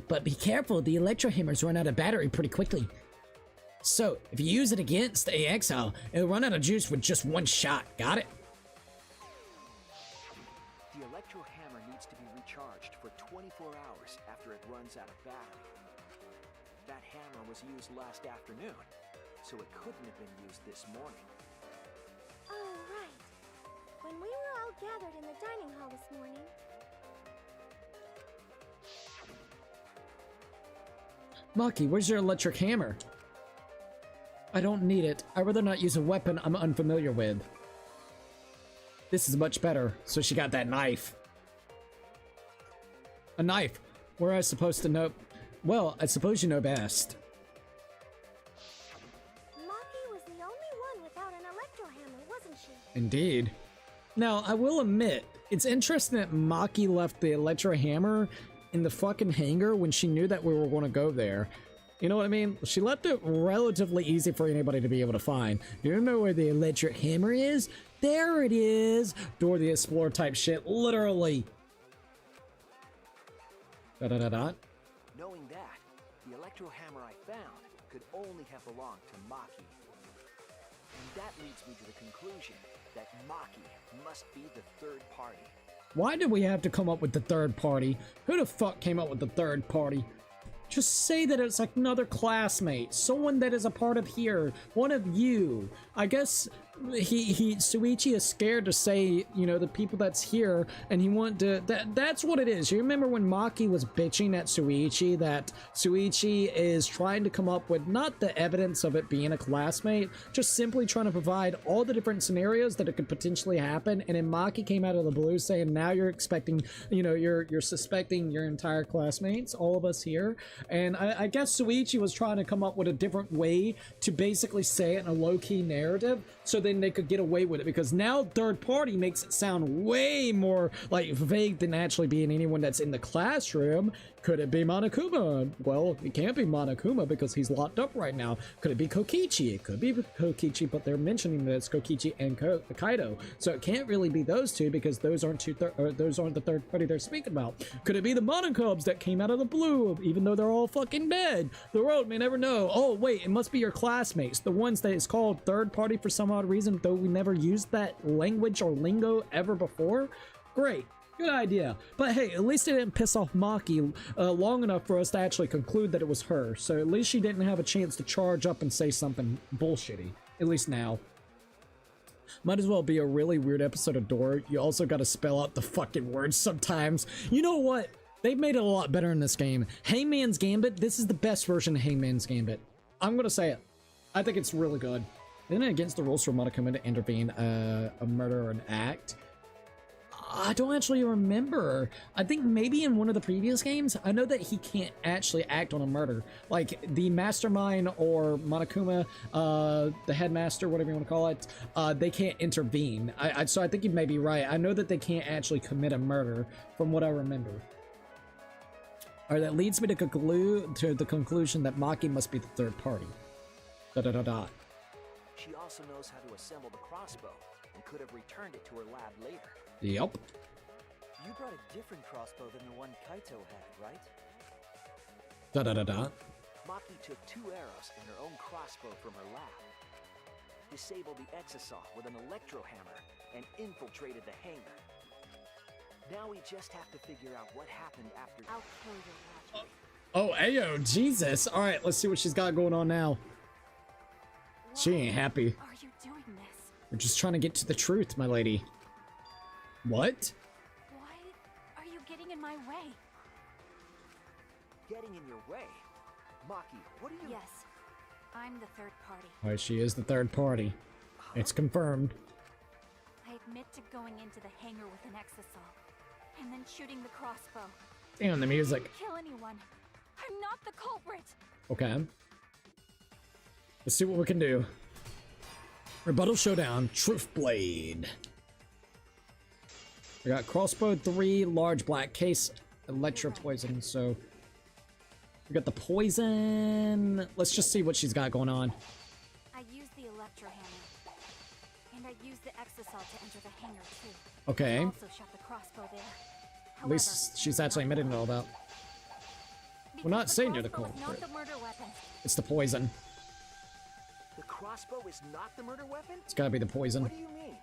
But be careful, the electro hammers run out of battery pretty quickly. So, if you use it against the Exisal, it'll run out of juice with just one shot. Got it? The electro hammer needs to be recharged for 24 hours after it runs out of battery. That hammer was used last afternoon, so it couldn't have been used this morning. Oh, right. When we were all gathered in the dining hall this morning. Maki, where's your electric hammer? I don't need it. I'd rather not use a weapon I'm unfamiliar with. This is much better. So she got that knife. A knife. Where I supposed to know? Well, I suppose you know best. Maki was the only one without an electro hammer, wasn't she? Indeed. Now, I will admit, it's interesting that Maki left the electro hammer in the fucking hangar when she knew that we were going to go there. You know what I mean? She left it relatively easy for anybody to be able to find. Do you know where the electric hammer is? There it is! Dora the Explorer type shit, literally. Knowing that, the electro hammer I found could only have belonged to Maki. And that leads me to the conclusion that Maki must be the third party. Why did we have to come up with the third party? Who the fuck came up with the third party? Just say that it's like another classmate, someone that is a part of here, one of you. I guess Suichi is scared to say, you know, the people that's here, and he wanted to, that's what it is. You remember when Maki was bitching at Suichi, that Suichi is trying to come up with not the evidence of it being a classmate, just simply trying to provide all the different scenarios that it could potentially happen, and then Maki came out of the blue saying, now you're expecting, you know, you're suspecting your entire classmates, all of us here, and I guess Suichi was trying to come up with a different way to basically say it in a low-key narrative, so then they could get away with it, because now third party makes it sound way more like vague than actually being anyone that's in the classroom. Could it be Monokuma? Well, it can't be Monokuma because he's locked up right now. Could it be Kokichi? It could be Kokichi, but they're mentioning that it's Kokichi and Kaito, so it can't really be those two because those aren't the third party they're speaking about. Could it be the Monokubs that came out of the blue, even though they're all fucking dead? The world may never know. Oh wait, it must be your classmates, the ones that is called third party for some odd reason, though we never used that language or lingo ever before. Great. Good idea. But hey, at least it didn't piss off Maki long enough for us to actually conclude that it was her. So at least she didn't have a chance to charge up and say something bullshitty. At least now. Might as well be a really weird episode of Door. You also gotta spell out the fucking words sometimes. You know what? They've made it a lot better in this game. Hangman's Gambit, this is the best version of Hangman's Gambit. I'm gonna say it. I think it's really good. Isn't it against the rules for Monokuma to intervene a murder or an act? I don't actually remember. I think maybe in one of the previous games, I know that he can't actually act on a murder. Like the mastermind or Monokuma, the headmaster, whatever you want to call it, they can't intervene. So I think you may be right. I know that they can't actually commit a murder from what I remember. Alright, that leads me to the conclusion that Maki must be the third party. She also knows how to assemble the crossbow and could have returned it to her lab later. Yep. You brought a different crossbow than the one Kaito had, right? Maki took 2 arrows and her own crossbow from her lab, disabled the Exisal with an electro hammer, and infiltrated the hangar. Now we just have to figure out what happened after. I'll kill your logic. Oh, ayo, Jesus. Alright, let's see what she's got going on now. She ain't happy. Are you doing this? We're just trying to get to the truth, my lady. What? Why are you getting in my way? Getting in your way? Maki, what are you— Yes, I'm the third party. Alright, she is the third party. It's confirmed. I admit to going into the hangar with an Exisal, and then shooting the crossbow. Damn, the music. I didn't kill anyone. I'm not the culprit. Okay. Let's see what we can do. Rebuttal Showdown, Truth Blade. We got crossbow 3, large black case, electro poison, so we got the poison. Let's just see what she's got going on. I used the electro hammer, and I used the Exisal to enter the hangar too. Okay. I also shot the crossbow there. At least she's actually admitting all that. We're not saying you're the culprit. Not the murder weapon. It's the poison. The crossbow is not the murder weapon? It's gotta be the poison. What do you mean?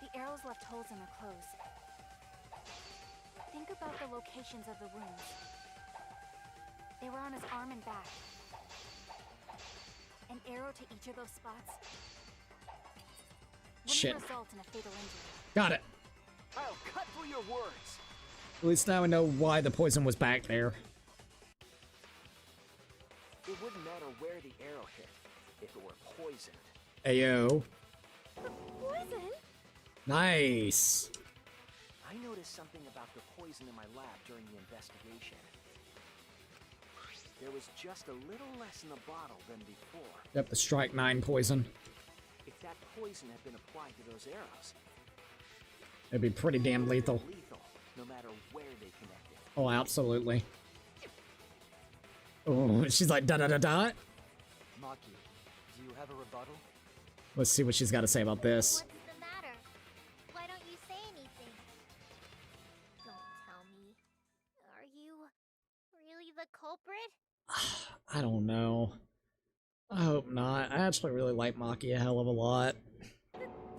The arrows left holes in her clothes. Think about the locations of the wounds. They were on his arm and back. An arrow to each of those spots Shit. wouldn't result in a fatal injury. Got it. I'll cut through your words. At least now we know why the poison was back there. It wouldn't matter where the arrow hit if it were poisoned. Ayo. Poison? Nice. I noticed something about the poison in my lab during the investigation. There was just a little less in the bottle than before. Yep, the Strike 9 poison. If that poison had been applied to those arrows, It'd be pretty damn lethal. lethal, no matter where they connected. Oh, absolutely. Oh, she's like da-da-da-da. Maki, do you have a rebuttal? Let's see what she's got to say about this. What's the matter? Why don't you say anything? Don't tell me. Are you really the culprit? I don't know. I hope not. I actually really like Maki a hell of a lot.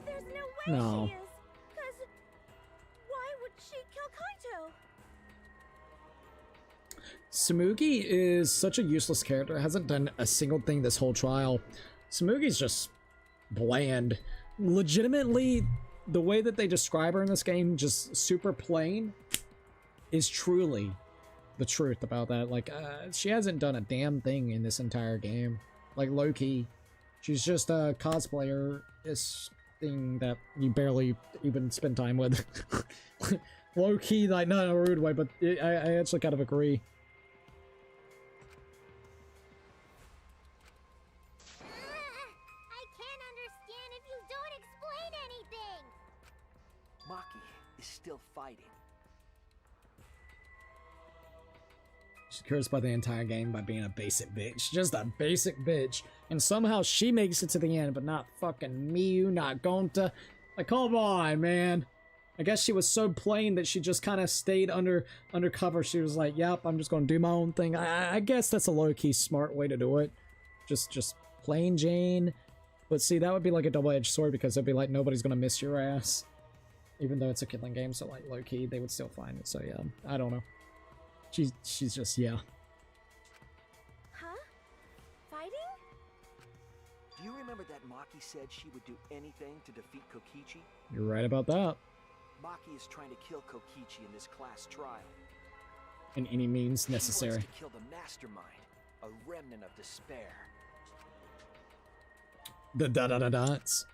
There's no way No. she is. Because why would she kill Kaito? Tsumugi is such a useless character. Hasn't done a single thing this whole trial. Tsumugi's just bland. Legitimately, the way that they describe her in this game, just super plain, is truly the truth about that. Like, she hasn't done a damn thing in this entire game. Like, low-key. She's just a cosplayer. This thing that you barely even spend time with. Low-key, like, not in a rude way, but I actually kind of agree. I can't understand if you don't explain anything. Maki is still fighting. She's cursed by the entire game by being a basic bitch. Just a basic bitch. And somehow she makes it to the end, but not fucking Miyu, not Gonta. Like, come on, man. I guess she was so plain that she just kind of stayed undercover. She was like, yep, I'm just going to do my own thing. I guess that's a low-key smart way to do it. Just plain Jane. But see, that would be like a double-edged sword because it'd be like nobody's going to miss your ass. Even though it's a killing game, so like low-key, they would still find it. So yeah, I don't know. She's just, yeah. Huh? Fighting? Do you remember that Maki said she would do anything to defeat Kokichi? You're right about that. Maki is trying to kill Kokichi in this class trial. In any means necessary. She wants to kill the mastermind, a remnant of despair. The da-da-da-dots.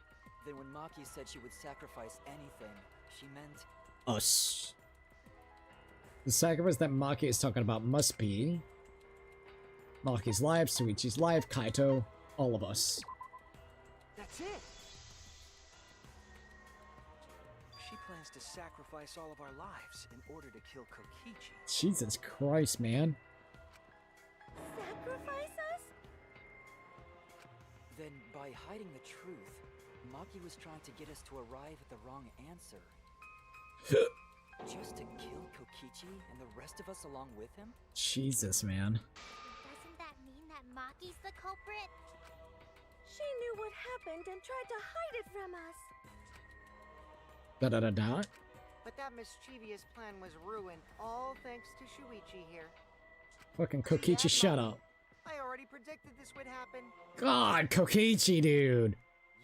Then when Maki said she would sacrifice anything, she meant... us. The sacrifice that Maki is talking about must be Maki's life, Shuichi's life, Kaito, all of us. That's it! She plans to sacrifice all of our lives in order to kill Kokichi. Jesus Christ, man. Sacrifice us? Then, by hiding the truth, Maki was trying to get us to arrive at the wrong answer. Just to kill Kokichi and the rest of us along with him? Jesus, man. Doesn't that mean that Maki's the culprit? She knew what happened and tried to hide it from us. Da-da-da-da. But that mischievous plan was ruined, all thanks to Shuichi here. Fucking Kokichi, shut up. I already predicted this would happen. God, Kokichi, dude.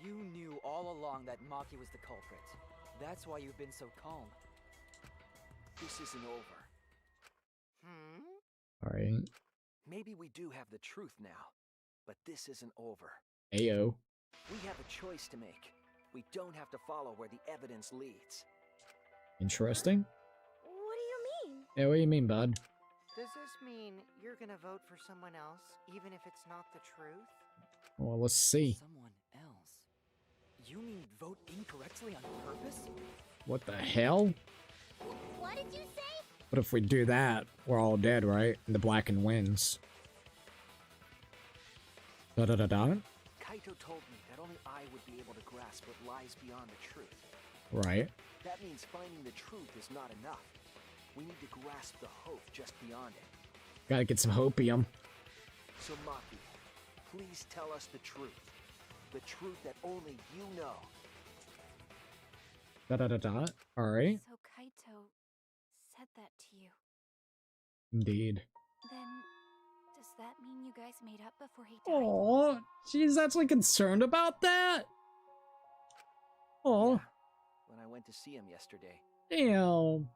You knew all along that Maki was the culprit. That's why you've been so calm. This isn't over. Alright. Maybe we do have the truth now, but this isn't over. Ayo. We have a choice to make. We don't have to follow where the evidence leads. Interesting. What do you mean? Yeah, what do you mean, bud? Does this mean you're gonna vote for someone else, even if it's not the truth? Well, let's see. Someone else? You mean vote incorrectly on purpose? What the hell? What did you say? What if we do that? We're all dead, right? And the Blacken wins. Da-da-da-da? Kaito told me that only I would be able to grasp what lies beyond the truth. Right. That means finding the truth is not enough. We need to grasp the hope just beyond it. Gotta get some hopium. So Maki, please tell us the truth. The truth that only you know. Da-da-da-da. Alright. So Kaito said that to you. Indeed. Then, does that mean you guys made up before he died? Oh, she's actually concerned about that? Oh, Yeah, when I went to see him yesterday. damn.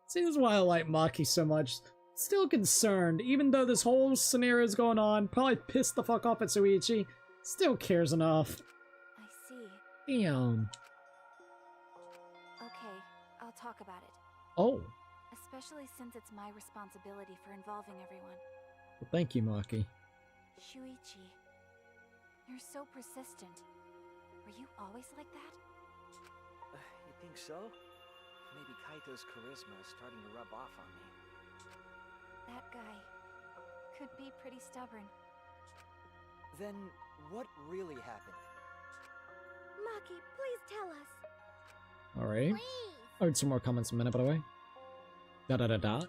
See, this is why I like Maki so much. Still concerned, even though this whole scenario is going on. Probably pissed the fuck off at Shuichi. Still cares enough. I see. Damn. Okay, I'll talk about it. Oh, Especially since it's my responsibility for involving everyone. well, thank you, Maki. Shuichi, you're so persistent. Were you always like that? You think so? Maybe Kaito's charisma is starting to rub off on me. That guy could be pretty stubborn. Then, what really happened? Maki, please tell us. Alright. Please. I heard some more comments in a minute, by the way. Da-da-da-da. And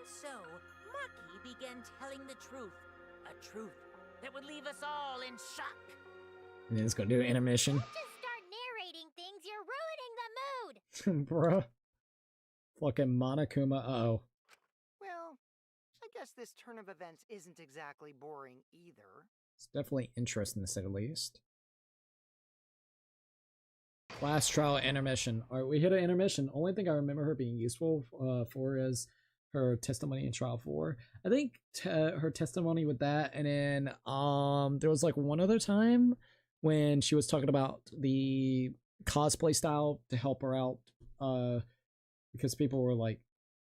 so, Maki began telling the truth. A truth that would leave us all in shock. And then it's gonna do an intermission. Don't just start narrating things, you're ruining the mood. Bruh. Fucking Monokuma, uh-oh. Well, I guess this turn of events isn't exactly boring either. It's definitely interesting to say the least. Class trial intermission. Alright, we hit an intermission. Only thing I remember her being useful for is her testimony in trial 4. I think her testimony with that, and then there was like one other time when she was talking about the cosplay style to help her out because people were like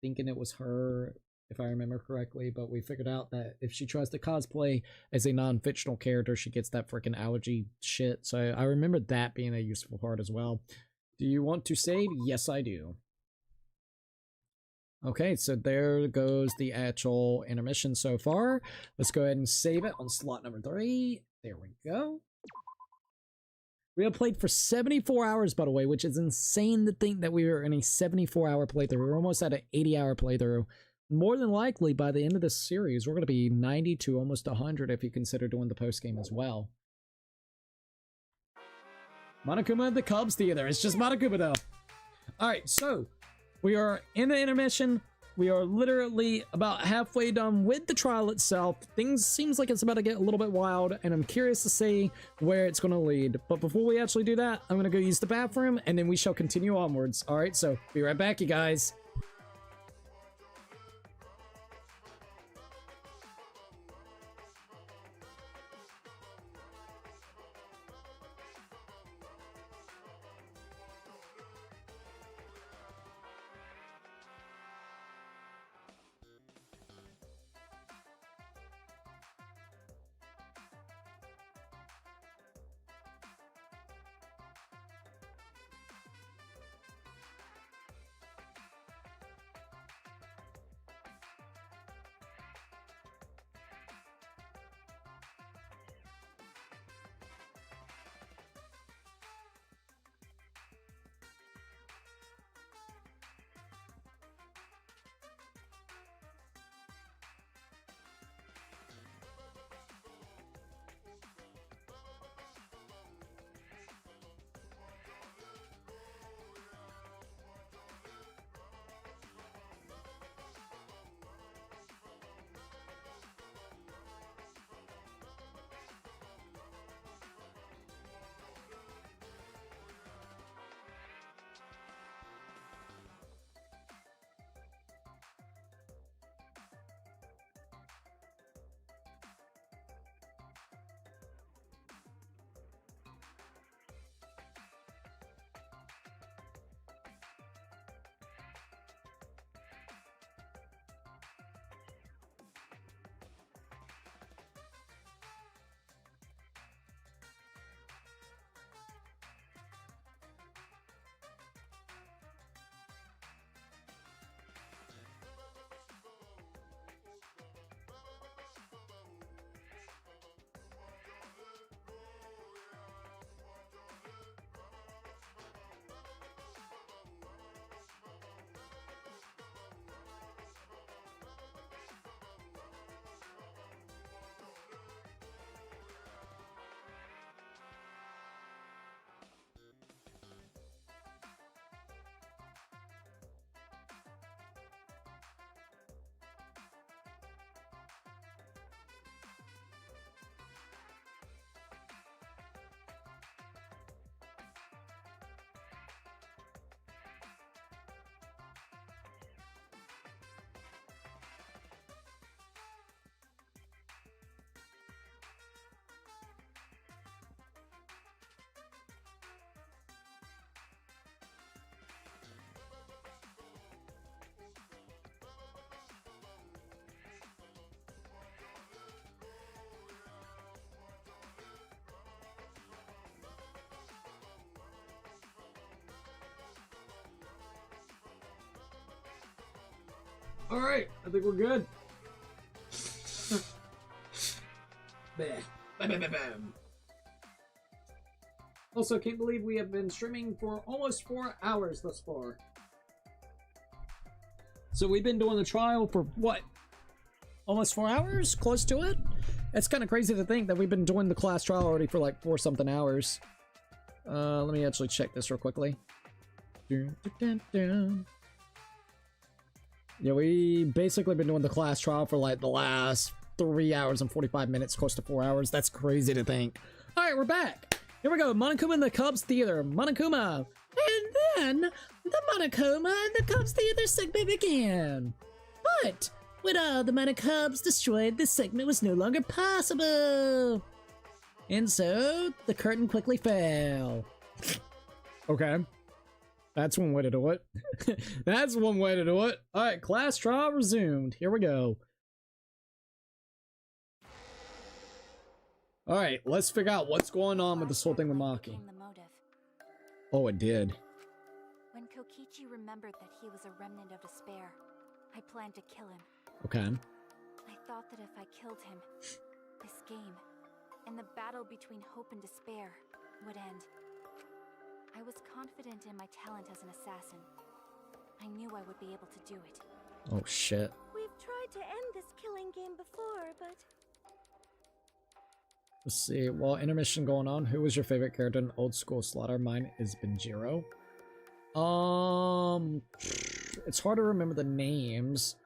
thinking it was her, if I remember correctly, but we figured out that if she tries to cosplay as a non-fictional character, she gets that freaking allergy shit. So I remember that being a useful part as well. Do you want to save? Yes, I do. Okay, so there goes the actual intermission so far. Let's go ahead and save it on slot number 3. There we go. We have played for 74 hours, by the way, which is insane to think that we were in a 74-hour playthrough. We're almost at an 80-hour playthrough. More than likely, by the end of this series, we're going to be 90 to almost 100 if you consider doing the post-game as well. Monokuma at the Cubs Theater. It's just Monokuma, though. Alright, so we are in the intermission. We are literally about halfway done with the trial itself. Things seems like it's about to get a little bit wild, and I'm curious to see where it's going to lead. But before we actually do that, I'm going to go use the bathroom, and then we shall continue onwards. Alright, so be right back, you guys. All right, I think we're good. Also, can't believe we have been streaming for almost 4 hours thus far. So we've been doing the trial for what? Almost 4 hours? Close to it? It's kind of crazy to think that we've been doing the class trial already for like 4 something hours. Let me actually check this real quickly. Yeah, we basically been doing the class trial for like the last 3 hours and 45 minutes, close to 4 hours. That's crazy to think. All right, we're back. Here we go. Monokuma in the Cubs Theater. Monokuma. And then the Monokuma and the Cubs Theater segment began. But when all the Monokubs destroyed, this segment was no longer possible. And so the curtain quickly fell. Okay. That's one way to do it. That's one way to do it. All right, class trial resumed. Here we go. All right, let's figure out what's going on with this whole thing with Maki. Oh, it did. When Kokichi remembered that he was a remnant of despair, I planned to kill him. Okay. I thought that if I killed him, this game, and the battle between hope and despair, would end. I was confident in my talent as an assassin. I knew I would be able to do it. Oh shit. We've tried to end this killing game before, but Let's see. While intermission going on, who was your favorite character in Old School Slaughter? Mine is Benjiro. It's hard to remember the names.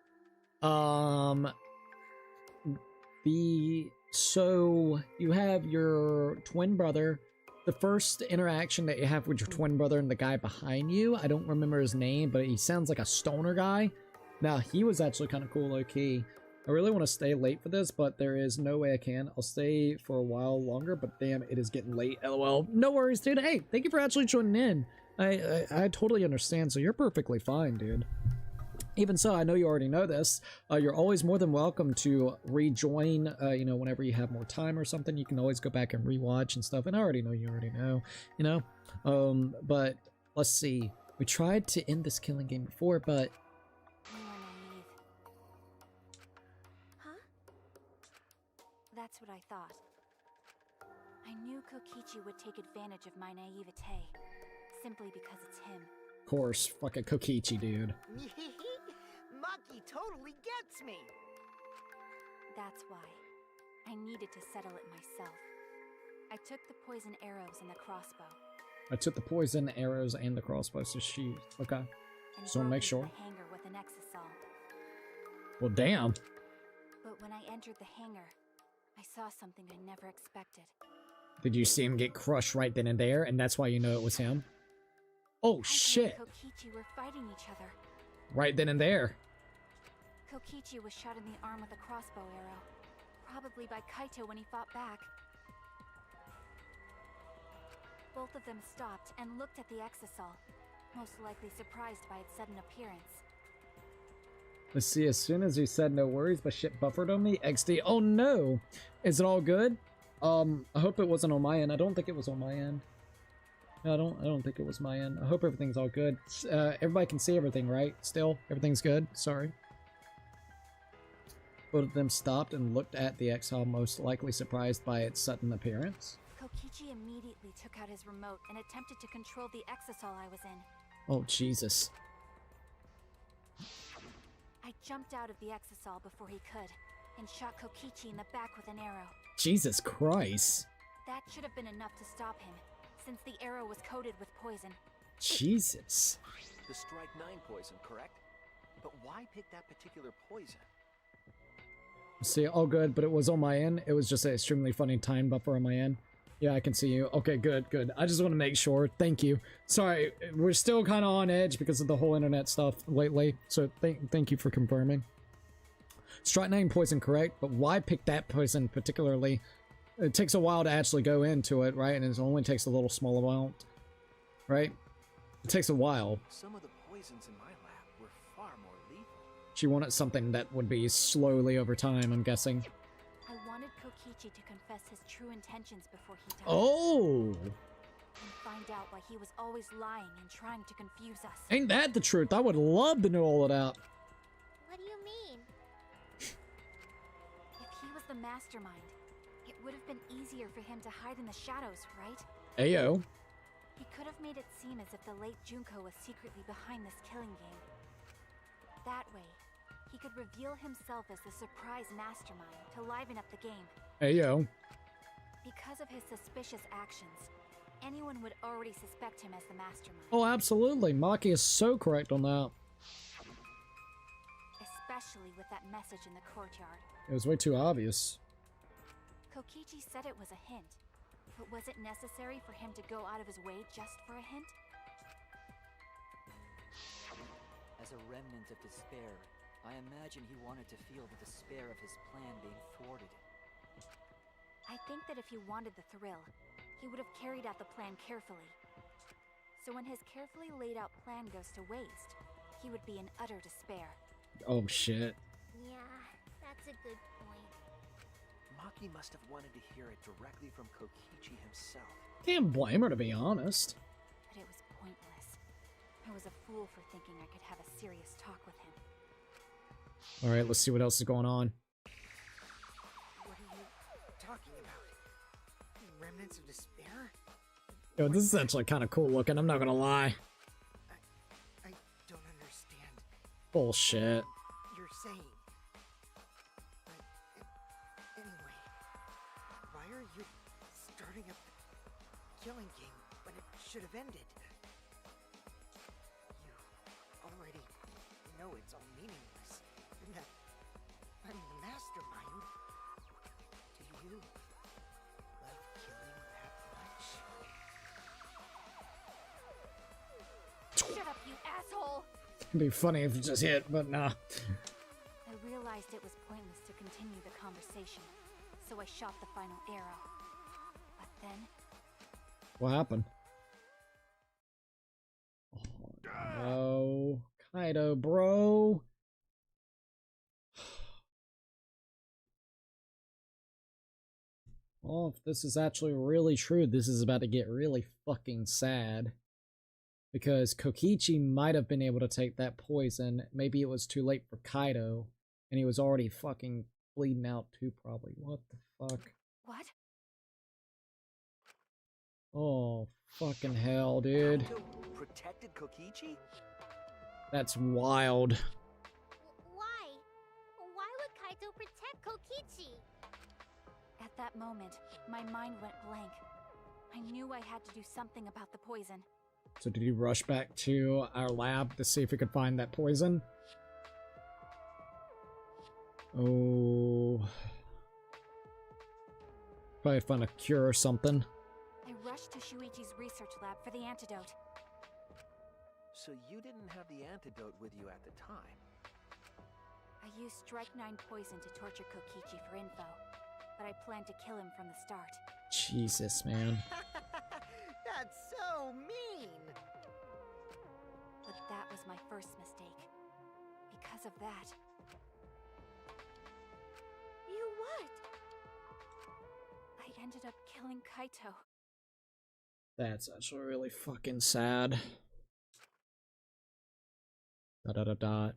So you have your twin brother. The first interaction that you have with your twin brother and the guy behind you, I don't remember his name, but he sounds like a stoner guy. Now, he was actually kind of cool, low-key. I really want to stay late for this, but there is no way I can. I'll stay for a while longer, but damn, it is getting late. LOL. No worries, dude. Hey, thank you for actually joining in. I totally understand, so you're perfectly fine, dude. Even so, I know you already know this. You're always more than welcome to rejoin, you know, whenever you have more time or something. You can always go back and rewatch and stuff. And I already know you already know, you know. But let's see. We tried to end this killing game before, but... You were naive. huh? That's what I thought. I knew Kokichi would take advantage of my naivete, simply because it's him. Of course, fucking Kokichi, dude. Maki totally gets me! That's why. I needed to settle it myself. I took the poison arrows and the crossbow. I took the poison arrows and the crossbow, so she... Okay. And Just want to make sure. The hangar with an Exisal. Well, damn. But when I entered the hangar, I saw something I never expected. Did you see him get crushed right then and there, and that's why you know it was him? Oh, shit. And Kokichi were fighting each other. Right then and there. Kokichi was shot in the arm with a crossbow arrow. Probably by Kaito when he fought back. Both of them stopped and looked at the Exisal, most likely surprised by its sudden appearance. Let's see, as soon as you said no worries, but shit buffered on me. XD. Oh no! Is it all good? I hope it wasn't on my end. I don't think it was on my end. No, I don't think it was my end. I hope everything's all good. Everybody can see everything, right? Still, everything's good? Sorry. Both of them stopped and looked at the exile, most likely surprised by its sudden appearance. Kokichi immediately took out his remote and attempted to control the Exisal I was in. Oh, Jesus. I jumped out of the Exisal before he could, and shot Kokichi in the back with an arrow. Jesus Christ. That should have been enough to stop him, since the arrow was coated with poison. Jesus. The Strike 9 poison, correct? But why pick that particular poison? See, all good, but it was on my end. It was just an extremely funny time buffer on my end. Yeah, I can see you. Okay, good, good. I just want to make sure. Thank you. Sorry, we're still kind of on edge because of the whole internet stuff lately, so thank you for confirming. Strike 9 poison, correct, but why pick that poison particularly? It takes a while to actually go into it, right? And it only takes a little small amount, right? It takes a while. Some of the poisons in my lab were far more lethal. She wanted something that would be slowly over time, I'm guessing. I wanted Kokichi to confess his true intentions before he died. Oh! And find out why he was always lying and trying to confuse us. Ain't that the truth? I would love to know all of that. What do you mean? If he was the mastermind, it would have been easier for him to hide in the shadows, right? Ayo. He could have made it seem as if the late Junko was secretly behind this killing game. That way, he could reveal himself as the surprise mastermind to liven up the game. Ayo. Because of his suspicious actions, anyone would already suspect him as the mastermind. Oh, absolutely. Maki is so correct on that. Especially with that message in the courtyard. It was way too obvious. Kokichi said it was a hint, but was it necessary for him to go out of his way just for a hint? As a remnant of despair, I imagine he wanted to feel the despair of his plan being thwarted. I think that if he wanted the thrill, he would have carried out the plan carefully. So when his carefully laid out plan goes to waste, he would be in utter despair. Oh, shit. Yeah, that's a good point. Maki must have wanted to hear it directly from Kokichi himself. Can't blame her, to be honest. But it was pointless. I was a fool for thinking I could have a serious talk with him. Alright, let's see what else is going on. What are you talking about? Remnants of despair? Yo, this is actually kind of cool looking, I'm not gonna lie. I don't understand Bullshit. what you're saying. Anyway, why are you starting up the killing game when it should have ended? You already know it's all meaningless, and that I'm the mastermind. Do you love killing that much? Shut up, you asshole! It'd be funny if you just hit, but nah. I realized it was pointless to continue the conversation, so I shot the final arrow. But then... What happened? Oh, no. Kaito, bro. Well, if this is actually really true, this is about to get really fucking sad. Because Kokichi might have been able to take that poison. Maybe it was too late for Kaito. And he was already fucking bleeding out too, probably. What the fuck? What? Oh, fucking hell, dude. Kaito protected Kokichi? That's wild. Why? Why would Kaito protect Kokichi? At that moment, my mind went blank. I knew I had to do something about the poison. So did he rush back to our lab to see if he could find that poison? Oh. Probably find a cure or something. I rushed to Shuichi's research lab for the antidote. So you didn't have the antidote with you at the time? I used Strike 9 poison to torture Kokichi for info, but I planned to kill him from the start. Jesus, man. That's so mean! But that was my first mistake. Because of that, You what? I ended up killing Kaito. That's actually really fucking sad. Dot dot dot dot.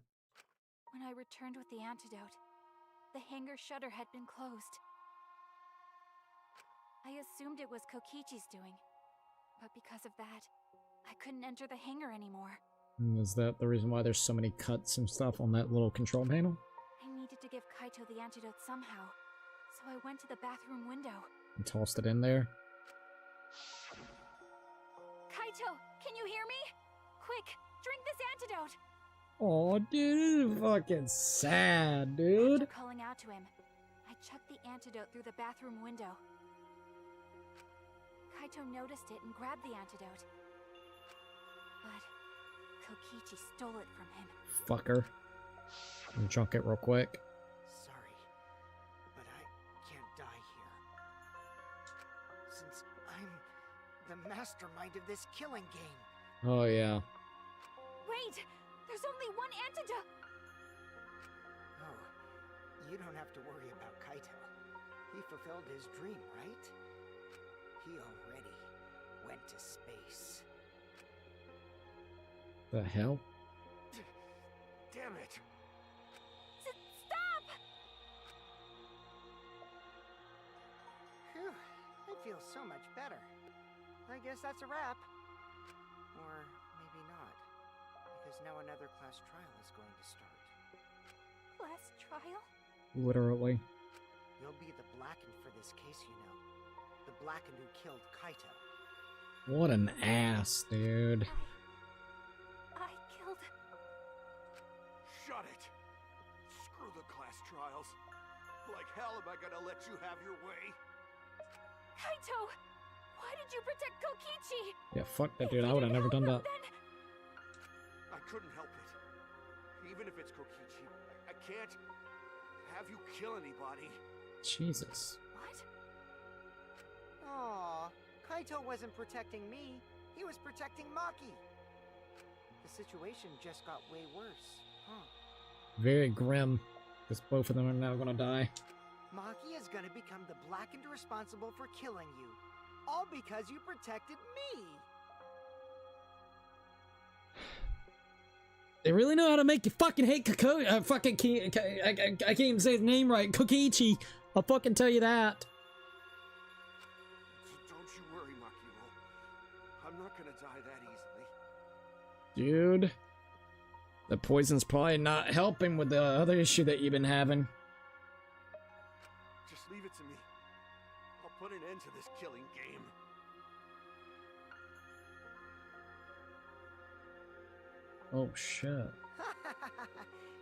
When I returned with the antidote, the hangar shutter had been closed. I assumed it was Kokichi's doing, but because of that, I couldn't enter the hangar anymore. Is that the reason why there's so many cuts and stuff on that little control panel? I needed to give Kaito the antidote somehow, so I went to the bathroom window. And tossed it in there? Kaito, can you hear me? Quick, drink this antidote! Oh, dude, fucking sad, dude. After calling out to him, I chucked the antidote through the bathroom window. Kaito noticed it and grabbed the antidote. But Kokichi stole it from him. Fucker. Let me chunk it real quick. Sorry, but I can't die here. Since I'm the mastermind of this killing game. Oh, yeah. Wait! There's only one antidote! Oh, you don't have to worry about Kaito. He fulfilled his dream, right? He already went to space. The hell? Damn it! Stop! Phew, I feel so much better. I guess that's a wrap. Or maybe not. Because now another class trial is going to start. Last trial? Literally. You'll be the Blackened for this case, you know. The Blackened who killed Kaito. What an ass, dude. I killed... Shut it! Screw the class trials. Like hell am I gonna let you have your way? Kaito! Why did you protect Kokichi? Yeah, fuck that, dude. I would have never done that. I couldn't help it. Even if it's Kokichi, I can't have you kill anybody. Jesus. What? Aw, Kaito wasn't protecting me. He was protecting Maki. The situation just got way worse, huh? Very grim. Because both of them are now gonna die. Maki is gonna become the Blackened responsible for killing you. All because you protected me! They really know how to make you fucking hate fucking I can't even say his name right. Kokichi. I'll fucking tell you that. Don't you worry, Makiro. I'm not gonna die that easily. Dude. The poison's probably not helping with the other issue that you've been having. Just leave it to me. I'll put an end to this killing game. Oh shit.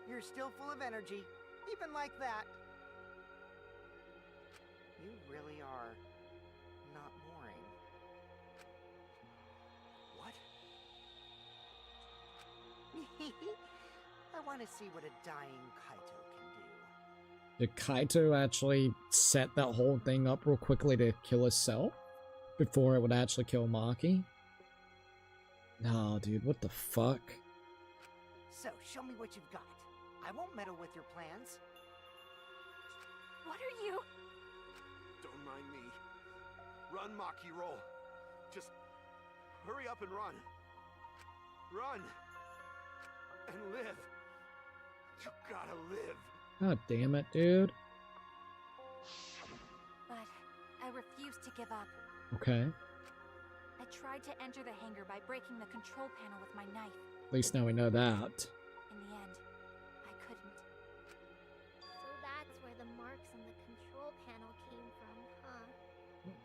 You're still full of energy, even like that. You really are not boring. What? I want to see what a dying Kaito can do. Did Kaito actually set that whole thing up real quickly to kill himself? Before it would actually kill Maki? No, dude, what the fuck? So, show me what you've got. I won't meddle with your plans. What are you? Don't mind me. Run, Maki, roll. Just hurry up and run. Run. And live. You gotta live. God damn it, dude. But I refuse to give up. Okay. I tried to enter the hangar by breaking the control panel with my knife. At least now we know that. In the end, I couldn't. So that's where the marks on the control panel came from, huh?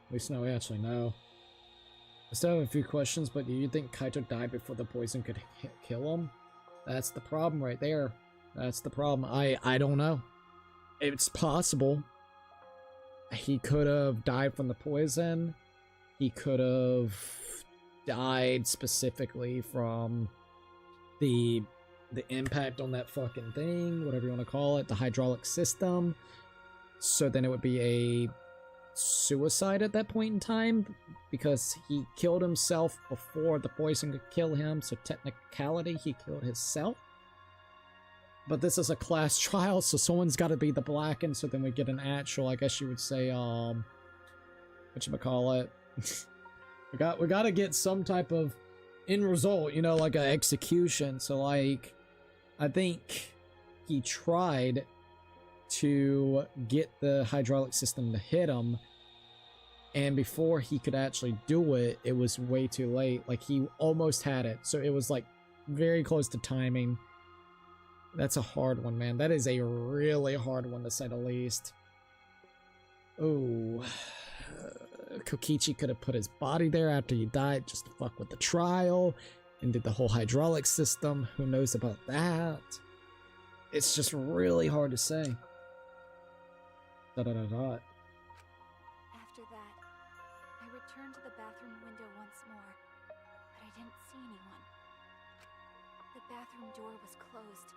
At least now we actually know. I still have a few questions, but do you think Kaito died before the poison could kill him? That's the problem right there. That's the problem. I don't know. It's possible. He could have died from the poison. He could have died specifically from the impact on that fucking thing, whatever you want to call it, the hydraulic system. So then it would be a suicide at that point in time, because he killed himself before the poison could kill him, so technicality, he killed himself. But this is a class trial, so someone's got to be the blackened, so then we get an actual, I guess you would say, whatchamacallit. we got to get some type of end result, you know, like an execution. So, like, I think he tried to get the hydraulic system to hit him, and before he could actually do it, it was way too late. Like, he almost had it, so it was, like, very close to timing. That's a hard one, man. That is a really hard one, to say the least. Oh, Kokichi could have put his body there after he died just to fuck with the trial and did the whole hydraulic system. Who knows about that? It's just really hard to say. After that, I returned to the bathroom window once more, but I didn't see anyone. The bathroom door was closed.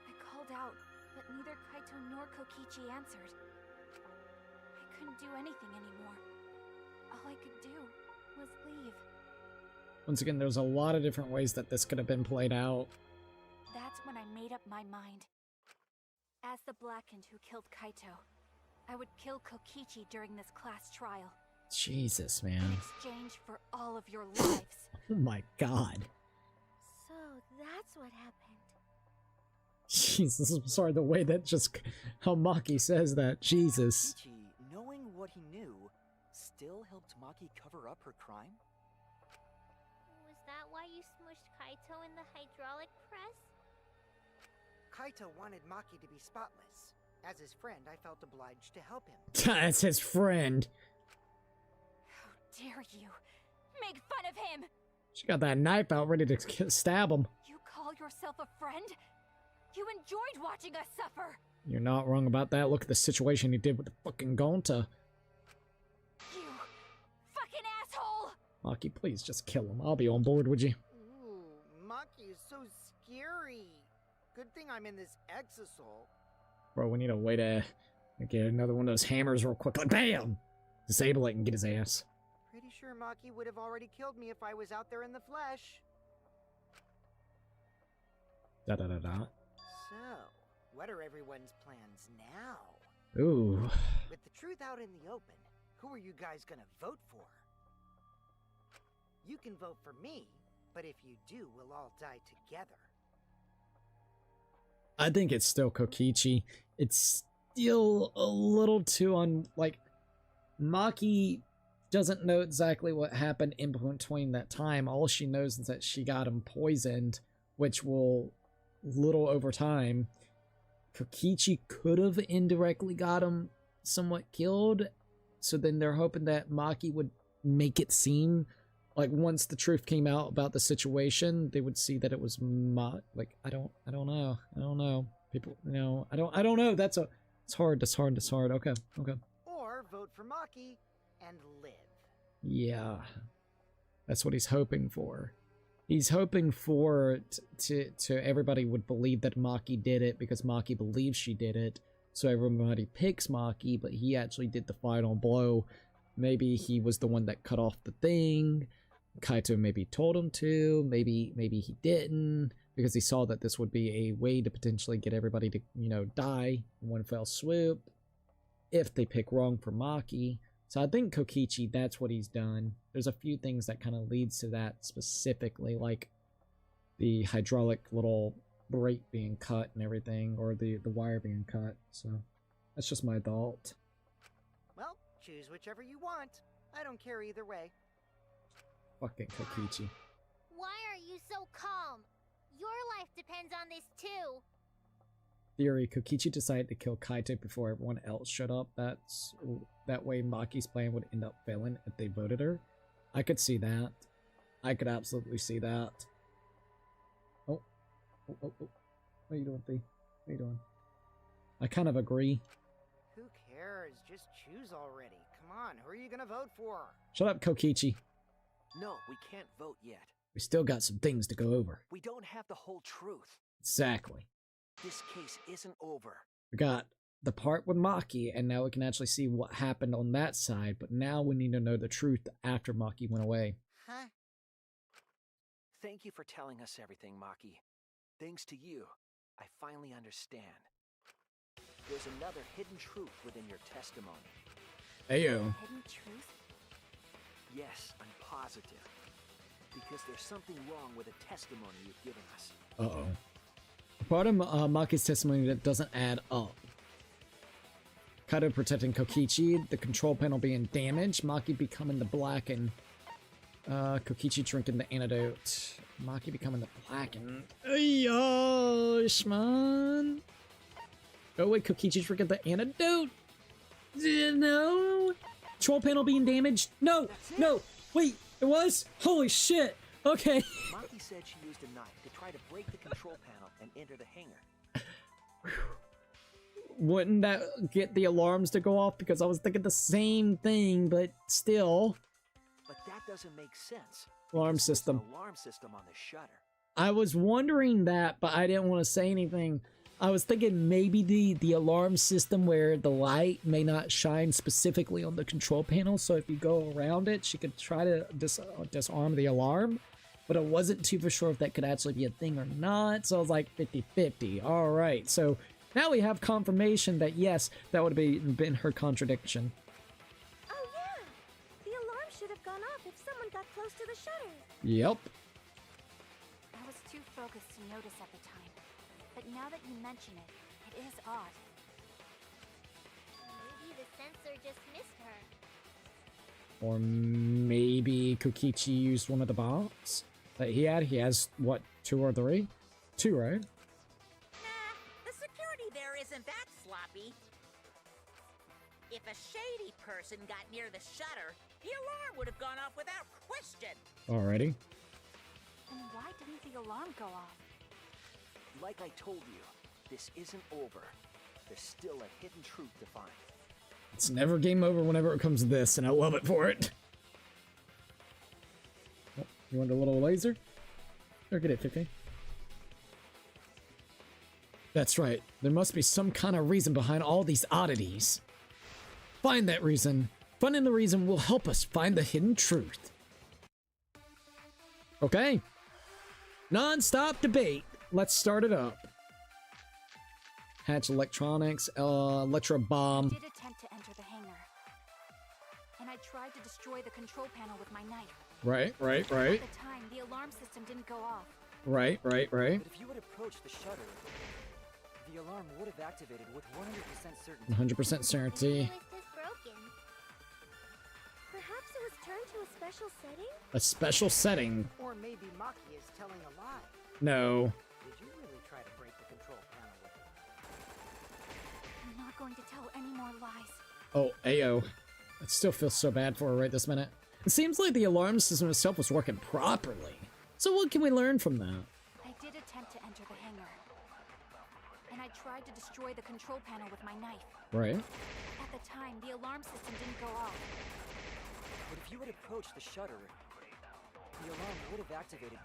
I called out, but neither Kaito nor Kokichi answered. I couldn't do anything anymore. All I could do was leave. Once again, there's a lot of different ways that this could have been played out. That's when I made up my mind. As the Blackened who killed Kaito, I would kill Kokichi during this class trial. Jesus, In man. exchange for all of your lives. Oh my god. So that's what happened. Jesus, I'm sorry, the way that just... how Maki says that. Jesus. Kokichi, knowing what he knew, still helped Maki cover up her crime? Was that why you smushed Kaito in the hydraulic press? Kaito wanted Maki to be spotless. As his friend, I felt obliged to help him. That's his friend. How dare you make fun of him? She got that knife out ready to stab him. You call yourself a friend? You enjoyed watching us suffer. You're not wrong about that. Look at the situation he did with the fucking Gonta. You fucking asshole! Maki, please just kill him. I'll be on board, would you? Ooh, Maki is so scary. Good thing I'm in this Exisal. Bro, we need a way to get another one of those hammers real quick. Like, bam! Disable it and get his ass. Pretty sure Maki would have already killed me if I was out there in the flesh. Da-da-da-da. So, what are everyone's plans now? Ooh. With the truth out in the open, who are you guys gonna vote for? You can vote for me, but if you do, we'll all die together. I think it's still Kokichi. It's still a little too like, Maki doesn't know exactly what happened in between that time. All she knows is that she got him poisoned, which will, little over time, Kokichi could have indirectly got him somewhat killed. So then they're hoping that Maki would make it seem like once the truth came out about the situation, they would see that it was like, I don't know. People, you know, I don't know. It's hard. Okay. Or vote for Maki and live. Yeah. That's what he's hoping for. He's hoping for to everybody would believe that Maki did it because Maki believes she did it. So everybody picks Maki, but he actually did the final blow. Maybe he was the one that cut off the thing. Kaito maybe told him to. Maybe he didn't, because he saw that this would be a way to potentially get everybody to, you know, die in one fell swoop if they pick wrong for Maki. So I think Kokichi, that's what he's done. There's a few things that kind of leads to that specifically, like the hydraulic little brake being cut and everything, or the wire being cut. So that's just my thought. Well, choose whichever you want. I don't care either way. Fucking Kokichi. Why are you so calm? Your life depends on this too. Theory, Kokichi decided to kill Kaito before everyone else showed up. That way Maki's plan would end up failing if they voted her. I could see that. I could absolutely see that. Oh. What are you doing, Thea? What are you doing? I kind of agree. Who cares? Just choose already. Come on, who are you gonna vote for? Shut up, Kokichi. No, we can't vote yet. We still got some things to go over. We don't have the whole truth. Exactly. This case isn't over. We got the part with Maki, and now we can actually see what happened on that side, but now we need to know the truth after Maki went away. Huh? Thank you for telling us everything, Maki. Thanks to you, I finally understand. There's another hidden truth within your testimony. Ayo. Hidden truth? Yes, I'm positive. Because there's something wrong with the testimony you've given us. Uh-oh. Part of Maki's testimony that doesn't add up. Kaito protecting Kokichi, the control panel being damaged, Maki becoming the black, and Kokichi drinking the antidote. Maki becoming the black, and man. Oh wait, Kokichi drinking the antidote? No. Control panel being damaged? No, no. Wait, it was? Holy shit. Okay. Maki said she used a knife to try to break the control panel and enter the hangar. Wouldn't that get the alarms to go off? Because I was thinking the same thing, but still. But that doesn't make sense. Alarm There's system. an alarm system on the shutter. I was wondering that, but I didn't want to say anything. I was thinking maybe the alarm system where the light may not shine specifically on the control panel, so if you go around it, she could try to disarm the alarm. But I wasn't too for sure if that could actually be a thing or not, so I was like 50-50. Alright, so now we have confirmation that yes, that would have been her contradiction. Oh yeah! The alarm should have gone off if someone got close to the shutter. Yep. I was too focused to notice at the time. But now that you mention it, it is odd. Maybe the sensor just missed her. Or maybe Kokichi used one of the bombs that he had. He has, what, 2 or 3? 2, right? Nah, the security there isn't that sloppy. If a shady person got near the shutter, the alarm would have gone off without question. Alrighty. Then why didn't the alarm go off? Like I told you, this isn't over. There's still a hidden truth to find. It's never game over whenever it comes to this, and I love it for it. Oh, you want a little laser? Or get it, 15. That's right. There must be some kind of reason behind all these oddities. Find that reason. Finding the reason will help us find the hidden truth. Okay. Non-stop debate. Let's start it up. Hatch electronics, electro bomb. I did attempt to enter the hangar. And I tried to destroy the control panel with my knife. Right. At the time, the alarm system didn't go off. Right. But if you had approached the shutter, The alarm would have activated with 100% certainty. 100% certainty. It was just broken. Perhaps it was turned to a special setting? A special setting. Or maybe Maki is telling a lie. No. Did you really try to break the control panel with it? I'm not going to tell any more lies. Oh, Ayo. I still feel so bad for her right this minute. It seems like the alarm system itself was working properly. So what can we learn from that? I did attempt to enter the hangar. And I tried to destroy the control panel with my knife. Right. At the time, the alarm system didn't go off. But if you had approached the shutter, the alarm would have activated.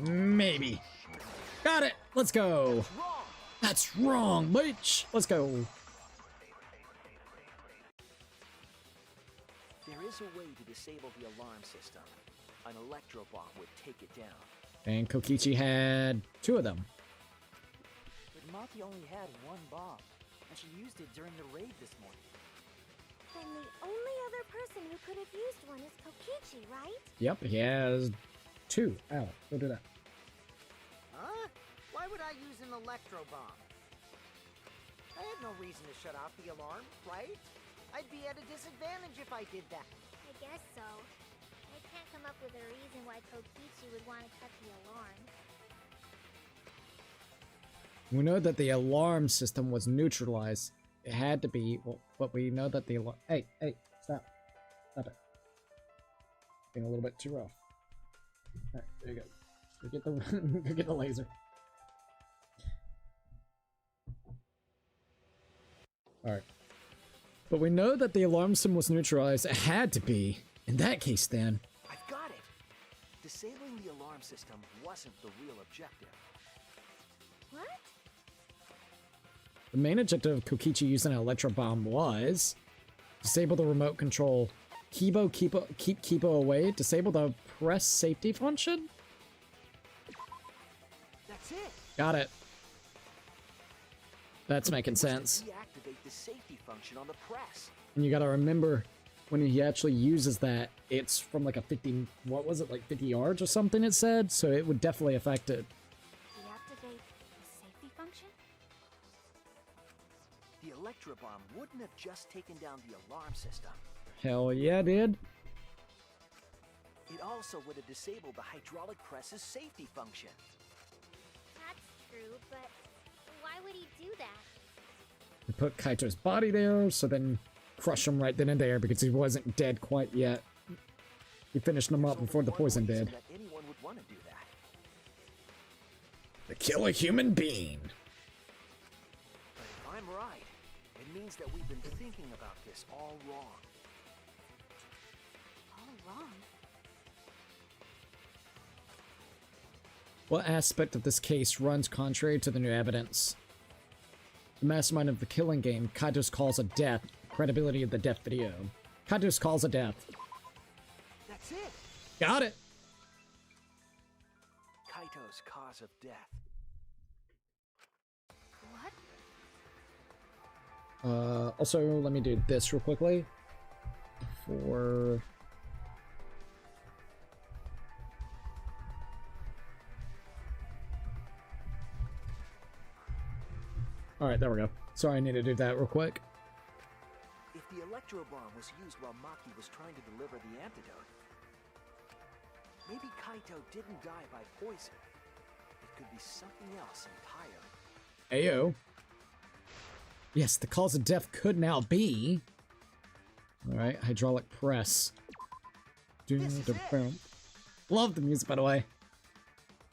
Maybe. Got it. Let's go. That's wrong, bitch. Let's go. There is a way to disable the alarm system. An electro bomb would take it down. And Kokichi had 2 of them. But Maki only had 1 bomb, and she used it during the raid this morning. Then the only other person who could have used one is Kokichi, right? Yep, he has 2. Ow, go do that. Huh? Why would I use an electro bomb? I had no reason to shut off the alarm, right? I'd be at a disadvantage if I did that. I guess so. I can't come up with a reason why Kokichi would want to cut the alarm. We know that the alarm system was neutralized. It had to be, well, but we know that the alarm... Hey, stop. Stop it. Being a little bit too rough. Alright, there you go. Go get the, go get the laser. Alright. But we know that the alarm system was neutralized. It had to be. In that case, then. I've got it! Disabling the alarm system wasn't the real objective. What? The main objective of Kokichi using an electro bomb was disable the remote control. Keep Kibo away. Disable the press safety function. That's it! Got it. That's making sense. Deactivate the safety function on the press. And you gotta remember, when he actually uses that, it's from like a 50, what was it, like 50 yards or something it said? So it would definitely affect it. Deactivate the safety function? The electro bomb wouldn't have just taken down the alarm system. Hell yeah, dude. It also would have disabled the hydraulic press's safety function. That's true, but why would he do that? He put Kaito's body there, so then crush him right then and there because he wasn't dead quite yet. He finished him up before the poison did. That anyone would want to do that. To kill a human being. But if I'm right, it means that we've been thinking about this all wrong. All wrong. What aspect of this case runs contrary to the new evidence? The mastermind of the killing game, Kaito's cause of death, credibility of the death video. Kaito's cause of death. That's it! Got it! Kaito's cause of death. What? Also, let me do this real quickly. For... Alright, there we go. Sorry, I need to do that real quick. If the electro bomb was used while Maki was trying to deliver the antidote, maybe Kaito didn't die by poison. It could be something else entirely. Ayo. Yes, the cause of death could now be... Alright, hydraulic press. Love the music, by the way.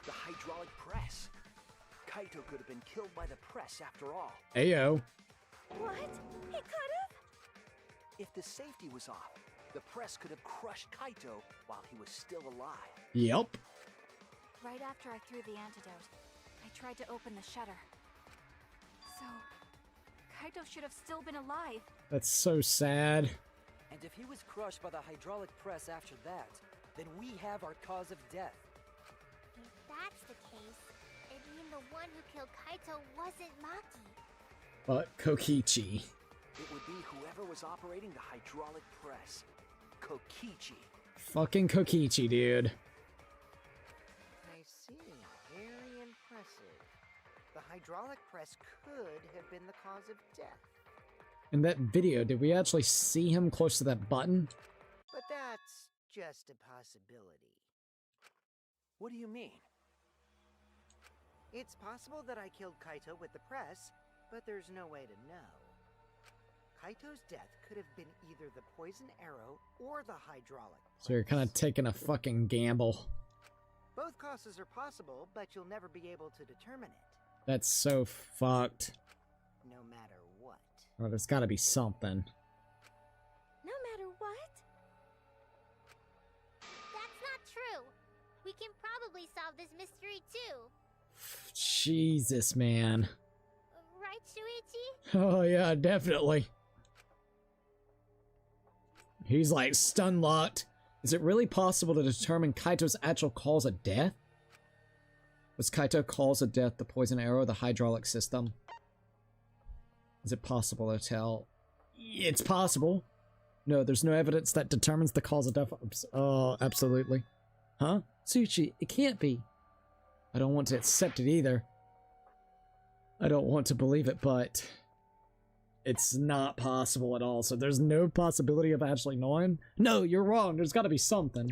The hydraulic press. Kaito could have been killed by the press after all. Ayo. What? He could have? If the safety was off, the press could have crushed Kaito while he was still alive. Yep. Right after I threw the antidote, I tried to open the shutter. So, Kaito should have still been alive. That's so sad. And if he was crushed by the hydraulic press after that, then we have our cause of death. If that's the case, it'd mean the one who killed Kaito wasn't Maki. But Kokichi. It would be whoever was operating the hydraulic press. Kokichi. Fucking Kokichi, dude. I see. Very impressive. The hydraulic press could have been the cause of death. In that video, did we actually see him close to that button? But that's just a possibility. What do you mean? It's possible that I killed Kaito with the press, but there's no way to know. Kaito's death could have been either the poison arrow or the hydraulic press. So you're kind of taking a fucking gamble. Both causes are possible, but you'll never be able to determine it. That's so fucked. No matter what. Oh, there's gotta be something. No matter what? That's not true. We can probably solve this mystery too. Jesus, man. Right, Shuichi? Oh yeah, definitely. He's like stun locked. Is it really possible to determine Kaito's actual cause of death? Was Kaito cause of death the poison arrow, the hydraulic system? Is it possible to tell? It's possible. No, there's no evidence that determines the cause of death. Oh, absolutely. Huh? Tsuchi, it can't be. I don't want to accept it either. I don't want to believe it, but it's not possible at all. So there's no possibility of actually knowing? No, you're wrong. There's got to be something.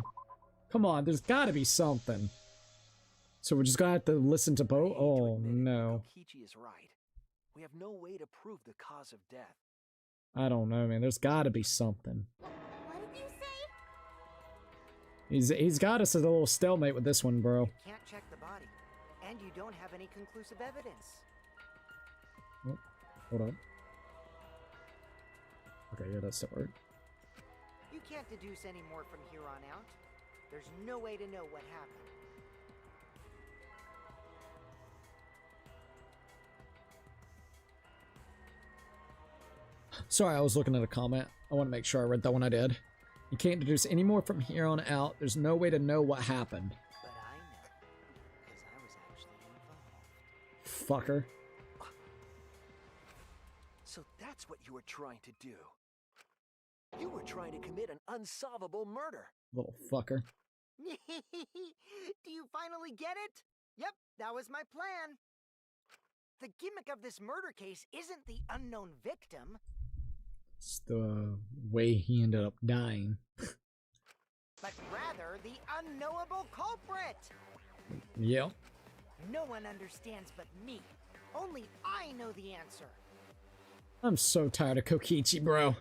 Come on, there's got to be something. So we're just gonna have to listen to both? Oh, no. Kokichi is right. We have no way to prove the cause of death. I don't know, man. There's got to be something. What did you say? He's got us at a little stalemate with this one, bro. You can't check the body, and you don't have any conclusive evidence. Oh, hold on. Okay, yeah, that still worked. You can't deduce any more from here on out. There's no way to know what happened. Sorry, I was looking at a comment. I want to make sure I read that one. I did. You can't deduce any more from here on out. There's no way to know what happened. But I know, because I was actually involved. Fucker. So that's what you were trying to do. You were trying to commit an unsolvable murder. Little fucker. Do you finally get it? Yep, that was my plan. The gimmick of this murder case isn't the unknown victim. It's the way he ended up dying. But rather the unknowable culprit. Yep. No one understands but me. Only I know the answer. I'm so tired of Kokichi, bro.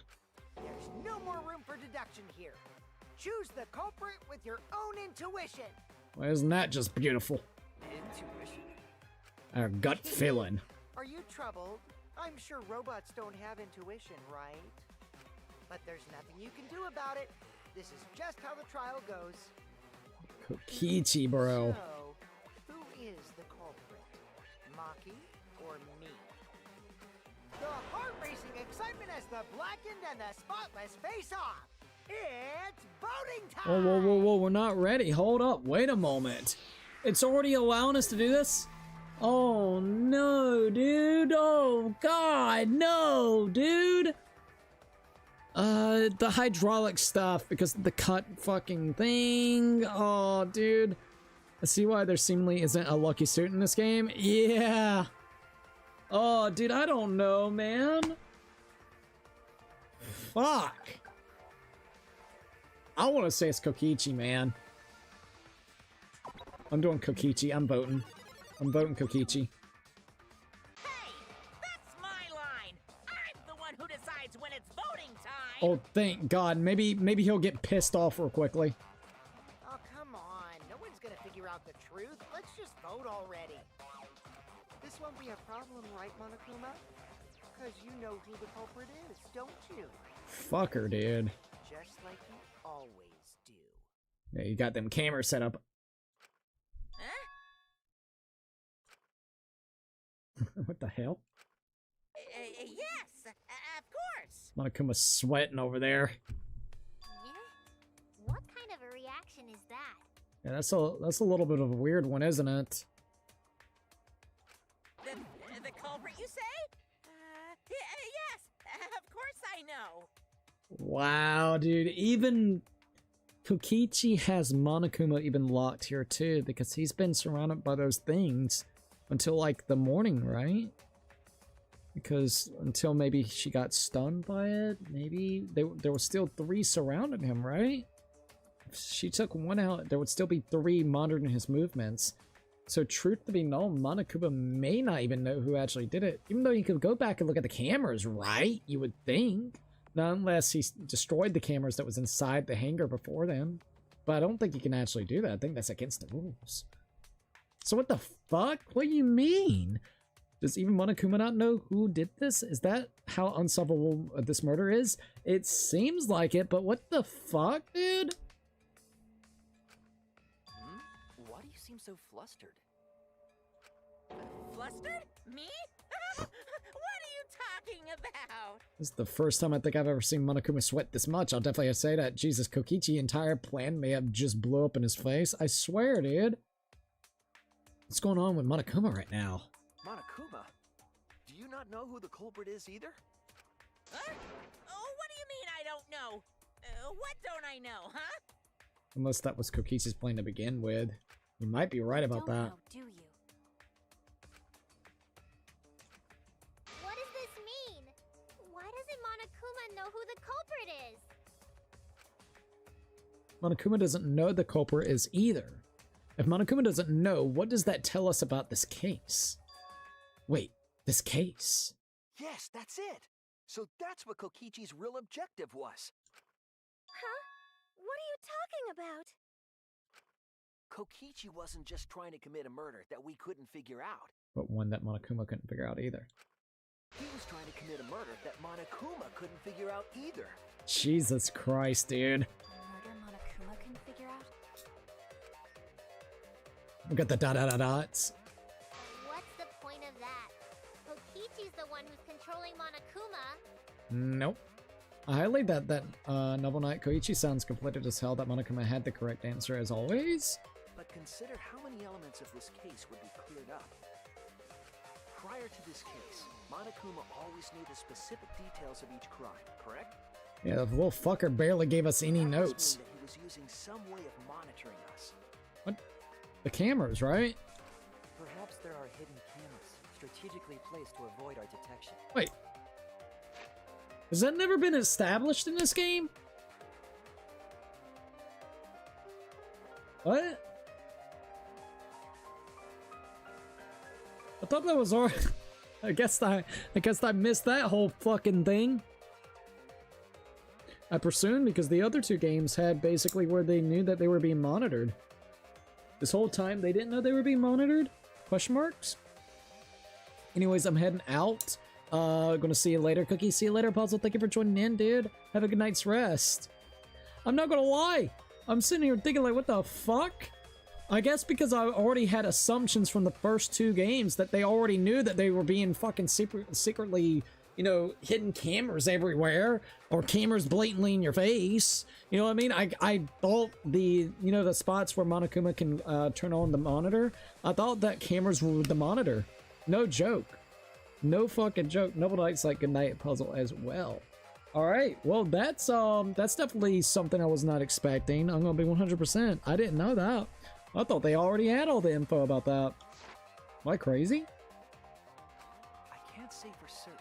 There's no more room for deduction here. Choose the culprit with your own intuition. Well, isn't that just beautiful? Intuition? Our gut feeling. Are you troubled? I'm sure robots don't have intuition, right? But there's nothing you can do about it. This is just how the trial goes. Kokichi, bro. So, who is the culprit? Maki or me? The heart-racing excitement as the blackened and the spotless face off. It's voting time! Whoa, whoa, whoa, whoa, we're not ready. Hold up, wait a moment. It's already allowing us to do this? Oh no, dude. Oh god, no, dude. The hydraulic stuff because of the cut fucking thing. Oh, dude. I see why there seemingly isn't a lucky suit in this game. Yeah. Oh, dude, I don't know, man. Fuck. I want to say it's Kokichi, man. I'm doing Kokichi. I'm voting. I'm voting Kokichi. Hey, that's my line. I'm the one who decides when it's voting time. Oh, thank God. Maybe he'll get pissed off real quickly. Oh, come on. No one's gonna figure out the truth. Let's just vote already. This won't be a problem, right, Monokuma? Because you know who the culprit is, don't you? Fucker, dude. Just like you always do. Yeah, you got them cameras set up. Huh? What the hell? Yes, of course. Monokuma's sweating over there. Yeah? What kind of a reaction is that? Yeah, that's a little bit of a weird one, isn't it? The culprit, you say? Yes, of course I know. Wow, dude. Even Kokichi has Monokuma even locked here too because he's been surrounded by those things. until like the morning, right? Because until maybe she got stunned by it, maybe there was still 3 surrounding him, right? If she took 1 out, there would still be 3 monitoring his movements. So truth to be known, Monokuma may not even know who actually did it, even though you could go back and look at the cameras, right? You would think. Not unless he destroyed the cameras that was inside the hangar before then. But I don't think you can actually do that. I think that's against the rules. So what the fuck? What do you mean? Does even Monokuma not know who did this? Is that how unsolvable this murder is? It seems like it, but what the fuck, dude? Why do you seem so flustered? Flustered? Me? What are you talking about? This is the first time I think I've ever seen Monokuma sweat this much. I'll definitely say that. Jesus, Kokichi's entire plan may have just blew up in his face. I swear, dude. What's going on with Monokuma right now? Monokuma? Do you not know who the culprit is either? Huh? Oh, what do you mean I don't know? What don't I know, huh? Unless that was Kokichi's plan to begin with. You might be right about that. Know, do you? What does this mean? Why doesn't Monokuma know who the culprit is? Monokuma doesn't know the culprit is either. If Monokuma doesn't know, what does that tell us about this case? Wait, this case? Yes, that's it. So that's what Kokichi's real objective was. Huh? What are you talking about? Kokichi wasn't just trying to commit a murder that we couldn't figure out. But one that Monokuma couldn't figure out either. He was trying to commit a murder that Monokuma couldn't figure out either. Jesus Christ, dude. Murder Monokuma can figure out? We got the dots. What's the point of that? Kokichi's the one who's controlling Monokuma. Nope. I highly doubt that Noble Knight Koichi sounds conflicted as hell that Monokuma had the correct answer as always. But consider how many elements of this case would be cleared up. Prior to this case, Monokuma always knew the specific details of each crime, correct? Yeah, the little fucker barely gave us any That must notes. mean that he was using some way of monitoring us. What? The cameras, right? Perhaps there are hidden cameras strategically placed to avoid our detection. Wait. Has that never been established in this game? What? I thought that was already... I guess I missed that whole fucking thing. I presume because the other 2 games had basically where they knew that they were being monitored. This whole time they didn't know they were being monitored? Question marks? Anyways, I'm heading out. Gonna see you later, Cookie. See you later, Puzzle. Thank you for joining in, dude. Have a good night's rest. I'm not gonna lie. I'm sitting here thinking like, what the fuck? I guess because I already had assumptions from the first 2 games that they already knew that they were being fucking secretly, you know, hidden cameras everywhere, or cameras blatantly in your face. You know what I mean? I thought the, you know, the spots where Monokuma can turn on the monitor, I thought that cameras were the monitor. No joke. No fucking joke. Noble Knight's like good night Puzzle as well. Alright, well that's definitely something I was not expecting. I'm gonna be 100%. I didn't know that. I thought they already had all the info about that. Am I crazy? I can't say for certain,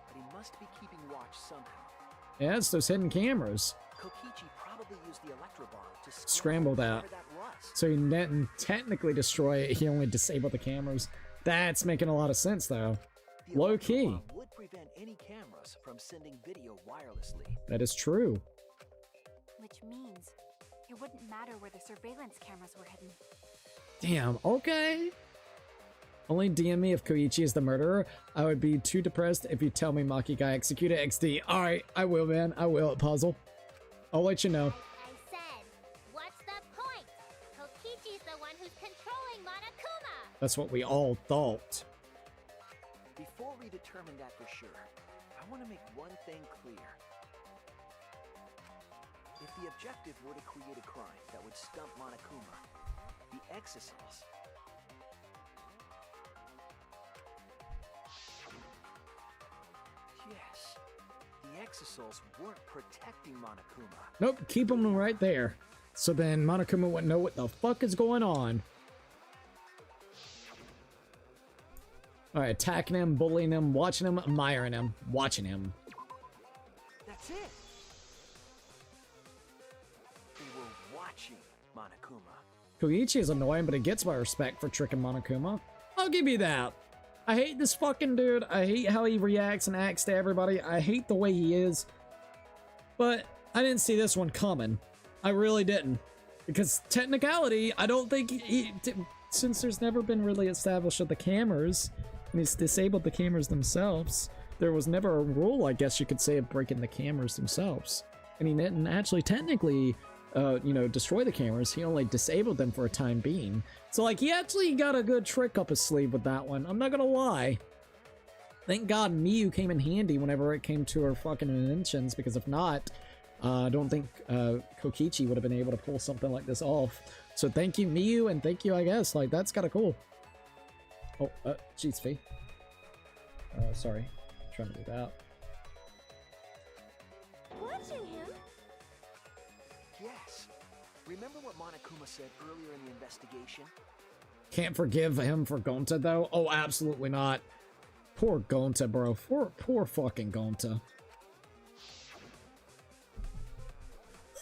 but he must be keeping watch somehow. Yeah, it's those hidden cameras. Kokichi probably used the electrobomb to Scramble that. whatever that was. So he didn't technically destroy it, he only disabled the cameras. That's making a lot of sense though. The Low key. electrobomb would prevent any cameras from sending video wirelessly. That is true. Which means it wouldn't matter where the surveillance cameras were hidden. Damn, okay. Only DM me if Koichi is the murderer. I would be too depressed if you tell me Maki got executed XD. Alright, I will, man. I will, Puzzle. I'll let you know. I said, what's the point? Kokichi's the one who's controlling Monokuma. That's what we all thought. Before we determine that for sure, I want to make one thing clear. If the objective were to create a crime that would stump Monokuma, the Exisals... Yes, the Exisals weren't protecting Monokuma. Nope, keep them right there. So then Monokuma wouldn't know what the fuck is going on. All right, attacking him, bullying him, watching him, admiring him, watching him. That's it. They were watching Monokuma. Koichi is annoying, but he gets my respect for tricking Monokuma. I'll give you that. I hate this fucking dude. I hate how he reacts and acts to everybody. I hate the way he is. But I didn't see this one coming. I really didn't. Because technicality, I don't think since there's never been really established with the cameras, and he's disabled the cameras themselves, there was never a rule, I guess you could say, of breaking the cameras themselves. And he didn't actually technically, you know, destroy the cameras. He only disabled them for a time being. So, like, he actually got a good trick up his sleeve with that one. I'm not gonna lie. Thank God Miyu came in handy whenever it came to her fucking inventions, because if not, I don't think Kokichi would have been able to pull something like this off. So thank you, Miyu, and thank you, I guess. Like, that's kind of cool. Oh, jeez, Fee. Sorry. Trying to do that. Watching him? Yes. Remember what Monokuma said earlier in the investigation? Can't forgive him for Gonta, though? Oh, absolutely not. Poor Gonta, bro. Poor fucking Gonta.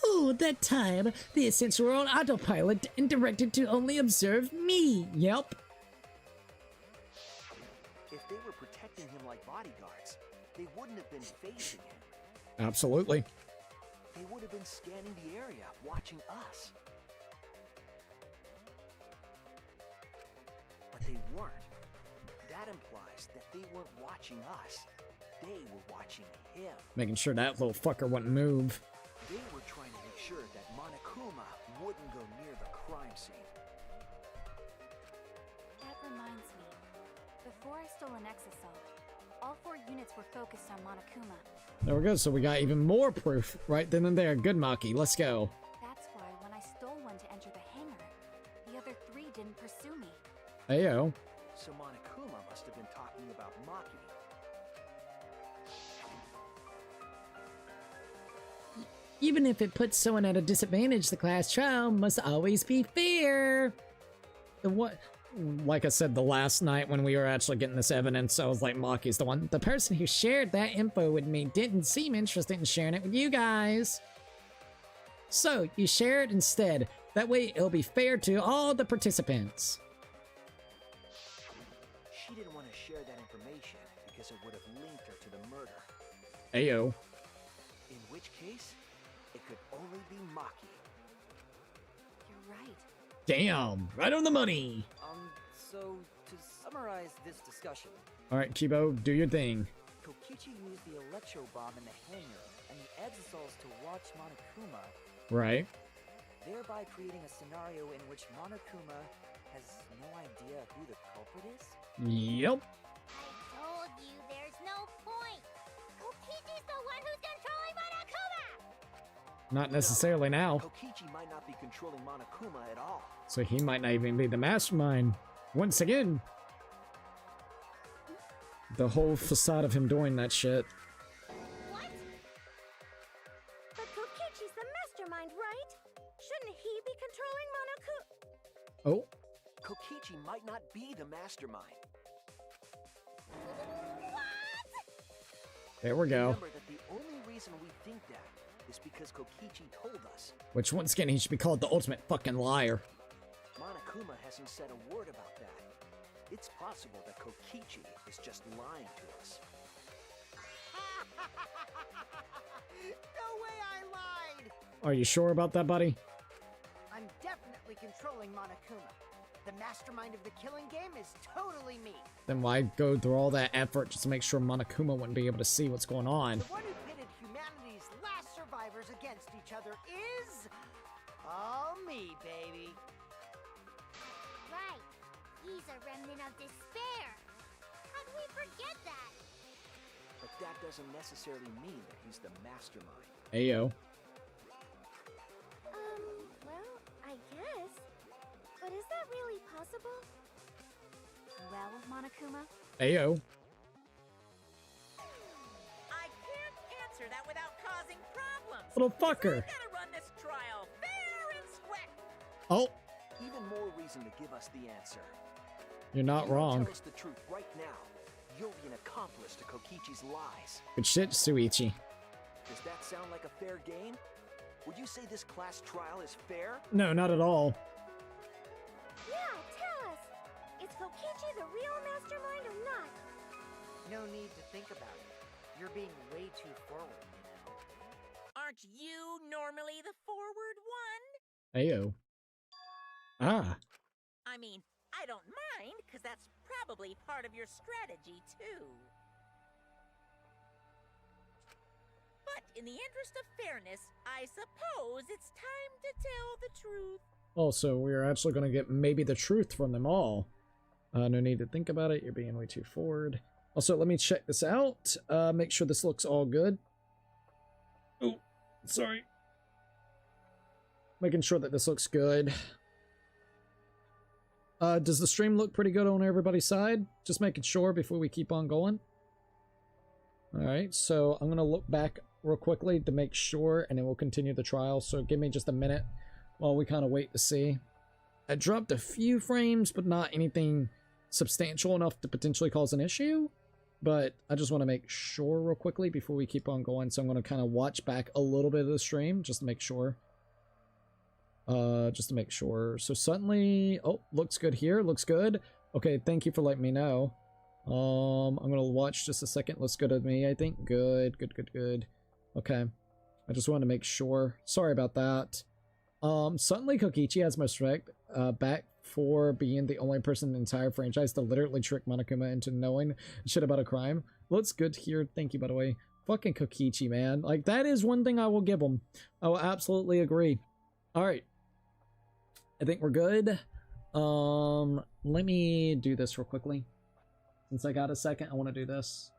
Oh, that time, the Essential were on autopilot and directed to only observe me. Yep. If they were protecting him like bodyguards, they wouldn't have been facing him. Absolutely. They would have been scanning the area, watching us. But they weren't. That implies that they weren't watching us. They were watching him. Making sure that little fucker wouldn't move. They were trying to make sure that Monokuma wouldn't go near the crime scene. That reminds me. Before I stole an Exisal, all 4 units were focused on Monokuma. There we go. So we got even more proof right then and there. Good, Maki. Let's go. That's why when I stole one to enter the hangar, the other 3 didn't pursue me. Ayo. So Monokuma must have been talking about Maki. Even if it puts someone at a disadvantage, the class trial must always be fair. What? Like I said the last night when we were actually getting this evidence, I was like, Maki's the one. The person who shared that info with me didn't seem interested in sharing it with you guys. So, you share it instead. That way it'll be fair to all the participants. She didn't want to share that information because it would have linked her to the murder. Ayo. In which case, it could only be Maki. You're right. Damn, right on the money. So to summarize this discussion, Alright, Kibo, do your thing. Kokichi used the electro bomb in the hangar and the Exisals to watch Monokuma, Right. thereby creating a scenario in which Monokuma has no idea who the culprit is? Yep. I told you there's no point. Kokichi's the one who's controlling Monokuma! Not necessarily now. Kokichi might not be controlling Monokuma at all. So he might not even be the mastermind. Once again, the whole facade of him doing that shit. What? But Kokichi's the mastermind, right? Shouldn't he be controlling Monokuma? Oh, Kokichi might not be the mastermind. there we go. Remember that the only reason we think that is because Kokichi told us. Which, once again, he should be called the ultimate fucking liar. Monokuma hasn't said a word about that. It's possible that Kokichi is just lying to us. No way I lied! Are you sure about that, buddy? I'm definitely controlling Monokuma. The mastermind of the killing game is totally me. Then why go through all that effort just to make sure Monokuma wouldn't be able to see what's going on? The one who pitted humanity's last survivors against each other is... all me, baby. Right. He's a remnant of despair. How'd we forget that? But that doesn't necessarily mean that he's the mastermind. Ayo. Well, I guess. But is that really possible? Well, Monokuma, Ayo. I can't answer that without causing problems. Little fucker. I gotta run this trial fair and square. Oh, Even more reason to give us the answer. You're not If you wrong. Tell us the truth right now. You'll be an accomplice to Kokichi's lies. Good shit, Suichi. Does that sound like a fair game? Would you say this class trial is fair? No, not at all. Yeah, tell us. Is Kokichi the real mastermind or not? No need to think about it. You're being way too forward, you know. Aren't you normally the forward one? Ayo. Ah. I mean, I don't mind, because that's probably part of your strategy, too. But in the interest of fairness, I suppose it's time to tell the truth. Also, we're actually going to get maybe the truth from them all. No need to think about it. You're being way too forward. Also, let me check this out. Make sure this looks all good. Oh, sorry. Making sure that this looks good. Does the stream look pretty good on everybody's side? Just making sure before we keep on going. Alright, so I'm going to look back real quickly to make sure, and then we'll continue the trial. So give me just a minute while we kind of wait to see. I dropped a few frames, but not anything substantial enough to potentially cause an issue. But I just want to make sure real quickly before we keep on going. So I'm going to kind of watch back a little bit of the stream just to make sure. So suddenly, oh, looks good here. Looks good. Okay, thank you for letting me know. I'm gonna watch just a second. Looks good to me, I think. Good. Okay. I just wanted to make sure. Sorry about that. Suddenly Kokichi has my respect back for being the only person in the entire franchise to literally trick Monokuma into knowing shit about a crime. Looks good here. Thank you, by the way. Fucking Kokichi, man. Like, that is one thing I will give him. I will absolutely agree. Alright. I think we're good. Let me do this real quickly. Since I got a second, I want to do this.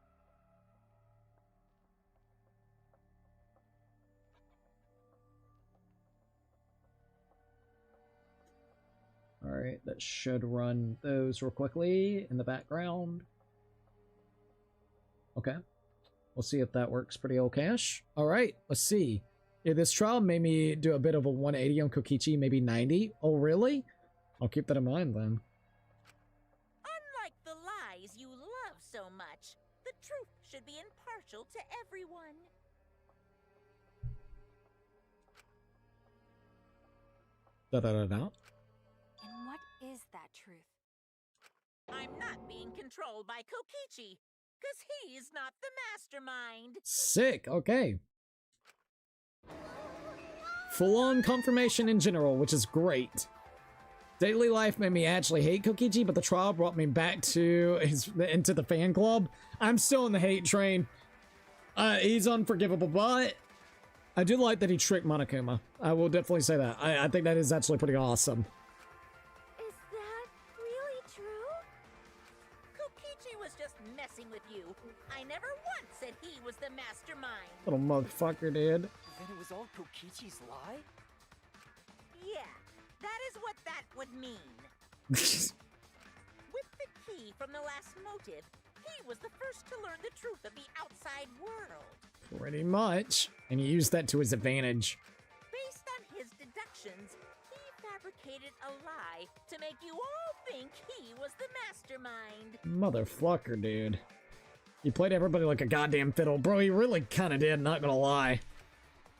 Alright, that should run those real quickly in the background. Okay. We'll see if that works pretty okay-ish. Alright, let's see. Yeah, this trial made me do a bit of a 180 on Kokichi, maybe 90. Oh, really? I'll keep that in mind then. Unlike the lies you love so much, the truth should be impartial to everyone. And what is that truth? I'm not being controlled by Kokichi, because he's not the mastermind. Sick, okay. Full-on confirmation in general, which is great. Daily life made me actually hate Kokichi, but the trial brought me back to into the fan club. I'm still in the hate train. He's unforgivable, but I do like that he tricked Monokuma. I will definitely say that. I think that is actually pretty awesome. Is that really true? Kokichi was just messing with you. I never once said he was the mastermind. Little motherfucker, dude. Then it was all Kokichi's lie? Yeah, that is what that would mean. With the key from the last motive, he was the first to learn the truth of the outside world. Pretty much. And he used that to his advantage. Based on his deductions, he fabricated a lie to make you all think he was the mastermind. Motherfucker, dude. He played everybody like a goddamn fiddle. Bro, he really kinda did, not gonna lie.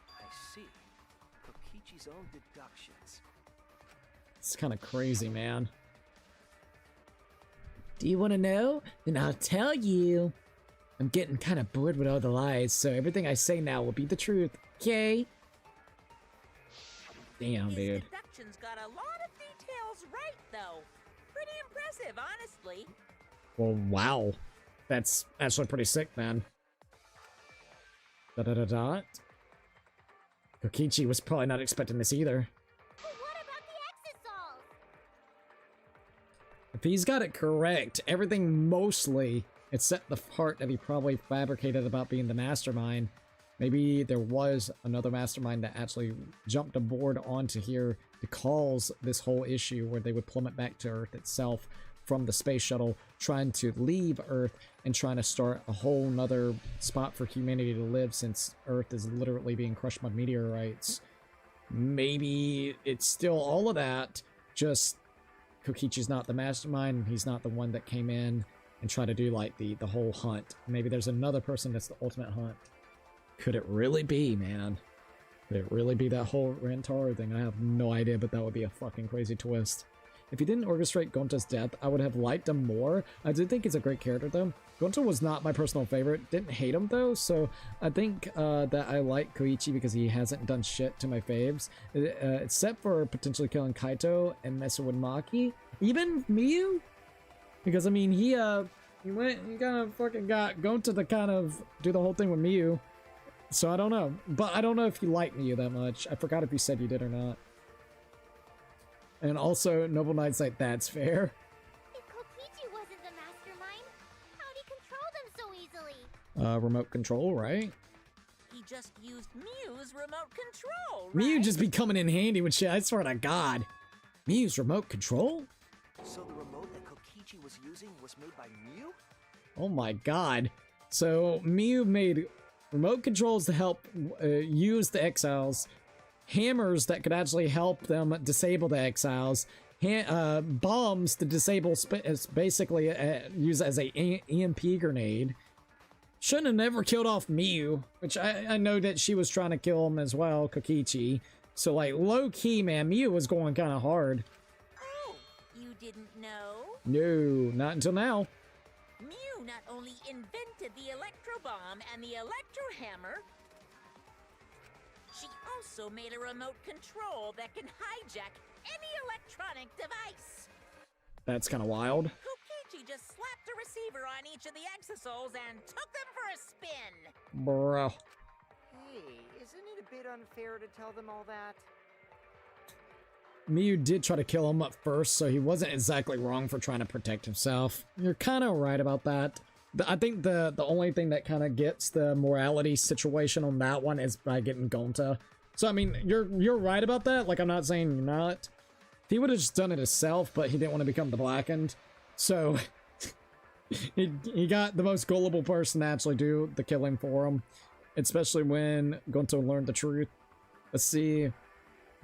I see. Kokichi's own deductions. It's kinda crazy, man. Do you wanna know? Then I'll tell you. I'm getting kinda bored with all the lies, so everything I say now will be the truth, okay? Damn, His dude. deductions got a lot of details right, though. Pretty impressive, honestly. Well, wow. That's actually pretty sick, man. Da-da-da-da. Kokichi was probably not expecting this either. But what about the Exisal? If he's got it correct, everything mostly, except the part that he probably fabricated about being the mastermind. Maybe there was another mastermind that actually jumped aboard onto here to cause this whole issue where they would plummet back to Earth itself from the space shuttle, trying to leave Earth and trying to start a whole nother spot for humanity to live since Earth is literally being crushed by meteorites. Maybe it's still all of that, just Kokichi's not the mastermind, he's not the one that came in and tried to do like the whole hunt. Maybe there's another person that's the ultimate hunt. Could it really be, man? Could it really be that whole Rantaro thing? I have no idea, but that would be a fucking crazy twist. If he didn't orchestrate Gonta's death, I would have liked him more. I did think he's a great character, though. Gonta was not my personal favorite. Didn't hate him, though, so I think that I like Koichi because he hasn't done shit to my faves. Except for potentially killing Kaito and messing with Maki. Even Miyu? Because, I mean, he kind of fucking got Gonta to kind of do the whole thing with Miyu. So I don't know. But I don't know if you like Miyu that much. I forgot if you said you did or not. And also, Noble Knight's like, that's fair. If Kokichi wasn't the mastermind, how'd he control them so easily? Remote control, right? He just used Mew's remote control, right? Mew just be coming in handy with shit, I swear to God. Mew's remote control? So the remote that Kokichi was using was made by Mew? Oh my God. So, Mew made remote controls to help use the exiles, hammers that could actually help them disable the exiles, bombs to disable, basically use as a EMP grenade. Shouldn't have never killed off Miyu, which I know that she was trying to kill him as well, Kokichi. So like low-key, man, Miyu was going kind of hard. Oh, you didn't know? No, not until now. Mew not only invented the electro bomb and the electro hammer, she also made a remote control that can hijack any electronic device. That's kind of wild. Kokichi just slapped a receiver on each of the Exisals and took them for a spin. Bro. Hey, isn't it a bit unfair to tell them all that? Miyu did try to kill him up first, so he wasn't exactly wrong for trying to protect himself. You're kind of right about that. I think the only thing that kind of gets the morality situation on that one is by getting Gonta. So, I mean, you're right about that. Like, I'm not saying you're not. He would have just done it himself, but he didn't want to become the Blackened. So, he got the most gullible person to actually do the killing for him. Especially when Gonta learned the truth. Let's see.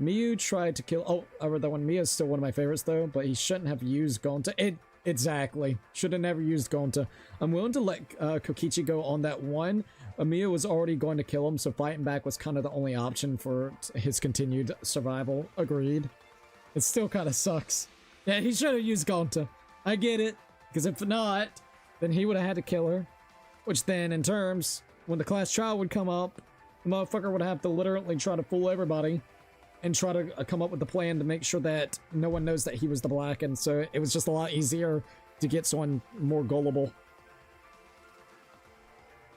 Miyu tried to kill... Oh, I read that one. Miyu is still one of my favorites, though. But he shouldn't have used Gonta. Exactly. Should have never used Gonta. I'm willing to let Kokichi go on that one. Miyu was already going to kill him, so fighting back was kind of the only option for his continued survival. Agreed. It still kind of sucks. Yeah, he should have used Gonta. I get it. Because if not, then he would have had to kill her. Which then, in terms, when the class trial would come up, the motherfucker would have to literally try to fool everybody. And try to come up with the plan to make sure that no one knows that he was the Black, and so it was just a lot easier to get someone more gullible.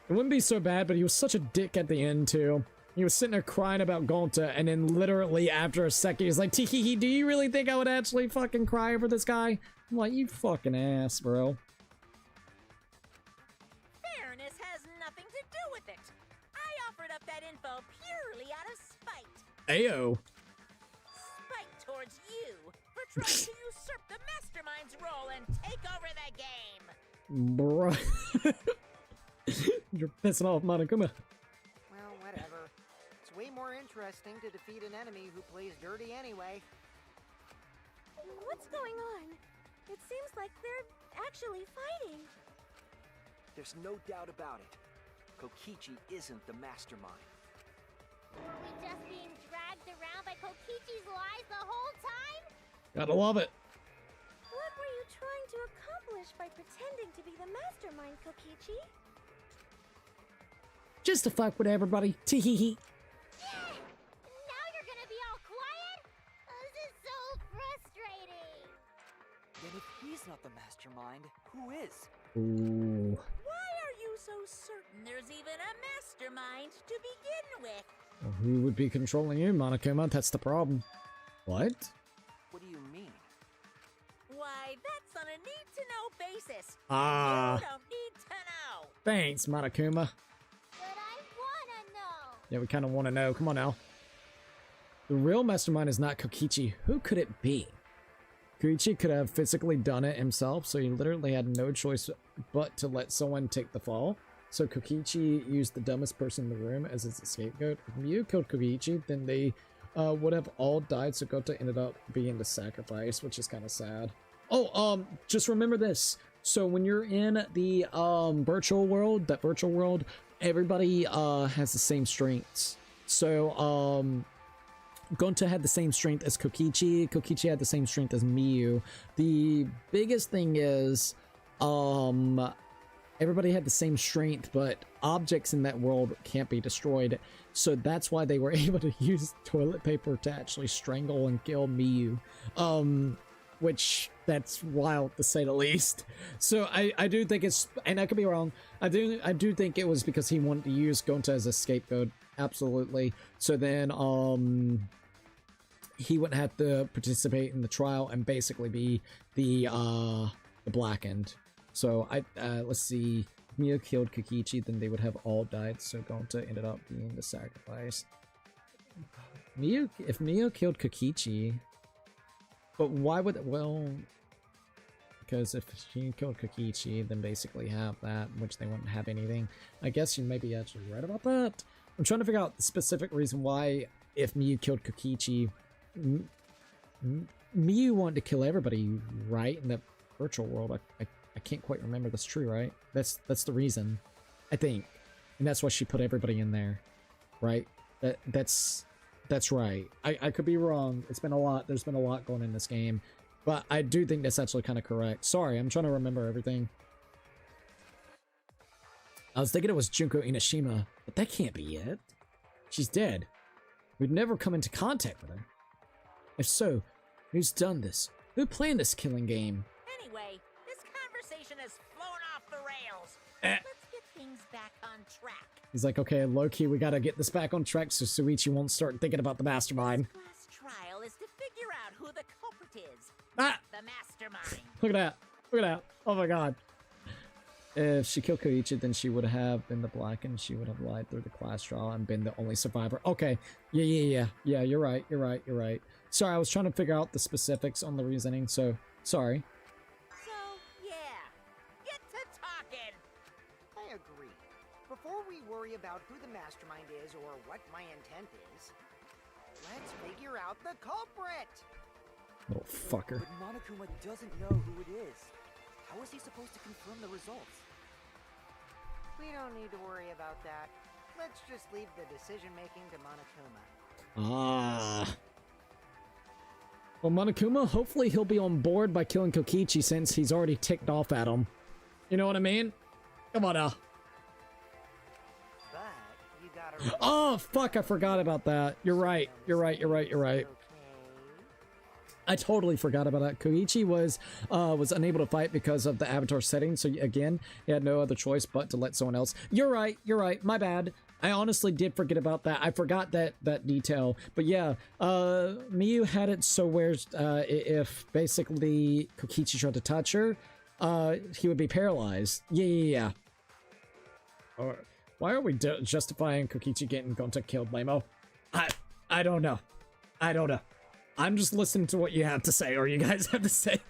It wouldn't be so bad, but he was such a dick at the end, too. He was sitting there crying about Gonta, and then literally after a second, he's like, Tee-hee-hee, do you really think I would actually fucking cry over this guy? I'm like, you fucking ass, bro. Fairness has nothing to do with it. I offered up that info purely out of spite. Ayo. Spite towards you for trying to usurp the mastermind's role and take over the game. Bro. You're pissing off Monokuma. Well, whatever. It's way more interesting to defeat an enemy who plays dirty anyway. What's going on? It seems like they're actually fighting. There's no doubt about it. Kokichi isn't the mastermind. Were we just being dragged around by Kokichi's lies the whole time? Gotta love it. What were you trying to accomplish by pretending to be the mastermind, Kokichi? Just to fuck with everybody. Tee-hee-hee. Yeah! Now you're gonna be all quiet? This is so frustrating. Then if he's not the mastermind, who is? Ooh. Why are you so certain there's even a mastermind to begin with? Well, who would be controlling you, Monokuma? That's the problem. What? What do you mean? Why, that's on a need-to-know basis. Ah. You don't need to know. Thanks, Monokuma. But I wanna know. Yeah, we kind of want to know. Come on now. The real mastermind is not Kokichi. Who could it be? Kokichi could have physically done it himself, so he literally had no choice but to let someone take the fall. So Kokichi used the dumbest person in the room as his scapegoat. If Miyu killed Kokichi, then they would have all died, so Gota ended up being the sacrifice, which is kind of sad. Oh, just remember this. So when you're in the virtual world, everybody has the same strengths. So Gonta had the same strength as Kokichi. Kokichi had the same strength as Miyu. The biggest thing is everybody had the same strength, but objects in that world can't be destroyed. So that's why they were able to use toilet paper to actually strangle and kill Miyu. Which, that's wild to say the least. So I do think it's, and I could be wrong, I do think it was because he wanted to use Gonta as a scapegoat. Absolutely. So then he wouldn't have to participate in the trial and basically be the blackened. So let's see, if Miyu killed Kokichi, then they would have all died, so Gonta ended up being the sacrifice. If Miyu killed Kokichi, but why would it, well, because if she killed Kokichi, then basically have that, which they wouldn't have anything. I guess you may be actually right about that. I'm trying to figure out the specific reason why, if Miyu killed Kokichi, Miyu wanted to kill everybody, right? In the virtual world. I can't quite remember. That's true, right? That's the reason, I think. And that's why she put everybody in there, right? That's right. I could be wrong. It's been a lot. There's been a lot going in this game. But I do think that's actually kind of correct. Sorry, I'm trying to remember everything. I was thinking it was Junko Inoshima, but that can't be it. She's dead. We've never come into contact with her. If so, who's done this? Who planned this killing game? Anyway, this conversation has flown off the rails. Let's get things back on track. He's like, okay, low-key, we gotta get this back on track so Suichi won't start thinking about the mastermind. This last trial is to figure out who the culprit is. Ah! The mastermind. Look at that. Look at that. Oh my god. If she killed Koichi, then she would have been the black and she would have lied through the class trial and been the only survivor. Okay. Yeah, you're right. Sorry, I was trying to figure out the specifics on the reasoning, so sorry. So, yeah. Get to talking. I agree. Before we worry about who the mastermind is or what my intent is, let's figure out the culprit! Little fucker. But Monokuma doesn't know who it is. How is he supposed to confirm the results? We don't need to worry about that. Let's just leave the decision-making to Monokuma. Ah. Well, Monokuma, hopefully he'll be on board by killing Kokichi since he's already ticked off at him. You know what I mean? Come on now. But you gotta... Oh, fuck, I forgot about that. You're right. Okay. I totally forgot about that. Koichi was unable to fight because of the avatar setting, so again, he had no other choice but to let someone else. You're right, my bad. I honestly did forget about that. I forgot that detail. But yeah, Miyu had it so where if basically Kokichi tried to touch her, he would be paralyzed. Yeah. Why are we justifying Kokichi getting Gonta killed, Lamo? I don't know. I'm just listening to what you have to say, or you guys have to say.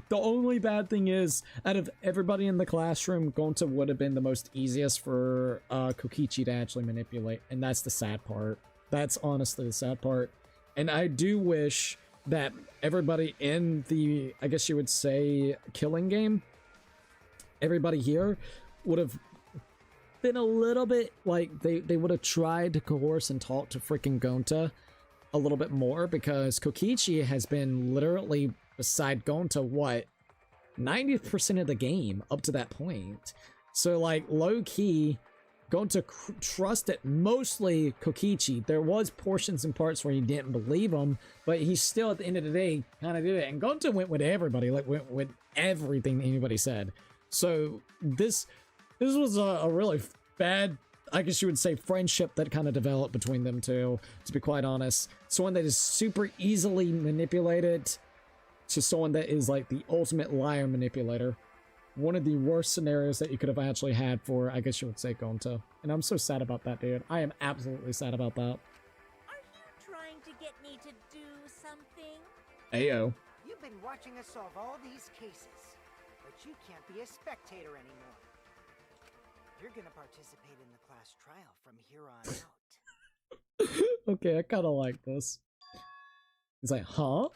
The only bad thing is, out of everybody in the classroom, Gonta would have been the most easiest for Kokichi to actually manipulate, and that's the sad part. That's honestly the sad part. And I do wish that everybody in the, I guess you would say, killing game, everybody here would have been a little bit like they would have tried to coerce and talk to freaking Gonta a little bit more, because Kokichi has been literally beside Gonta what 90% of the game up to that point. So like low key Gonta trusted mostly Kokichi. There was portions and parts where he didn't believe him, but he still at the end of the day kind of did it. And Gonta went with everybody, like went with everything anybody said. So this was a really bad, I guess you would say, friendship that kind of developed between them two, to be quite honest. Someone that is super easily manipulated to someone that is like the ultimate liar manipulator. One of the worst scenarios that you could have actually had for, I guess you would say, Gonta. And I'm so sad about that, dude. I am absolutely sad about that. Are you trying to get me to do something? Ayo. You've been watching us solve all these cases, but you can't be a spectator anymore. You're gonna participate in the class trial from here on out. Okay, I kind of like this. He's like, huh?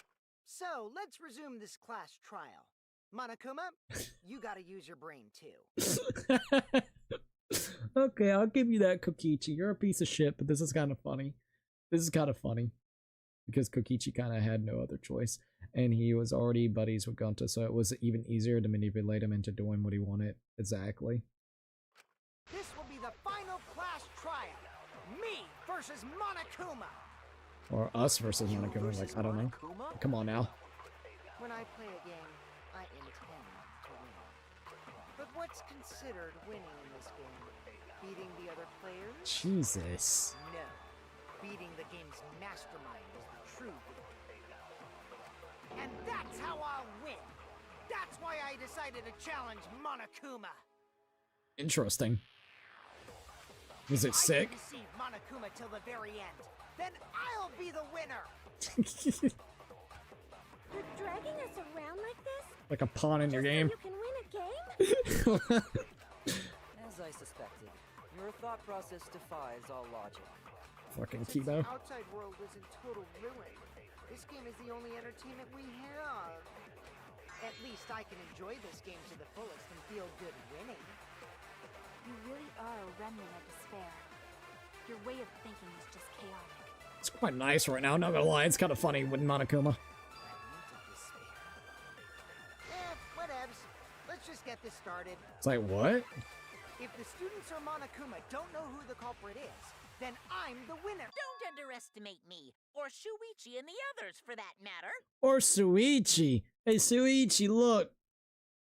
So, let's resume this class trial. Monokuma, you gotta use your brain too. Okay, I'll give you that, Kokichi. You're a piece of shit, but this is kind of funny. This is kind of funny. Because Kokichi kind of had no other choice. And he was already buddies with Gunta, so it was even easier to manipulate him into doing what he wanted. Exactly. This will be the final class trial. Me versus Monokuma. Or us versus Monokuma, like, I don't know. Come on now. When I play a game, I intend to win. But what's considered winning in this game? Beating the other players? Jesus. No. Beating the game's mastermind is the true victory. And that's how I'll win! That's why I decided to challenge Monokuma! Interesting. Was it sick? I can deceive Monokuma till the very end. Then I'll be the winner! You're dragging us around like this? Like a pawn in your Just so game. you can win a game? As I suspected, your thought process defies all logic. Fucking Since Kibo. the outside world is in total ruin, this game is the only entertainment we have. At least I can enjoy this game to the fullest and feel good winning. You really are a remnant of despair. Your way of thinking is just chaotic. It's quite nice right now, not gonna lie. It's kind of funny with Monokuma. Whatevs. Let's just get this started. It's like, what? If the students or Monokuma don't know who the culprit is, then I'm the winner. Don't underestimate me, or Shuichi and the others for that matter. Or Suichi. Hey, Suichi, look.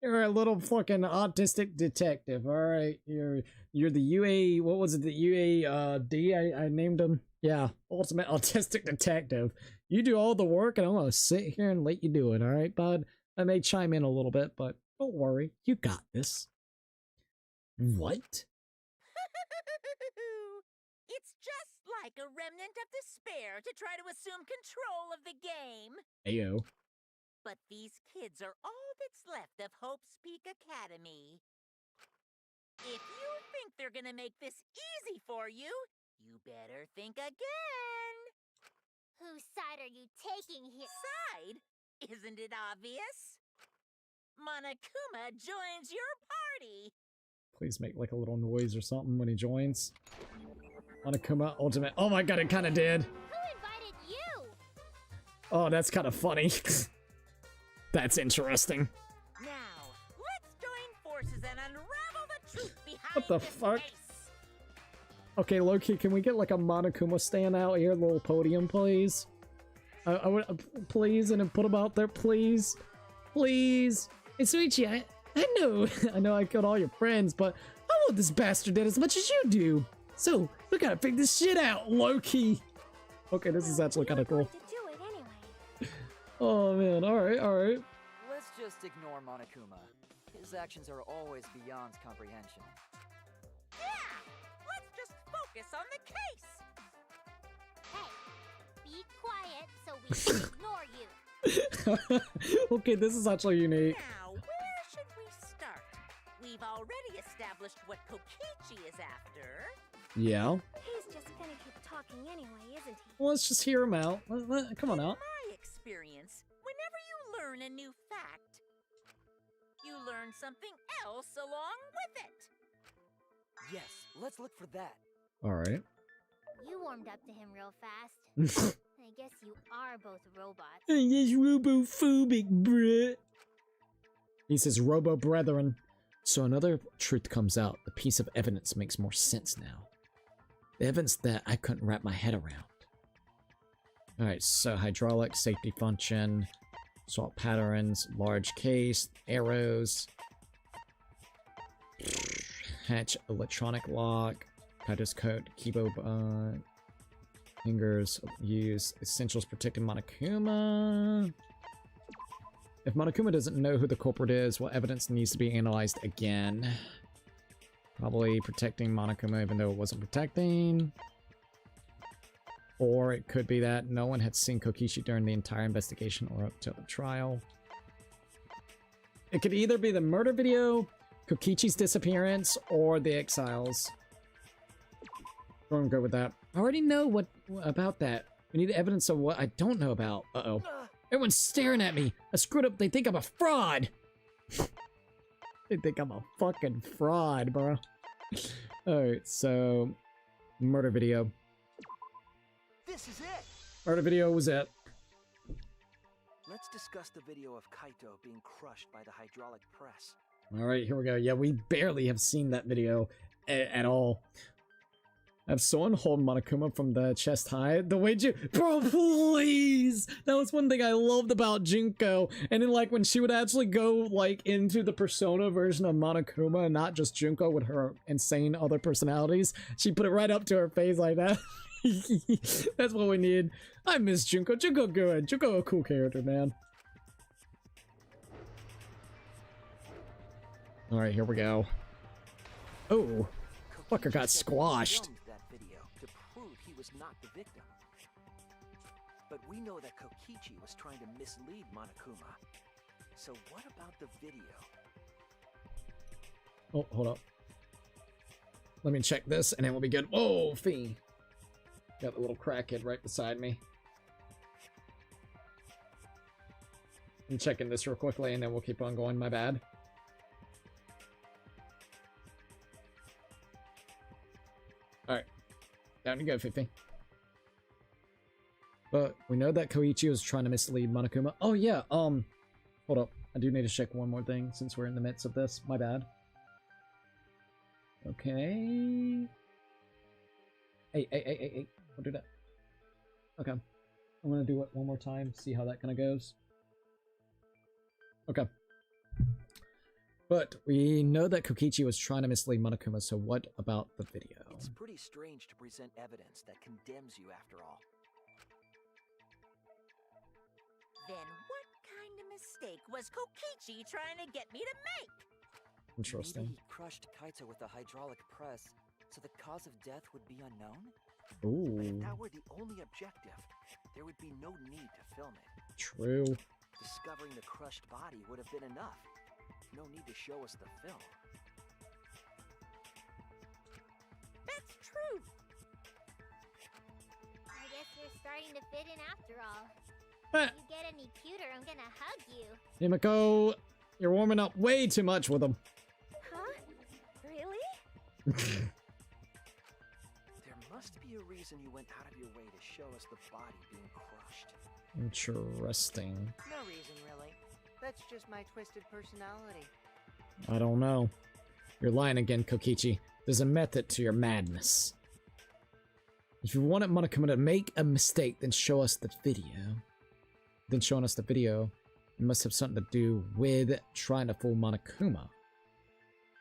You're a little fucking autistic detective, alright? You're the UA, what was it, the UAD? I named him? Yeah, ultimate autistic detective. You do all the work and I'm gonna sit here and let you do it, alright, bud? I may chime in a little bit, but don't worry, you got this. What? It's just like a remnant of despair to try to assume control of the game. Ayo. But these kids are all that's left of Hope's Peak Academy. If you think they're gonna make this easy for you, you better think again. Whose side are you taking here? Side? Isn't it obvious? Monokuma joins your party. Please make like a little noise or something when he joins. Monokuma Ultimate. Oh my god, it kind of did. Who invited you? Oh, that's kind of funny. That's interesting. Now, let's join forces and unravel the truth behind What the this fuck? case. Okay, Loki, can we get like a Monokuma stand out here, little podium, please? I would, please, and then put him out there, please, please. Hey, Suichi, I know I killed all your friends, but I want this bastard dead as much as you do. So we gotta figure this shit out, Loki. Okay, this is actually kind of cool. To do it anyway. Oh man, all right. Let's just ignore Monokuma. His actions are always beyond comprehension. Yeah, let's just focus on the case. Hey, be quiet so we can ignore you. Okay, this is actually unique. Now, where should we start? We've already established what Kokichi is after. Yeah. He's just gonna keep talking anyway, isn't he? Well, let's just hear him out. Come on In out. my experience, whenever you learn a new fact, you learn something else along with it. Yes, let's look for that. All right. You warmed up to him real fast. I guess you are both robots. He's robophobic, bruh. He says robo brethren. So another truth comes out. The piece of evidence makes more sense now. The evidence that I couldn't wrap my head around. Alright, so hydraulic, safety function, swap patterns, large case, arrows, hatch electronic lock, Kaito's code, Kibo fingers, use essentials protecting Monokuma. If Monokuma doesn't know who the culprit is, what evidence needs to be analyzed again? Probably protecting Monokuma even though it wasn't protecting. Or it could be that no one had seen Kokichi during the entire investigation or up till the trial. It could either be the murder video, Kokichi's disappearance, or the exiles. I'm gonna go with that. I already know what about that. We need evidence of what I don't know about. Uh-oh. Everyone's staring at me. I screwed up. They think I'm a fraud. They think I'm a fucking fraud, bro. Alright, so... murder video. This is it! Murder video was it. Let's discuss the video of Kaito being crushed by the hydraulic press. Alright, here we go. Yeah, we barely have seen that video at all. Have someone hold Monokuma from the chest high. The way bro, please! That was one thing I loved about Junko. And then, like, when she would actually go, like, into the persona version of Monokuma and not just Junko with her insane other personalities, she put it right up to her face like that. That's what we need. I miss Junko. Junko good. Junko a cool character, man. Alright, here we go. Oh, fucker got squashed. Was not the victim. But we know that Kokichi was trying to mislead Monokuma. So what about the video? Oh, hold up. Let me check this and then we'll be good. Oh, Fee. Got the little crackhead right beside me. I'm checking this real quickly and then we'll keep on going. My bad. Alright. Down you go, 50. But we know that Koichi was trying to mislead Monokuma. Oh yeah, hold up. I do need to check one more thing since we're in the midst of this. My bad. Okay. Hey. Don't do that. Okay. I'm gonna do it one more time, see how that kind of goes. Okay. But we know that Kokichi was trying to mislead Monokuma, so what about the video? It's pretty strange to present evidence that condemns you after all. Then what kind of mistake was Kokichi trying to get me to make? Interesting. Maybe he crushed Kaito with a hydraulic press, so the cause of death would be unknown? But if Ooh. that were the only objective, there would be no need to film it. True. Discovering the crushed body would have been enough. No need to show us the film. That's true. I guess you're starting to fit in after all. Eh. If you get any cuter, I'm gonna hug you. Himiko, you're warming up way too much with him. Huh? Really? There must be a reason you went out of your way to show us the body being crushed. Interesting. No reason, really. That's just my twisted personality. I don't know. You're lying again, Kokichi. There's a method to your madness. If you wanted Monokuma to make a mistake, then show us the video. Then showing us the video, it must have something to do with trying to fool Monokuma.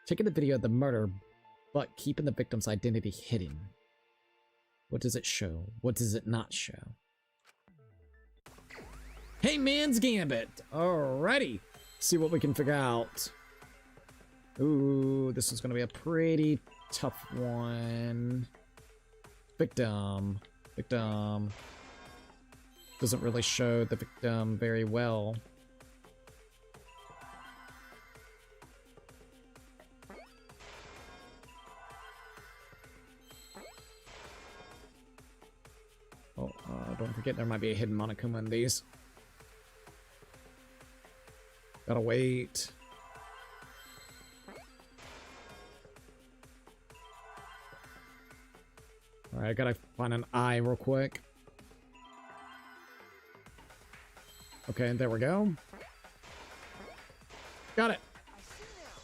Taking the video of the murder, but keeping the victim's identity hidden. What does it show? What does it not show? Hey, man's gambit! Alrighty! See what we can figure out. Ooh, this is gonna be a pretty tough one. Victim. Doesn't really show the victim very well. Oh, don't forget there might be a hidden Monokuma in these. Gotta wait. Alright, I gotta find an eye real quick. Okay, there we go. Got it.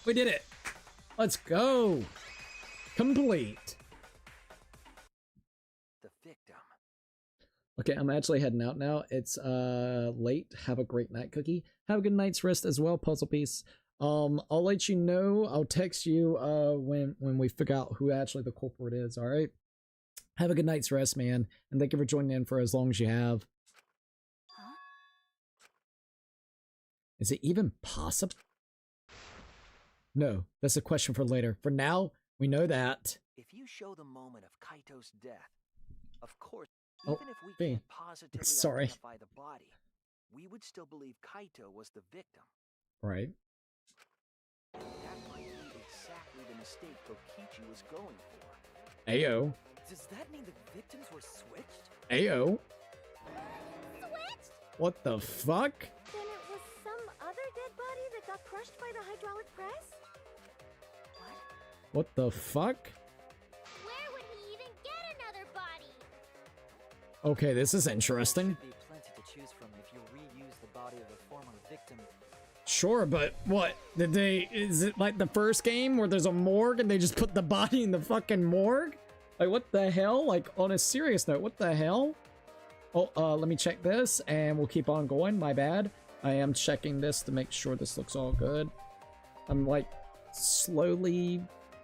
We did it. Let's go. Complete. The victim. Okay, I'm actually heading out now. It's late. Have a great night, Cookie. Have a good night's rest as well, Puzzle Piece. I'll let you know. I'll text you when we figure out who actually the culprit is, alright? Have a good night's rest, man. And thank you for joining in for as long as you have. Huh? Is it even possible? No, that's a question for later. For now, we know that. If you show the moment of Kaito's death, of course, Oh, even if we Bing. can't positively Sorry. identify the body, we would still believe Kaito was the victim. Right. That might be exactly the mistake Kokichi was going for. Ayo. Does that mean the victims were switched? Ayo. Switched? What the fuck? Then it was some other dead body that got crushed by the hydraulic press? What the fuck? Where would he even get another body? Okay, this is interesting. There should be plenty to choose from if you reuse the body of a former victim. Sure, but what? Did they... Is it like the first game where there's a morgue and they just put the body in the fucking morgue? Like, what the hell? Like, on a serious note, what the hell? Oh, let me check this and we'll keep on going. My bad. I am checking this to make sure this looks all good. I'm like slowly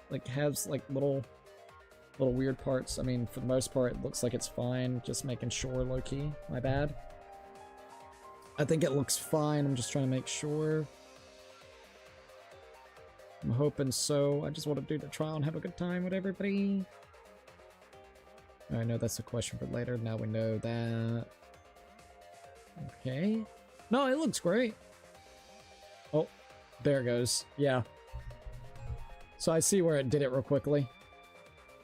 like has like little weird parts. I mean, for the most part, it looks like it's fine. Just making sure, low-key. My bad. I think it looks fine. I'm just trying to make sure. I'm hoping so. I just want to do the trial and have a good time with everybody. I know that's a question for later. Now we know that. Okay. No, it looks great. Oh, there it goes. Yeah. So I see where it did it real quickly.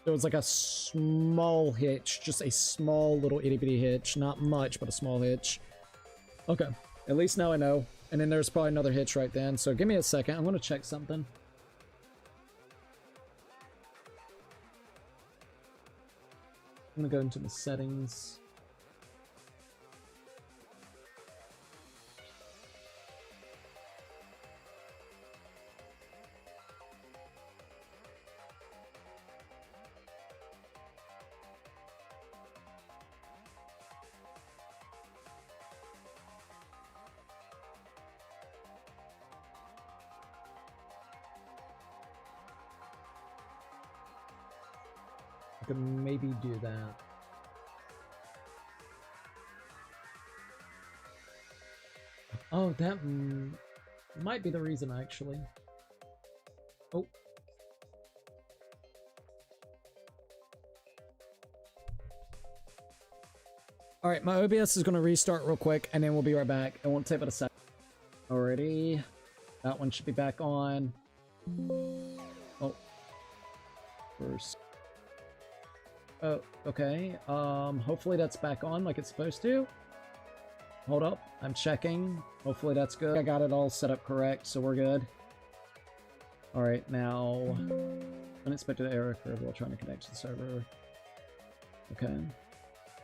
There was like a small hitch. Just a small little itty-bitty hitch. Not much, but a small hitch. Okay. At least now I know. And then there's probably another hitch right then. So give me a second. I'm going to check something. I'm going to go into the settings. I could maybe do that. Oh, that might be the reason, actually. Oh. Alright, my OBS is going to restart real quick, and then we'll be right back. It won't take but a second. Alrighty. That one should be back on. Oh. First. Oh, okay. Hopefully that's back on like it's supposed to. Hold up. I'm checking. Hopefully that's good. I got it all set up correct, so we're good. Alright, now... Unexpected error occurred while trying to connect to the server. Okay.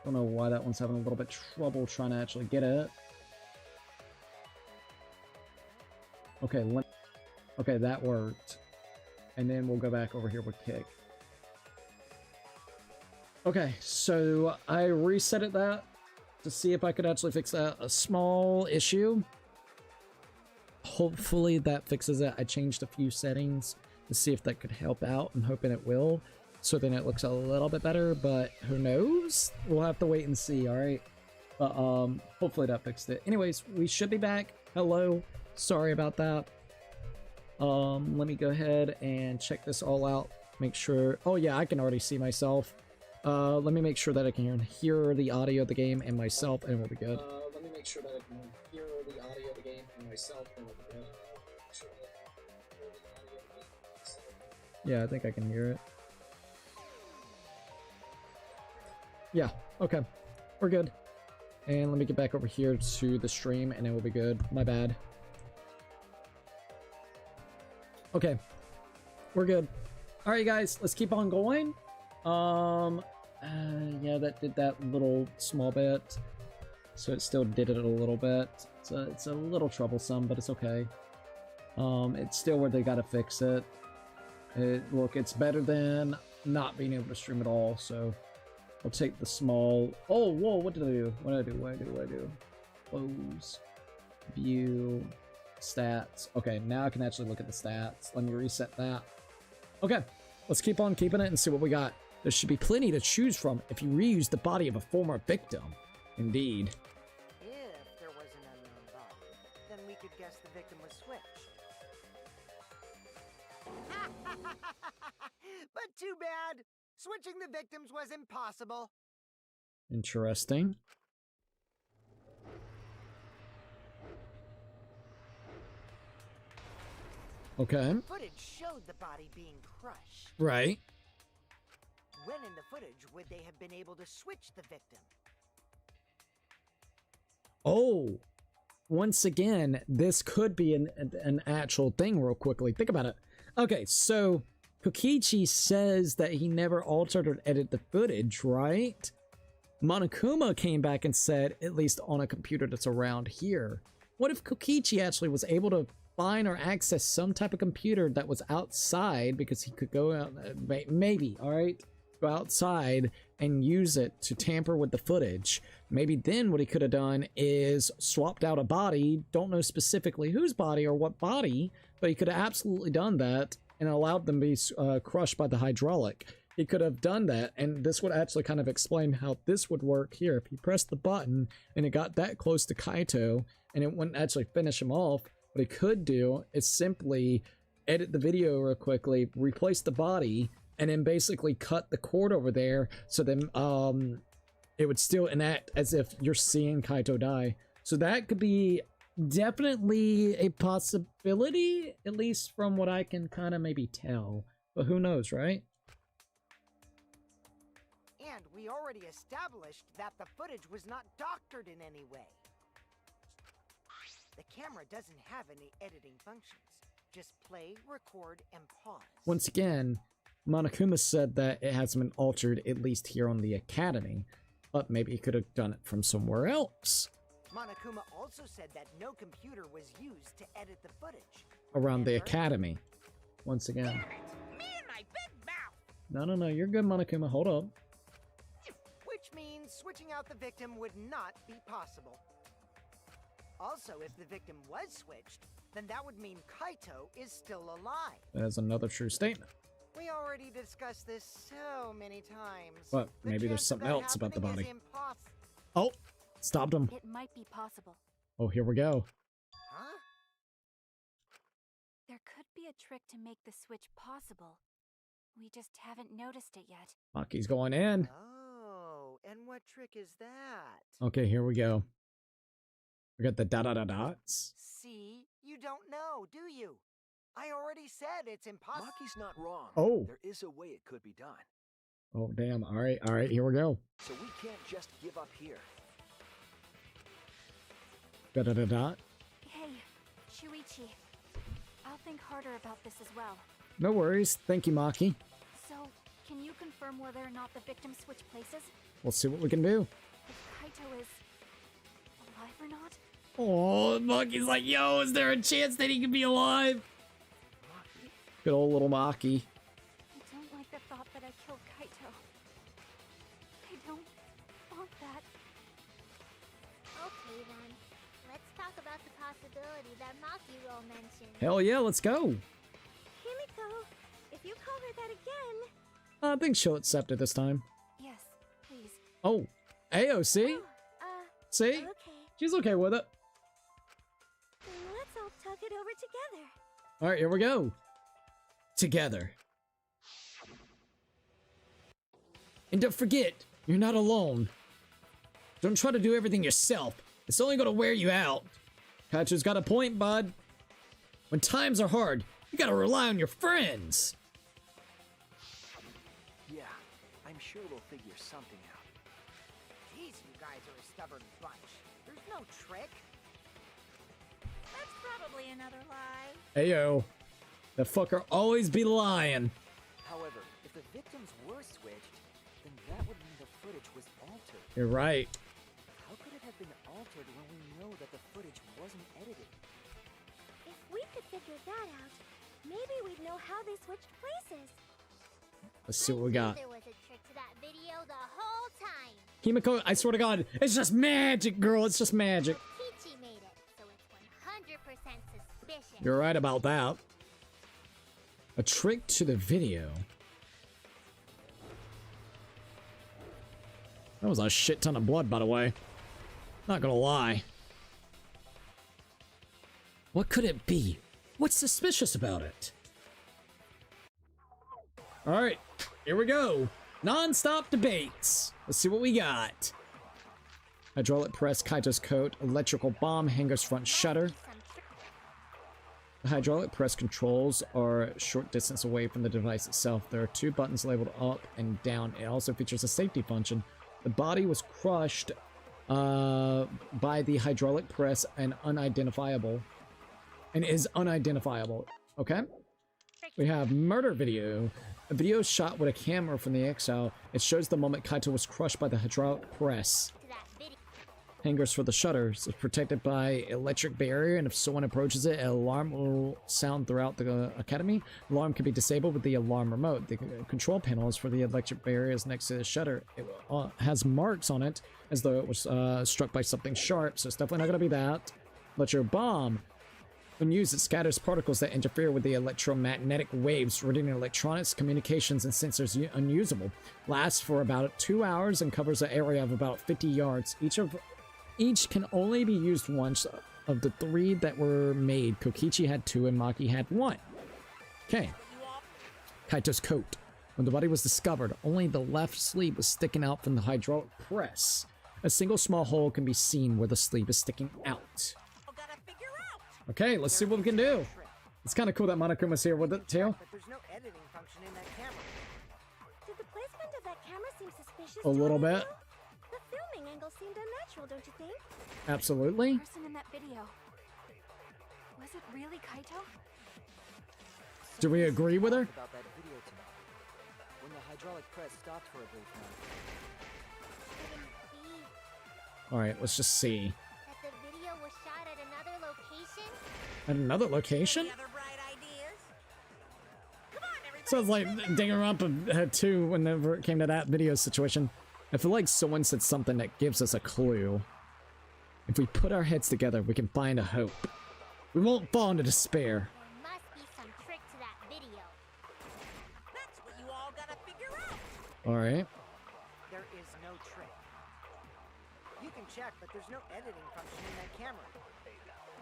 Don't know why that one's having a little bit trouble trying to actually get it. Okay, okay, that worked. And then we'll go back over here with kick. Okay, so I reset that to see if I could actually fix that. A small issue. Hopefully that fixes it. I changed a few settings to see if that could help out. I'm hoping it will. So then it looks a little bit better, but who knows? We'll have to wait and see, alright? But hopefully that fixed it. Anyways, we should be back. Hello. Sorry about that. Let me go ahead and check this all out. Make sure... Oh yeah, I can already see myself. Let me make sure that I can hear the audio of the game and myself, and we'll be good. Let me make sure that I can hear the audio of the game and myself, and we'll be good. Yeah, I think I can hear it. Yeah, okay. We're good. And let me get back over here to the stream, and then we'll be good. My bad. Okay. We're good. Alright, guys, let's keep on going. Yeah, that did that little small bit. So it still did it a little bit. It's a little troublesome, but it's okay. It's still where they gotta fix it. Look, it's better than not being able to stream at all, so I'll take the small... Oh, whoa, what did I do? What did I do? Close. View. Stats. Okay, now I can actually look at the stats. Let me reset that. Okay, let's keep on keeping it and see what we got. There should be plenty to choose from if you reuse the body of a former victim. Indeed. If there was an unknown body, then we could guess the victim was switched. But too bad. Switching the victims was impossible. Interesting. Okay. Footage showed the body being crushed. Right. when in the footage would they have been able to switch the victim? Oh, once again, this could be an actual thing real quickly. Think about it. Okay, so Kokichi says that he never altered or edited the footage, right? Monokuma came back and said, at least on a computer that's around here. What if Kokichi actually was able to find or access some type of computer that was outside, because he could go out, maybe, all right? Go outside and use it to tamper with the footage. Maybe then what he could have done is swapped out a body, don't know specifically whose body or what body, but he could have absolutely done that and allowed them to be crushed by the hydraulic. He could have done that, and this would actually kind of explain how this would work here. If he pressed the button and it got that close to Kaito and it wouldn't actually finish him off, what he could do is simply edit the video real quickly, replace the body, and then basically cut the cord over there, so then it would still enact as if you're seeing Kaito die. So that could be definitely a possibility, at least from what I can kind of maybe tell. But who knows, right? And we already established that the footage was not doctored in any way. The camera doesn't have any editing functions. Just play, record, and pause. Once again, Monokuma said that it hasn't been altered, at least here on the Academy, but maybe he could have done it from somewhere else. Monokuma also said that no computer was used to edit the footage. Around the Academy. Once again. Damn it! Me and my big mouth! No, you're good, Monokuma, hold up. Which means switching out the victim would not be possible. Also, if the victim was switched, then that would mean Kaito is still alive. That is another true statement. We already discussed this so many times. But maybe there's something else about the body. Impossible. Oh, stopped him. It might be possible. Oh, here we go. Huh? There could be a trick to make the switch possible. We just haven't noticed it yet. Maki's going in. Oh, and what trick is that? Okay, here we go. We got the dots. See? You don't know, do you? I already said it's impossible. Maki's not wrong. Oh. There is a way it could be done. Oh, damn. All right, here we go. So we can't just give up here. Dot. Hey, Shuichi. I'll think harder about this as well. No worries. Thank you, Maki. So, can you confirm whether or not the victims switch places? We'll see what we can do. If Kaito is alive or not? Oh, Maki's like, yo, is there a chance that he can be alive? Maki? Good old little Maki. I don't like the thought that I killed Kaito. I don't want that. Okay then, let's talk about the possibility that Maki will mention. Hell yeah, let's go. Himiko, if you call her that again... I think she'll accept it this time. Yes, please. Oh, Ayo, see? See? Okay. She's okay with it. Then let's all talk it over together. All right, here we go. Together. And don't forget, you're not alone. Don't try to do everything yourself. It's only gonna wear you out. Kaito's got a point, bud. When times are hard, you gotta rely on your friends. Yeah, I'm sure we'll figure something out. Jeez, you guys are a stubborn bunch. There's no trick. That's probably another lie. Ayo. The fucker always be lying. However, if the victims were switched, then that would mean the footage was altered. You're right. How could it have been altered when we know that the footage wasn't edited? If we could figure that out, maybe we'd know how they switched places. Let's see what we I knew got. There was a trick to that video the whole time. Himiko, I swear to God, it's just magic, girl. It's just magic. Kichi made it, so it's 100% suspicious. You're right about that. A trick to the video. That was a shit ton of blood, by the way. Not gonna lie. What could it be? What's suspicious about it? Alright, here we go. Non-stop debates. Let's see what we got. Hydraulic press, Kaito's coat, electrical bomb, hangar's front shutter. The hydraulic press controls are a short distance away from the device itself. There are 2 buttons labeled up and down. It also features a safety function. The body was crushed by the hydraulic press and is unidentifiable. Okay. We have murder video. A video shot with a camera from the Exile. It shows the moment Kaito was crushed by the hydraulic press. Hangers for the shutters. It's protected by electric barrier, and if someone approaches it, an alarm will sound throughout the academy. Alarm can be disabled with the alarm remote. The control panel is for the electric barriers next to the shutter. It has marks on it as though it was struck by something sharp, so it's definitely not going to be that. Electro bomb. When used, it scatters particles that interfere with the electromagnetic waves, rendering electronics, communications, and sensors unusable. Lasts for about 2 hours and covers an area of about 50 yards. Each can only be used once. Of the 3 that were made, Kokichi had 2 and Maki had 1. Okay. Kaito's coat. When the body was discovered, only the left sleeve was sticking out from the hydraulic press. A single small hole can be seen where the sleeve is sticking out. Okay, let's see what we can do. It's kind of cool that Monokuma's here with it too. But there's no editing function in that camera. Did the placement of that camera seem suspicious? A little to any of bit. you? The filming angle seemed unnatural, don't you think? Absolutely. The person in that video. Was it really Kaito? Do we agree with her? About that video tonight. When the hydraulic press stopped for a brief moment. All right, let's just see. That the video was shot at another location? At another location? Any other bright ideas? Come on, everybody. Sounds like Danganronpa had 2 whenever it came to that video situation. I feel like someone said something that gives us a clue. If we put our heads together, we can find a hope. We won't fall into despair. There must be some trick to that video. That's what you all gotta figure out. All right. There is no trick. You can check, but there's no editing function in that camera.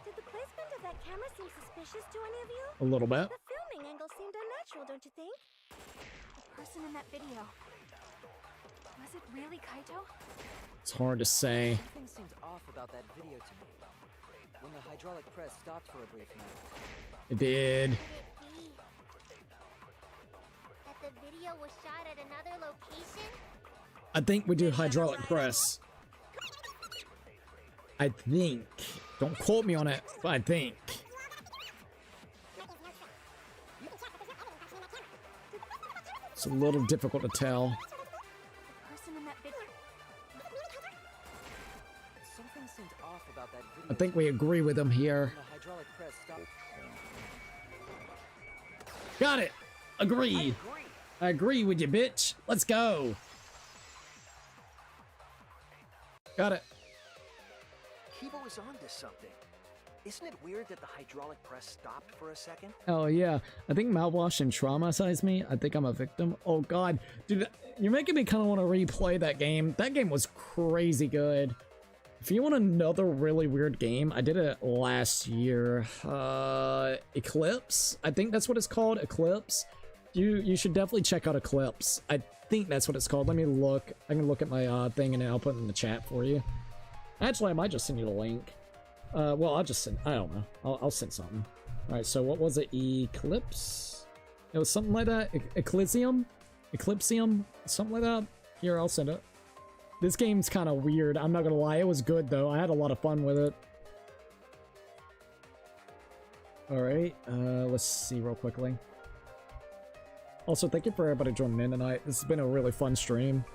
Did the placement of that camera seem suspicious to any of you? A little bit. The filming angle seemed unnatural, don't you think? The person in that video. Was it really Kaito? It's hard to say. Something seemed off about that video to me. When the hydraulic press stopped for a brief moment. It did. Could it be that the video was shot at another location? I think we do hydraulic press. I think. Don't quote me on it, but I think. It's a little difficult to tell. The person in that video. Something seemed off about that video. I think we agree with him here. When the hydraulic press stopped. Got it. Agreed. I agree with you, bitch. Let's go. Got it. Kibo is onto something. Isn't it weird that the hydraulic press stopped for a second? Oh yeah, I think mouthwash and traumatized me. I think I'm a victim. Oh god, dude, you're making me kind of want to replay that game. That game was crazy good. If you want another really weird game, I did it last year. Eclipse? I think that's what it's called, Eclipse. You should definitely check out Eclipse. I think that's what it's called. Let me look. I can look at my thing and I'll put it in the chat for you. Actually, I might just send you the link. Well, I'll just send, I don't know. I'll send something. Alright, so what was it? Eclipse? It was something like that? Eclipsium? Eclipsium? Something like that? Here, I'll send it. This game's kind of weird. I'm not gonna lie. It was good, though. I had a lot of fun with it. Alright, let's see real quickly. Also, thank you for everybody joining in tonight. This has been a really fun stream.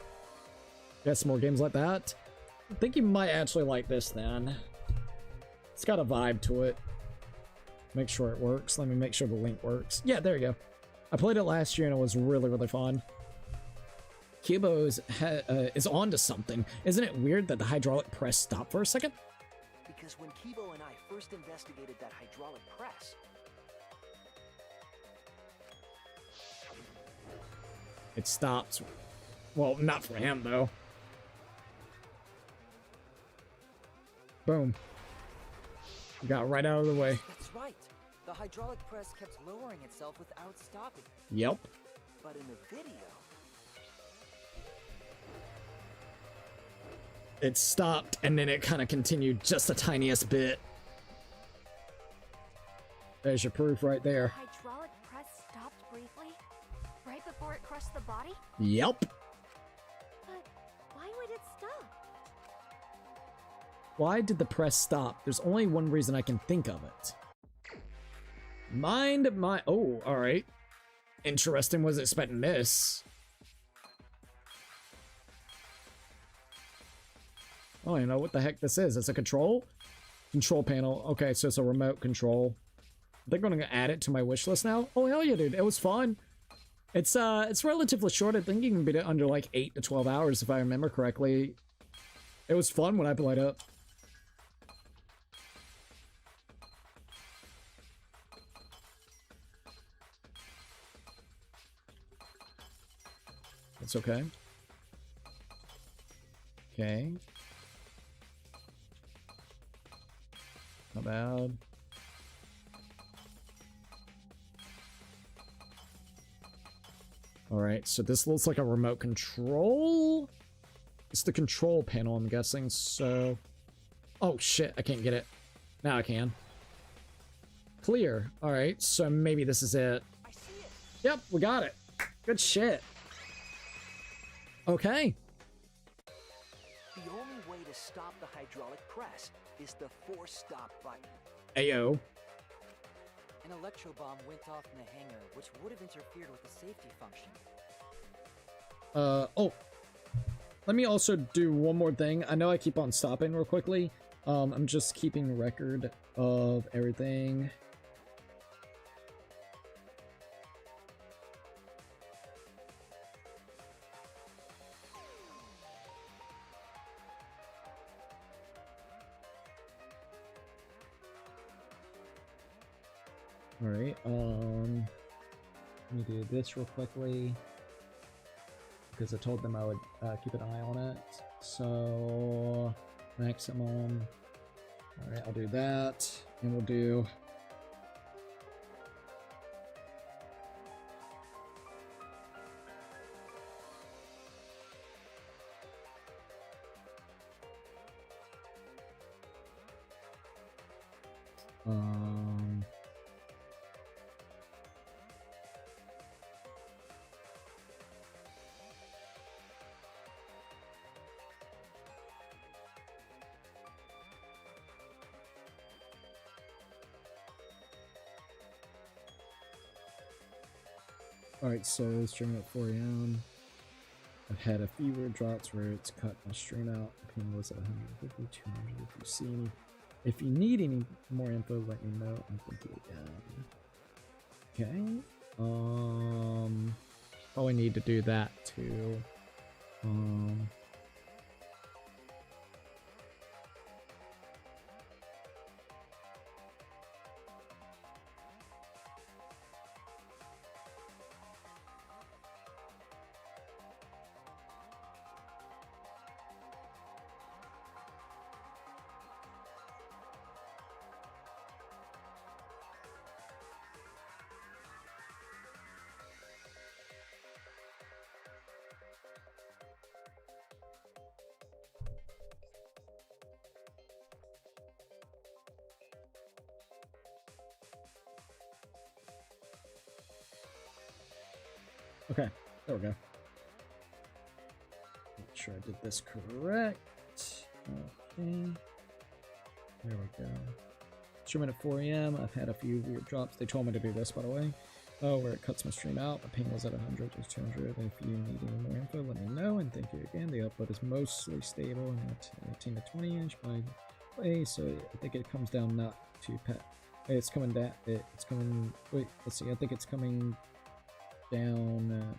Got some more games like that. I think you might actually like this, then. It's got a vibe to it. Make sure it works. Let me make sure the link works. Yeah, there you go. I played it last year and it was really, really fun. Kibo is onto something. Isn't it weird that the hydraulic press stopped for a second? Because when Kibo and I first investigated that hydraulic press, It stopped. Well, not for him, though. Boom. Got right out of the way. That's right. The hydraulic press kept lowering itself without stopping. Yep. but in the video, It stopped, and then it kind of continued just the tiniest bit. There's your proof right there. Hydraulic press stopped briefly, right before it crushed the body? Yep. But why would it stop? Why did the press stop? There's only one reason I can think of it. Mind my... Oh, alright. Interesting, was expecting this. I don't even know what the heck this is. It's a control? Control panel. Okay, so it's a remote control. I think I'm gonna add it to my wish list now. Oh, hell yeah, dude. It was fun. It's relatively short. I think you can beat it under like 8 to 12 hours if I remember correctly. It was fun when I played it. It's okay. Okay. Not bad. Alright, so this looks like a remote control? It's the control panel, I'm guessing, so... Oh, shit, I can't get it. Now I can. Clear. Alright, so maybe this is it. I see it. Yep, we got it. Good shit. Okay. The only way to stop the hydraulic press is the force stop button. Ayo. An electro bomb went off in the hangar, which would have interfered with the safety function. Oh. Let me also do one more thing. I know I keep on stopping real quickly. I'm just keeping record of everything. Alright, let me do this real quickly, because I told them I would keep an eye on it. So, maximum. Alright, I'll do that, and we'll do... Alright, so streaming at 4 AM. I've had a few weird drops where it's cut my stream out. The ping was at 150, 200 if you see any. If you need any more info, let me know. I'm thinking again. Okay. Probably need to do that too. Okay, there we go. Make sure I did this correct. Okay. There we go. Streaming at 4 AM. I've had a few weird drops. They told me to do this, by the way. Oh, where it cuts my stream out. The ping was at 100, just 200. If you need any more info, let me know. And thank you again. The upload is mostly stable and at 18 to 20 inch by way. So I think it comes down not to pet. It's coming down. It's coming. Wait, let's see. I think it's coming down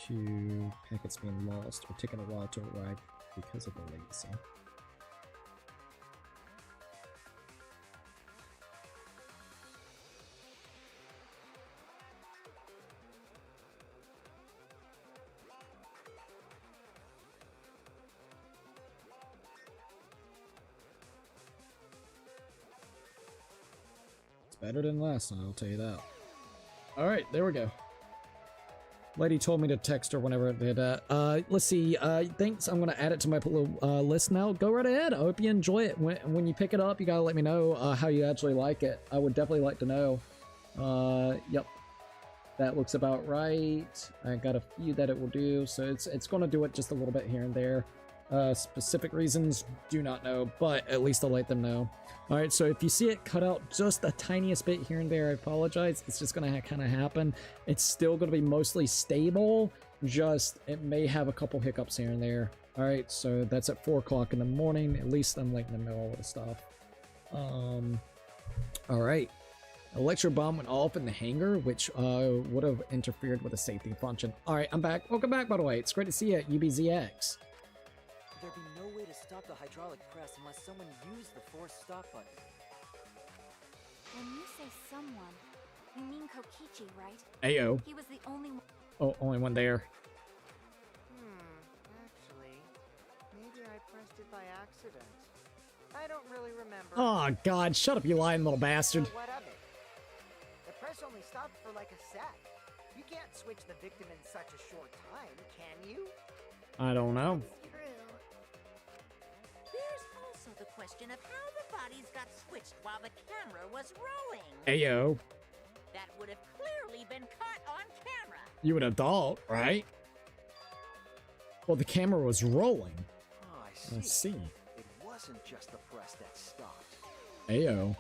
to packets being lost or taking a while to arrive because of the latency. It's better than last time, I'll tell you that. Alright, there we go. Lady told me to text her whenever it did that. Let's see. Thanks. I'm gonna add it to my little list now. Go right ahead. I hope you enjoy it. When you pick it up, you gotta let me know how you actually like it. I would definitely like to know. Yep. That looks about right. I got a few that it will do, so it's gonna do it just a little bit here and there. Specific reasons, do not know, but at least I'll let them know. Alright, so if you see it cut out just the tiniest bit here and there, I apologize. It's just gonna kind of happen. It's still gonna be mostly stable, just it may have a couple hiccups here and there. Alright, so that's at 4 o'clock in the morning. At least I'm like in the middle of the stuff. Alright. Electro bomb went off in the hangar, which would have interfered with the safety function. Alright, I'm back. Welcome back, by the way. It's great to see you at UBZX. There'd be no way to stop the hydraulic press unless someone used the force stop button. When you say someone, you mean Kokichi, right? Ayo. He was the only one. Oh, only one there. Actually, maybe I pressed it by accident. I don't really remember. Oh, God. Shut up, you lying little bastard. So what of it? The press only stopped for like a sec. You can't switch the victim in such a short time, can you? I don't know. True. There's also the question of how the bodies got switched while the camera was rolling. Ayo. That would have clearly been caught on camera. You would have thought, right? Well, the camera was rolling. Oh, I I see. see. It wasn't just the press that stopped. Ayo.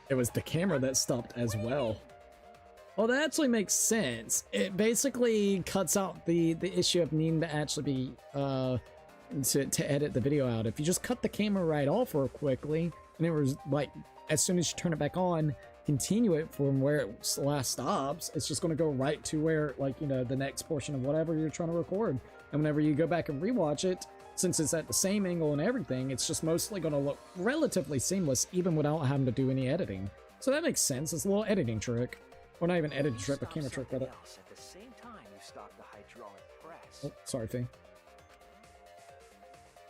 It was the camera that stopped as well. Well, that actually makes sense. It basically cuts out the issue of needing to actually be to edit the video out. If you just cut the camera right off real quickly, and it was like as soon as you turn it back on, continue it from where it last stops, it's just going to go right to where, like, you know, the next portion of whatever you're trying to record. And whenever you go back and rewatch it, since it's at the same angle and everything, it's just mostly going to look relatively seamless, even without having to do any editing. So that makes sense. It's a little editing trick. Or not even editing trick, but camera trick, rather. At the same time, you stopped the hydraulic press. Oh, sorry, Fee.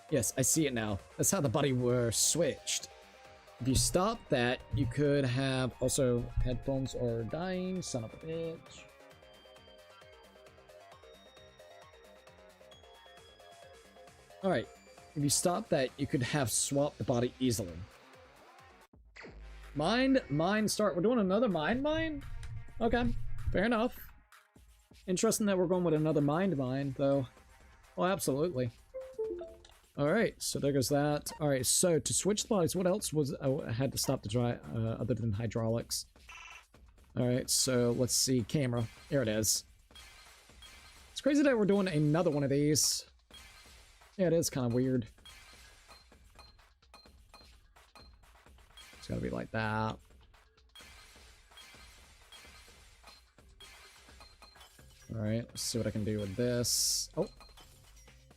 Yes, I see it now. That's how the body were switched. If you stop that, you could have also headphones are dying, son of a bitch. Alright, if you stop that, you could have swapped the body easily. Mind start. We're doing another mind? Okay, fair enough. Interesting that we're going with another mind, though. Oh, absolutely. Alright, so there goes that. Alright, so to switch the bodies, what else was I had to stop the dry other than hydraulics? Alright, so let's see. Camera. There it is. It's crazy that we're doing another one of these. Yeah, it is kind of weird. It's gotta be like that. Alright, let's see what I can do with this. Oh.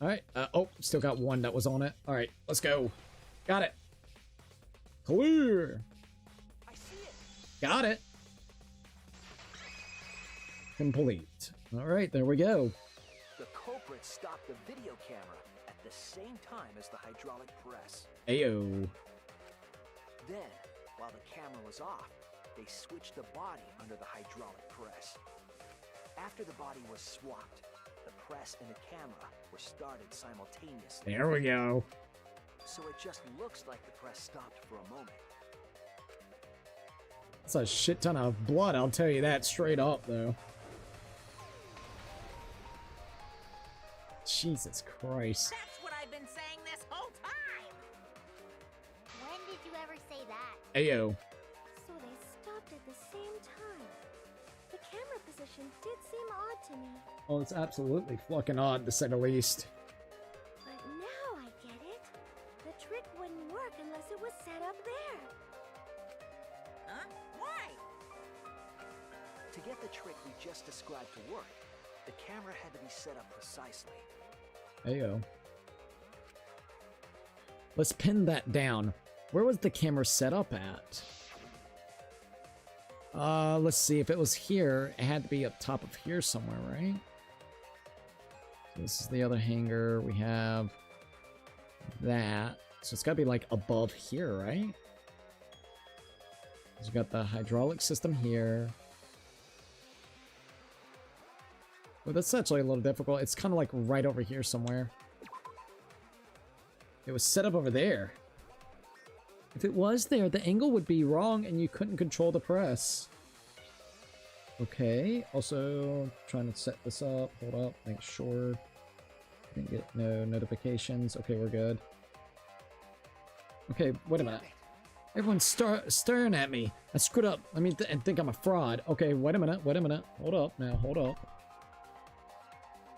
Alright, oh, still got one that was on it. Alright, let's go. Got it. Clear. I see it. Got it. Complete. Alright, there we go. The culprit stopped the video camera at the same time as the hydraulic press. Ayo. Then, while the camera was off, they switched the body under the hydraulic press. After the body was swapped, the press and the camera were started simultaneously. There we go. So it just looks like the press stopped for a moment. That's a shit ton of blood, I'll tell you that straight up, though. Jesus Christ. That's what I've been saying this whole time. When did you ever say that? Ayo. So they stopped at the same time. The camera position did seem odd to me. Oh, it's absolutely fucking odd, to say the least. But now I get it. The trick wouldn't work unless it was set up there. Huh? Why? To get the trick we just described to work, the camera had to be set up precisely. Ayo. Let's pin that down. Where was the camera set up at? Let's see. If it was here, it had to be up top of here somewhere, right? So this is the other hanger. We have that. So it's gotta be like above here, right? So we got the hydraulic system here. Well, that's actually a little difficult. It's kind of like right over here somewhere. It was set up over there. If it was there, the angle would be wrong and you couldn't control the press. Okay, also trying to set this up. Hold up, make sure. Didn't get no notifications. Okay, we're good. Okay, wait a minute. Everyone's staring at me. I screwed up. I mean, and think I'm a fraud. Okay, wait a minute. Hold up now, hold up.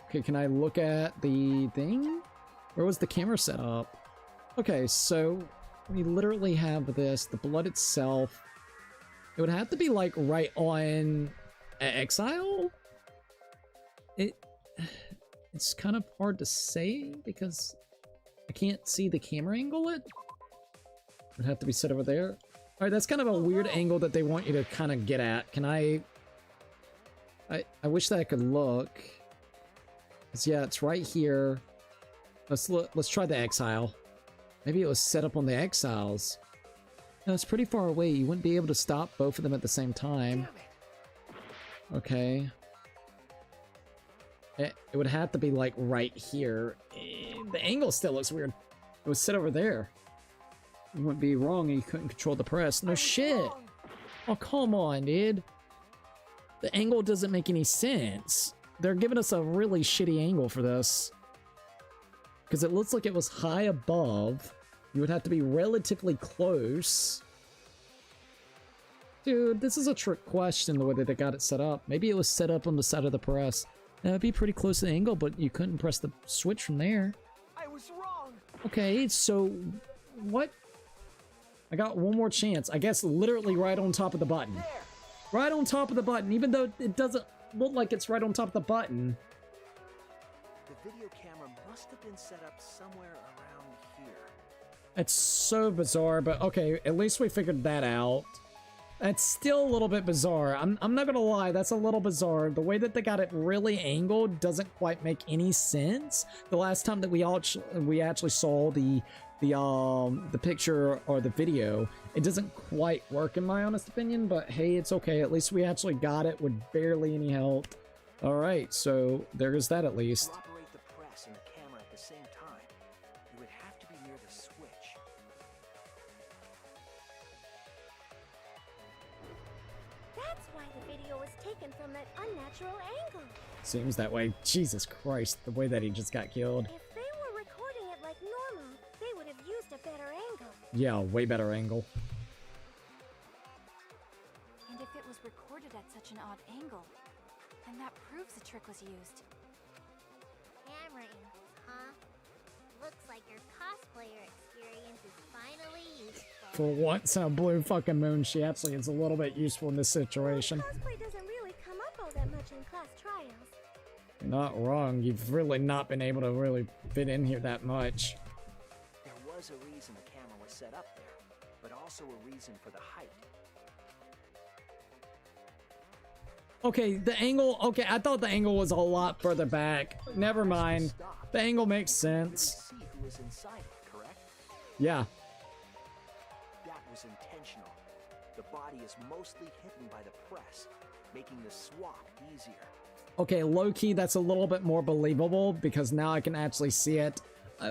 Okay, can I look at the thing? Where was the camera set up? Okay, so we literally have this, the blood itself. It would have to be like right on Exile? It's kind of hard to say because I can't see the camera angle it. It would have to be set over there. Alright, that's kind of a weird angle that they want you to kind of get at. Can I wish that I could look. Yeah, it's right here. Let's try the Exile. Maybe it was set up on the Exiles. No, it's pretty far away. You wouldn't be able to stop both of them at the same time. Okay. It would have to be like right here. The angle still looks weird. It was set over there. You wouldn't be wrong and you couldn't control the press. No shit. Oh, come on, dude. The angle doesn't make any sense. They're giving us a really shitty angle for this. Because it looks like it was high above. You would have to be relatively close. Dude, this is a trick question, the way that they got it set up. Maybe it was set up on the side of the press. That would be pretty close to the angle, but you couldn't press the switch from there. I was wrong. Okay, so what? I got one more chance. I guess literally right on top of the button. There. Right on top of the button, even though it doesn't look like it's right on top of the button. The video camera must have been set up somewhere around here. It's so bizarre, but okay, at least we figured that out. That's still a little bit bizarre. I'm not gonna lie, that's a little bizarre. The way that they got it really angled doesn't quite make any sense. The last time that we actually saw the picture or the video, it doesn't quite work in my honest opinion, but hey, it's okay. At least we actually got it with barely any help. All right, so there is that at least. To operate the press and the camera at the same time, you would have to be near the switch. That's why the video was taken from that unnatural angle. Seems that way. Jesus Christ, the way that he just got killed. If they were recording it like normal, they would have used a better angle. Yeah, way better angle. And if it was recorded at such an odd angle, then that proves the trick was used. Camera angles, huh? Looks like your cosplayer experience is finally useful. For once in a blue fucking moon, she actually is a little bit useful in this situation. Cosplay doesn't really come up all that much in class trials. You're not wrong. You've really not been able to really fit in here that much. There was a reason the camera was set up there, but also a reason for the height. Okay, the angle... Okay, I thought the angle was a lot further back. Never mind. The angle makes sense. You see who was inside it, correct? Yeah. That was intentional. The body is mostly hidden by the press, making the swap easier. Okay, low-key, that's a little bit more believable because now I can actually see it.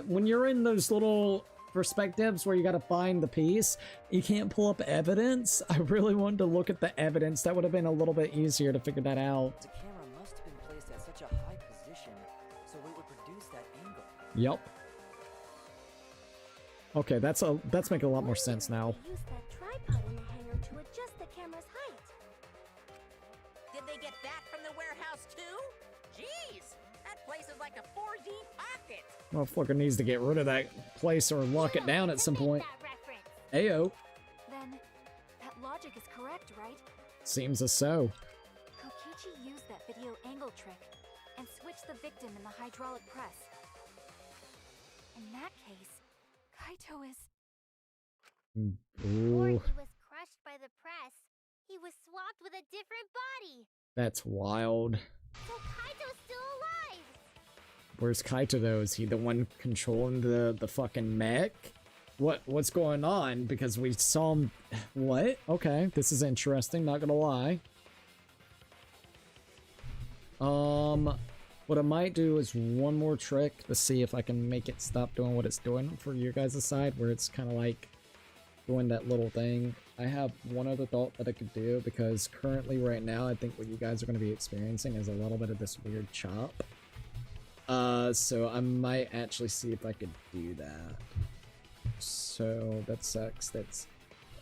When you're in those little perspectives where you gotta find the piece, you can't pull up evidence. I really wanted to look at the evidence. That would have been a little bit easier to figure that out. The camera must have been placed at such a high position, so it would produce that angle. Yep. Okay, that's making a lot more sense now. They used that tripod in the hangar to adjust the camera's height. Did they get that from the warehouse too? Jeez, that place is like a 4D pocket. Motherfucker needs to get rid of that place or lock it down at some point. Ayo. Then, that logic is correct, right? Seems as so. Kokichi used that video angle trick and switched the victim in the hydraulic press. In that case, Kaito is... Before he Ooh, was crushed by the press, he was swapped with a different body. that's wild. So Kaito's still alive. Where's Kaito though? Is he the one controlling the fucking mech? What's going on? Because we saw him... What? Okay, this is interesting, not gonna lie. What I might do is one more trick to see if I can make it stop doing what it's doing for your guys' side, where it's kind of like doing that little thing. I have one other thought that I could do, because currently right now I think what you guys are going to be experiencing is a little bit of this weird chop. So I might actually see if I could do that. So that sucks.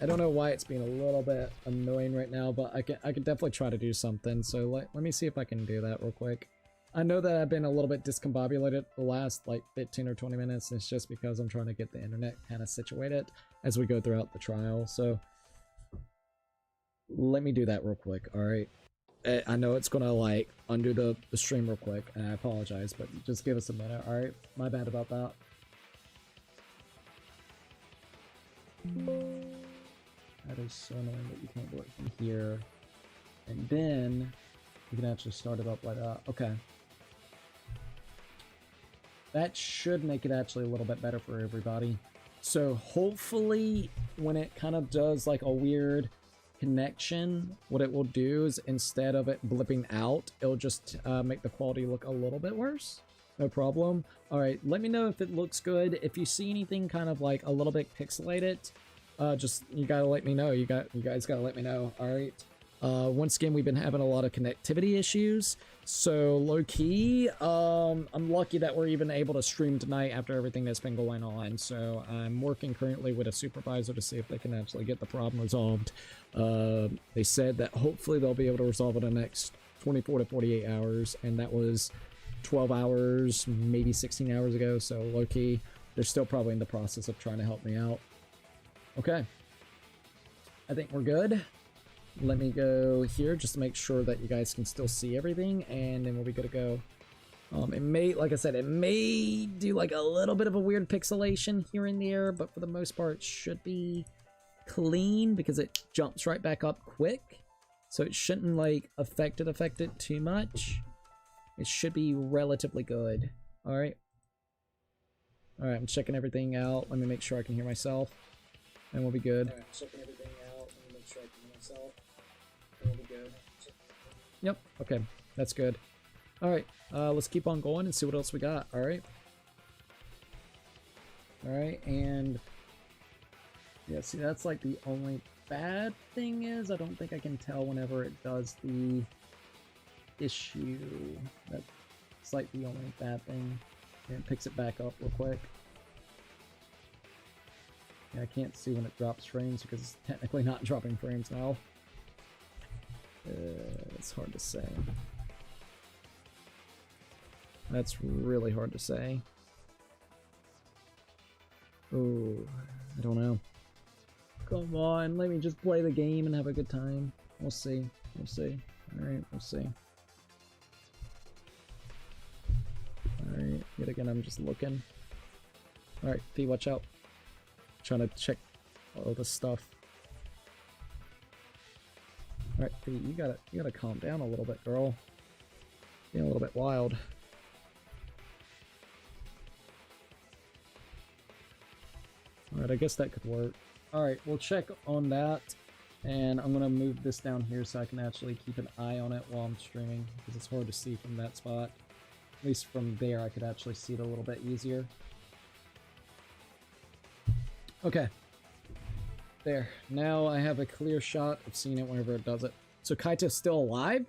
I don't know why it's being a little bit annoying right now, but I could definitely try to do something. So let me see if I can do that real quick. I know that I've been a little bit discombobulated the last like 15 or 20 minutes. And it's just because I'm trying to get the internet kind of situated as we go throughout the trial. So let me do that real quick. All right. I know it's gonna like undo the stream real quick, and I apologize, but just give us a minute. All right. My bad about that. That is so annoying that you can't do it from here. And then you can actually start it up like that. Okay. That should make it actually a little bit better for everybody. So hopefully when it kind of does like a weird connection, what it will do is instead of it blipping out, it'll just make the quality look a little bit worse. No problem. All right, let me know if it looks good. If you see anything kind of like a little bit pixelated, just you gotta let me know. You guys gotta let me know. All right. Once again, we've been having a lot of connectivity issues, so low-key, I'm lucky that we're even able to stream tonight after everything that's been going on. So I'm working currently with a supervisor to see if they can actually get the problem resolved. They said that hopefully they'll be able to resolve it in the next 24 to 48 hours, and that was 12 hours, maybe 16 hours ago, so low-key, they're still probably in the process of trying to help me out. Okay. I think we're good. Let me go here just to make sure that you guys can still see everything, and then we'll be good to go. It may, like I said, it may do like a little bit of a weird pixelation here and there, but for the most part, it should be clean because it jumps right back up quick. So it shouldn't like affect it too much. It should be relatively good. All right. All right, I'm checking everything out. Let me make sure I can hear myself, and we'll be good. All right, checking everything out. Let me make sure I can hear myself. We'll be good. Yep, okay, that's good. Alright, let's keep on going and see what else we got, alright? Alright, and yeah, see, that's like the only bad thing is I don't think I can tell whenever it does the issue. That's like the only bad thing. And it picks it back up real quick. Yeah, I can't see when it drops frames because it's technically not dropping frames now. It's hard to say. That's really hard to say. Oh, I don't know. Come on, let me just play the game and have a good time. We'll see. We'll see. Alright, we'll see. Alright, yet again, I'm just looking. Alright, P, watch out. Trying to check all this stuff. Alright, P, you gotta calm down a little bit, girl. Being a little bit wild. Alright, I guess that could work. Alright, we'll check on that. And I'm gonna move this down here so I can actually keep an eye on it while I'm streaming, because it's hard to see from that spot. At least from there I could actually see it a little bit easier. Okay. There. Now I have a clear shot of seeing it whenever it does it. So Kaito's still alive?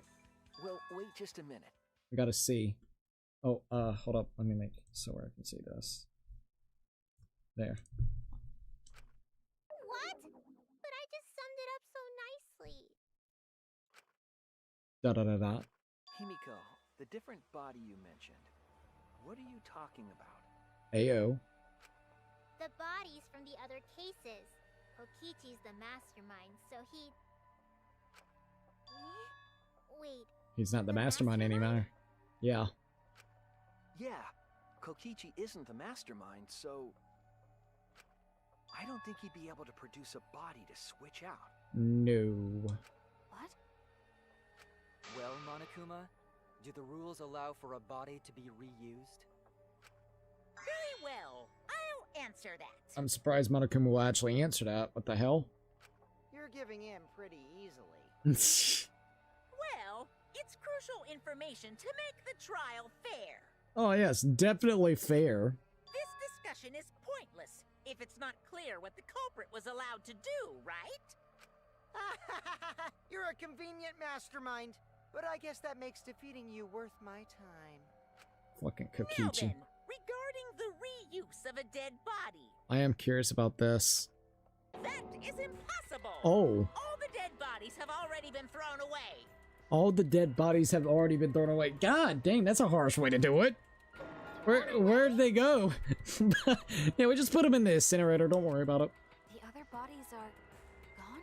Well, wait just a minute. I gotta see. Oh, hold up. Let me make so where I can see this. There. What? But I just summed it up so nicely. Da-da-da-da. Himiko, the different body you mentioned, what are you talking about? Ayo. The bodies from the other cases. Kokichi's the mastermind, so he... Wait. He's not the mastermind anymore. Yeah. Yeah, Kokichi isn't the mastermind, so... I don't think he'd be able to produce a body to switch out. No. What? Well, Monokuma, do the rules allow for a body to be reused? Very well. I'll answer that. I'm surprised Monokuma will actually answer that. What the hell? You're giving in pretty easily. Well, it's It's crucial information to make the trial fair. Oh yes, definitely fair. This discussion is pointless if it's not clear what the culprit was allowed to do, right? You're a convenient mastermind, but I guess that makes defeating you worth my time. Fucking Now Kokichi. then, regarding the reuse of a dead body, I am curious about this. that is impossible. Oh. All the dead bodies have already been thrown away. All the dead bodies have already been thrown away. God dang, that's a harsh way to do it. Where'd they go? Yeah, we just put them in the incinerator. Don't worry about it. The other bodies are gone?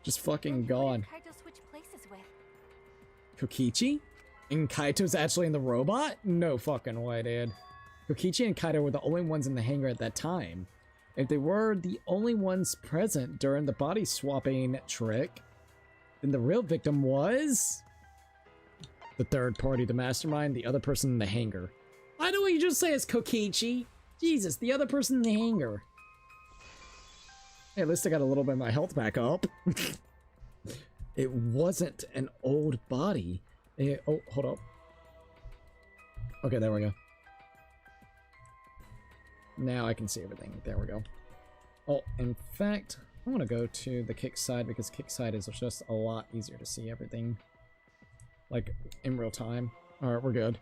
Just fucking Then who gone. did Kaito switch places with? Kokichi? And Kaito's actually in the robot? No fucking way, dude. Kokichi and Kaito were the only ones in the hangar at that time. If they were the only ones present during the body swapping trick, then the real victim was the third party, the mastermind, the other person in the hangar. Why don't we just say it's Kokichi? Jesus, the other person in the hangar. Hey, at least I got a little bit of my health back up. It wasn't an old body. Oh, hold up. Okay, there we go. Now I can see everything. There we go. Oh, in fact, I want to go to the kick side because kick side is just a lot easier to see everything. Like, in real time. Alright, we're good.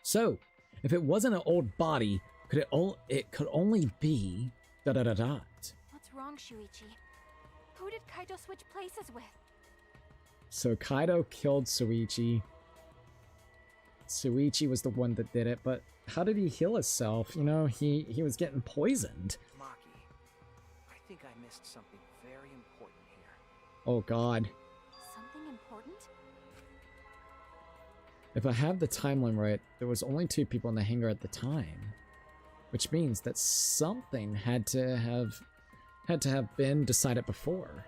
So, if it wasn't an old body, it could only be da-da-da-dot. What's wrong, Shuichi? Who did Kaito switch places with? So Kaito killed Shuichi. Shuichi was the one that did it, but how did he heal himself? You know, he was getting poisoned. Maki, I think I missed something very important here. Oh god. Something important? If I have the timeline right, there was only 2 people in the hangar at the time. Which means that something had to have been decided before.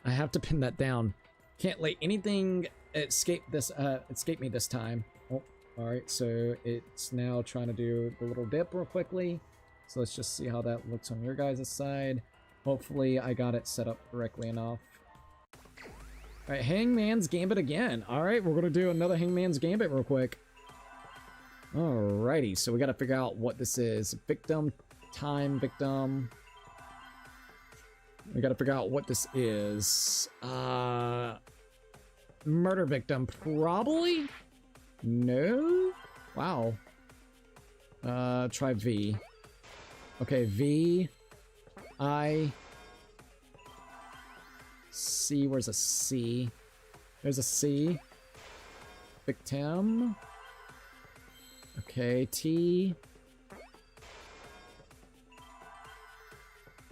I have to pin that down. Can't let anything escape me this time. Oh, alright, so it's now trying to do the little dip real quickly. So let's just see how that looks on your guys' side. Hopefully I got it set up correctly enough. Alright, Hangman's Gambit again. Alright, we're gonna do another Hangman's Gambit real quick. Alrighty, so we gotta figure out what this is. Victim, time, victim. We gotta figure out what this is. Murder victim, probably? No? Wow. Try V. Okay, V. I. C, where's a C? There's a C. Victim. Okay, T.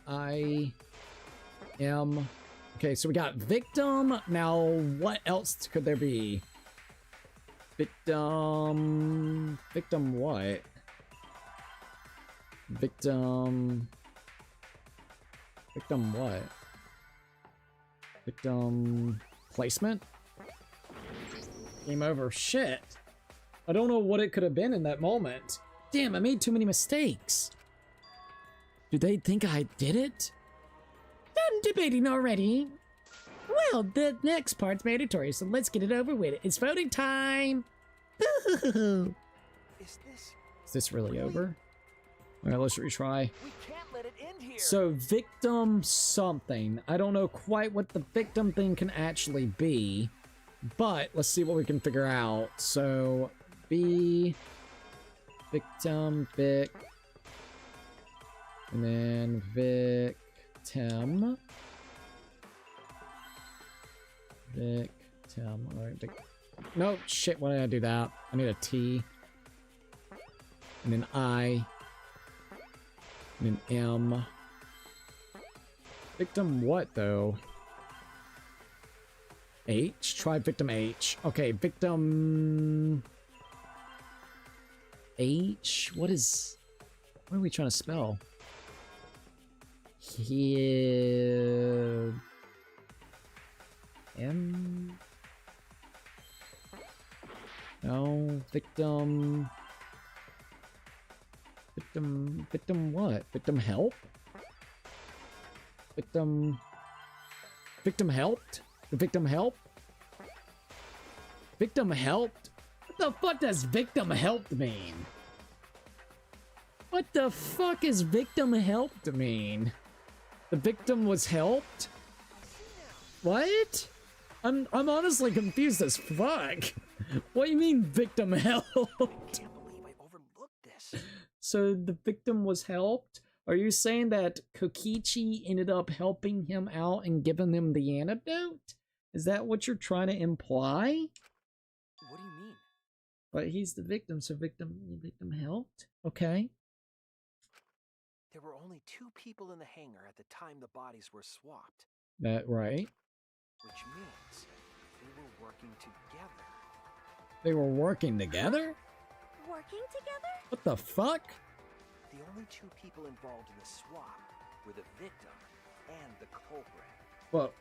I. M. Okay, so we got victim. Now, what else could there be? Victim. Victim what? Victim. Victim what? Victim placement? Game over. Shit. I don't know what it could have been in that moment. Damn, I made too many mistakes. Do they think I did it? Done debating already. Well, the next part's mandatory, so let's get it over with. It's voting time. Boo-hoo-hoo. Is this really over? All right, let's retry. We can't let it end here. So, victim something. I don't know quite what the victim thing can actually be, but let's see what we can figure out. So, B, victim, Vic, and then victim. Victim. All right, no, shit, why did I do that? I need a T. And an I. And an M. Victim what, though? H? Try victim H. Okay, victim... H? What are we trying to spell? Here... M? No, victim... Victim what? Victim help? Victim helped? The victim help? Victim helped? What the fuck does victim helped mean? What the fuck is victim helped mean? The victim was helped? What? I'm honestly confused as fuck. What do you mean victim helped? I can't believe I overlooked this. So the victim was helped? Are you saying that Kokichi ended up helping him out and giving him the antidote? Is that what you're trying to imply? What do you mean? But he's the victim, so victim helped? Okay. There were only 2 people in the hangar at the time the bodies were swapped, That right. which means they were working together. They were working together? Working together? What the fuck? The only 2 people involved in the swap were the victim and the culprit. Well,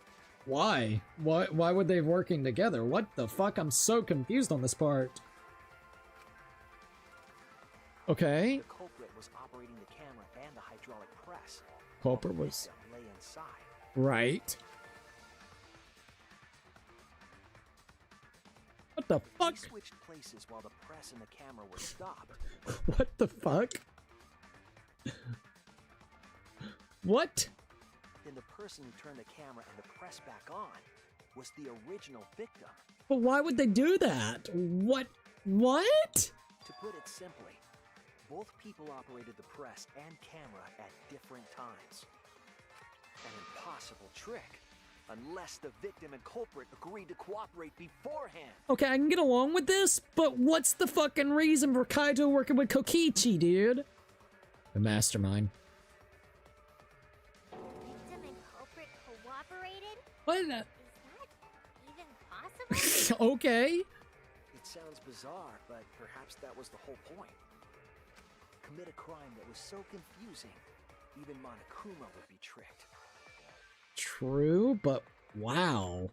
why? Why would they be working together? What the fuck? I'm so confused on this part. Okay. The culprit was operating the camera and the hydraulic press. Culprit while the was... victim lay inside. Right. What the fuck? They switched places while the press and the camera were stopped. What the fuck? What? Then the person who turned the camera and the press back on was the original victim. But why would they do that? What? What? To put it simply, both people operated the press and camera at different times. An impossible trick, unless the victim and culprit agreed to cooperate beforehand. Okay, I can get along with this, but what's the fucking reason for Kaito working with Kokichi, dude? The mastermind. Victim and culprit cooperated? What? Is that even possible? Okay. It sounds bizarre, but perhaps that was the whole point. Commit a crime that was so confusing, even Monokuma would be tricked. True, but wow.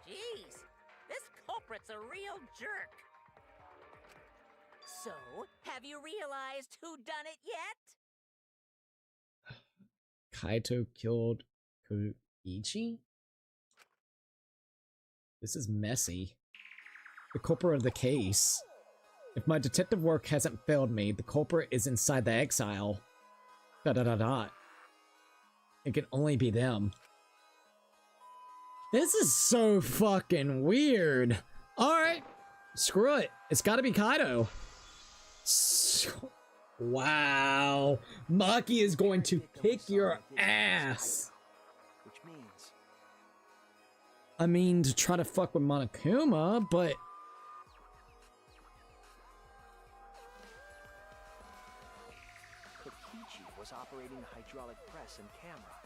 Jeez, this culprit's a real jerk. So, have you realized who done it yet? Kaito killed Koichi? This is messy. The culprit of the case. If my detective work hasn't failed me, the culprit is inside the exile. It can only be them. This is so fucking weird. Alright. Screw it. It's gotta be Kaito. Wow. Maki is going to kick your ass. Which means I mean, to try to fuck with Monokuma, but... Kokichi was operating the hydraulic press and camera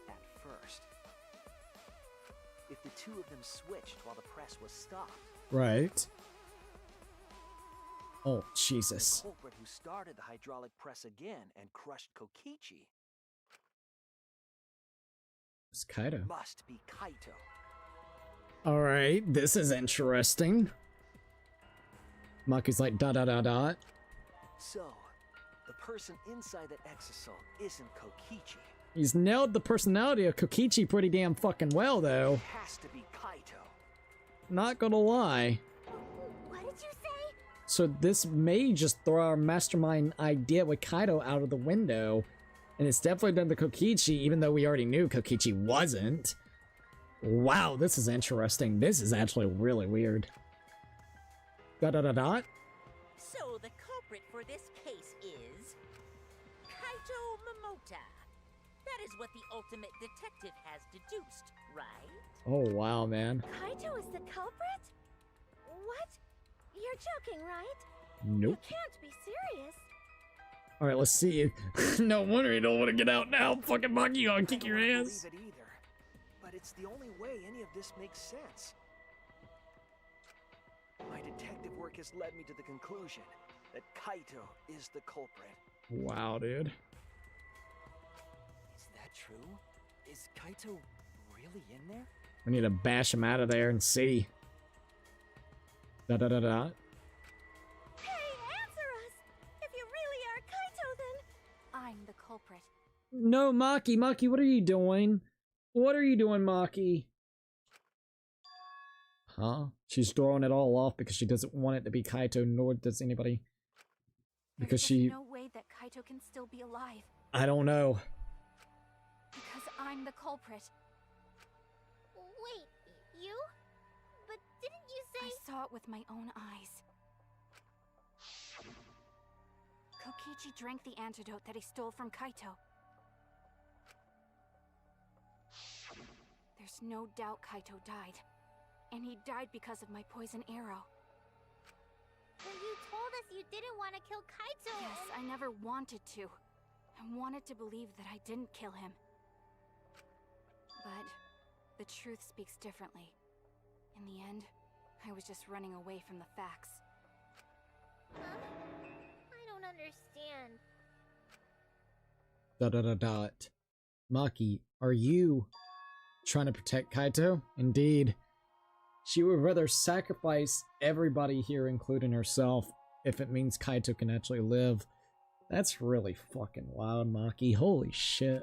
at first. If the 2 of them switched while the press was stopped, Right. Oh, the Jesus. culprit who started the hydraulic press again and crushed Kokichi It's Kaito. must be Kaito. Alright, this is interesting. Maki's like, dot, dot, dot, dot. So, the person inside that Exisal isn't Kokichi. He's nailed the personality of Kokichi pretty damn fucking well, though. It has to be Kaito. Not gonna lie. What did you say? So this may just throw our mastermind idea with Kaito out of the window. And it's definitely done to Kokichi, even though we already knew Kokichi wasn't. Wow, this is interesting. This is actually really weird. Dot, dot, dot, dot. So the culprit for this case is Kaito Momota. That is what the ultimate detective has deduced, right? Oh, wow, man. Kaito is the culprit? What? You're joking, right? Nope. You can't be serious. Alright, let's see. No wonder you don't want to get out now. Fucking Maki gonna kick your I don't ass. believe it either, but it's the only way any of this makes sense. My detective work has led me to the conclusion that Kaito is the culprit. Wow, dude. Is that true? Is Kaito really in there? We need to bash him out of there and see. Da da da da. Hey, answer us! If you really are Kaito, then... I'm the culprit. No, Maki. Maki, what are you doing? What are you doing, Maki? Huh? She's throwing it all off because she doesn't want it to be Kaito, nor does anybody. Because There's no way that Kaito can still be alive. I don't know. Because I'm the culprit. Wait, you? But didn't you say— I saw it with my own eyes. Kokichi drank the antidote that he stole from Kaito. There's no doubt Kaito died. And he died because of my poison arrow. But you told us you didn't want to kill Kaito. Yes, I never wanted to. I wanted to believe that I didn't kill him. But the truth speaks differently. In the end, I was just running away from the facts. Huh? I don't understand. Dot. Maki, are you trying to protect Kaito? Indeed. She would rather sacrifice everybody here, including herself, if it means Kaito can actually live. That's really fucking wild, Maki. Holy shit.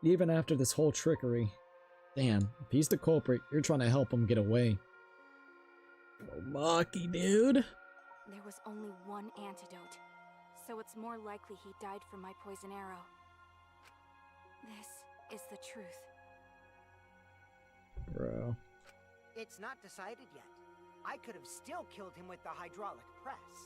Even after this whole trickery. Damn, if he's the culprit, you're trying to help him get away. Oh, Maki, dude. There was only one antidote, so it's more likely he died from my poison arrow. This is the truth. Bro. It's not decided yet. I could have still killed him with the hydraulic press.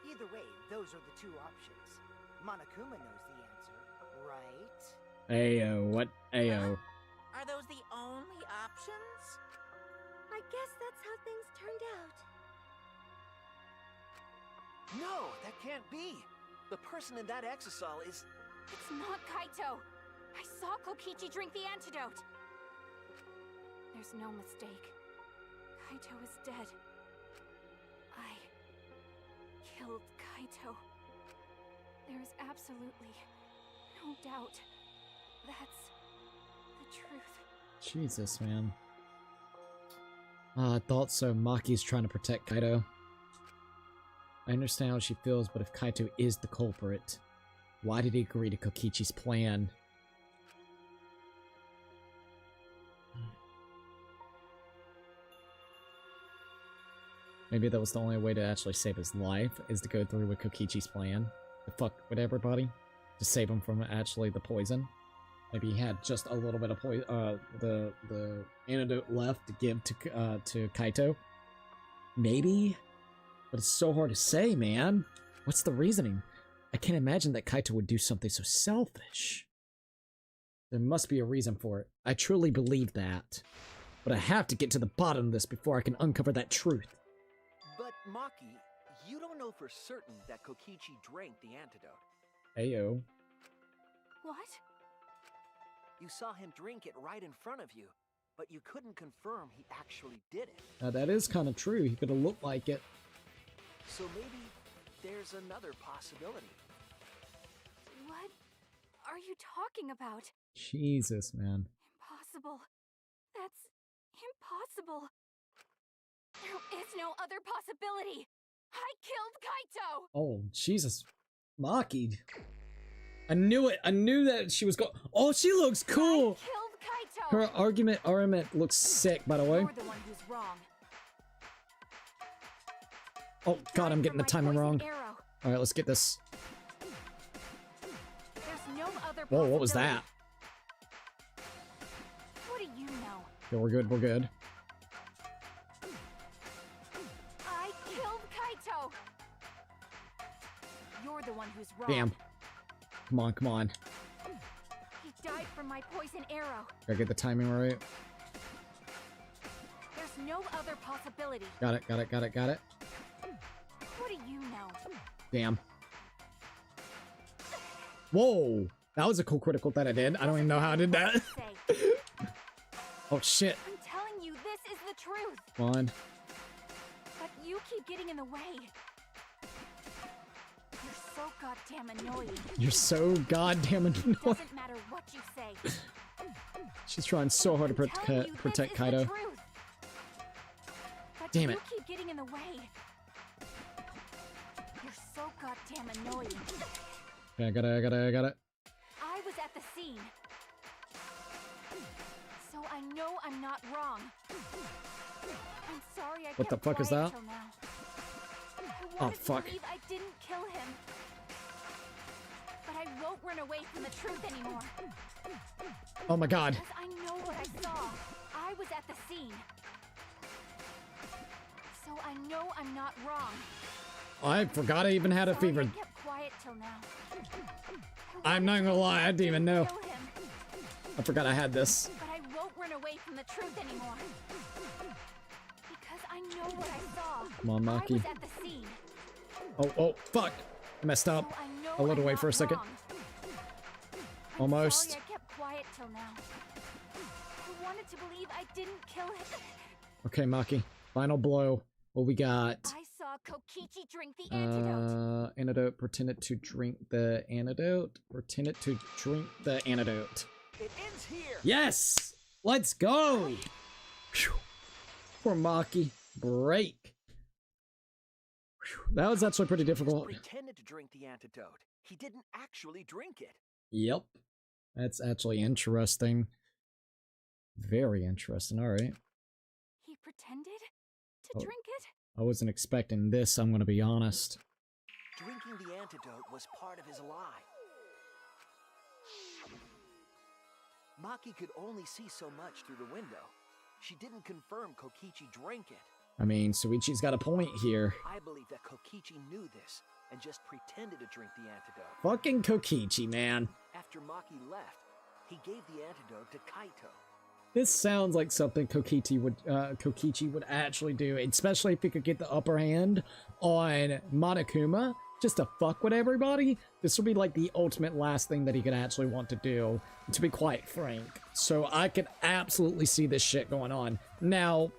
Either way, those are the two options. Monokuma knows the answer, right? Ayo, what? Ayo. Are those the only options? I guess that's how things turned out. No, that can't be. The person in that Exisal is... It's not Kaito! I saw Kokichi drink the antidote! There's no mistake. Kaito is dead. I killed Kaito. There is absolutely no doubt. That's the truth. Jesus, man. I thought so. Maki's trying to protect Kaito. I understand how she feels, but if Kaito is the culprit, why did he agree to Kokichi's plan? Maybe that was the only way to actually save his life, is to go through with Kokichi's plan. To fuck with everybody. To save him from actually the poison. Maybe he had just a little bit of the antidote left to give to Kaito. Maybe? But it's so hard to say, man. What's the reasoning? I can't imagine that Kaito would do something so selfish. There must be a reason for it. I truly believe that. But I have to get to the bottom of this before I can uncover that truth. But, Maki, you don't know for certain that Kokichi drank the antidote. Ayo. What? You saw him drink it right in front of you, but you couldn't confirm he actually did it. Now that is kind of true. He could have looked like it. So maybe there's another possibility. What are you talking about? Jesus, man. Impossible. That's impossible. There is no other possibility. I killed Kaito! Oh, Jesus. Maki. I knew it. I knew that she was going. Oh, she looks cool. I killed Kaito! Her argument looks sick, by the way. You're the one who's wrong. Oh, God, I'm getting the timing wrong. All right, let's get this. There's no other Whoa, what was that? What do you know? Yeah, we're good, we're good. I killed Kaito! You're the one who's wrong. Damn. Come on, come on. He died from my poison arrow. Gotta get the timing right. There's no other possibility. Got it, got it, got it, got it. What do you know? Damn. Whoa! That was a cool critical that I did. I don't even know how I did that. Oh, shit. I'm telling you, this is the truth. Come on. But you keep getting in the way. You're so goddamn annoying. You're so goddamn annoying. It doesn't matter what you say. She's trying so hard to protect Kaito. But Damn you it. keep getting in the way. You're so goddamn annoying. Okay, I got it. I was at the scene. So So I know I'm not wrong. I'm sorry I What the kept fuck is quiet that? till now. I Oh, wanted fuck. to believe I didn't kill him. But I won't run away from the truth anymore. Oh my god. Because I know what I saw. I was at the scene. So I know I'm not wrong. I forgot I even had a Sorry fever. I kept quiet till now. I'm not gonna lie, I didn't even know. Kill him, I forgot I had this. but I won't run away from the truth anymore. Because I know what I saw. Come on, I Maki. was at the scene. Oh, fuck. I messed So up. I know A little I'm wait not for a second. wrong. I'm Almost. Sorry I kept quiet till now. I wanted to believe I didn't kill him. Okay, Maki. Final blow. What we got? I saw Kokichi drink the antidote. Antidote. Pretended to drink the antidote. Pretended to drink the antidote. It ends here. Yes! Let's go! Phew. Poor Maki. Break. Phew. That was actually pretty He just difficult. pretended to drink the antidote. He didn't actually drink it. Yep. That's actually interesting. Very interesting. Alright. He pretended to Oh. drink it? I wasn't expecting this, I'm gonna be honest. Drinking the antidote was part of his lie. Maki could only see so much through the window. She didn't confirm Kokichi drank it. I mean, Suichi's got a point here. I believe that Kokichi knew this and just pretended to drink the antidote. Fucking Kokichi, man. After Maki left, he gave the antidote to Kaito. This sounds like something Kokichi would actually do, especially if he could get the upper hand on Monokuma, just to fuck with everybody. This would be like the ultimate last thing that he could actually want to do, to be quite frank. So I could absolutely see this shit going on. Now,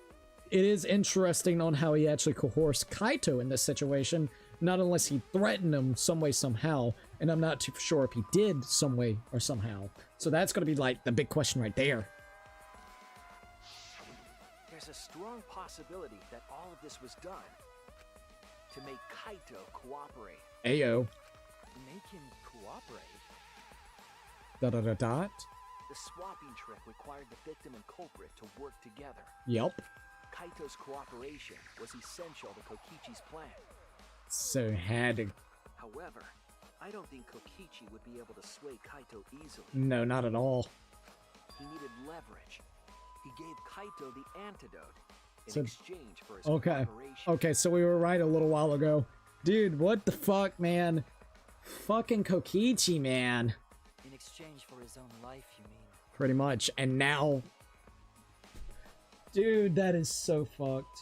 it is interesting on how he actually coerced Kaito in this situation, not unless he threatened him some way, somehow, and I'm not too sure if he did some way or somehow. So that's going to be like the big question right there. There's a strong possibility that all of this was done to make Kaito cooperate. Ayo. Make him cooperate? Dot. The swapping trick required the victim and culprit to work together. Yep. Kaito's cooperation was essential to Kokichi's plan. So had to... However, I don't think Kokichi would be able to sway Kaito easily. No, not at all. He needed leverage. He gave Kaito the antidote in So- exchange for his Okay. cooperation. Okay, so we were right a little while ago. Dude, what the fuck, man? Fucking Kokichi, man. In exchange for his own life, you mean? Pretty much. And now... Dude, that is so fucked.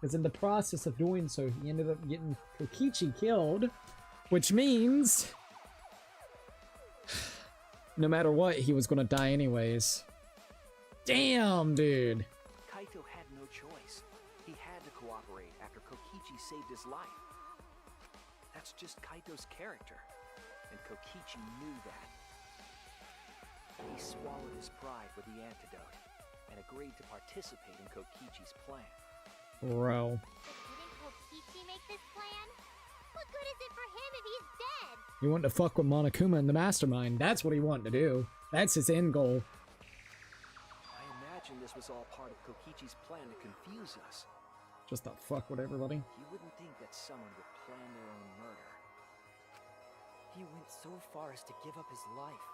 Because in the process of doing so, he ended up getting Kokichi killed. Which means... no matter what, he was gonna die anyways. Damn, dude. Kaito had no choice. He had to cooperate after Kokichi saved his life. That's just Kaito's character, and Kokichi knew that. He swallowed his pride with the antidote and agreed to participate in Kokichi's plan. Bro. But didn't Kokichi make this plan? What good is it for him if he's dead? He wanted to fuck with Monokuma and the Mastermind. That's what he wanted to do. That's his end goal. I imagine this was all part of Kokichi's plan to confuse us. Just to fuck with everybody. You wouldn't think that someone would plan their own murder. He went so far as to give up his life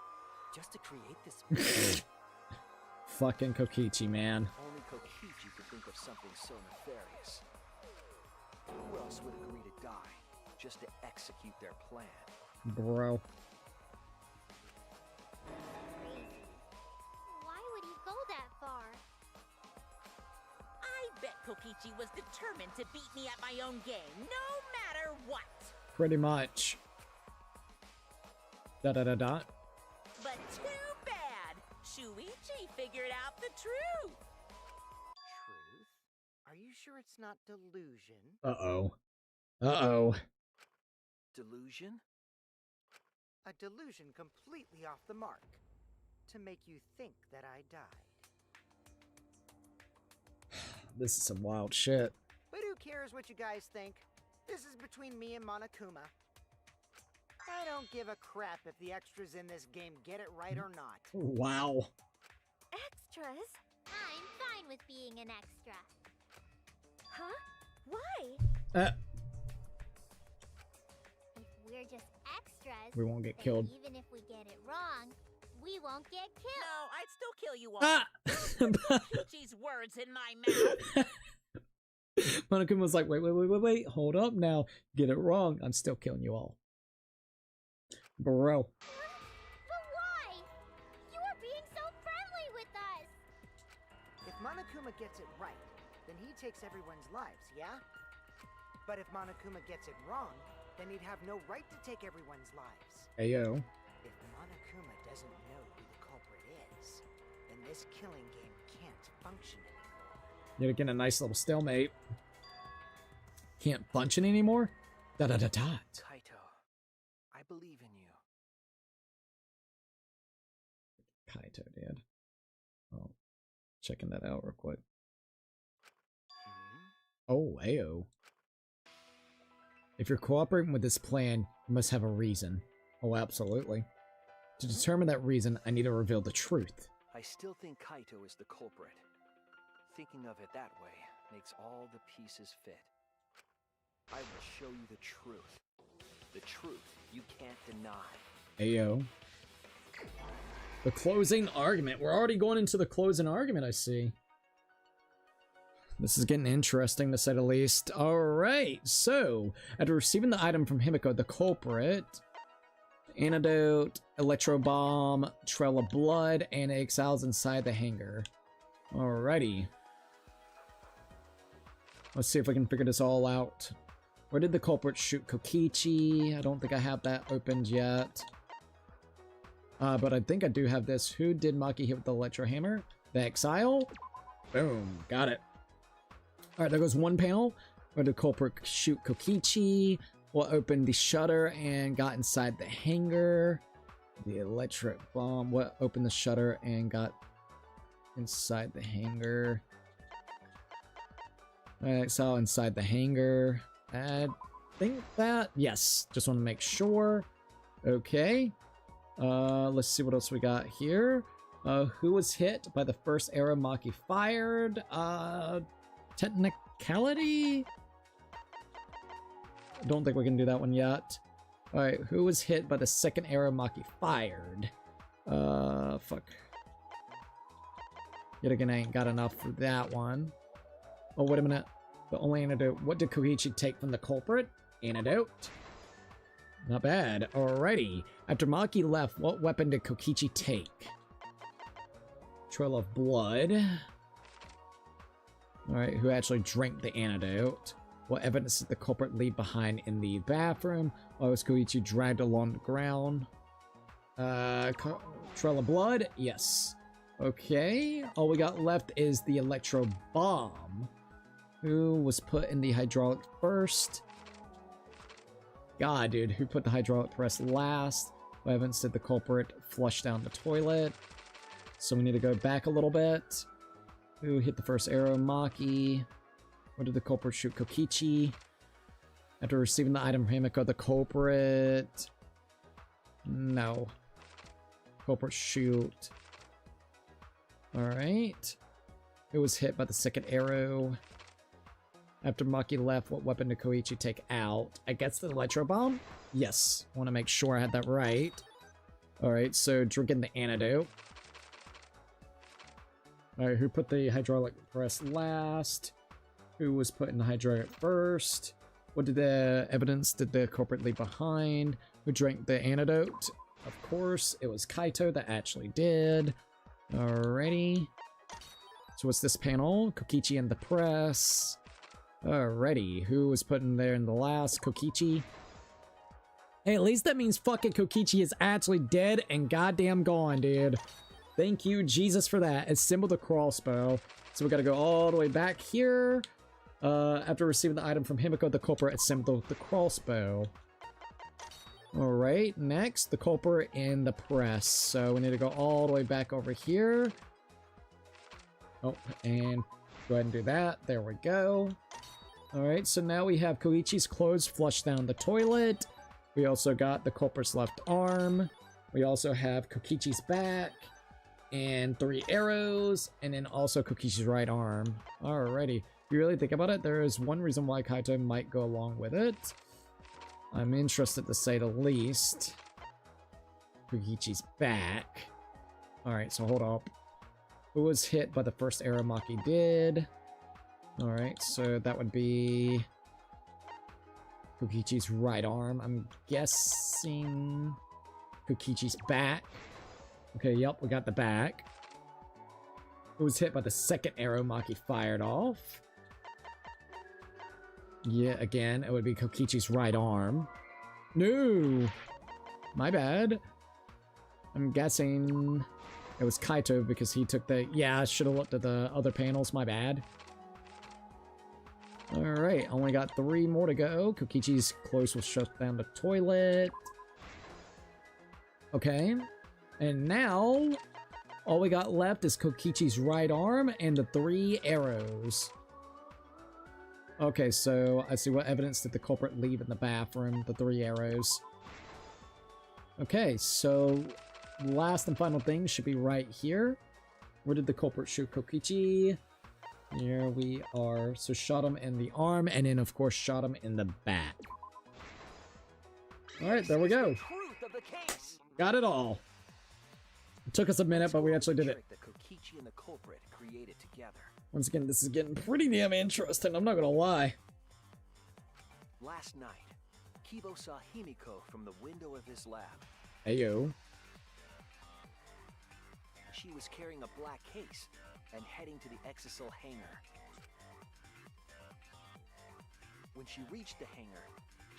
just to create this. Fucking Kokichi, man. Only Kokichi could think of something so nefarious. Who else would agree to die just to execute their plan? Bro. Crazy. Why would he go that far? I bet Kokichi was determined to beat me at my own game, no matter what. Pretty much. Dot. But too bad. Shuichi figured out the truth. Truth? Are you sure it's not delusion? Uh-oh. Uh-oh. Delusion? A delusion completely off the mark. To make you think that I died. This is some wild shit. But who cares what you guys think? This is between me and Monokuma. I don't give a crap if the extras in this game get it right or not. Wow. extras. I'm fine with being an extra. Huh? Why? If we're just extras, We won't get then killed. even if we get it wrong, we won't get killed. No, I'd still kill you all. Ah! Kokichi's words in my mouth. Monokuma was like, wait, hold up now. Get it wrong. I'm still killing you all. Bro. But why? You are being so friendly with us. If Monokuma gets it right, then he takes everyone's lives, yeah? But if Monokuma gets it wrong, then he'd have no right to take everyone's lives. Ayo. If Monokuma doesn't know who the culprit is, then this killing game can't function anymore. Yet again, a nice little stalemate. Can't function anymore? Da-da-da-da. Kaito, I believe in you. Kaito did. Oh, checking that out real quick. Oh, ayo. If you're cooperating with this plan, you must have a reason. Oh, absolutely. To determine that reason, I need to reveal the truth. I still think Kaito is the culprit. Thinking of it that way makes all the pieces fit. I will show you the truth. The truth you can't deny. Ayo. The closing argument. We're already going into the closing argument, I see. This is getting interesting, to say the least. Alright, so, after receiving the item from Himiko, the culprit, antidote, electro bomb, trail of blood, and exiles inside the hangar. Alrighty. Let's see if we can figure this all out. Where did the culprit shoot Kokichi? I don't think I have that opened yet. But I think I do have this. Who did Maki hit with the electro hammer? The exile? Boom, got it. Alright, there goes one panel. Where did the culprit shoot Kokichi? What opened the shutter and got inside the hangar? The electric bomb. What opened the shutter and got inside the hangar? Exile inside the hangar. I think that, yes, just want to make sure. Okay, let's see what else we got here. Who was hit by the first arrow Maki fired? Technicality? Don't think we can do that one yet. Alright, who was hit by the second arrow Maki fired? Fuck. Yet again, I ain't got enough for that one. Oh, wait a minute. The only antidote. What did Koichi take from the culprit? Antidote. Not bad. Alrighty. After Maki left, what weapon did Kokichi take? Trail of blood. Alright, who actually drank the antidote? What evidence did the culprit leave behind in the bathroom? Why was Koichi dragged along the ground? Trail of blood? Yes. Okay. All we got left is the electro bomb. Who was put in the hydraulic first? God, dude, who put the hydraulic press last? What evidence did the culprit flush down the toilet? So we need to go back a little bit. Who hit the first arrow? Maki. Where did the culprit shoot Kokichi? After receiving the item from Himiko, the culprit... No. Culprit shoot. Alright. Who was hit by the second arrow? After Maki left, what weapon did Koichi take out? I guess the electro bomb? Yes. I want to make sure I had that right. Alright, so drinking the antidote. Alright, who put the hydraulic press last? Who was put in the hydraulic first? What did the evidence did the culprit leave behind? Who drank the antidote? Of course, it was Kaito that actually did. Alrighty. So what's this panel? Kokichi and the press. Alrighty, who was put in there in the last? Kokichi. Hey, at least that means fucking Kokichi is actually dead and goddamn gone, dude. Thank you, Jesus, for that. Assemble the crossbow. So we gotta go all the way back here. After receiving the item from Himiko, the culprit assembled the crossbow. Alright, next, the culprit in the press. So we need to go all the way back over here. Oh, and go ahead and do that. There we go. Alright, so now we have Koichi's clothes flushed down the toilet. We also got the culprit's left arm. We also have Kokichi's back. and 3 arrows, and then also Kokichi's right arm. Alrighty. If you really think about it, there is one reason why Kaito might go along with it. I'm interested to say the least. Kokichi's back. Alright, so hold up. Who was hit by the first arrow Maki did? Alright, so that would be Kokichi's right arm. I'm guessing Kokichi's back. Okay, yep, we got the back. Who was hit by the second arrow Maki fired off? Yeah, again, it would be Kokichi's right arm. No! My bad. I'm guessing it was Kaito because he took the... Yeah, I should have looked at the other panels. My bad. Alright, only got 3 more to go. Kokichi's close will shut down the toilet. Okay. And now, all we got left is Kokichi's right arm and the 3 arrows. Okay, so I see what evidence did the culprit leave in the bathroom. The 3 arrows. Okay, so last and final thing should be right here. Where did the culprit shoot Kokichi? Here we are. So shot him in the arm, and then of course shot him in the back. Alright, there we go. Got it all. It took us a minute, but we actually did it. That Kokichi and the culprit created together. Once again, this is getting pretty damn interesting, I'm not gonna lie. Last night, Kibo saw Himiko from the window of his lab. Heyo. She was carrying a black case and heading to the Exisal hangar. When she reached the hangar,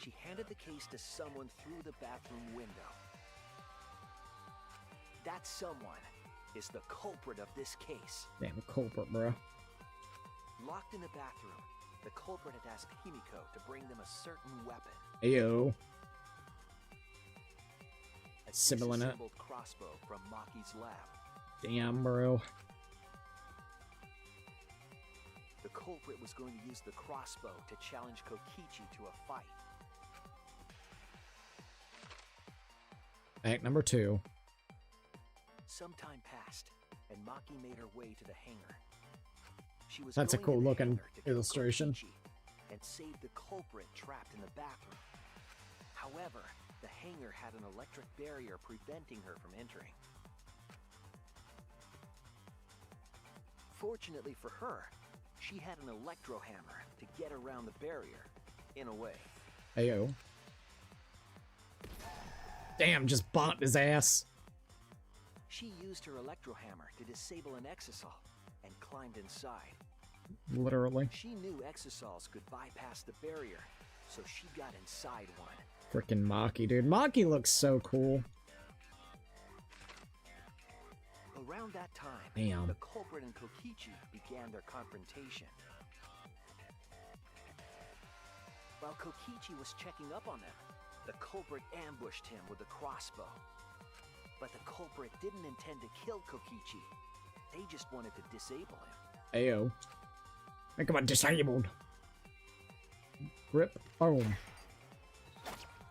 she handed the case to someone through the bathroom window. That someone is the culprit of this case. Damn culprit, bro. Locked in the bathroom, the culprit had asked Himiko to bring them a certain weapon. Heyo. A Similar disassembled crossbow from Maki's lab. Damn, bro. The culprit was going to use the crossbow to challenge Kokichi to a fight. Act number 2. Some time passed, and Maki made her way to the hangar. She was That's a going cool to the looking hangar to kill illustration. Kokichi and save the culprit trapped in the bathroom. However, the hangar had an electric barrier preventing her from entering. Fortunately for her, she had an electro hammer to get around the barrier, in a way. Heyo. Damn, just bonked his ass. She used her electro hammer to disable an Exisal and climbed inside. Literally. She knew Exisals could bypass the barrier, so she got inside one. Freaking Maki, dude. Maki looks so cool. Around that time, Damn. the culprit and Kokichi began their confrontation. While Kokichi was checking up on them, the culprit ambushed him with a crossbow. But the culprit didn't intend to kill Kokichi. They just wanted to disable him. Ayo. Make him disabled. Grip. Boom.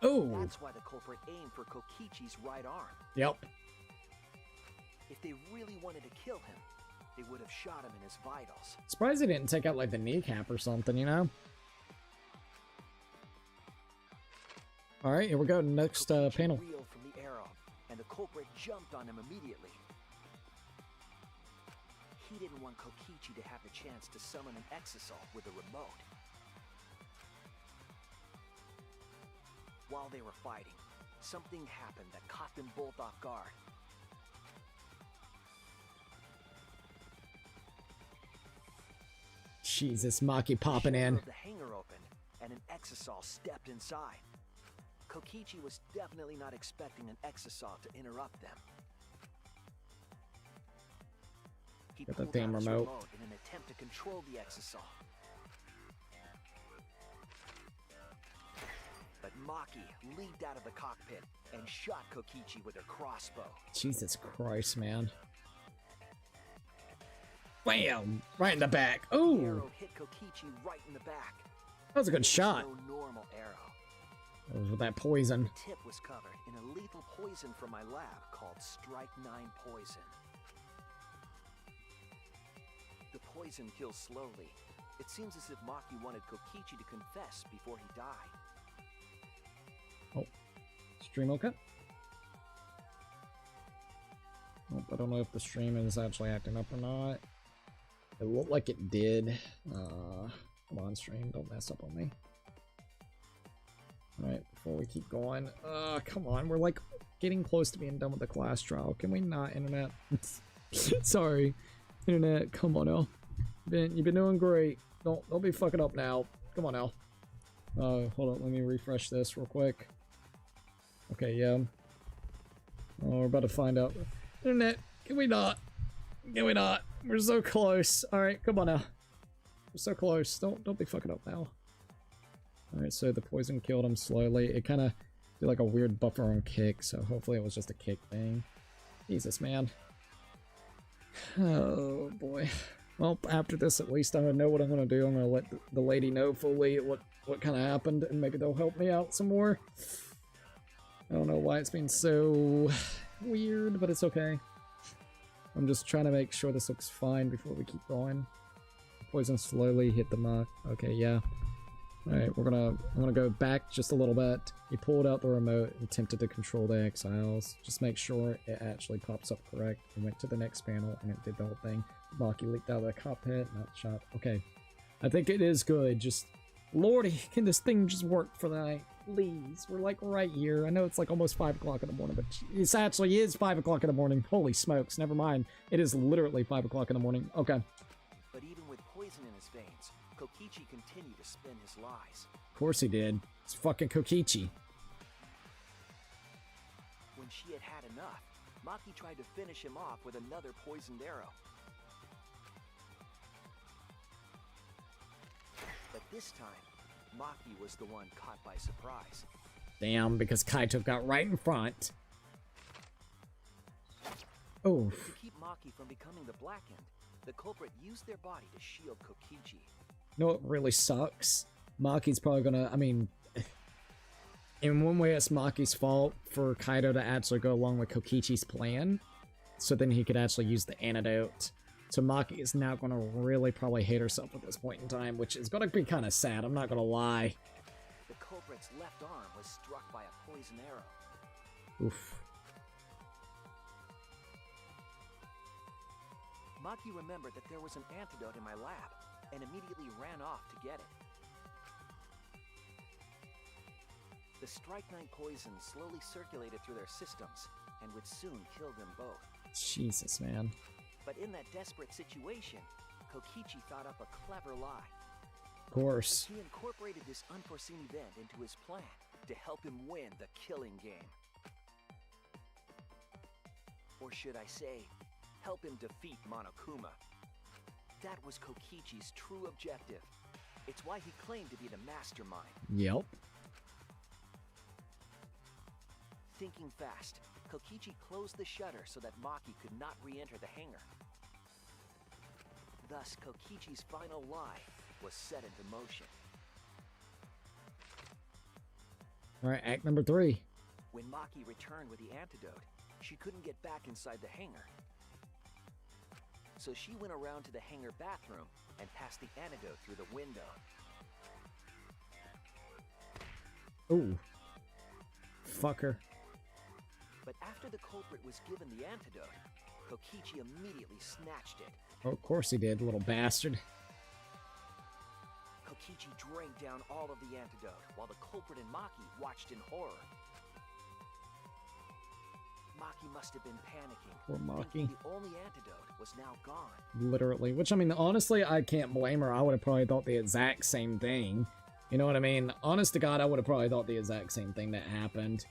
Oh. That's why the culprit aimed for Kokichi's right arm. Yep. If they really wanted to kill him, they would have shot him in his vitals. Surprised he didn't take out like the kneecap or something, you know? Alright, here we go. Next panel. Reeled from the arrow, and the culprit jumped on him immediately. He didn't want Kokichi to have the chance to summon an Exisal with a remote. While they were fighting, something happened that caught them both off guard. Jesus, Maki popping in. The hangar opened, and an Exisal stepped inside. Kokichi was definitely not expecting an Exisal to interrupt them. He Got the pulled damn out his remote. in an attempt to control the Exisal. But Maki leaped out of the cockpit and shot Kokichi with her crossbow. Jesus Christ, man. Bam! Right in the back. The Ooh! arrow hit Kokichi right in the back. That was a It good was shot. no normal arrow. That was with that poison. The tip was covered in a lethal poison from my lab called Strike 9 poison. poison kills slowly. It seems as if Maki wanted Kokichi to confess before he died. Oh, stream okay? Oh, I don't know if the stream is actually acting up or not. It looked like it did. Come on, stream, don't mess up on me. Alright, before we keep going. Come on, we're like getting close to being done with the class trial. Can we not, internet? Sorry, internet, come on now. You've been doing great. Don't be fucking up now. Come on now. Hold on, let me refresh this real quick. Okay, yeah. Oh, we're about to find out. Internet, can we not? Can we not? We're so close. Alright, come on now. We're so close. Don't be fucking up now. Alright, so the poison killed him slowly. It kind of did like a weird buffer on kick, so hopefully it was just a kick thing. Jesus, man. Oh, boy. Well, after this, at least I know what I'm going to do. I'm going to let the lady know fully what kind of happened, and maybe they'll help me out some more. I don't know why it's been so weird, but it's okay. I'm just trying to make sure this looks fine before we keep going. Poison slowly hit the mark. Okay, yeah. Alright, I'm gonna go back just a little bit. He pulled out the remote and attempted to control the exiles. Just make sure it actually pops up correct. And went to the next panel and it did the whole thing. Maki leaked out of the cockpit, not shot. Okay. I think it is good. Just, lordy, can this thing just work for the night? Please. We're like right here. I know it's like almost 5 o'clock in the morning, but it actually is 5 o'clock in the morning. Holy smokes, never mind. It is literally 5 o'clock in the morning. Okay. But even with poison in his veins, Kokichi continued to spin his lies. Of course he did. It's fucking Kokichi. When she had had enough, Maki tried to finish him off with another poisoned arrow. But this time, Maki was the one caught by surprise. Damn, because Kaito got right in front. Oh. To keep Maki from becoming the Blackened, the culprit used their body to shield Kokichi. You know what really sucks? Maki's probably gonna, I mean, in one way it's Maki's fault for Kaito to actually go along with Kokichi's plan, so then he could actually use the antidote. So Maki is now gonna really probably hate herself at this point in time, which is gonna be kind of sad, I'm not gonna lie. The culprit's left arm was struck by a poison arrow. Oof. Maki remembered that there was an antidote in my lab, and immediately ran off to get it. The strychnine poison slowly circulated through their systems, and would soon kill them both. Jesus, man. But in that desperate situation, Kokichi thought up a clever lie. Of course. He incorporated this unforeseen event into his plan to help him win the killing game. Or should I say, help him defeat Monokuma. That was Kokichi's true objective. It's why he claimed to be the mastermind. Yep. Thinking fast, Kokichi closed the shutter so that Maki could not re-enter the hangar. Thus, Kokichi's final lie was set into motion. Alright, act number 3. When Maki returned with the antidote, she couldn't get back inside the hangar. So she went around to the hangar bathroom and passed the antidote through the window. Ooh. Fucker. But after the culprit was given the antidote, Kokichi immediately snatched it. Oh, of course he did, little bastard. Kokichi drank down all of the antidote, while the culprit and Maki watched in horror. Maki must have been panicking. Poor Maki. Thinking the only antidote was now gone. Literally. Which, I mean, honestly, I can't blame her. I would have probably thought the exact same thing. You know what I mean? Honest to God, I would have probably thought the exact same thing that happened.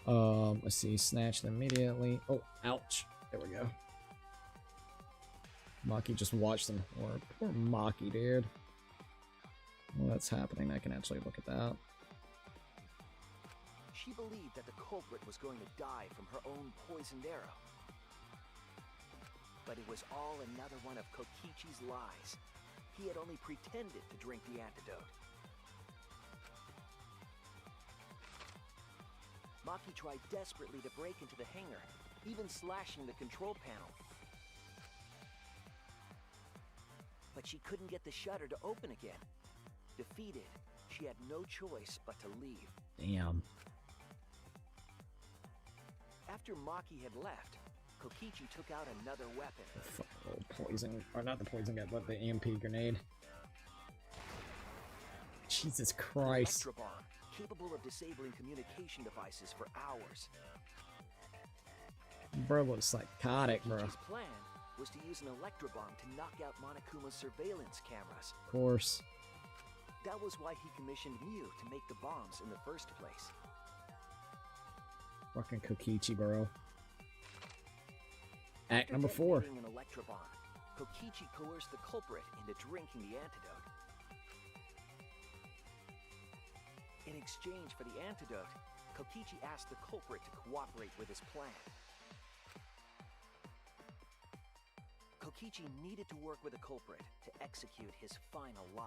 Let's see. Snatched immediately. Oh, ouch. There we go. Maki just watched in horror. Poor Maki, dude. Well, that's happening. I can actually look at that. She believed that the culprit was going to die from her own poisoned arrow. But it was all another one of Kokichi's lies. He had only pretended to drink the antidote. Maki tried desperately to break into the hangar, even slashing the control panel. but she couldn't get the shutter to open again. Defeated, she had no choice but to leave. Damn. After Maki had left, Kokichi took out another weapon. Oh, poison, or not the poison gun, but the EMP grenade. Jesus Christ. Electro bomb, capable of disabling communication devices for hours. Bro looks psychotic, bro. Kokichi's plan was to use an electro bomb to knock out Monokuma's surveillance cameras. Of course. That was why he commissioned Mew to make the bombs in the first place. Fucking Kokichi, bro. Act After number 4. detonating an electro bomb, Kokichi coerced the culprit into drinking the antidote. In exchange for the antidote, Kokichi asked the culprit to cooperate with his plan. Kokichi needed to work with the culprit to execute his final lie.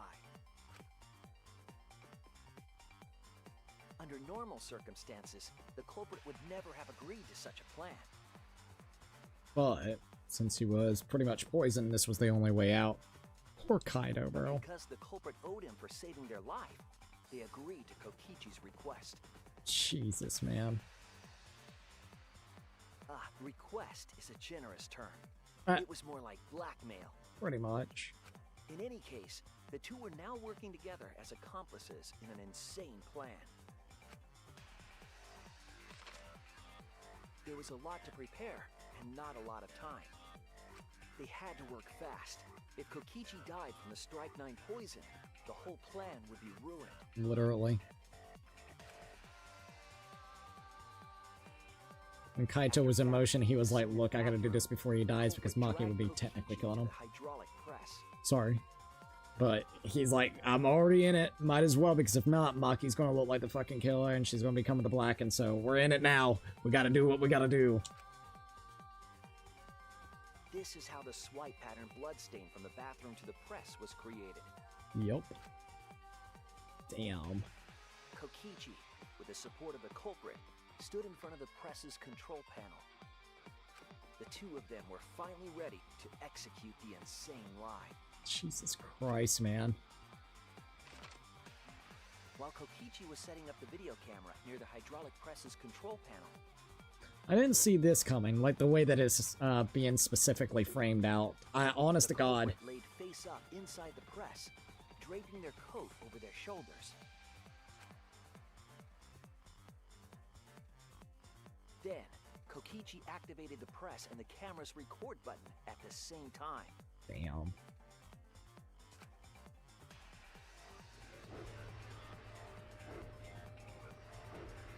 Under normal circumstances, the culprit would never have agreed to such a plan. But since he was pretty much poisoned, this was the only way out. Poor Kaito, bro. Because the culprit owed him for saving their life, they agreed to Kokichi's request. Jesus, man. Request is a generous term. Uh, It was more like blackmail. Pretty much. In any case, the two were now working together as accomplices in an insane plan. There was a lot to prepare, and not a lot of time. They had to work fast. If Kokichi died from the Strike 9 poison, the whole plan would be ruined. Literally. When Kaito was in motion, he was like, look, I gotta do this before he dies because Maki would be technically killing him. Hydraulic press. Sorry. But he's like, I'm already in it. Might as well, because if not, Maki's gonna look like the fucking killer and she's gonna be coming to black, and so we're in it now. We gotta do what we gotta do. This is how the swipe pattern bloodstain from the bathroom to the press was created. Yup. Damn. Kokichi, with the support of the culprit, stood in front of the press's control panel. The two of them were finally ready to execute the insane lie. Jesus Christ, man. While Kokichi was setting up the video camera near the hydraulic press's control panel, I didn't see this coming, like the way that it's being specifically framed out. Honest to the God. culprit laid face up inside the press, draping their coat over their shoulders. Then, Kokichi activated the press and the camera's record button at the same time. Damn.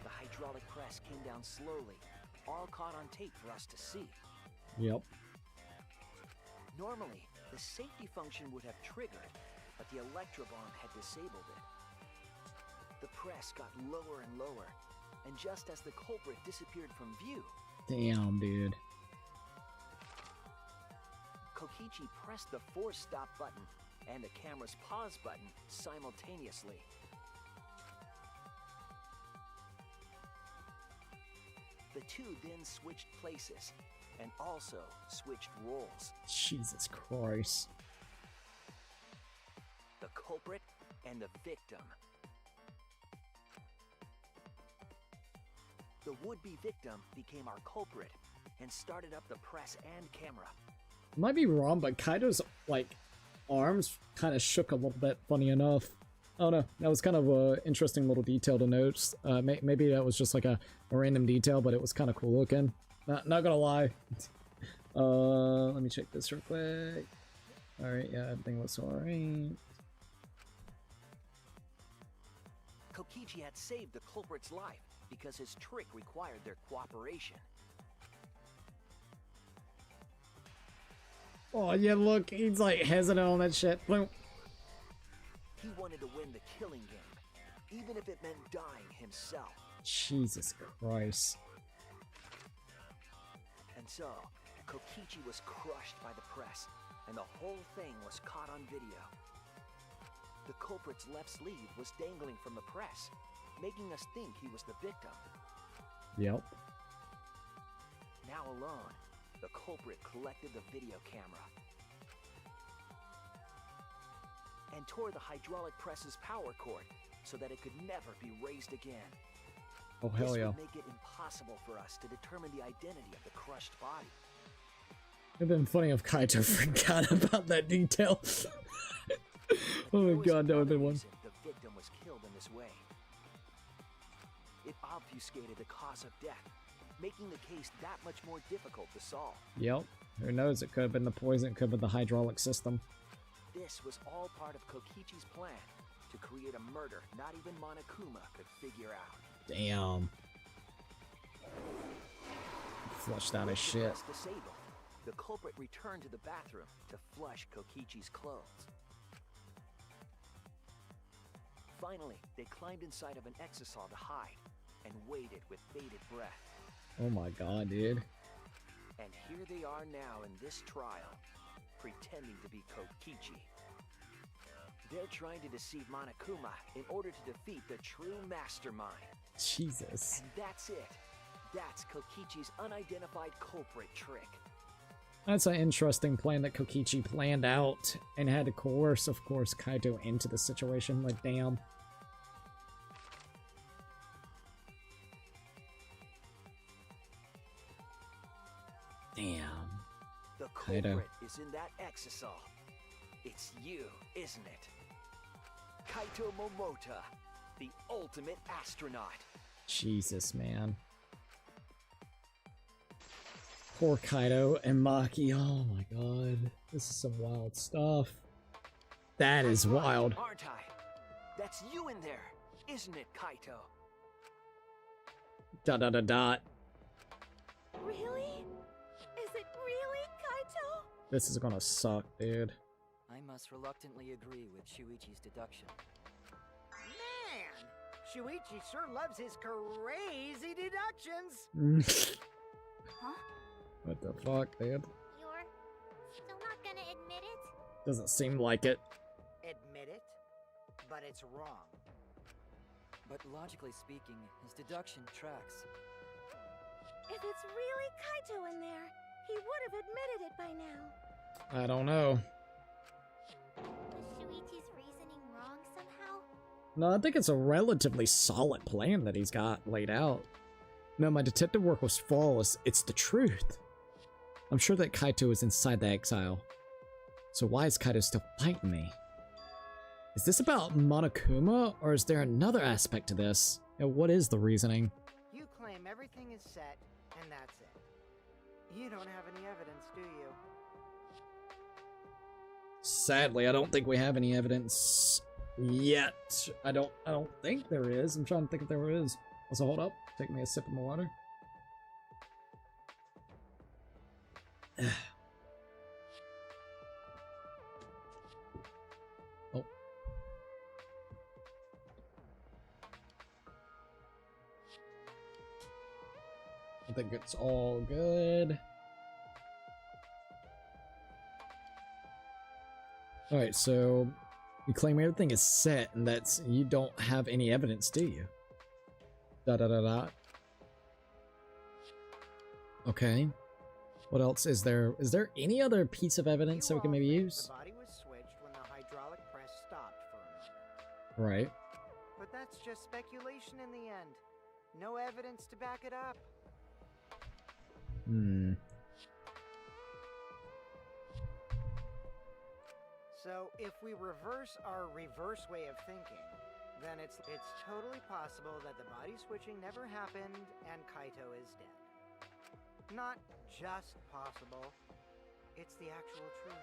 The hydraulic press came down slowly, all caught on tape for us to see. Yep. Normally, the safety function would have triggered, but the electro bomb had disabled it. The press got lower and lower, and just as the culprit disappeared from view, Damn, dude. Kokichi pressed the force stop button and the camera's pause button simultaneously. The two then switched places, and also switched roles. Jesus Christ. The culprit and the victim. The would-be victim became our culprit and started up the press and camera. I might be wrong, but Kaito's, like, arms kind of shook a little bit, funny enough. I don't know. That was kind of an interesting little detail to note. Maybe that was just like a random detail, but it was kind of cool looking. Not gonna lie. Let me check this real quick. Alright, yeah, everything looks alright. Kokichi had saved the culprit's life because his trick required their cooperation. Oh, yeah, look, he's like hesitant on that shit. Boom. He wanted to win the killing game, even if it meant dying himself. Jesus Christ. And so, Kokichi was crushed by the press, and the whole thing was caught on video. The culprit's left sleeve was dangling from the press, making us think he was the victim. Yep. Now alone, the culprit collected the video camera. and tore the hydraulic press's power cord so that it could never be raised again. Oh, hell yeah. This would make it impossible for us to determine the identity of the crushed body. It'd been funny if Kaito forgot about that detail. Oh my god, that would have been one. The victim was killed in this way. It obfuscated the cause of death, making the case that much more difficult to solve. Yep. Who knows? It could have been the poison, could have been the hydraulic system. This was all part of Kokichi's plan to create a murder not even Monokuma could figure out. Damn. Flushed out his shit. Disabled, the culprit returned to the bathroom to flush Kokichi's clothes. Finally, they climbed inside of an Exisal to hide and waited with bated breath. Oh my god, dude. And here they are now in this trial, pretending to be Kokichi. They're trying to deceive Monokuma in order to defeat the true mastermind. Jesus. And that's it. That's Kokichi's unidentified culprit trick. That's an interesting plan that Kokichi planned out and had to coerce, of course, Kaito into the situation. Like, damn. Damn. The culprit Kaito. is in that Exisal. It's you, isn't it? Kaito Momota, the ultimate astronaut. Jesus, man. Poor Kaito and Maki. Oh my god. This is some wild stuff. That is wild. Aren't I? That's you in there, isn't it, Kaito? Dot dot dot dot. Really? Is it really, Kaito? This is gonna suck, dude. I must reluctantly agree with Shuichi's deduction. Man, Shuichi sure loves his crazy deductions. Huh? What the fuck, dude? You're still not gonna admit it? Doesn't seem like it. Admit it, but it's wrong. But logically speaking, his deduction tracks. If it's really Kaito in there, he would have admitted it by now. I don't know. Was Shuichi's reasoning wrong somehow? No, I think it's a relatively solid plan that he's got laid out. No, my detective work was flawless. It's the truth. I'm sure that Kaito is inside the exile. So why is Kaito still fighting me? Is this about Monokuma, or is there another aspect to this? And what is the reasoning? You claim everything is set, and that's it. You don't have any evidence, do you? Sadly, I don't think we have any evidence yet. I don't think there is. I'm trying to think if there is. Also, hold up. Take me a sip of my water. Oh. I think it's all good. Alright, so you claim everything is set and that's you don't have any evidence, do you? Da da da da. Okay. What else is there? Is there any other piece of evidence that we can maybe use? The body was switched when the hydraulic press stopped for a moment. Right. But that's just speculation in the end. No evidence to back it up. Hmm. So if we reverse our reverse way of thinking, then it's totally possible that the body switching never happened and Kaito is dead. Not just possible, it's the actual truth.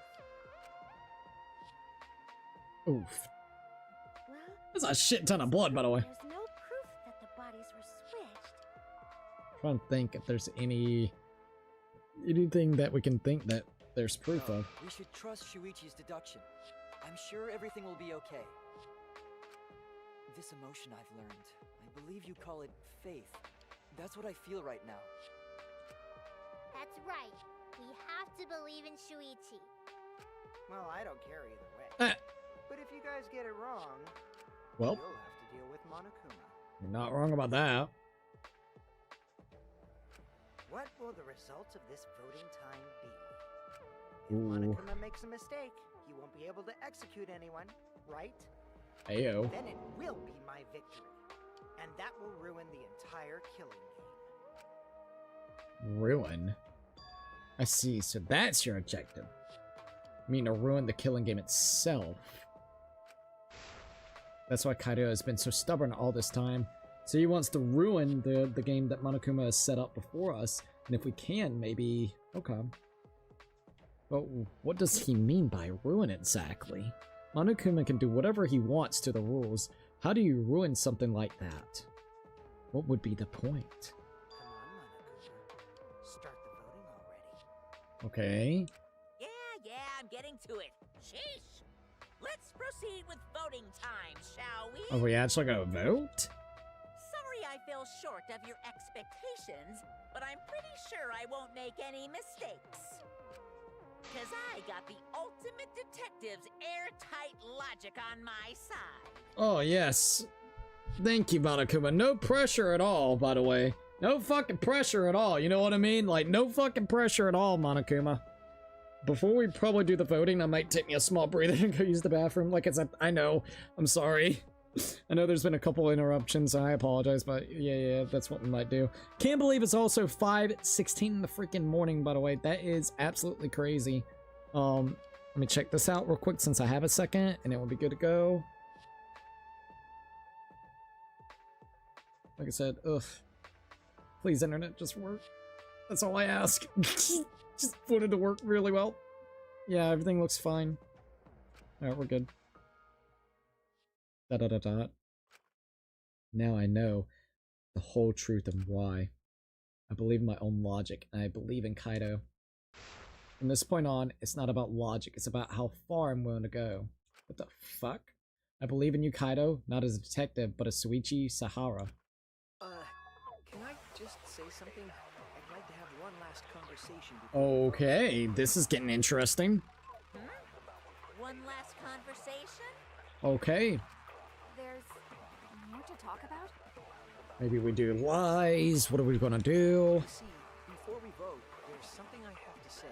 Oof. Well, That's a shit ton of blood, by the way. there's no proof that the bodies were switched. Trying to think if there's anything that we can think that there's proof No, of. we should trust Shuichi's deduction. I'm sure everything will be okay. This emotion I've learned, I believe you call it faith. That's what I feel right now. That's right. We have to believe in Shuichi. Well, I don't care either way. But if you guys get it wrong, Well, you'll have to deal with Monokuma. you're not wrong about that. What will the results of this voting time be? If Ooh. Monokuma makes a mistake, he won't be able to execute anyone. right? Ayo. Then it will be my victory. And that will ruin the entire killing game. Ruin? I see, so that's your objective. I mean, to ruin the killing game itself. That's why Kaito has been so stubborn all this time. So he wants to ruin the game that Monokuma has set up before us. And if we can, maybe... Okay. But what does he mean by ruin exactly? Monokuma can do whatever he wants to the rules. How do you ruin something like that? What would be the point? Come on, Monokuma. Start the voting already. Okay. Yeah, I'm getting to it. Sheesh. Let's proceed with voting time, shall we? Are we actually gonna vote? Sorry I fell short of your expectations, but I'm pretty sure I won't make any mistakes. Because I got the ultimate detective's airtight logic on my side. Oh, yes. Thank you, Monokuma. No pressure at all, by the way. No fucking pressure at all, you know what I mean? Like, no fucking pressure at all, Monokuma. Before we probably do the voting, I might take me a small breather and go use the bathroom. Like I said, I know. I'm sorry. I know there's been a couple interruptions, and I apologize, but yeah, that's what we might do. Can't believe it's also 5:16 in the freaking morning, by the way. That is absolutely crazy. Let me check this out real quick since I have a second, and it will be good to go. Like I said, ugh. Please, internet, just work. That's all I ask. Just wanted to work really well. Yeah, everything looks fine. Alright, we're good. Dot. Now I know the whole truth and why. I believe in my own logic, and I believe in Kaito. From this point on, it's not about logic, it's about how far I'm willing to go. What the fuck? I believe in you, Kaito, not as a detective, but as Shuichi Sahara. Can I just say something? I'd like to have one last conversation before... Okay, this is getting interesting. One last conversation? Okay. There's more to talk about? Maybe we do lies. What are we gonna do? See, before we vote, there's something I have to say.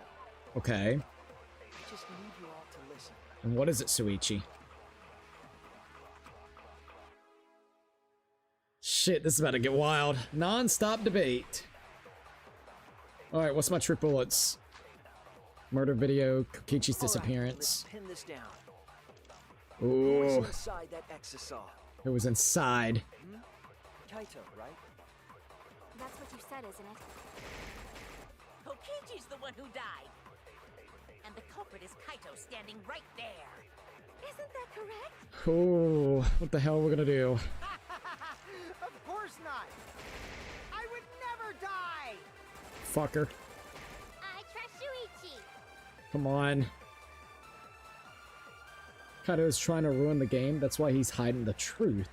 Okay. I just need you all to listen. And what is it, Shuichi? Shit, this is about to get wild. Non-stop debate. Alright, what's my trick bullets? Murder video, Kokichi's disappearance. All right, let's pin this down. Ooh. What's inside that Exisal? It was inside. Kaito, right? That's what you said, isn't it? Kokichi's the one who died. And the culprit is Kaito standing right there. Isn't that correct? Ooh, what the hell are we gonna do? Of course not! I would never die! Fucker. I trust Shuichi. Come on. Kaito is trying to ruin the game, that's why he's hiding the truth.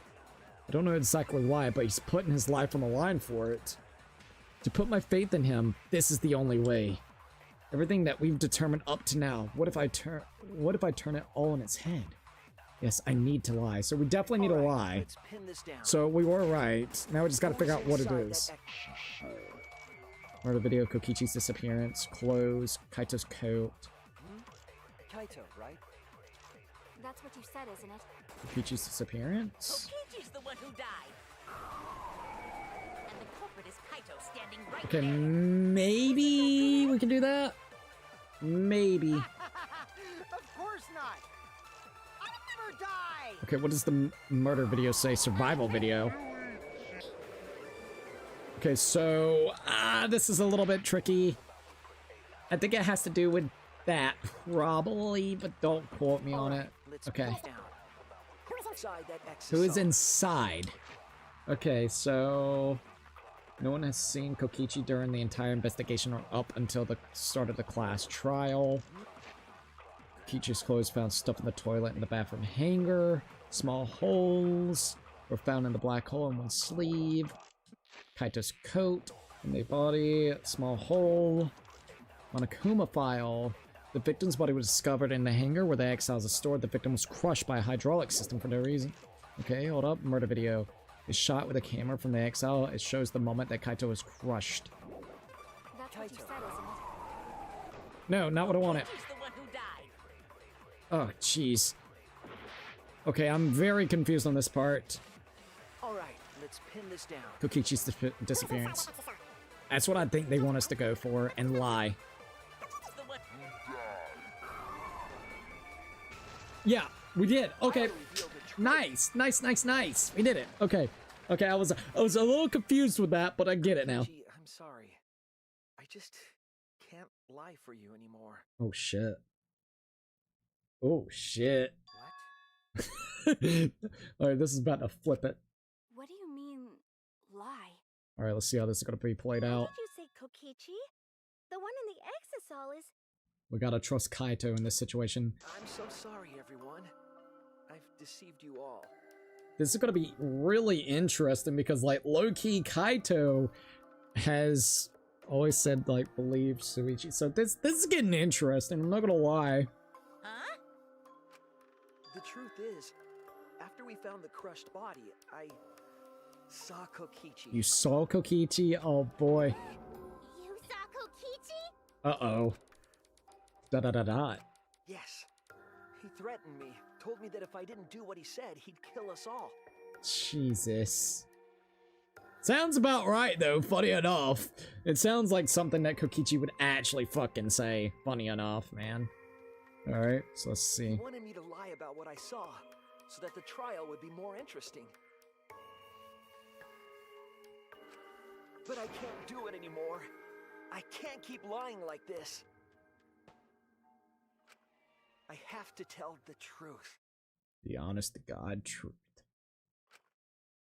I don't know exactly why, but he's putting his life on the line for it. To put my faith in him, this is the only way. Everything that we've determined up to now, what if I turn it all on its head? Yes, I need to lie, so we definitely need to lie. Let's pin this down. So we were right. Now we just gotta figure out what it is. Murder video, Kokichi's disappearance, clothes, Kaito's coat. Kaito, right? That's what you said, isn't it? Kokichi's disappearance. Kokichi's the one who died. And the culprit is Kaito standing right Okay, there. maybe we can do that? Maybe. Of course not! I'll never die! Okay, what does the murder video say? Survival video. Okay, so this is a little bit tricky. I think it has to do with that, probably, but don't quote me on it. Let's Okay. pin this down. Who's inside that Exisal? Who is inside? Okay, so no one has seen Kokichi during the entire investigation or up until the start of the class trial. Kokichi's clothes found stuff in the toilet and the bathroom hanger. Small holes were found in the black hole in one sleeve. Kaito's coat in the body. Small hole. Monokuma file. The victim's body was discovered in the hangar where the exiles are stored. The victim was crushed by a hydraulic system for no reason. Okay, hold up. Murder video is shot with a camera from the exile. It shows the moment that Kaito was crushed. That's what you said, isn't it? No, not what I wanted. Kokichi's the one who died. Oh, jeez. Okay, I'm very confused on this part. All right, let's pin this down. Kokichi's disappearance. That's what I think they want us to go for and lie. Yeah, we did. Okay. Nice. Nice. We did it. Okay. Okay, I was a little confused with that, but I get it now. Kokichi, I'm sorry. I just can't lie for you anymore. Oh shit. Oh shit. What? Alright, this is about to flip it. What do you mean, lie? Alright, let's see how this is gonna be played What out. did you say, Kokichi? The one in the Exisal is... We gotta trust Kaito in this situation. I'm so sorry, everyone. I've deceived you all. This is gonna be really interesting because, like, low-key Kaito has always said, like, believe Shuichi. So this is getting interesting, I'm not gonna lie. Huh? The truth is, after we found the crushed body, I saw Kokichi. You saw Kokichi? Oh boy. You saw Kokichi? Uh-oh. Da-da-da-da. Yes. He threatened me, told me that if I didn't do what he said, he'd kill us all. Jesus. Sounds about right, though, funny enough. It sounds like something that Kokichi would actually fucking say. Funny enough, man. Alright, so let's see. He wanted me to lie about what I saw, so that the trial would be more interesting. But I can't do it anymore. I can't keep lying like this. I have to tell the truth. The honest to God truth.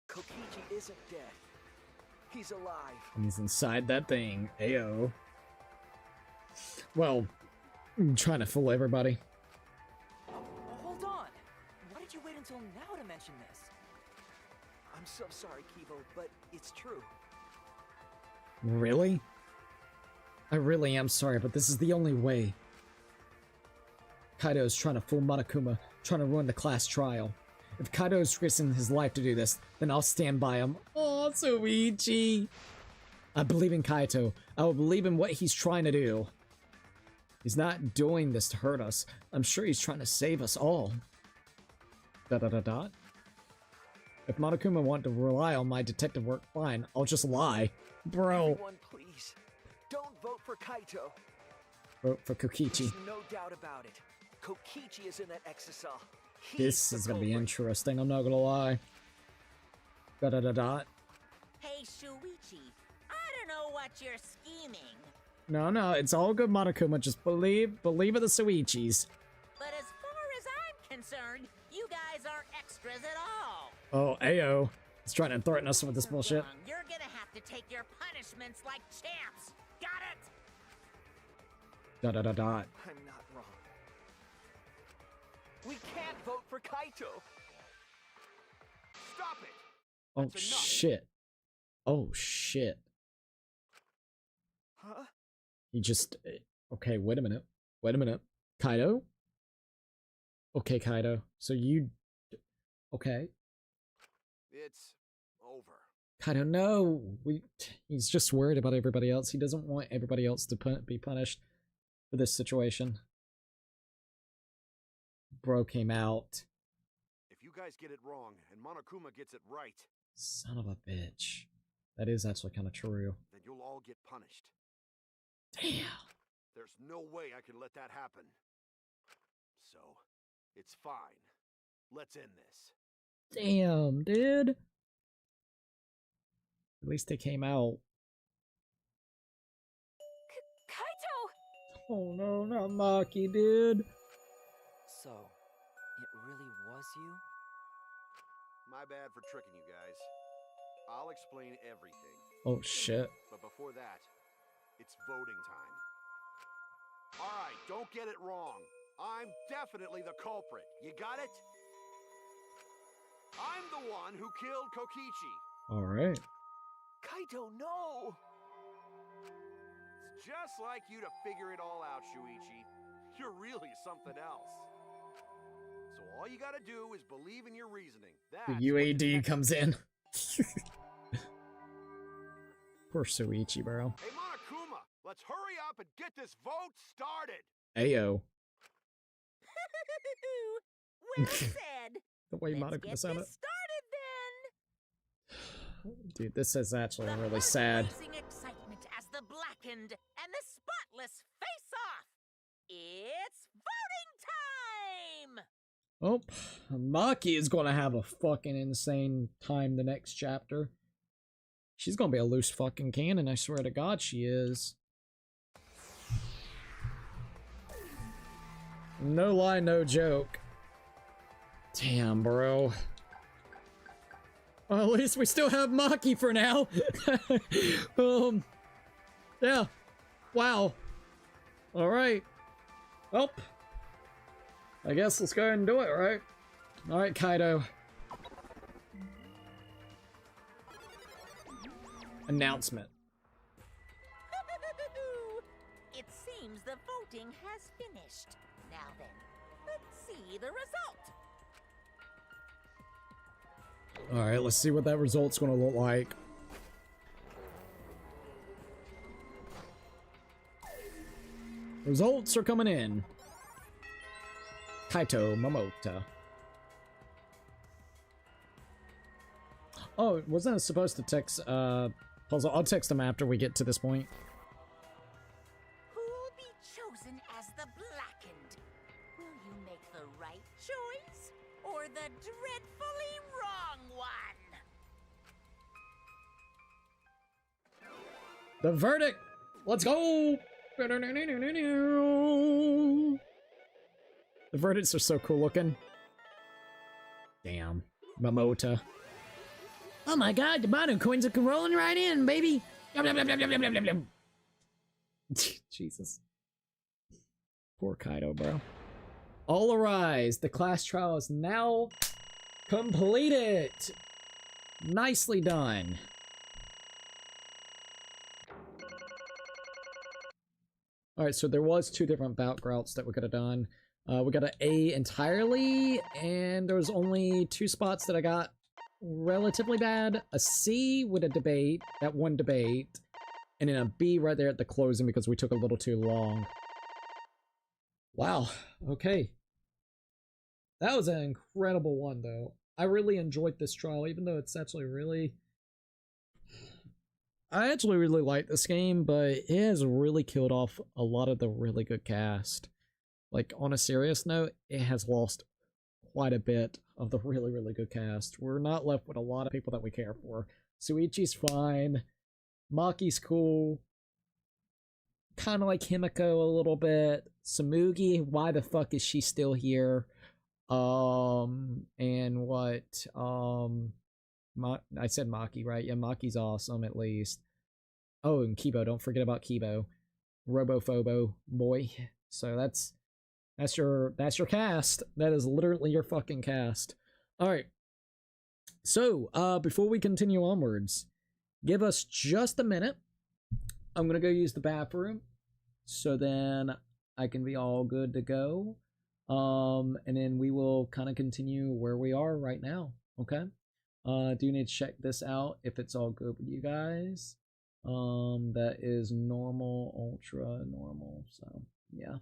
Kokichi isn't dead. He's alive. And he's inside that thing. Ayo. Well, I'm trying to fool everybody. Hold on. Why did you wait until now to mention this? I'm so sorry, Kibo, but it's true. Really? I really am sorry, but this is the only way. Kaito is trying to fool Monokuma, trying to ruin the class trial. If Kaito is risking his life to do this, then I'll stand by him. Oh, Shuichi! I believe in Kaito. I will believe in what he's trying to do. He's not doing this to hurt us. I'm sure he's trying to save us all. Da-da-da-da. If Monokuma want to rely on my detective work, fine. I'll just lie. Bro. Everyone, please, don't vote for Kaito. Vote for Kokichi. There's no doubt about it. Kokichi is in that Exisal. This is gonna be interesting, I'm not gonna lie. Da-da-da-da. Hey, Shuichi, I don't know what you're scheming, No, it's all good, Monokuma. Just believe in the Shuichis. but as far as I'm concerned, you guys aren't extras at all. Oh, Ayo. He's trying to threaten us with this bullshit. You're gonna have to take your punishments like champs. Got it? Da-da-da-da. I'm not wrong. We can't vote for Kaito. Stop it! Oh, That's enough. shit. Oh, shit. Huh? He just... Okay, wait a minute. Kaito? Okay, Kaito. So you... Okay. It's over. Kaito, no! He's just worried about everybody else. He doesn't want everybody else to be punished for this situation. Bro came out. If you guys get it wrong and Monokuma gets it right, Son of a bitch. That is actually kind of true. then you'll all get punished. Damn. There's no way I can let that happen. So, it's fine. Let's end this. Damn, dude. At least they came out. Kaito! Oh no, not Maki, dude. So, it really was you? My bad for tricking you guys. I'll explain everything. Oh shit. But before that, it's voting time. Alright, don't get it wrong. I'm definitely the culprit. You got it? I'm the one who killed Kokichi. Alright. Kaito, no! It's just like you to figure it all out, Shuichi. You're really something else. So all you gotta do is believe in your reasoning. That's The what UAD detectives comes do. in. Poor Shuichi, bro. Hey, Monokuma, let's hurry up and get this vote started. Ayo. Well said. The way Let's Monica get said this it. started then. Dude, this is actually The really sad. heart-racing excitement as the blackened and the spotless face off. It's voting time! Oh, Maki is gonna have a fucking insane time the next chapter. She's gonna be a loose fucking cannon, I swear to God she is. No lie, no joke. Damn, bro. Well, at least we still have Maki for now. Yeah. Wow. Alright. Well, I guess let's go ahead and do it, right? Alright, Kaito. Announcement. It seems the voting has finished. Now then, let's see the result. Alright, let's see what that result's gonna look like. Results are coming in. Kaito Momota. Oh, wasn't I supposed to text, Puzzle? I'll text him after we get to this point. Who'll be chosen as the blackened? Will you make the right choice or the dreadfully wrong one? The verdict! Let's go! The verdicts are so cool looking. Damn. Momota. Oh my god, the bottom coins are rolling right in, baby! Jesus. Poor Kaito, bro. All arise! The class trial is now completed! Nicely done. Alright, so there was 2 different bout routes that we could have done. We got an A entirely, and there was only 2 spots that I got relatively bad. A C with a debate, that one debate, and then a B right there at the closing because we took a little too long. Wow, okay. That was an incredible one, though. I really enjoyed this trial, even though it's actually really... I actually really like this game, but it has really killed off a lot of the really good cast. Like, on a serious note, it has lost quite a bit of the really, really good cast. We're not left with a lot of people that we care for. Suichi's fine. Maki's cool. Kind of like Himiko a little bit. Samugi, why the fuck is she still here? And what? I said Maki, right? Yeah, Maki's awesome, at least. Oh, and Kibo, don't forget about Kibo. Robophobo boy. So that's your cast. That is literally your fucking cast. Alright. So, before we continue onwards, give us just a minute. I'm gonna go use the bathroom. So then I can be all good to go. And then we will kind of continue where we are right now. Okay? Do you need to check this out if it's all good with you guys? That is normal, ultra normal. So yeah.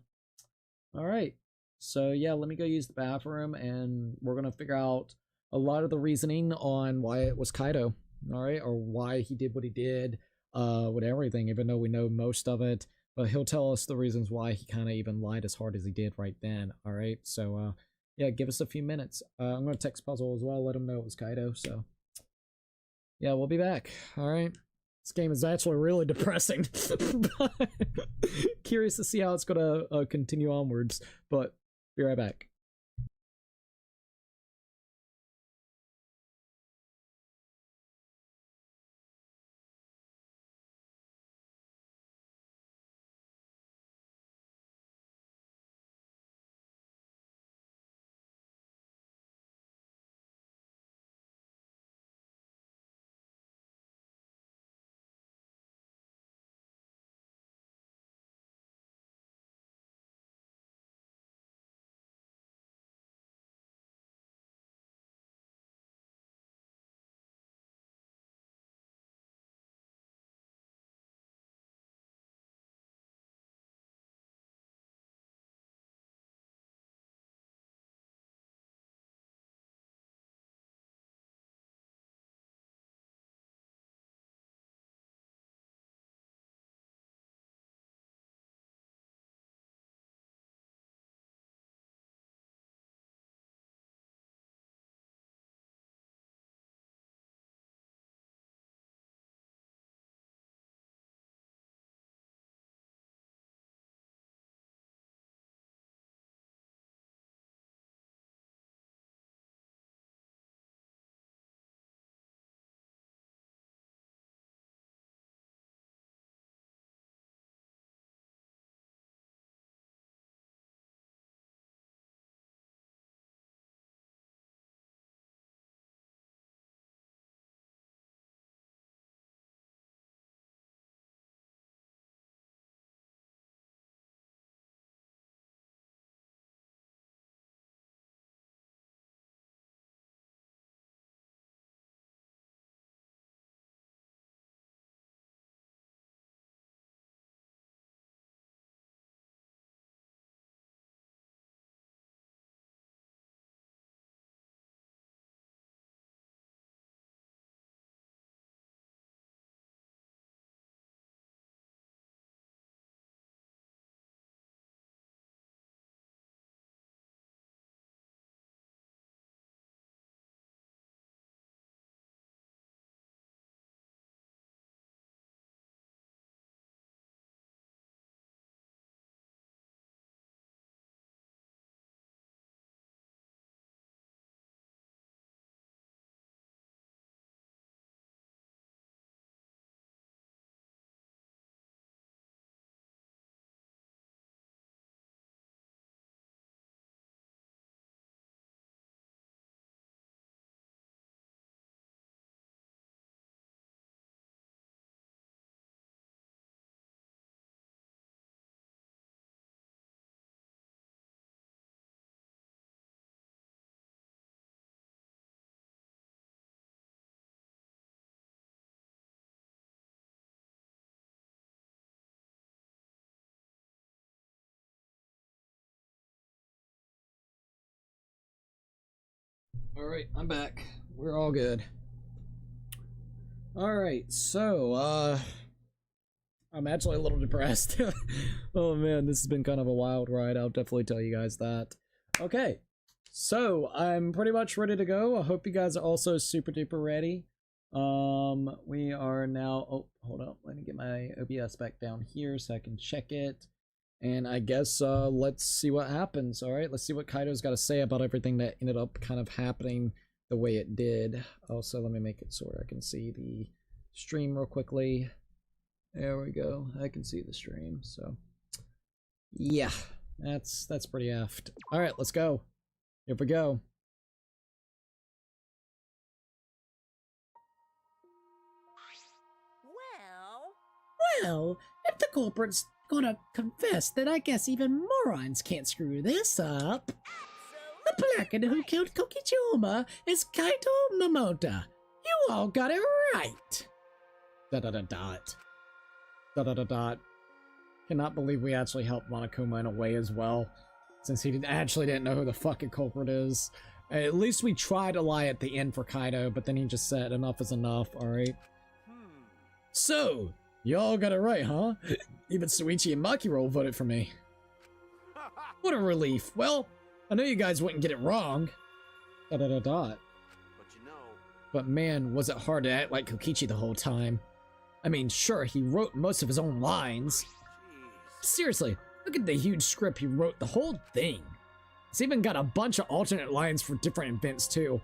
All right. So yeah, let me go use the bathroom, and we're gonna figure out a lot of the reasoning on why it was Kaito. All right, or why he did what he did. With everything, even though we know most of it, but he'll tell us the reasons why he kind of even lied as hard as he did right then. All right. So yeah, give us a few minutes. I'm gonna text Puzzle as well, let him know it was Kaito. So yeah, we'll be back. All right. This game is actually really depressing. Curious to see how it's gonna continue onwards, but be right back. Alright, I'm back. We're all good. Alright, so, I'm actually a little depressed. Oh man, this has been kind of a wild ride, I'll definitely tell you guys that. Okay, so I'm pretty much ready to go. I hope you guys are also super duper ready. We are now, oh, hold up, let me get my OBS back down here so I can check it. And I guess, let's see what happens, alright? Let's see what Kaito's got to say about everything that ended up kind of happening the way it did. Also, let me make it so I can see the stream real quickly. There we go, I can see the stream, so... yeah, that's pretty effed. Alright, let's go. Here we go. Well, if the culprit's gonna confess, then I guess even morons can't screw this up. The blacken who killed Kokichihoma is Kaito Momota. You all got it right. Dot. Cannot believe we actually helped Monokuma in a way as well, since he actually didn't know who the fucking culprit is. At least we tried to lie at the end for Kaito, but then he just said enough is enough, alright? So, y'all got it right, huh? Even Shuichi and Maki roll voted for me. What a relief. Well, I know you guys wouldn't get it wrong. But you know... But man, was it hard to act like Kokichi the whole time. I mean, sure, he wrote most of his own lines. Seriously, look at the huge script he wrote, the whole thing. It's even got a bunch of alternate lines for different events, too.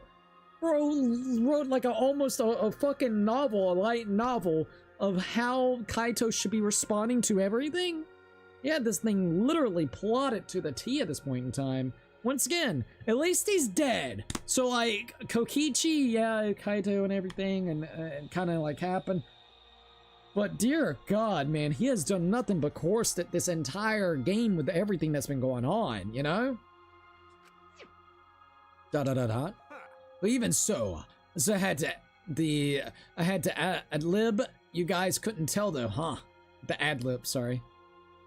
Wrote like almost a fucking novel, a light novel, of how Kaito should be responding to everything. Yeah, this thing literally plotted to the T at this point in time. Once again, at least he's dead. So like, Kokichi, yeah, Kaito and everything, and kind of like happened. But dear God, man, he has done nothing but coursed at this entire game with everything that's been going on, you know? But even so I had to ad-lib. You guys couldn't tell though, huh? The ad-lib, sorry.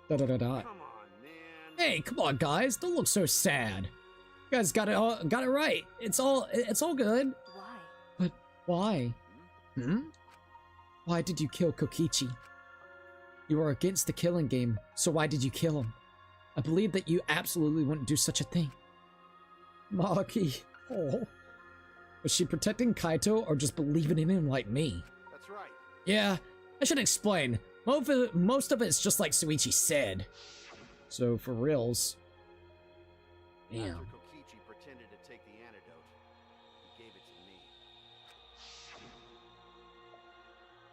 Come on, man. Hey, come on, guys! Don't look so sad. You guys got it right. It's all good. Why? But why? Why did you kill Kokichi? You were against the killing game, so why did you kill him? I believe that you absolutely wouldn't do such a thing. Maki, oh. Was she protecting Kaito or just believing in him like me? That's right. Yeah, I should explain. Most of it's just like Shuichi said. So, for reals. Damn. After Kokichi pretended to take the antidote, he gave it to me.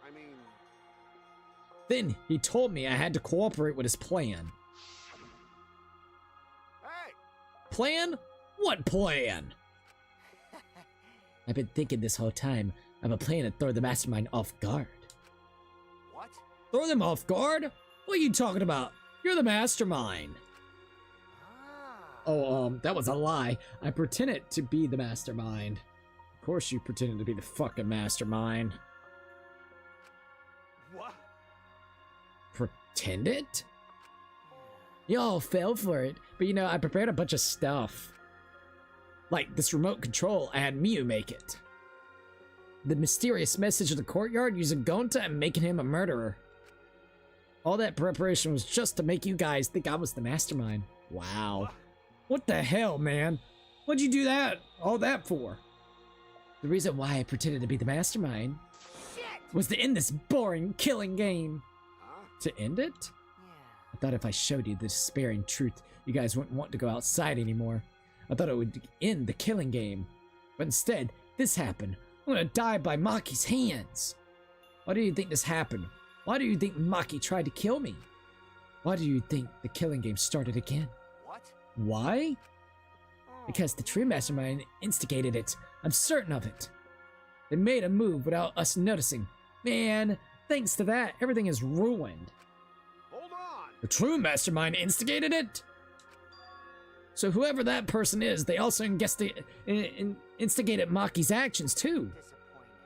I mean... Then, he told me I had to cooperate with his plan. Hey! Plan? What plan? I've been thinking this whole time of a plan to throw the mastermind off guard. What? Throw them off guard? What are you talking about? You're the mastermind. Oh, that was a lie. I pretended to be the mastermind. Of course you pretended to be the fucking mastermind. What? Pretended? Y'all fell for it, but you know, I prepared a bunch of stuff. Like this remote control, I had Miyu make it. The mysterious message of the courtyard using Gonta and making him a murderer. All that preparation was just to make you guys think I was the mastermind. Wow. What the hell, man? What'd you do all that for? The reason why I pretended to be the mastermind was to end this boring killing game. To end it? I thought if I showed you the despairing truth, you guys wouldn't want to go outside anymore. I thought it would end the killing game. But instead, this happened. I'm gonna die by Maki's hands. Why do you think this happened? Why do you think Maki tried to kill me? Why do you think the killing game started again? What? Why? Because the true mastermind instigated it. I'm certain of it. They made a move without us noticing. Man, thanks to that, everything is ruined. Hold on! The true mastermind instigated it? So whoever that person is, they also instigated Maki's actions too.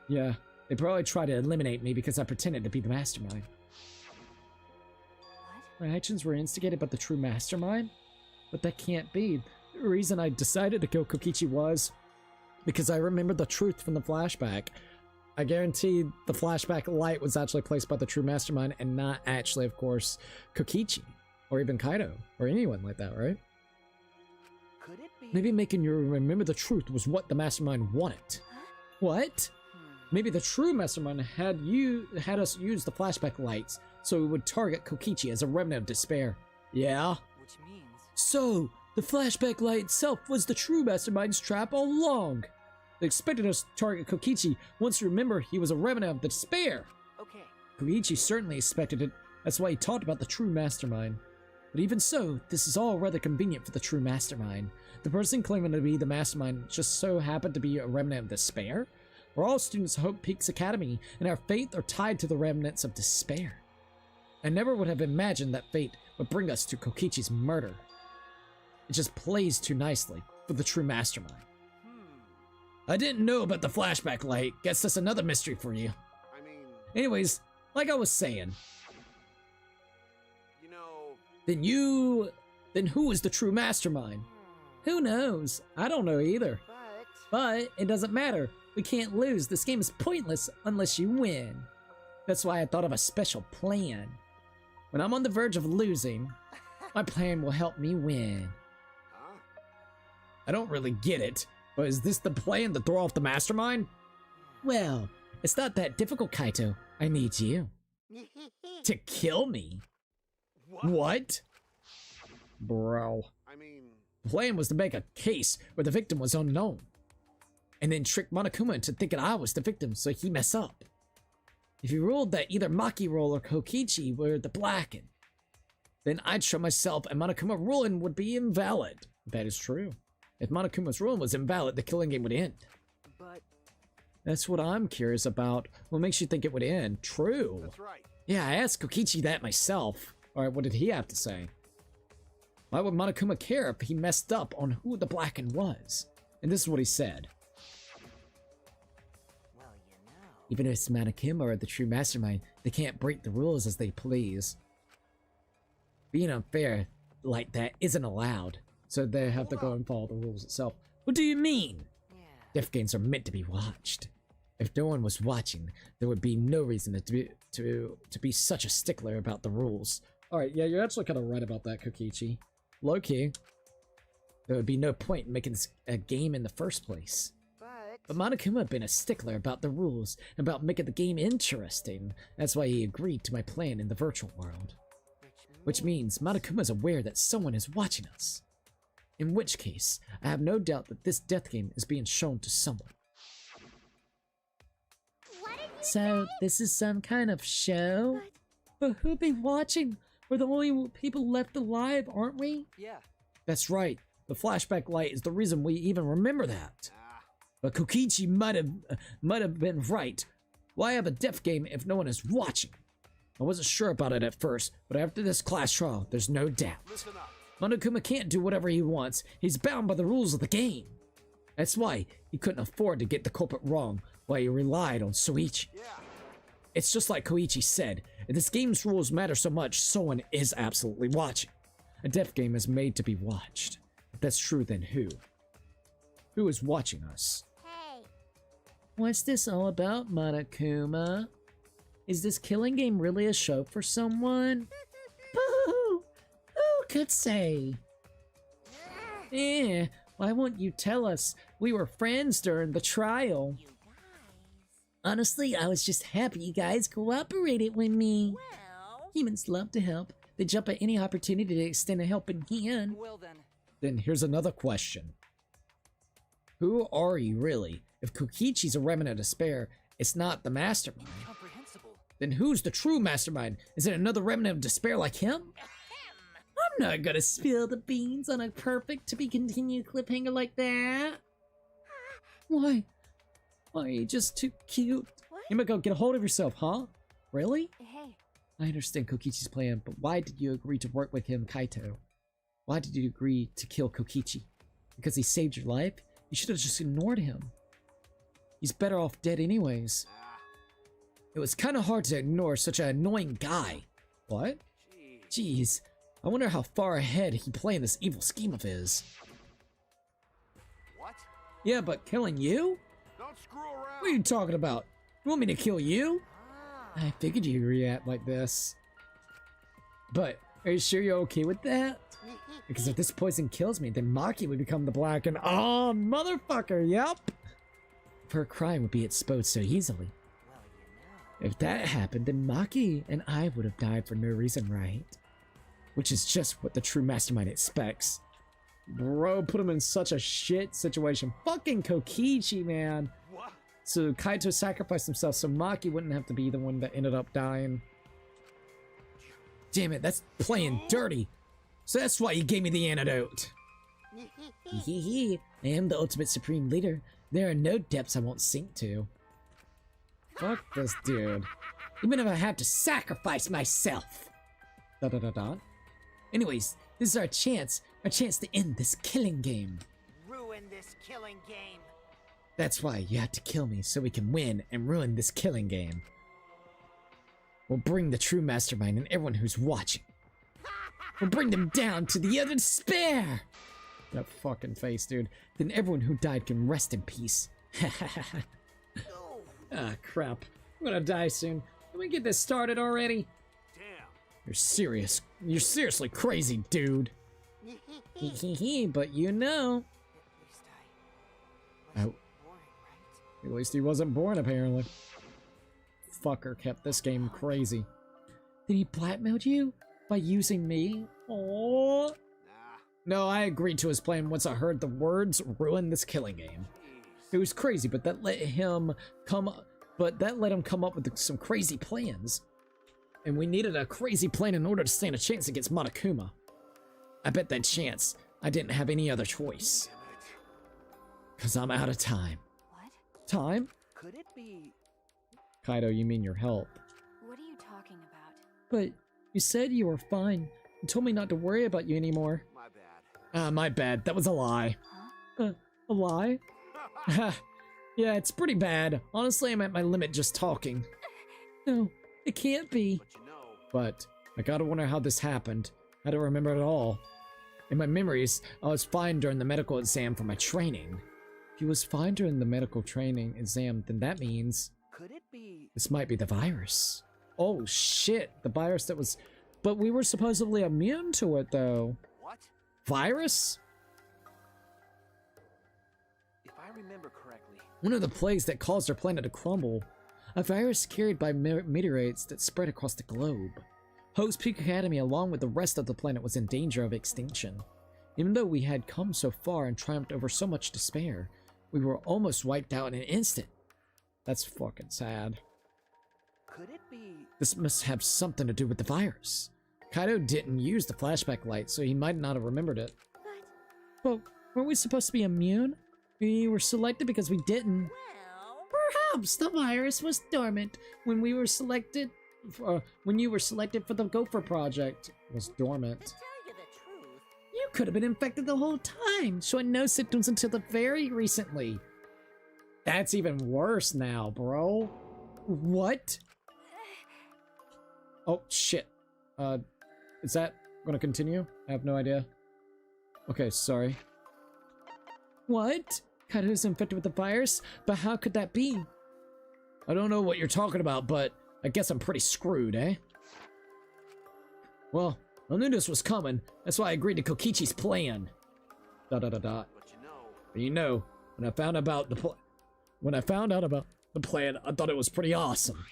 Yeah, they probably tried to eliminate me because I pretended to be the mastermind. My actions were instigated by the true mastermind? But that can't be. The reason I decided to kill Kokichi was... because I remember the truth from the flashback. I guarantee the flashback light was actually placed by the true mastermind and not actually, of course, Kokichi or even Kaito or anyone like that, right? Could it be? Maybe making you remember the truth was what the mastermind wanted. What? Maybe the true mastermind had us use the flashback lights so we would target Kokichi as a remnant of despair. Yeah? Which means... So, the flashback light itself was the true mastermind's trap all along. They expected us to target Kokichi once you remember he was a remnant of despair. Okay. Kokichi certainly expected it. That's why he talked about the true mastermind. But even so, this is all rather convenient for the true mastermind. The person claiming to be the mastermind just so happened to be a remnant of despair? We're all students of Hope Peaks Academy, and our fate are tied to the remnants of despair. I never would have imagined that fate would bring us to Kokichi's murder. It just plays too nicely for the true mastermind. I didn't know about the flashback light. Guess that's another mystery for you. I mean, Anyways, like I was saying, you know, then who is the true mastermind? Who knows? I don't know either. But it doesn't matter. We can't lose. This game is pointless unless you win. That's why I thought of a special plan. When I'm on the verge of losing, my plan will help me win. huh? I don't really get it, but is this the plan to throw off the mastermind? Well, it's not that difficult, Kaito. I need you. To kill me? What? Bro. I mean, The plan was to make a case where the victim was unknown, and then trick Monokuma into thinking I was the victim so he mess up. If you ruled that either Maki role or Kokichi were the Blacken, then I'd show myself and Monokuma ruling would be invalid. That is true. If Monokuma's ruling was invalid, the killing game would end. But... That's what I'm curious about. What makes you think it would end? True. that's right. Yeah, I asked Kokichi that myself. Alright, what did he have to say? Why would Monokuma care if he messed up on who the Blacken was? And this is what he said. Well, you know... Even if it's Monokuma or the true mastermind, they can't break the rules as they please. Being unfair like that isn't allowed, so they have to go and follow the rules itself. What do you mean? Yeah. Death games are meant to be watched. If no one was watching, there would be no reason to be such a stickler about the rules. Alright, yeah, you're actually kind of right about that, Kokichi. Low-key. There would be no point in making this a game in the first place. But Monokuma had been a stickler about the rules, and about making the game interesting. That's why he agreed to my plan in the virtual world. Which means Monokuma's aware that someone is watching us. In which case, I have no doubt that this death game is being shown to someone. So, this is some kind of show? But who'll be watching? We're the only people left alive, aren't we? Yeah. That's right. The flashback light is the reason we even remember that. But Kokichi might have been right. Why have a death game if no one is watching? I wasn't sure about it at first, but after this class trial, there's no doubt. Listen up. Monokuma can't do whatever he wants. He's bound by the rules of the game. That's why he couldn't afford to get the culprit wrong, why he relied on Shuichi. Yeah. It's just like Koichi said, if this game's rules matter so much, someone is absolutely watching. A death game is made to be watched. If that's true, then who? Who is watching us? Hey, What's this all about, Monokuma? Is this killing game really a show for someone? Boo! Who could say? Eh, why won't you tell us? We were friends during the trial. You guys. Honestly, I was just happy you guys cooperated with me. Well, Humans love to help. They jump at any opportunity to extend a helping hand. Well then... Then here's another question. Who are you really? If Kokichi's a remnant of despair, it's not the mastermind. Comprehensible. Then who's the true mastermind? Is it another remnant of despair like him? I'm not gonna spill the beans on a perfect to be continued cliffhanger like that. Why? Why are you just too cute? What? Himiko, get a hold of yourself, huh? Really? Hey, I understand Kokichi's plan, but why did you agree to work with him, Kaito? Why did you agree to kill Kokichi? Because he saved your life? You should have just ignored him. He's better off dead anyways. It was kind of hard to ignore such an annoying guy. What? Jeez, I wonder how far ahead he planned this evil scheme of his. What? Yeah, but killing you? Don't screw around. What are you talking about? You want me to kill you? I figured you'd react like this. But, are you sure you're okay with that? Because if this poison kills me, then Maki would become the black and oh, motherfucker, yep! Her crime would be exposed so easily. If that happened, then Maki and I would have died for no reason, right? Which is just what the true mastermind expects. Bro, put him in such a shit situation. Fucking Kokichi, man. What? So Kaito sacrificed himself so Maki wouldn't have to be the one that ended up dying. Damn it, that's playing dirty. So that's why you gave me the antidote. Hee I am the ultimate supreme leader. There are no depths I won't sink to. Fuck this dude. Even if I have to sacrifice myself. Anyways, this is our chance to end this killing game. Ruin this killing game. That's why you have to kill me so we can win and ruin this killing game. We'll bring the true mastermind and everyone who's watching. We'll bring them down to the utter despair! That fucking face, dude. Then everyone who died can rest in peace. Ah, crap. I'm gonna die soon. Can we get this started already? Damn. You're serious. You're seriously crazy, dude. But you know. Oh. At least he wasn't born, apparently. Fucker kept this game crazy. Did he blackmail you? By using me? Oh. Nah. No, I agreed to his plan once I heard the words ruin this killing game. It was crazy, but that let him come up with some crazy plans. And we needed a crazy plan in order to stand a chance against Monokuma. I bet that chance I didn't have any other choice. Cause I'm out of time. What? Time? Could it be... Kaito, you mean your help. What are you talking about? But you said you were fine. You told me not to worry about you anymore. My bad. My bad. That was a lie. Huh? A lie? Yeah, it's pretty bad. Honestly, I'm at my limit just talking. No, it can't be. But you know. But I gotta wonder how this happened. I don't remember it all. In my memories, I was fine during the medical exam for my training. If he was fine during the medical training exam, then that means... Could it be... This might be the virus. Oh shit, the virus that was... But we were supposedly immune to it though. What? Virus? If I remember correctly... One of the plagues that caused our planet to crumble. A virus carried by meteorites that spread across the globe. Hope's Peak Academy, along with the rest of the planet, was in danger of extinction. Even though we had come so far and triumphed over so much despair, we were almost wiped out in an instant. That's fucking sad. Could it be... This must have something to do with the virus. Kaito didn't use the flashback light, so he might not have remembered it. But weren't we supposed to be immune? We were selected because we didn't. Well, Perhaps the virus was dormant when we were selected. When you were selected for the Gopher Project. It was dormant. to tell you the truth, You could have been infected the whole time, showing no symptoms until the very recently. That's even worse now, bro. What? Oh, shit. Is that gonna continue? I have no idea. Okay, sorry. What? Kaito's infected with the virus? But how could that be? I don't know what you're talking about, but I guess I'm pretty screwed, eh? Well, I knew this was coming. That's why I agreed to Kokichi's plan. But you know, when I found out about the plan, I thought it was pretty awesome.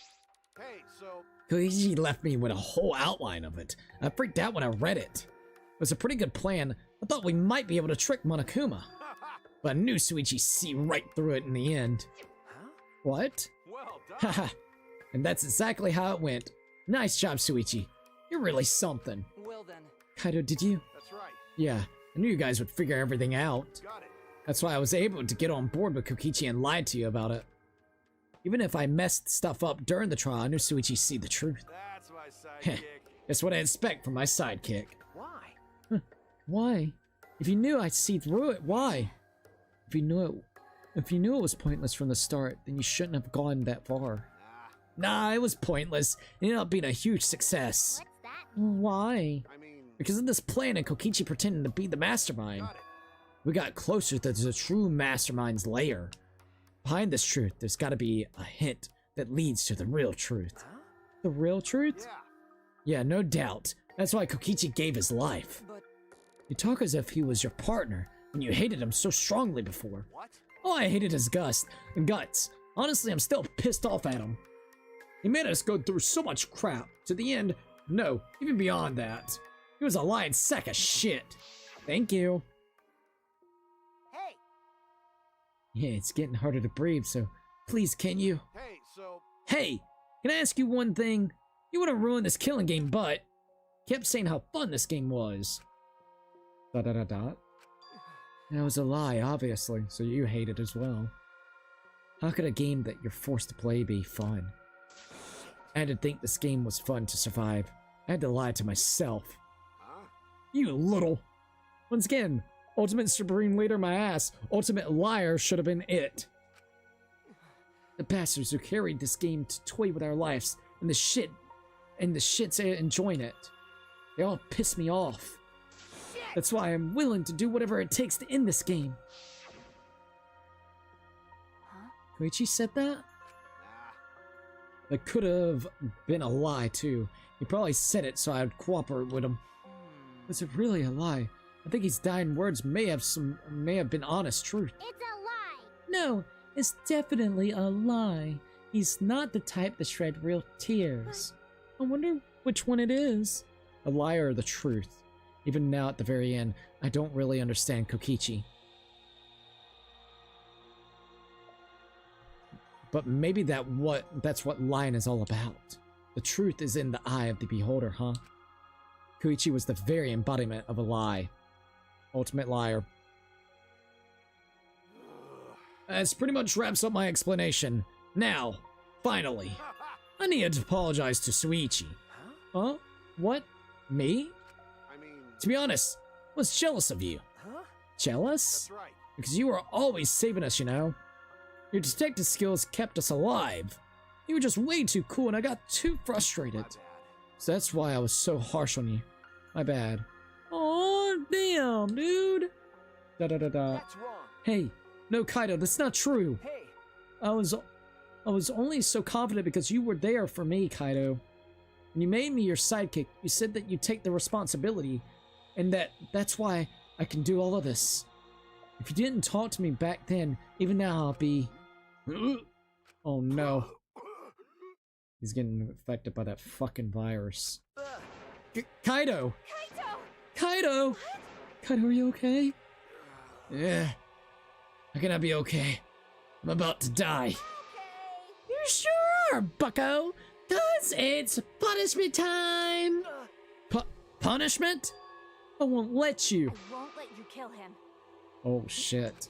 Hey, so Kokichi left me with a whole outline of it. I freaked out when I read it. It was a pretty good plan. I thought we might be able to trick Monokuma. But I knew Shuichi'd see right through it in the end. Huh? What? well done. Haha. And that's exactly how it went. Nice job, Shuichi. You're really something. Well then... Kaito, did you? That's right. Yeah, I knew you guys would figure everything out. Got it. That's why I was able to get on board with Kokichi and lied to you about it. Even if I messed stuff up during the trial, I knew Shuichi'd see the truth. That's my sidekick. That's what I expect from my sidekick. Why? Why? If you knew I'd see through it, why? If you knew it was pointless from the start, then you shouldn't have gone that far. Nah, it was pointless. It ended up being a huge success. What's that? Why? I mean, Because of this plan and Kokichi pretending to be the mastermind. got it. We got closer to the true mastermind's lair. Behind this truth, there's gotta be a hint that leads to the real truth. The real truth? Yeah, no doubt. That's why Kokichi gave his life. But You talk as if he was your partner, and you hated him so strongly before. What? Oh, I hated his guts. Honestly, I'm still pissed off at him. He made us go through so much crap. To the end, no, even beyond that. He was a lying sack of shit. Thank you. Hey, Yeah, it's getting harder to breathe, so please, can you? Hey, so Hey, can I ask you one thing? You wouldn't ruin this killing game, but kept saying how fun this game was. Dot dot dot dot. That was a lie, obviously, so you hate it as well. How could a game that you're forced to play be fun? I had to think this game was fun to survive. I had to lie to myself. huh? You little... Once again, Ultimate Supreme Leader my ass. Ultimate Liar should have been it. The bastards who carried this game to toy with our lives, and the shits enjoying it. They all piss me off. That's why I'm willing to do whatever it takes to end this game. Huh? Koichi said that? Nah. That could have been a lie, too. He probably said it so I'd cooperate with him. Was it really a lie? I think his dying words may have been honest truth. It's a lie! No, it's definitely a lie. He's not the type to shed real tears. I wonder which one it is. A lie or the truth? Even now at the very end, I don't really understand Kokichi. But maybe that's what lying is all about. The truth is in the eye of the beholder, huh? Koichi was the very embodiment of a lie. Ultimate liar. That's pretty much wraps up my explanation. Now, finally, I need to apologize to Suichi. Huh? What? Me? I mean, To be honest, I was jealous of you. huh? Jealous? that's right. Because you were always saving us, you know? Your detective skills kept us alive. You were just way too cool and I got too My frustrated. bad. So that's why I was so harsh on you. My bad. Oh damn, dude. Da da da da. That's wrong. Hey, no, Kaito, that's not true. Hey, I was only so confident because you were there for me, Kaito. When you made me your sidekick, you said that you'd take the responsibility, and that's why I can do all of this. If you didn't talk to me back then, even now I'll be... Oh no. He's getting affected by that fucking virus. Kaito! Kaito! Kaito! Kaito, are you okay? Yeah. How can I be okay? I'm about to die. You sure are, bucko! 'Cause it's punishment time! Punishment? I won't let you. I won't let you kill him. Oh shit.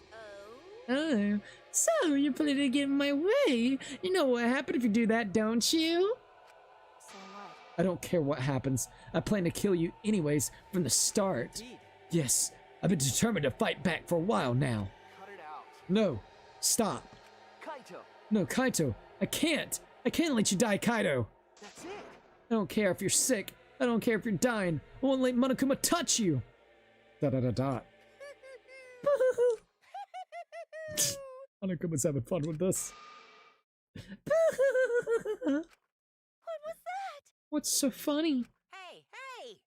Oh? Oh, so you're planning to get in my way? You know what happened if you do that, don't you? So what? I don't care what happens. I plan to kill you anyways from the start. indeed. Yes, I've been determined to fight back for a while now. Cut it out. No, stop. Kaito, No, Kaito, I can't. I can't let you die, Kaito. that's it. I don't care if you're sick. I don't care if you're dying. I won't let Monokuma touch you. Da da da da. Monokuma's having fun with this. What was that? What's so funny? Hey,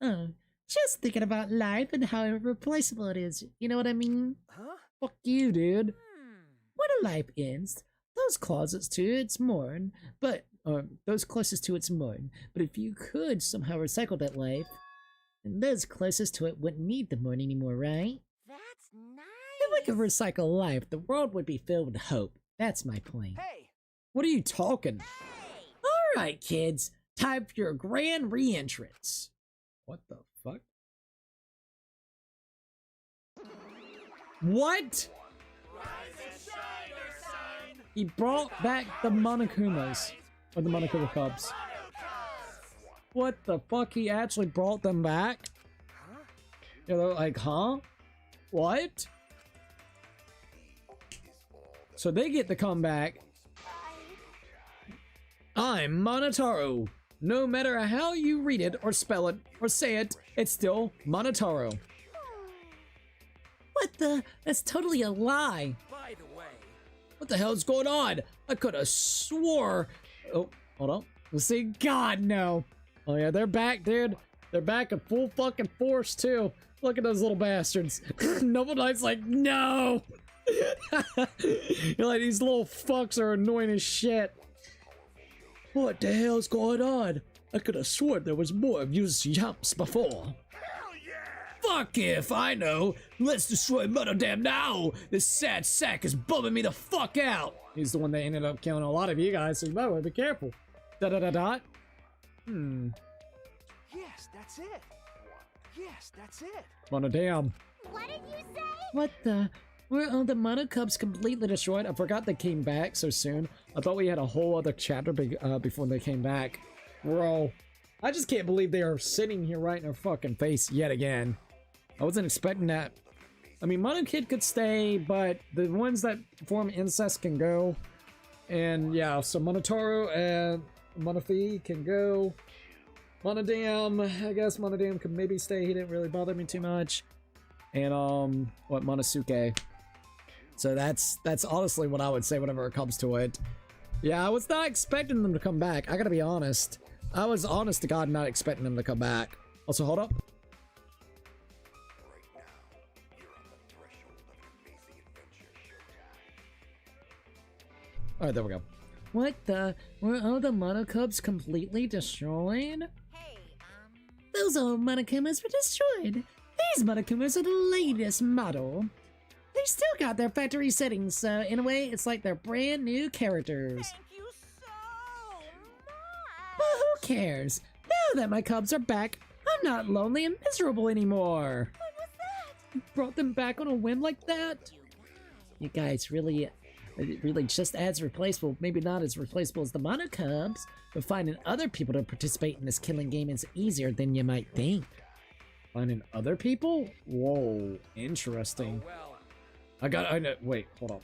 hey! Just thinking about life and how irreplaceable it is. You know what I mean? Huh? Fuck you, dude. Hmm. When a life ends, those closest to its mourn, but those closest to its mourn. But if you could somehow recycle that life, then those closest to it wouldn't need the mourn anymore, right? That's nice! If we could recycle life, the world would be filled with hope. That's my point. Hey, What are you talking? Hey! All right, kids, time for your grand re-entrance. What the fuck? What? He brought back the Monokumas. Or the Monokubs. What the fuck? He actually brought them back? Yeah, they're like, huh? What? So they get to come back. I'm Monotaro. No matter how you read it or spell it or say it, it's still Monotaro. What the? That's totally a lie. By the way, What the hell's going on? I could have swore. Oh, hold on. Let's see. God, no. Oh, yeah, they're back, dude. They're back in full fucking force, too. Look at those little bastards. Noble Knight's like, no. You're like, these little fucks are annoying as shit. What the hell's going on? I could have sworn there was more of you jumps before. Hell yeah! Fuck if I know. Let's destroy Monodam now. This sad sack is bumming me the fuck out. He's the one that ended up killing a lot of you guys, so you might want to be careful. Da-da-da-da. yes, that's it. Yes, that's it. Monodam. What did you say? What the? Were all the Monokubs completely destroyed? I forgot they came back so soon. I thought we had a whole other chapter before they came back. Bro, I just can't believe they are sitting here right in our fucking face yet again. I wasn't expecting that. I mean, Monokid could stay, but the ones that form incest can go. And yeah, so Monotaro and Monofi can go. Monodam, I guess Monodam could maybe stay. He didn't really bother me too much. And what, Monosuke. So that's honestly what I would say whenever it comes to it. Yeah, I was not expecting them to come back. I gotta be honest. I was honest to God not expecting them to come back. Also, hold up. Alright, there we go. What the? Were all the Monokubs completely destroyed? Hey, Those old Monokumas were destroyed. These Monokumas are the latest model. They still got their factory settings, so in a way, it's like they're brand new characters. thank you so much. But who cares? Now that my cubs are back, I'm not lonely and miserable anymore. What was that? You brought them back on a whim like that? You guys really just as replaceable, maybe not as replaceable as the Monokubs, but finding other people to participate in this killing game is easier than you might think. Finding other people? Whoa, interesting. I know, wait, hold on.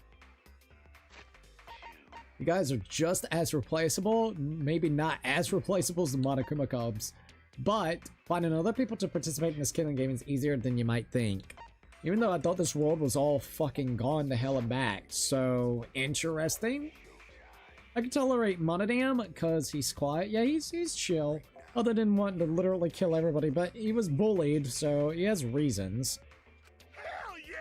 You guys are just as replaceable, maybe not as replaceable as the Monokuma Cubs, but finding other people to participate in this killing game is easier than you might think. Even though I thought this world was all fucking gone to hell and back, so interesting. I can tolerate Monodam because he's quiet. Yeah, he's chill, other than wanting to literally kill everybody, but he was bullied, so he has reasons. Hell yeah!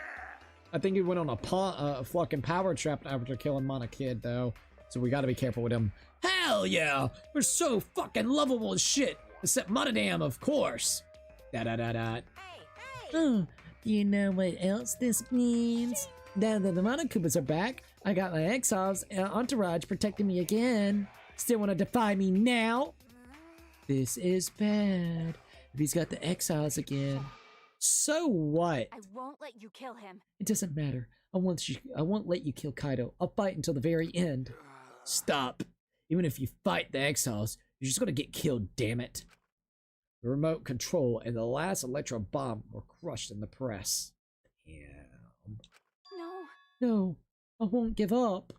I think he went on a fucking power trap after killing Monokid, though. So we gotta be careful with him. Hell yeah! We're so fucking lovable as shit! Except Monodam, of course! Da-da-da-da. Oh, do you know what else this means? Now that the Monokumas are back, I got my exiles entourage protecting me again. Still want to defy me now? This is bad. If he's got the exiles again. So what? I won't let you kill him. It doesn't matter. I won't let you kill Kaito. I'll fight until the very end. Stop. Even if you fight the exiles, you're just gonna get killed, damn it. The remote control and the last electro bomb were crushed in the press. Damn. No, I won't give up.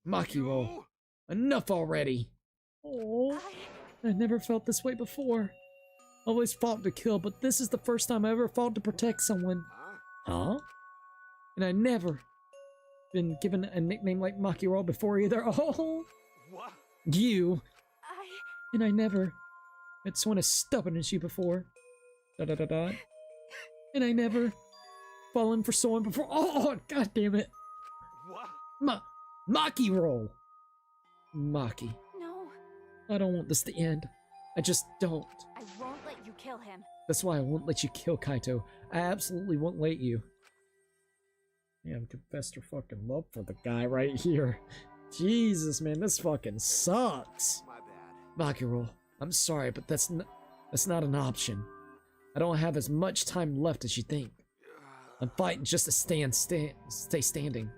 Maki roll. Enough already. Oh, I never felt this way before. Always fought to kill, but this is the first time I ever fought to protect someone. Huh? And I never been given a nickname like Maki roll before either. Oh, What? You. and I never had someone as stubborn as you before. Da-da-da-da. And I never fallen for someone before. Oh, god damn it. What? Maki roll. Maki. No, I don't want this to end. I just don't. I won't let you kill him. That's why I won't let you kill Kaito. I absolutely won't let you. Yeah, I've confessed her fucking love for the guy right here. Jesus, man, this fucking sucks. My bad. Maki roll. I'm sorry, but that's not an option. I don't have as much time left as you think. I'm fighting just to stay standing.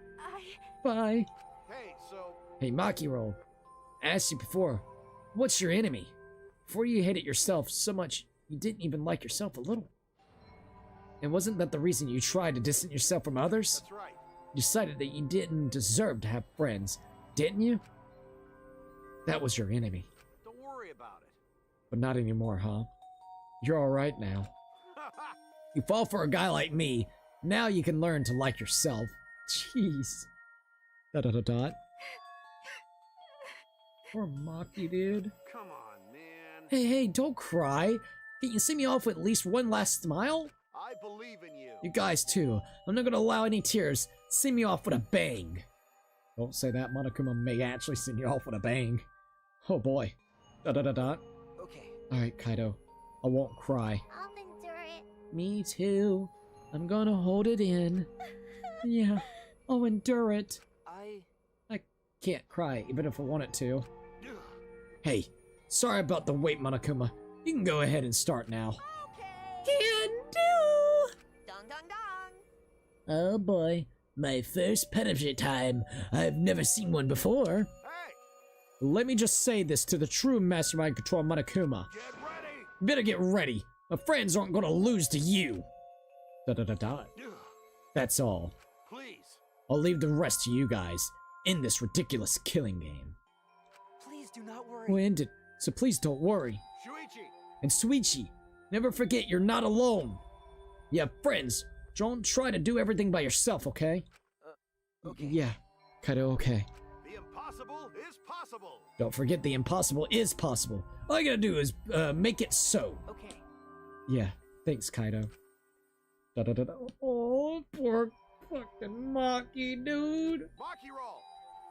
Bye. Hey, so Hey, Maki roll. I asked you before, what's your enemy? Before you hated yourself so much, you didn't even like yourself a little. And wasn't that the reason you tried to distance yourself from others? that's right. You decided that you didn't deserve to have friends, didn't you? That was your enemy. Don't worry about it. But not anymore, huh? You're alright now. You fall for a guy like me, Now you can learn to like yourself. Jeez. Dot dot dot dot. Poor Maki, dude. Come on, man. Hey, don't cry. Can you see me off with at least one last smile? I believe in you. You guys too. I'm not gonna allow any tears. See me off with a bang. Don't say that. Monokuma may actually send you off with a bang. Oh boy. Dot dot dot dot. Okay. Alright, Kaito. I won't cry. I'll endure it. Me too. I'm gonna hold it in. Yeah, I'll endure it. I can't cry, even if I wanted to. Hey, sorry about the wait, Monokuma. You can go ahead and start now. Okay. Can do! Dong dong dong. Oh boy, my first punishment time. I've never seen one before. Hey, Let me just say this to the true mastermind control Monokuma. get ready. Better get ready. My friends aren't gonna lose to you. Dot dot dot dot. That's all. Please. I'll leave the rest to you guys in this ridiculous killing game. Please do not worry. We'll end it, so please don't worry. Shuichi. And Suichi, never forget you're not alone. You have friends. Don't try to do everything by yourself, okay? Okay. Yeah, Kaito, okay. The impossible is possible. Don't forget the impossible is possible. All you gotta do is make it so. Okay. Yeah, thanks, Kaito. Da da da da. Oh, poor fucking Maki, dude. Maki roll.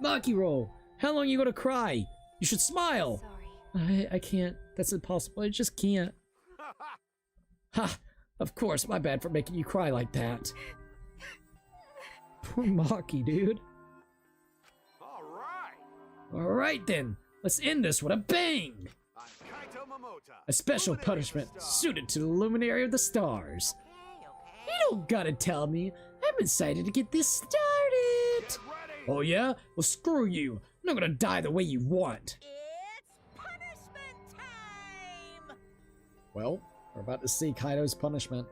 Maki roll. How long you gonna cry? You should smile. Sorry. I can't. That's impossible. I just can't. Ha! Of course, my bad for making you cry like that. Poor Maki, dude. All right. Alright then, let's end this with a bang! I'm Kaito Momota. A special Luminary of the punishment Stars. suited to the Luminary of the Stars. Okay, okay. You don't gotta tell me. I'm excited to get this started. Get ready. Oh yeah? Well, screw you. I'm not gonna die the way you want. It's punishment time. Well, we're about to see Kaito's punishment.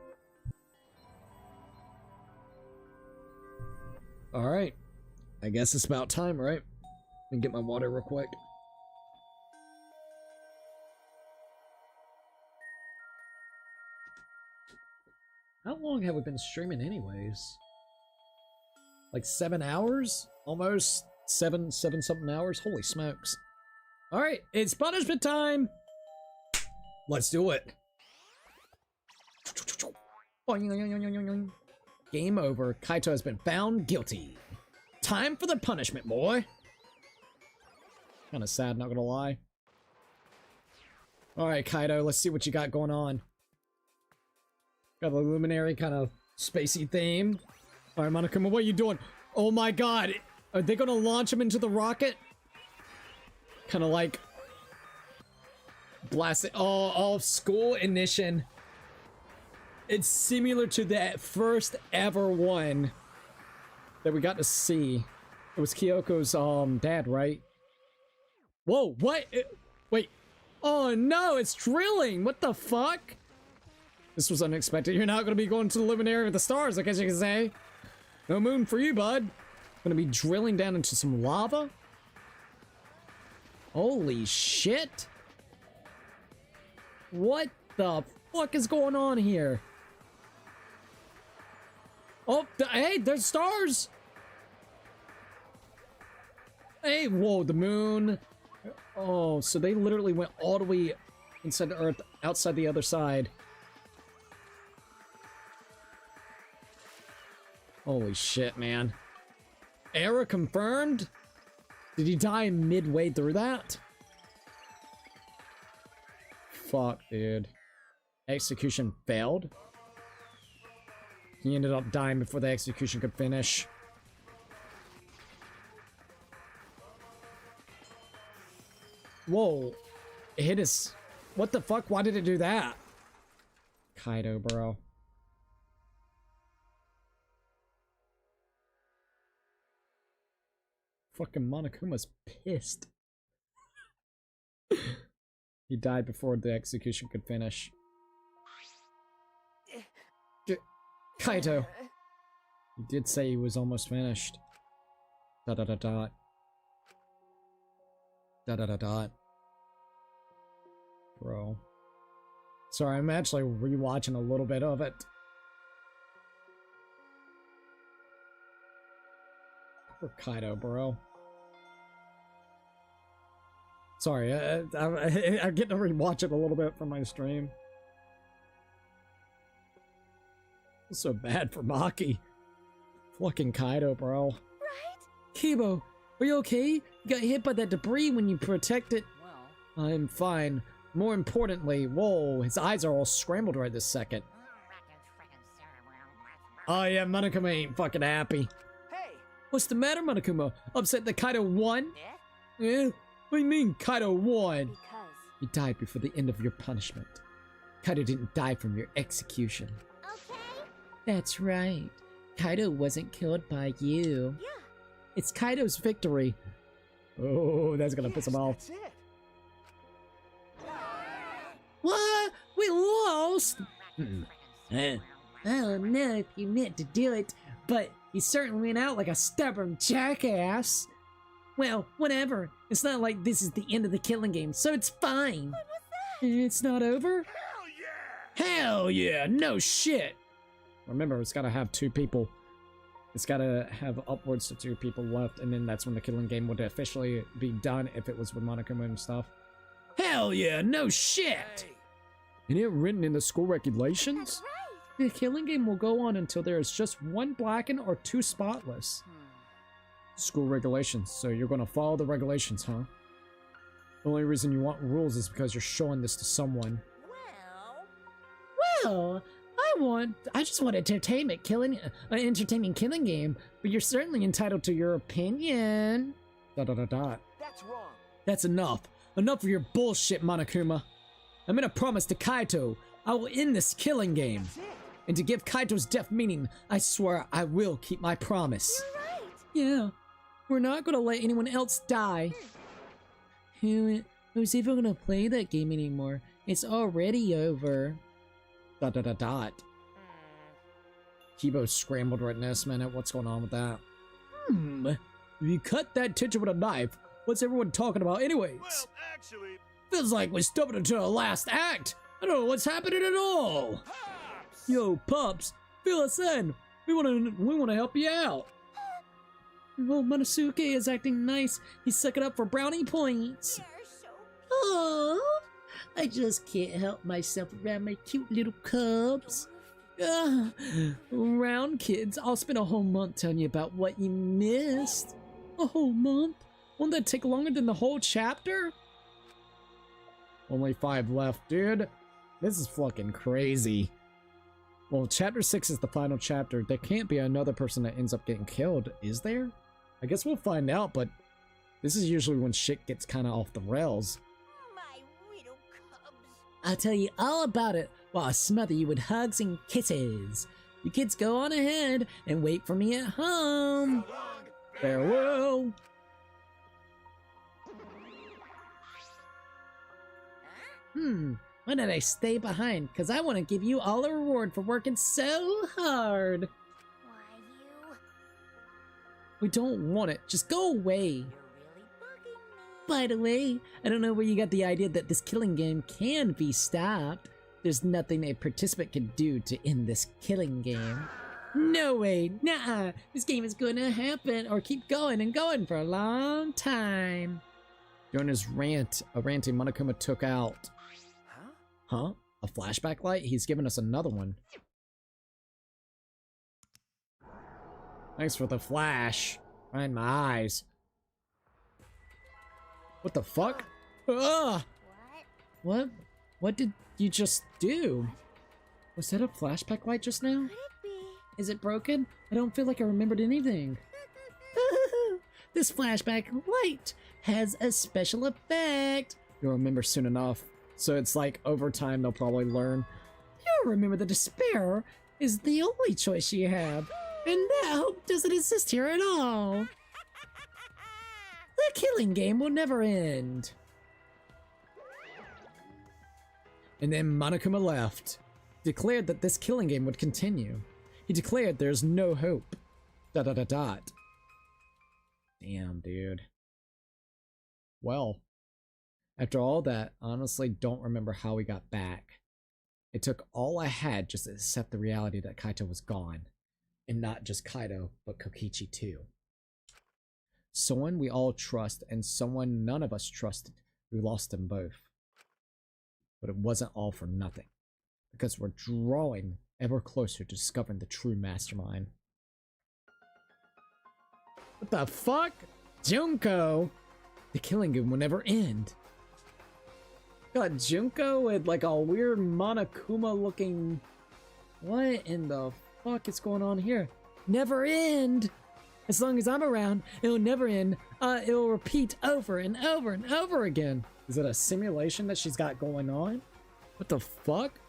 Alright. I guess it's about time, right? Let me get my water real quick. How long have we been streaming anyways? Like 7 hours? Almost 7 something hours? Holy smokes. Alright, it's punishment time! Let's do it. Game over. Kaito has been found guilty. Time for the punishment, boy. Kinda sad, not gonna lie. Alright, Kaito, let's see what you got going on. Got the luminary kind of spacey theme. Alright, Monokuma, what are you doing? Oh my god! Are they gonna launch him into the rocket? Kinda like... blast it. Oh, school ignition. It's similar to that first ever one that we got to see. It was Kyoko's dad, right? Whoa, what? Wait. Oh no, it's drilling. What the fuck? This was unexpected. You're not gonna be going to the Luminary of the Stars, I guess you can say. No moon for you, bud. Gonna be drilling down into some lava? Holy shit. What the fuck is going on here? Oh, hey, there's stars! Hey, whoa, the moon. Oh, so they literally went all the way inside the Earth, outside the other side. Holy shit, man. Error confirmed? Did he die midway through that? Fuck, dude. Execution failed? He ended up dying before the execution could finish. Whoa. It hit his... What the fuck? Why did it do that? Kaito, bro. Fucking Monokuma's pissed. He died before the execution could finish. Kaito. He did say he was almost finished. Dot dot dot dot. Dot dot dot dot. Bro. Sorry, I'm actually rewatching a little bit of it. For Kaito, bro. Sorry, I get to rewatch it a little bit from my stream. It's so bad for Maki. Fucking Kaito, bro. Right? Kibo, are you okay? You got hit by that debris when you protected. Well, I'm fine. More importantly, whoa, his eyes are all scrambled right this second. Oh yeah, Monokuma ain't fucking happy. Hey! What's the matter, Monokuma? Upset that Kaito won? Eh? Eh? What do you mean Kaito won? Because You died before the end of your punishment. Kaito didn't die from your execution. Okay? That's right. Kaito wasn't killed by you. Yeah. It's Kaito's victory. Oh, that's gonna piss him off. That's it. What? We lost? Eh. I don't know if you meant to do it, but you certainly went out like a stubborn jackass. Well, whatever. It's not like this is the end of the killing game, so it's fine. What was that? It's not over? Hell yeah! Hell yeah, no shit! Remember, it's gotta have 2 people. It's gotta have upwards to 2 people left, and then that's when the killing game would officially be done if it was with Monokuma and stuff. Hell yeah, no shit! Hey, Isn't it written in the school regulations? That's right. The killing game will go on until there is just 1 blackened or 2 spotless. School regulations, so you're gonna follow the regulations, huh? The only reason you want rules is because you're showing this to someone. Well, Well, I just want entertaining killing game, but you're certainly entitled to your opinion. Dot dot dot dot. That's wrong. That's enough. Enough of your bullshit, Monokuma. I made a promise to Kaito. I will end this killing game. That's it. And to give Kaito's death meaning, I swear I will keep my promise. You're right. Yeah, we're not gonna let anyone else die. Who's even gonna play that game anymore? It's already over. Dot dot dot dot. Kibo's scrambled right this minute. What's going on with that? If you cut that teacher with a knife, what's everyone talking about anyways? well, actually, Feels like we stumbled into the last act. I don't know what's happening at all. Pops! Yo, pups, fill us in. We wanna help you out. Oh, Monosuke is acting nice. He's sucking up for brownie points. You're so Oh, I just can't help myself around my cute little cubs. Round kids, I'll spend a whole month telling you about what you missed. A whole month? Won't that take longer than the whole chapter? Only 5 left, dude. This is fucking crazy. Well, chapter 6 is the final chapter. There can't be another person that ends up getting killed, is there? I guess we'll find out, but this is usually when shit gets kind of off the rails. my widow cubs. I'll tell you all about it while I smother you with hugs and kisses. You kids go on ahead and wait for me at home. Farewell. Why did I stay behind? Because I want to give you all a reward for working so hard. Why, you... We don't want it. Just go away. You're really bugging me. By the way, I don't know where you got the idea that this killing game can be stopped. There's nothing a participant can do to end this killing game. No way, nah, this game is gonna happen or keep going and going for a long time. During his rant, a ranting Monokuma took out. Huh? Huh? A flashback light? He's giving us another one. Thanks for the flash. Right in my eyes. What the fuck? Ah! What? What did you just do? Was that a flashback light just now? Could it be? Is it broken? I don't feel like I remembered anything. This flashback light has a special effect. You'll remember soon enough. So it's like over time they'll probably learn. You'll remember the despair is the only choice you have. And that hope doesn't exist here at all. The killing game will never end. And then Monokuma left. Declared that this killing game would continue. He declared there's no hope. Dot dot dot dot. Damn, dude. Well, after all that, I honestly don't remember how we got back. It took all I had just to accept the reality that Kaito was gone. And not just Kaito, but Kokichi too. Someone we all trust and someone none of us trusted. We lost them both. But it wasn't all for nothing. Because we're drawing ever closer to discovering the true mastermind. What the fuck? Junko! The killing game will never end. Got Junko with like a weird Monokuma looking... What in the fuck is going on here? Never end! As long as I'm around, it'll never end. It'll repeat over and over and over again. Is it a simulation that she's got going on? What the fuck?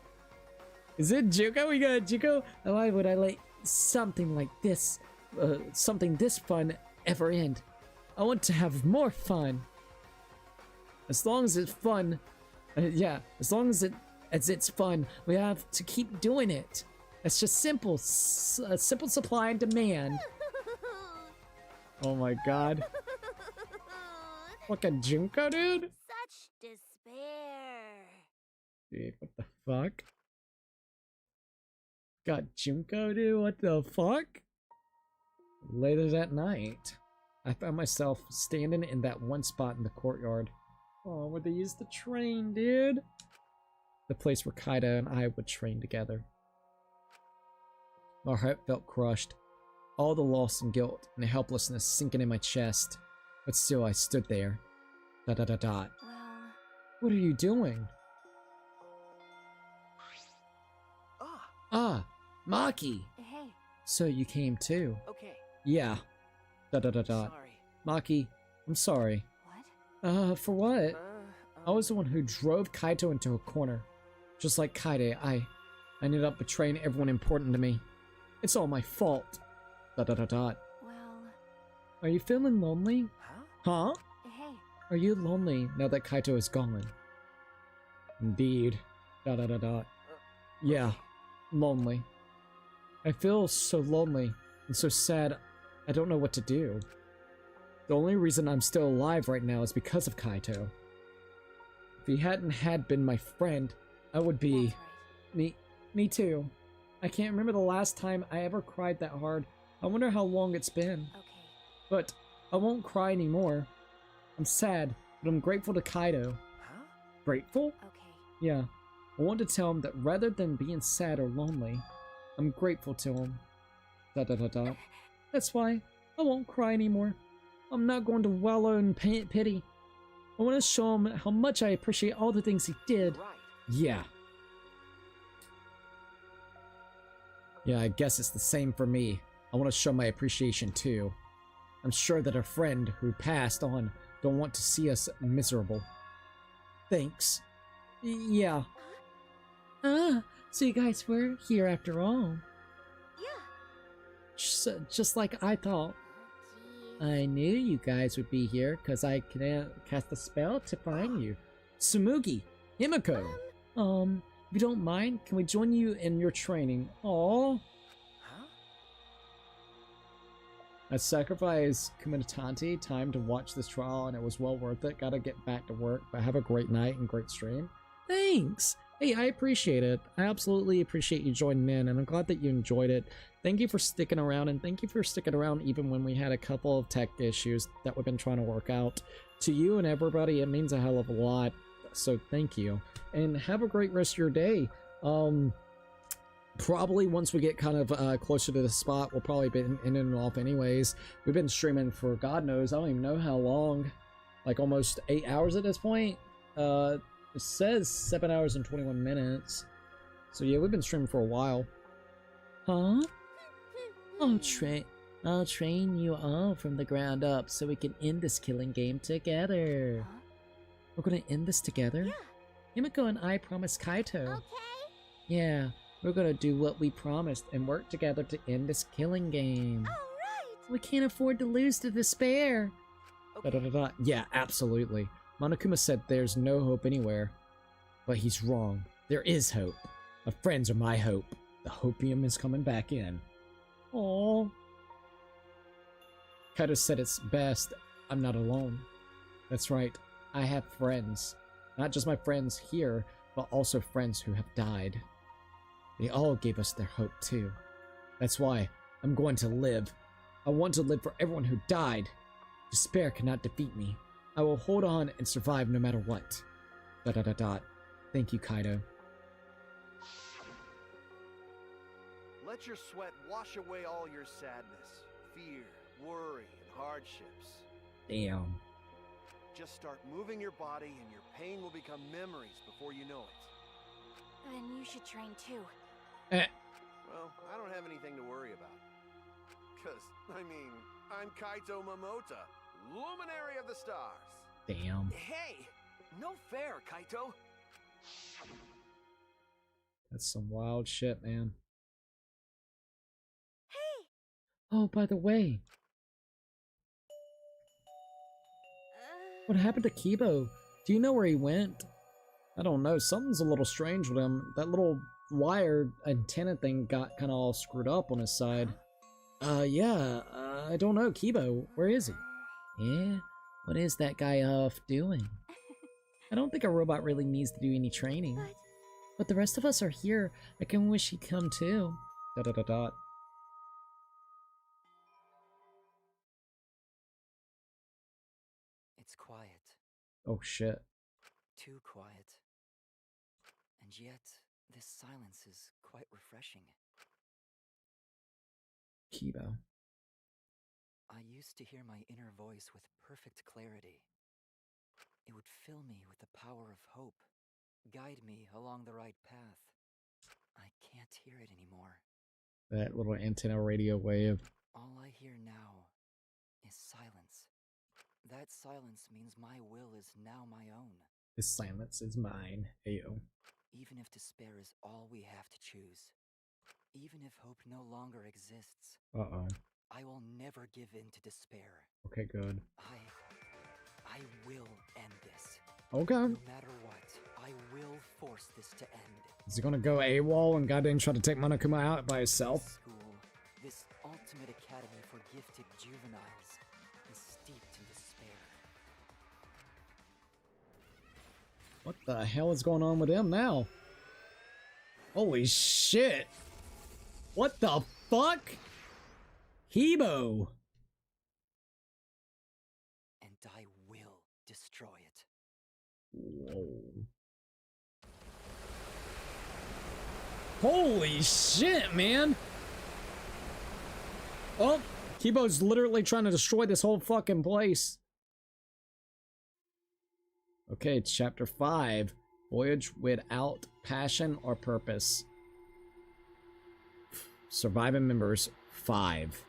Is it Junko? We got Junko? Why would I let something like this, something this fun ever end? I want to have more fun. As long as it's fun, yeah, as long as it's fun, we have to keep doing it. It's just simple, simple supply and demand. Oh my god. Fucking Junko, dude? Such despair. Dude, what the fuck? Got Junko, dude? What the fuck? Later that night, I found myself standing in that one spot in the courtyard. Oh, where they used the train, dude. The place where Kaito and I would train together. My heart felt crushed. All the loss and guilt and helplessness sinking in my chest. But still, I stood there. Dot dot dot dot. Well... What are you doing? Ah, Maki! Hey. So you came too? Okay. Yeah. Dot dot dot dot. Sorry. Maki, I'm sorry. What? For what? I was the one who drove Kaito into a corner. Just like Kaide, I ended up betraying everyone important to me. It's all my fault. Dot dot dot dot. Well... Are you feeling lonely? Huh? Hey. Are you lonely now that Kaito is gone? Indeed. Dot dot dot dot. Yeah, lonely. I feel so lonely and so sad. I don't know what to do. The only reason I'm still alive right now is because of Kaito. If he hadn't been my friend, I would be... That's right. Me too. I can't remember the last time I ever cried that hard. I wonder how long it's been. Okay. But I won't cry anymore. I'm sad, but I'm grateful to Kaito. Huh? Grateful? Okay. Yeah. I want to tell him that rather than being sad or lonely, I'm grateful to him. Dot dot dot dot. That's why I won't cry anymore. I'm not going to wallow in pity. I want to show him how much I appreciate all the things he did. Right. Yeah. Yeah, I guess it's the same for me. I want to show my appreciation too. I'm sure that a friend who passed on don't want to see us miserable. Thanks. Yeah. Ah, so you guys were here after all. Yeah. Just like I thought. I knew you guys would be here because I can cast a spell to find you. Tsumugi, Himiko. If you don't mind, can we join you in your training? Aww. Huh? I sacrificed Kumatanti time to watch this trial and it was well worth it. Gotta get back to work, but have a great night and great stream. Thanks! Hey, I appreciate it. I absolutely appreciate you joining in and I'm glad that you enjoyed it. Thank you for sticking around and thank you for sticking around even when we had a couple of tech issues that we've been trying to work out. To you and everybody, it means a hell of a lot. So thank you. And have a great rest of your day. Probably once we get kind of closer to the spot, we'll probably be in and off anyways. We've been streaming for God knows, I don't even know how long. Like almost 8 hours at this point. It says 7 hours and 21 minutes. So yeah, we've been streaming for a while. Huh? I'll train you all from the ground up so we can end this killing game together. Huh? We're gonna end this together? Yeah. Himiko and I promised Kaito. Okay. Yeah, we're gonna do what we promised and work together to end this killing game. All right. We can't afford to lose to despair. Okay. Yeah, absolutely. Monokuma said there's no hope anywhere. But he's wrong. There is hope. My friends are my hope. The hopium is coming back in. Aww. Kaito said it's best. I'm not alone. That's right. I have friends. Not just my friends here, but also friends who have died. They all gave us their hope too. That's why I'm going to live. I want to live for everyone who died. Despair cannot defeat me. I will hold on and survive no matter what. ... Thank you, Kaito. Let your sweat wash away all your sadness, fear, worry, and hardships. Damn. Just start moving your body and your pain will become memories before you know it. Then you should train too. Well, I don't have anything to worry about. Cause, I mean, I'm Kaito Momota, Luminary of the Stars. Damn. Hey! No fair, Kaito! That's some wild shit, man. Hey! Oh, by the way, what happened to Kibo? Do you know where he went? I don't know. Something's a little strange with him. That little wire antenna thing got kind of all screwed up on his side. Yeah, I don't know. Kibo, where is he? Yeah? What is that guy doing? I don't think a robot really needs to do any training. But the rest of us are here. I can wish he'd come too. ... It's quiet. Oh shit. Too quiet. And yet, this silence is quite refreshing. Kibo. I used to hear my inner voice with perfect clarity. It would fill me with the power of hope, guide me along the right path. I can't hear it anymore. That little antenna radio wave. All I hear now is silence. That silence means my will is now my own. This silence is mine. Ayo. Even if despair is all we have to choose, even if hope no longer exists, Uh-oh. I will never give in to despair. Okay, good. I will end this. Okay. No matter what, I will force this to end. Is he gonna go AWOL and goddamn try to take Monokuma out by himself? This school, this ultimate academy for gifted juveniles, is steeped in despair. What the hell is going on with him now? Holy shit! What the fuck? Hebo! And I will destroy it. Whoa. Holy shit, man! Oh, Hebo's literally trying to destroy this whole fucking place. Okay, it's chapter 5. Voyage without passion or purpose. Surviving members 5.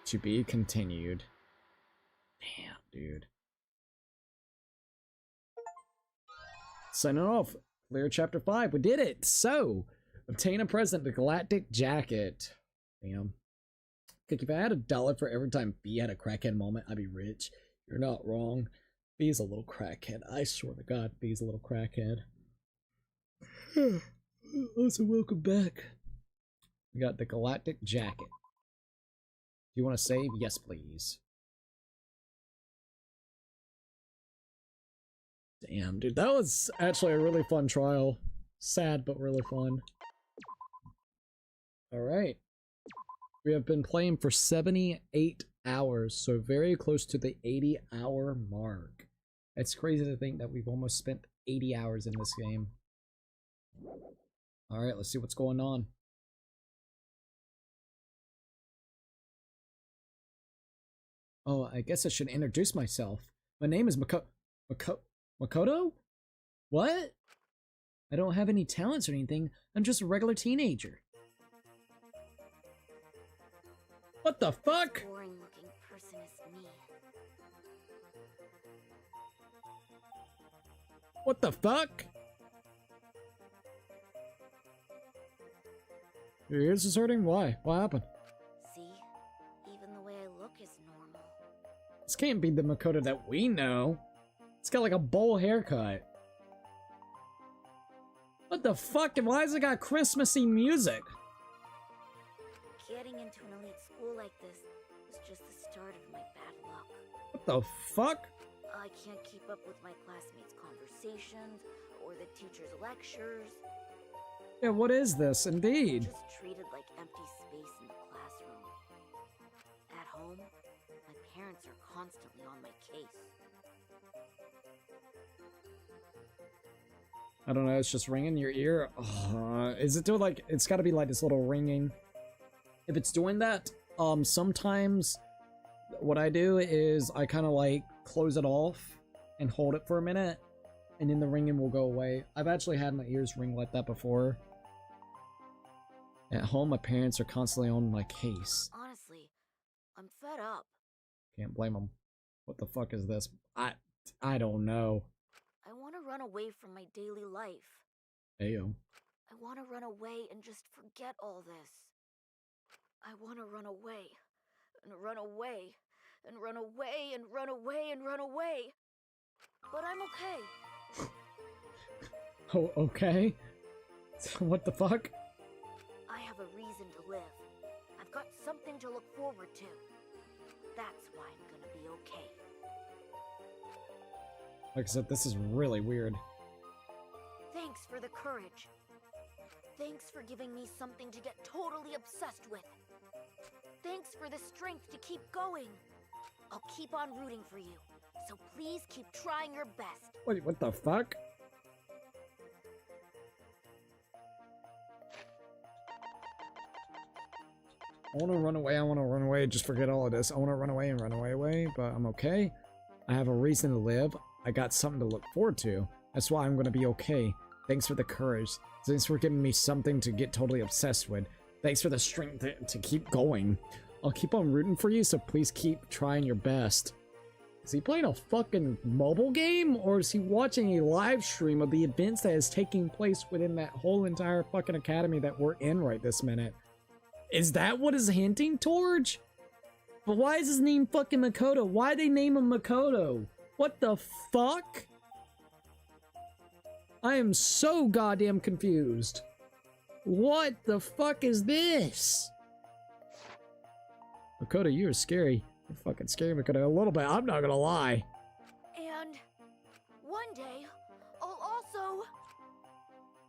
To be continued. Damn, dude. Signing off. Clear chapter 5. We did it! So, obtain a present, the galactic jacket. Damn. Like, if I had $1 for every time B had a crackhead moment, I'd be rich. You're not wrong. B's a little crackhead. I swear to God, B's a little crackhead. Also, welcome back. We got the galactic jacket. Do you want to save? Yes, please. Damn, dude, that was actually a really fun trial. Sad, but really fun. Alright. We have been playing for 78 hours, so very close to the 80-hour mark. It's crazy to think that we've almost spent 80 hours in this game. Alright, let's see what's going on. Oh, I guess I should introduce myself. My name is Makoto? What? I don't have any talents or anything. I'm just a regular teenager. What the fuck? Boring looking person is me. What the fuck? Your ears is hurting? Why? What happened? See? Even the way I look is normal. This can't be the Makoto that we know. It's got like a bowl haircut. What the fuck? And why has it got Christmassy music? Getting into an elite school like this was just the start of my bad luck. What the fuck? I can't keep up with my classmates' conversations or the teacher's lectures. Yeah, what is this? Indeed. Just treated like empty space in the classroom. At home, My parents are constantly on my case. I don't know, it's just ringing your ear. Is it doing like, it's gotta be like this little ringing. If it's doing that, sometimes what I do is I kind of like close it off and hold it for a minute, and then the ringing will go away. I've actually had my ears ring like that before. At home, my parents are constantly on my case. Honestly, I'm fed up. Can't blame them. What the fuck is this? I don't know. I want to run away from my daily life. Ayo. I want to run away and just forget all this. I want to run away and run away and run away and run away and run away. But I'm okay. Oh, okay? What the fuck? I have a reason to live. I've got something to look forward to. That's why I'm gonna be okay. Like I said, this is really weird. Thanks for the courage. Thanks for giving me something to get totally obsessed with. Thanks for the strength to keep going. I'll keep on rooting for you, so please keep trying your best. Wait, what the fuck? I want to run away, just forget all of this. I want to run away, but I'm okay. I have a reason to live. I got something to look forward to. That's why I'm going to be okay. Thanks for the courage. Thanks for giving me something to get totally obsessed with. Thanks for the strength to keep going. I'll keep on rooting for you, so please keep trying your best. Is he playing a fucking mobile game, or is he watching a live stream of the events that is taking place within that whole entire fucking academy that we're in right this minute? Is that what is hinting towards? But why is his name fucking Makoto? Why they name him Makoto? What the fuck? I am so goddamn confused. What the fuck is this? Makoto, you're scary. You're fucking scary, Makoto. A little bit, I'm not gonna lie. And one day, I'll also...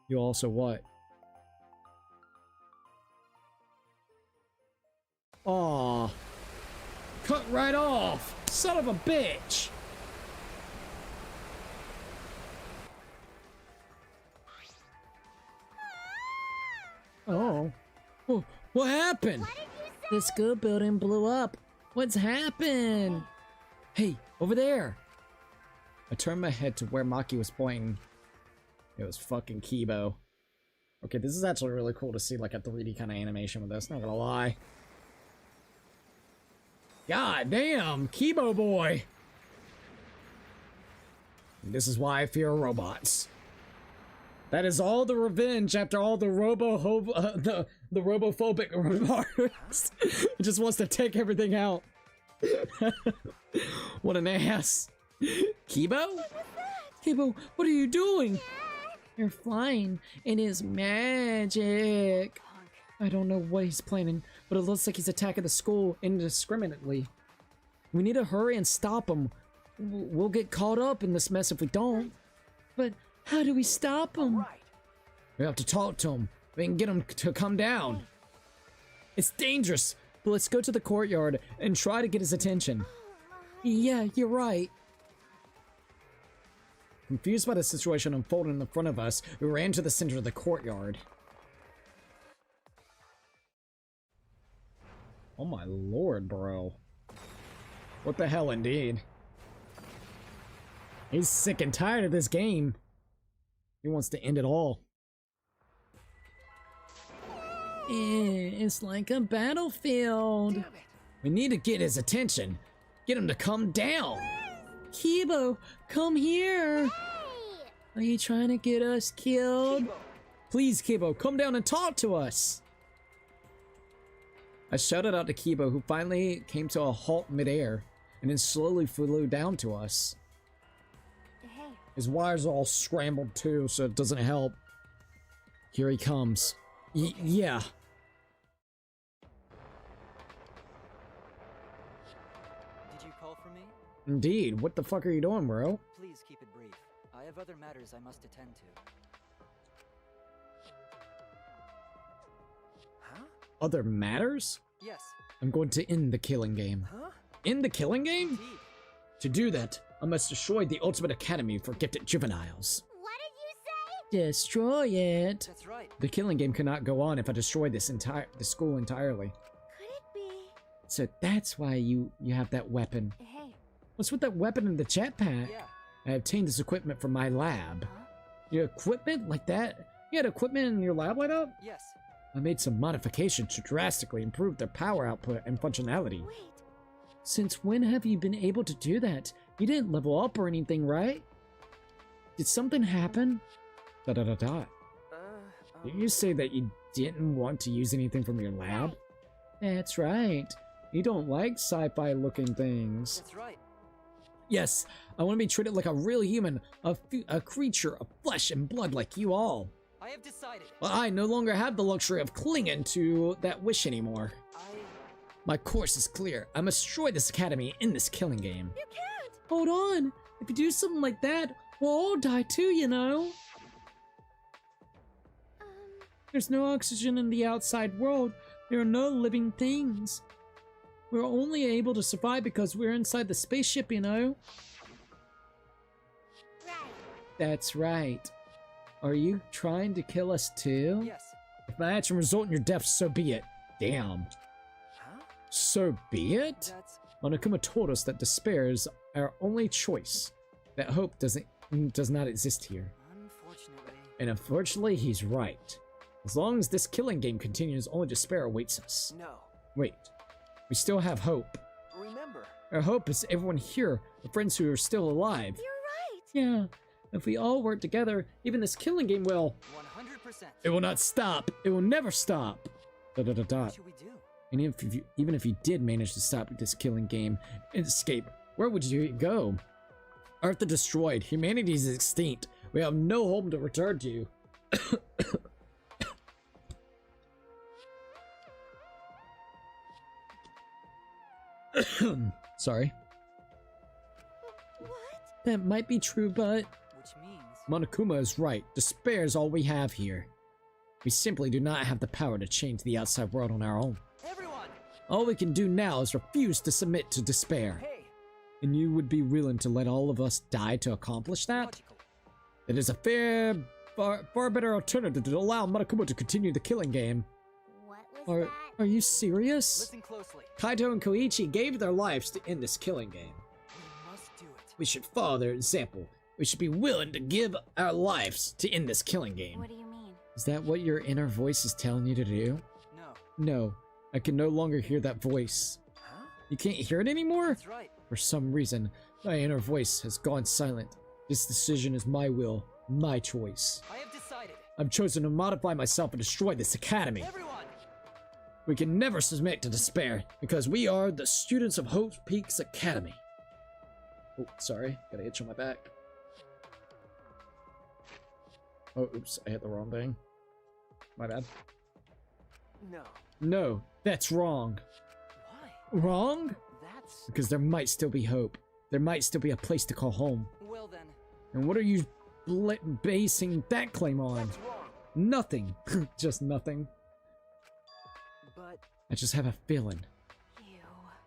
You also what? Aw. Cut right off! Son of a bitch! Oh. What happened? The school building blew up. What's happened? Hey, over there! I turned my head to where Maki was pointing. It was fucking Kibo. Okay, this is actually really cool to see like a 3D kind of animation with this, not gonna lie. God damn, Kibo boy! This is why I fear robots. That is all the revenge after all the the robophobic remarks. He just wants to take everything out. What an ass. Kibo? Kibo, what are you doing? You're flying. It is magic. I don't know what he's planning, but it looks like he's attacking the school indiscriminately. We need to hurry and stop him. We'll get caught up in this mess if we don't. But how do we stop him? Right. We have to talk to him. We can get him to come down. It's dangerous, but let's go to the courtyard and try to get his attention. Yeah, you're right. Confused by the situation unfolding in front of us, we ran to the center of the courtyard. Oh my lord, bro. What the hell indeed. He's sick and tired of this game. He wants to end it all. It's like a battlefield. We need to get his attention. Get him to come down. Kibo, come here. Are you trying to get us killed? Please, Kibo, come down and talk to us. I shouted out to Kibo, who finally came to a halt midair and then slowly flew down to us. Hey. His wires are all scrambled too, so it doesn't help. Here he comes. Yeah. Did you call for me? Indeed. What the fuck are you doing, bro? Please keep it brief. I have other matters I must attend to. Huh? Other matters? Yes. I'm going to end the killing game. Huh? in the killing game? Indeed. To do that, I must destroy the Ultimate Academy for Gifted Juveniles. What did you say? Destroy it. That's right. The killing game cannot go on if I destroy the school entirely. Could it be? So that's why you have that weapon. Hey, What's with that weapon in the jetpack? Yeah. I obtained this equipment from my lab. huh? Your equipment like that? You had equipment in your lab like that? Yes. I made some modifications to drastically improve their power output and functionality. Wait, Since when have you been able to do that? You didn't level up or anything, right? Did something happen? Da da da da. Did you say that you didn't want to use anything from your lab? That's right. You don't like sci-fi looking things. That's right. Yes, I want to be treated like a real human, a creature of flesh and blood like you all. I have decided. But I no longer have the luxury of clinging to that wish anymore. My course is clear. I must destroy this academy in this killing game. you can't! Hold on. If you do something like that, we'll all die too, you know. There's no oxygen in the outside world. There are no living things. We're only able to survive because we're inside the spaceship, you know. Right. That's right. Are you trying to kill us too? Yes. If my action result in your death, so be it. Damn. Huh? So be it? That's Monokuma told us that despair is our only choice. That hope does not exist here. unfortunately. And unfortunately, he's right. As long as this killing game continues, only despair awaits us. No. Wait. We still have hope. Remember, Our hope is everyone here, the friends who are still alive. You're right. Yeah. If we all work together, even this killing game will... 100%. It will not stop. It will never stop. Da da da da. What should we do? And even if you did manage to stop this killing game and escape, where would you go? Earth is destroyed. Humanity is extinct. We have no home to return to. Sorry. What? That might be true, but Which means Monokuma is right. Despair is all we have here. We simply do not have the power to change the outside world on our own. everyone. All we can do now is refuse to submit to despair. Hey, And you would be willing to let all of us die to accomplish that? logical. It is a far better alternative to allow Monokuma to continue the killing game. What was that? Are you serious? Listen closely. Kaito and Koichi gave their lives to end this killing game. We must do it. We should follow their example. We should be willing to give our lives to end this killing game. What do you mean? Is that what your inner voice is telling you to do? No. No, I can no longer hear that voice. Huh? You can't hear it anymore? That's right. For some reason, my inner voice has gone silent. This decision is my will, my choice. I have decided. I've chosen to modify myself and destroy this academy. Everyone. We can never submit to despair, because we are the students of Hope Peaks Academy. Oh, sorry, got an itch on my back. Oh, oops, I hit the wrong thing. My bad. no. No, that's wrong. Why? Wrong? That's Because there might still be hope. There might still be a place to call home. Well then. And what are you basing that claim on? that's wrong. Nothing. Just nothing. But I just have a feeling. You.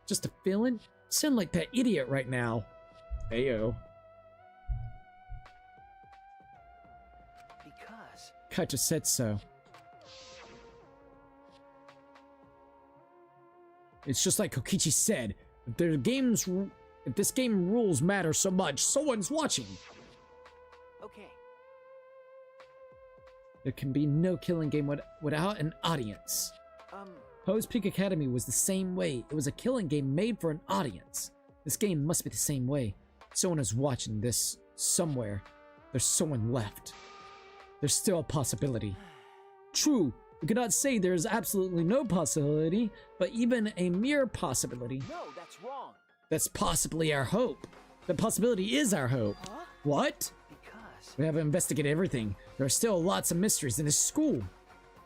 Just a feeling? You sound like that idiot right now. Ayo. because Kaito said so. It's just like Kokichi said. If this game rules matter so much, someone's watching. okay, There can be no killing game without an audience. Ho's Peak Academy was the same way. It was a killing game made for an audience. This game must be the same way. Someone is watching this somewhere. There's someone left. There's still a possibility. True, we cannot say there is absolutely no possibility, but even a mere possibility. no, that's wrong. That's possibly our hope. The possibility is our hope. Huh? What? Because We have investigated everything. There are still lots of mysteries in this school.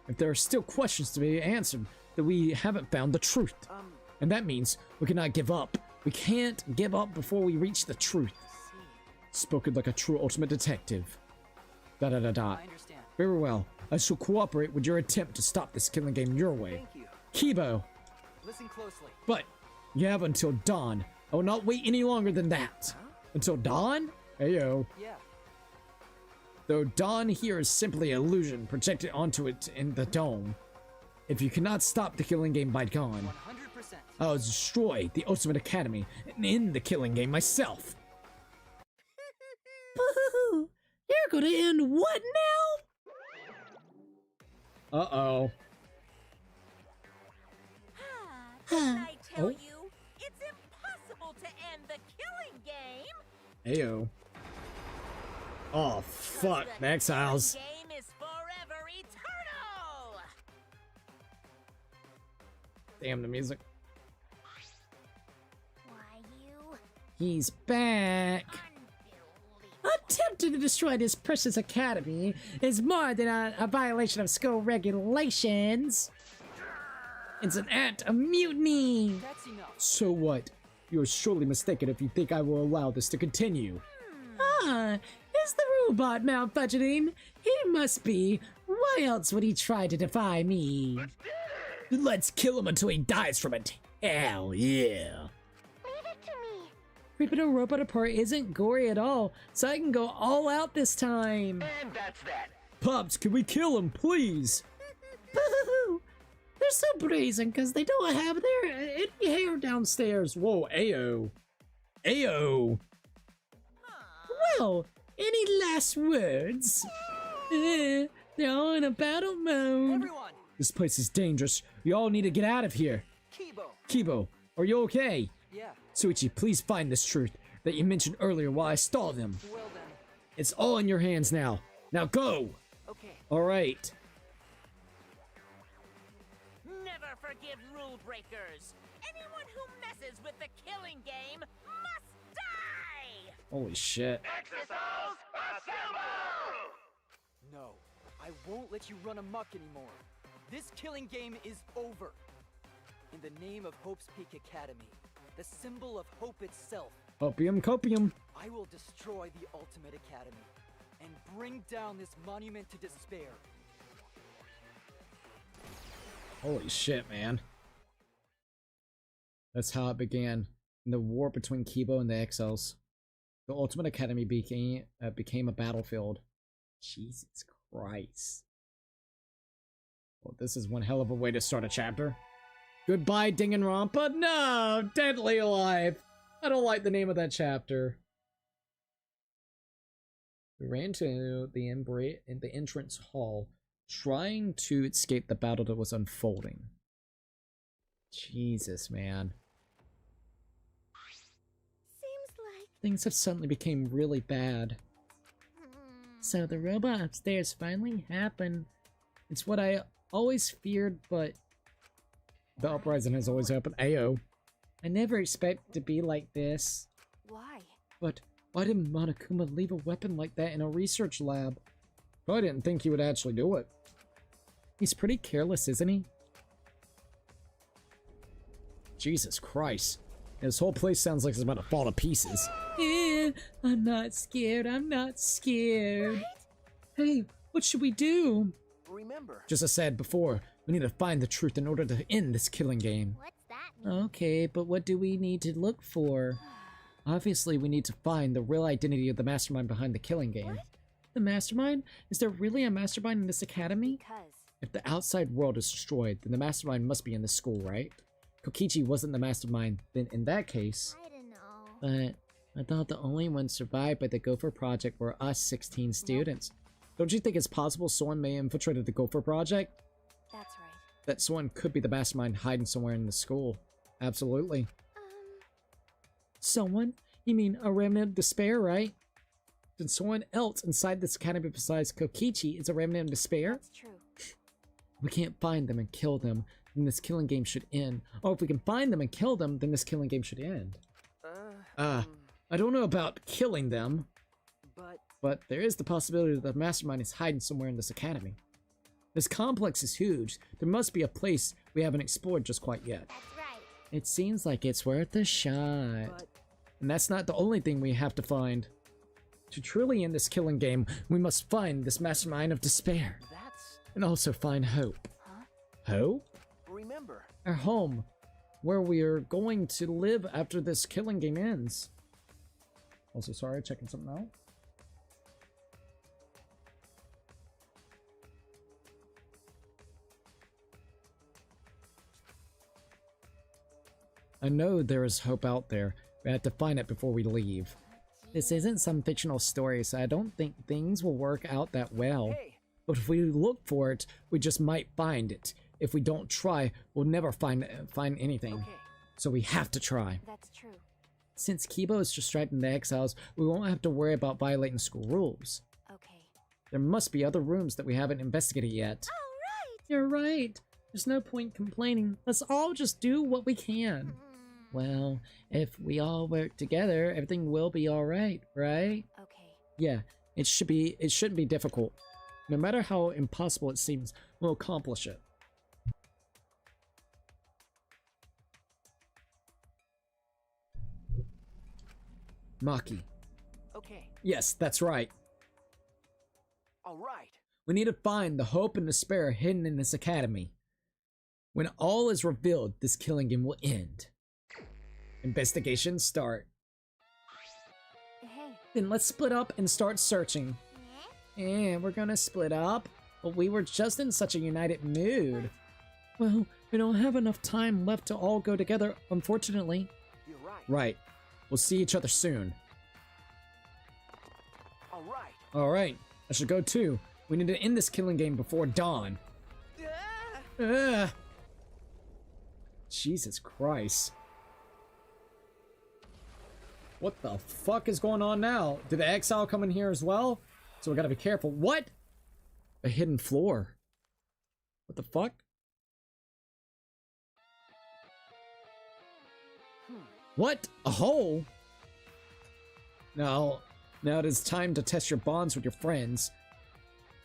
If there are still questions to be answered, then we haven't found the truth. And that means we cannot give up. We can't give up before we reach the truth. see. Spoken like a true ultimate detective. Da da da da. I understand. Very well. I shall cooperate with your attempt to stop this killing game your way. Thank you. Kibo. Listen closely. But You have until dawn. I will not wait any longer than that. Until dawn? Heyo. Yeah. Though dawn here is simply an illusion projected onto it in the dome. If you cannot stop the killing game by dawn, 100%. I'll destroy the Ultimate Academy and end the killing game myself. Boo-hoo-hoo. You're gonna end what now? Uh-oh. Didn't I tell you? It's impossible to end the killing game. Heyo. Oh, fuck. The Exiles. Game is forever eternal. Damn the music. Why, you... He's back. Attempting to destroy this precious academy is more than a violation of school regulations. It's an act of mutiny. That's enough. So what? You're surely mistaken if you think I will allow this to continue. Ah, is the robot malfunctioning? He must be. Why else would he try to defy me? Let's kill him until he dies from it. Hell yeah. Leave it to me. Ripping a robot apart isn't gory at all, so I can go all out this time. And that's that. Pops, can we kill him, please? Boo-hoo-hoo. They're so brazen because they don't have their any hair downstairs. Whoa, Ayo. Ayo. Well, any last words? They're all in a battle mode. Everyone, This place is dangerous. We all need to get out of here. Kibo. Kibo, are you okay? Yeah. Suichi, please find this truth that you mentioned earlier while I stalled him. Well then. It's all in your hands now. Now go! Okay. Alright. Never forgive rule breakers. Anyone who messes with the killing game must die. Holy shit. Exisals, assemble! No, I won't let you run amok anymore. This killing game is over. In the name of Hope's Peak Academy, the symbol of hope itself, Opium copium. I will destroy the Ultimate Academy and bring down this monument to despair. Holy shit, man. That's how it began. In the war between Kibo and the Exiles. The Ultimate Academy became a battlefield. Jesus Christ. Well, this is one hell of a way to start a chapter. Goodbye, Danganronpa. No! Deadly Alive! I don't like the name of that chapter. We ran to the entrance hall, trying to escape the battle that was unfolding. Jesus, man. Seems like... Things have suddenly become really bad. So the robot upstairs finally happened. It's what I always feared, but The uprising has always happened. Ayo. I never expected it to be like this. Why? But why did Monokuma leave a weapon like that in a research lab? I didn't think he would actually do it. He's pretty careless, isn't he? Jesus Christ. This whole place sounds like it's about to fall to pieces. I'm not scared. I'm not scared. Hey, what should we do? Remember, Just as I said before, we need to find the truth in order to end this killing game. What's that mean? Okay, but what do we need to look for? Obviously, we need to find the real identity of the mastermind behind the killing game. The mastermind? Is there really a mastermind in this academy? Because If the outside world is destroyed, then the mastermind must be in the school, right? Kokichi wasn't the mastermind, then in that case... I don't know. But I thought the only ones survived by the Gopher Project were us 16 students. Don't you think it's possible someone may have infiltrated the Gopher Project? that's right. That someone could be the mastermind hiding somewhere in the school. Absolutely. Someone? You mean a remnant of despair, right? Then someone else inside this academy besides Kokichi is a remnant of despair? That's true. We can't find them and kill them, then this killing game should end. Or if we can find them and kill them, then this killing game should end. I don't know about killing them, but there is the possibility that the mastermind is hiding somewhere in this academy. This complex is huge. There must be a place we haven't explored just quite yet. That's right. It seems like it's worth a shot. And that's not the only thing we have to find. To truly end this killing game, we must find this mastermind of despair. that's... And also find hope. Hope? Remember, Our home. where we are going to live after this killing game ends. Also, sorry, checking something out. I know there is hope out there. We have to find it before we leave. This isn't some fictional story, so I don't think things will work out that well. Hey, But if we look for it, we just might find it. If we don't try, we'll never find anything. okay. So we have to try. That's true. Since Kibo is distracting the exiles, we won't have to worry about violating school rules. Okay. There must be other rooms that we haven't investigated yet. Alright! You're right. There's no point complaining. Let's all just do what we can. Well, if we all work together, everything will be alright, right? Okay. Yeah, it shouldn't be difficult. No matter how impossible it seems, we'll accomplish it. Maki. Okay. Yes, that's right. All right. We need to find the hope and despair hidden in this academy. When all is revealed, this killing game will end. Investigation start. Hey, Then let's split up and start searching. We're gonna split up? But we were just in such a united mood. Well, we don't have enough time left to all go together, unfortunately. You're right. Right. We'll see each other soon. All right. Alright, I should go too. We need to end this killing game before dawn. Jesus Christ. What the fuck is going on now? Did the exile come in here as well? So we gotta be careful. What? A hidden floor. What the fuck? What? A hole? Now it is time to test your bonds with your friends.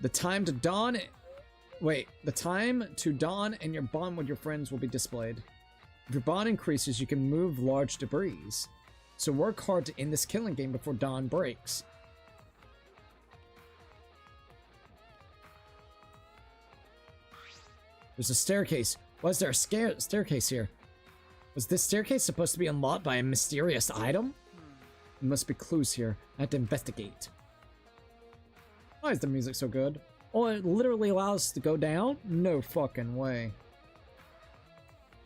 The time to dawn... Wait, the time to dawn and your bond with your friends will be displayed. If your bond increases, you can move large debris. So work hard to end this killing game before dawn breaks. There's a staircase. Why is there a staircase here? Was this staircase supposed to be unlocked by a mysterious item? There must be clues here. I have to investigate. Why is the music so good? Oh, it literally allows us to go down? No fucking way.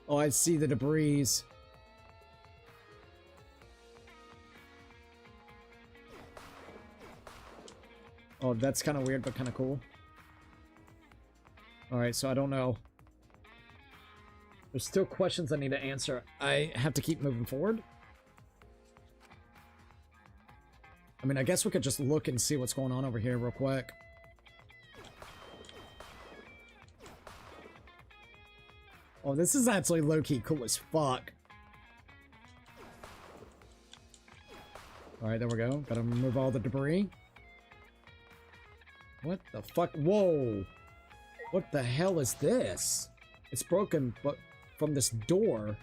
Oh, I see the debris. Oh, that's kind of weird, but kind of cool. Alright, so I don't know. There's still questions I need to answer. I have to keep moving forward. I mean, I guess we could just look and see what's going on over here real quick. Oh, this is actually low-key cool as fuck. Alright, there we go. Gotta remove all the debris. What the fuck? Whoa! What the hell is this? It's broken, but from this door.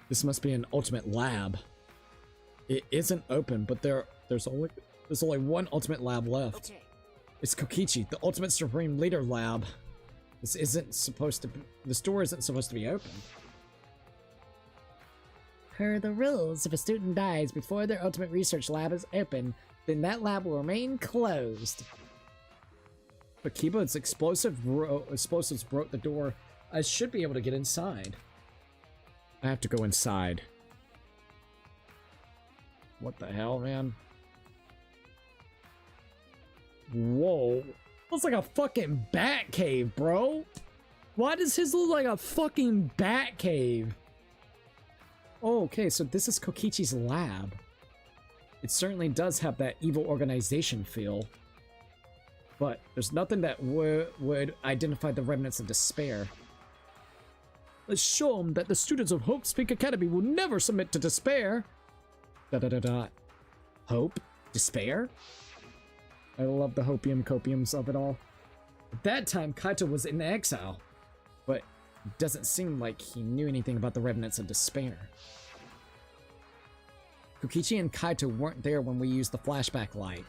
This must be an ultimate lab. It isn't open, but there's only one ultimate lab left. Okay. It's Kokichi, the ultimate supreme leader lab. This isn't supposed to be, this door isn't supposed to be open. Per the rules, if a student dies before their ultimate research lab is open, then that lab will remain closed. But Kibo's explosives broke the door. I should be able to get inside. I have to go inside. What the hell, man? Whoa. Looks like a fucking bat cave, bro. Why does his look like a fucking bat cave? Oh, okay, so this is Kokichi's lab. It certainly does have that evil organization feel. But there's nothing that would identify the remnants of despair. Let's show them that the students of Hope Speak Academy will never submit to despair. Hope? Despair? I love the hopium copiums of it all. At that time, Kaito was in exile, but it doesn't seem like he knew anything about the remnants of despair. Kokichi and Kaito weren't there when we used the flashback light.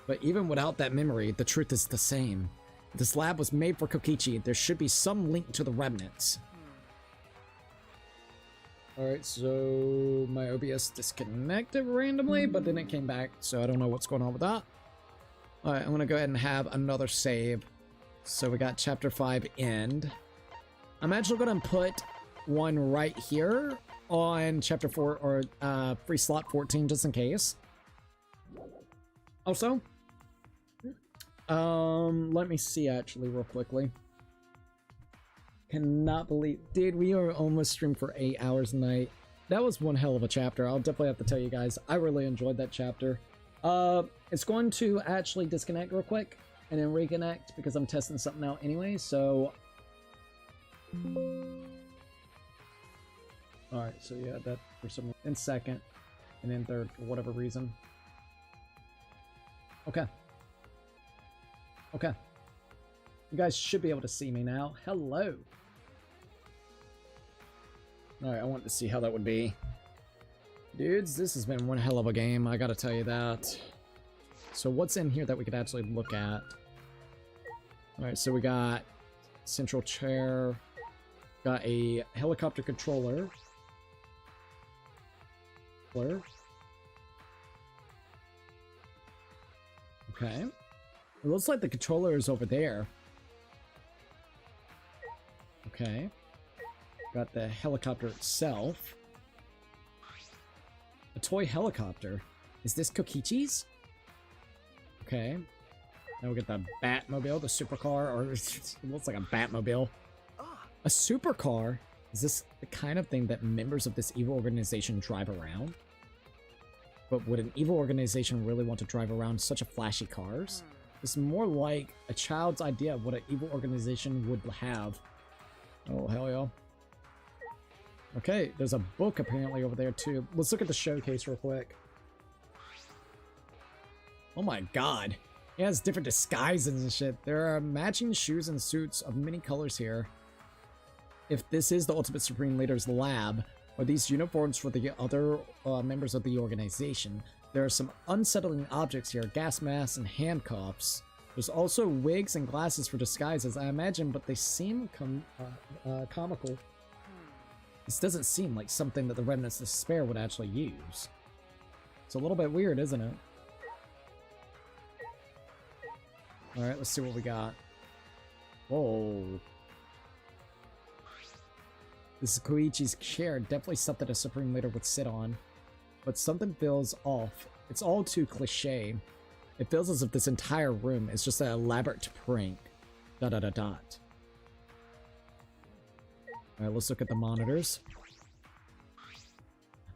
But even without that memory, the truth is the same. This lab was made for Kokichi. There should be some link to the remnants. Alright, so my OBS disconnected randomly, but then it came back, so I don't know what's going on with that. Alright, I'm gonna go ahead and have another save. So we got chapter 5 end. I'm actually gonna put one right here on chapter 4 or free slot 14 just in case. Also, let me see actually real quickly. Cannot believe, dude, we are almost streamed for 8 hours a night. That was one hell of a chapter. I'll definitely have to tell you guys, I really enjoyed that chapter. It's going to actually disconnect real quick and then reconnect because I'm testing something out anyway, so. Alright, so yeah, that for some in second and in third for whatever reason. Okay. Okay. You guys should be able to see me now. Hello. Alright, I want to see how that would be. Dudes, this has been one hell of a game, I gotta tell you that. So what's in here that we could actually look at? Alright, so we got central chair, got a helicopter controller. Okay. It looks like the controller is over there. Okay. Got the helicopter itself. A toy helicopter. Is this Kokichi's? Okay. Now we get the Batmobile, the supercar, or it looks like a Batmobile. A supercar? Is this the kind of thing that members of this evil organization drive around? But would an evil organization really want to drive around such a flashy cars? It's more like a child's idea of what an evil organization would have. Oh, hell yeah. Okay, there's a book apparently over there too. Let's look at the showcase real quick. Oh my god. It has different disguises and shit. There are matching shoes and suits of many colors here. If this is the Ultimate Supreme Leader's lab, or these uniforms for the other members of the organization, there are some unsettling objects here, gas masks and handcuffs. There's also wigs and glasses for disguises, I imagine, but they seem comical. This doesn't seem like something that the Remnants of Despair would actually use. It's a little bit weird, isn't it? Alright, let's see what we got. Whoa. This is Koichi's chair, definitely something a Supreme Leader would sit on. But something feels off. It's all too cliche. It feels as if this entire room is just an elaborate prank. ... Alright, let's look at the monitors.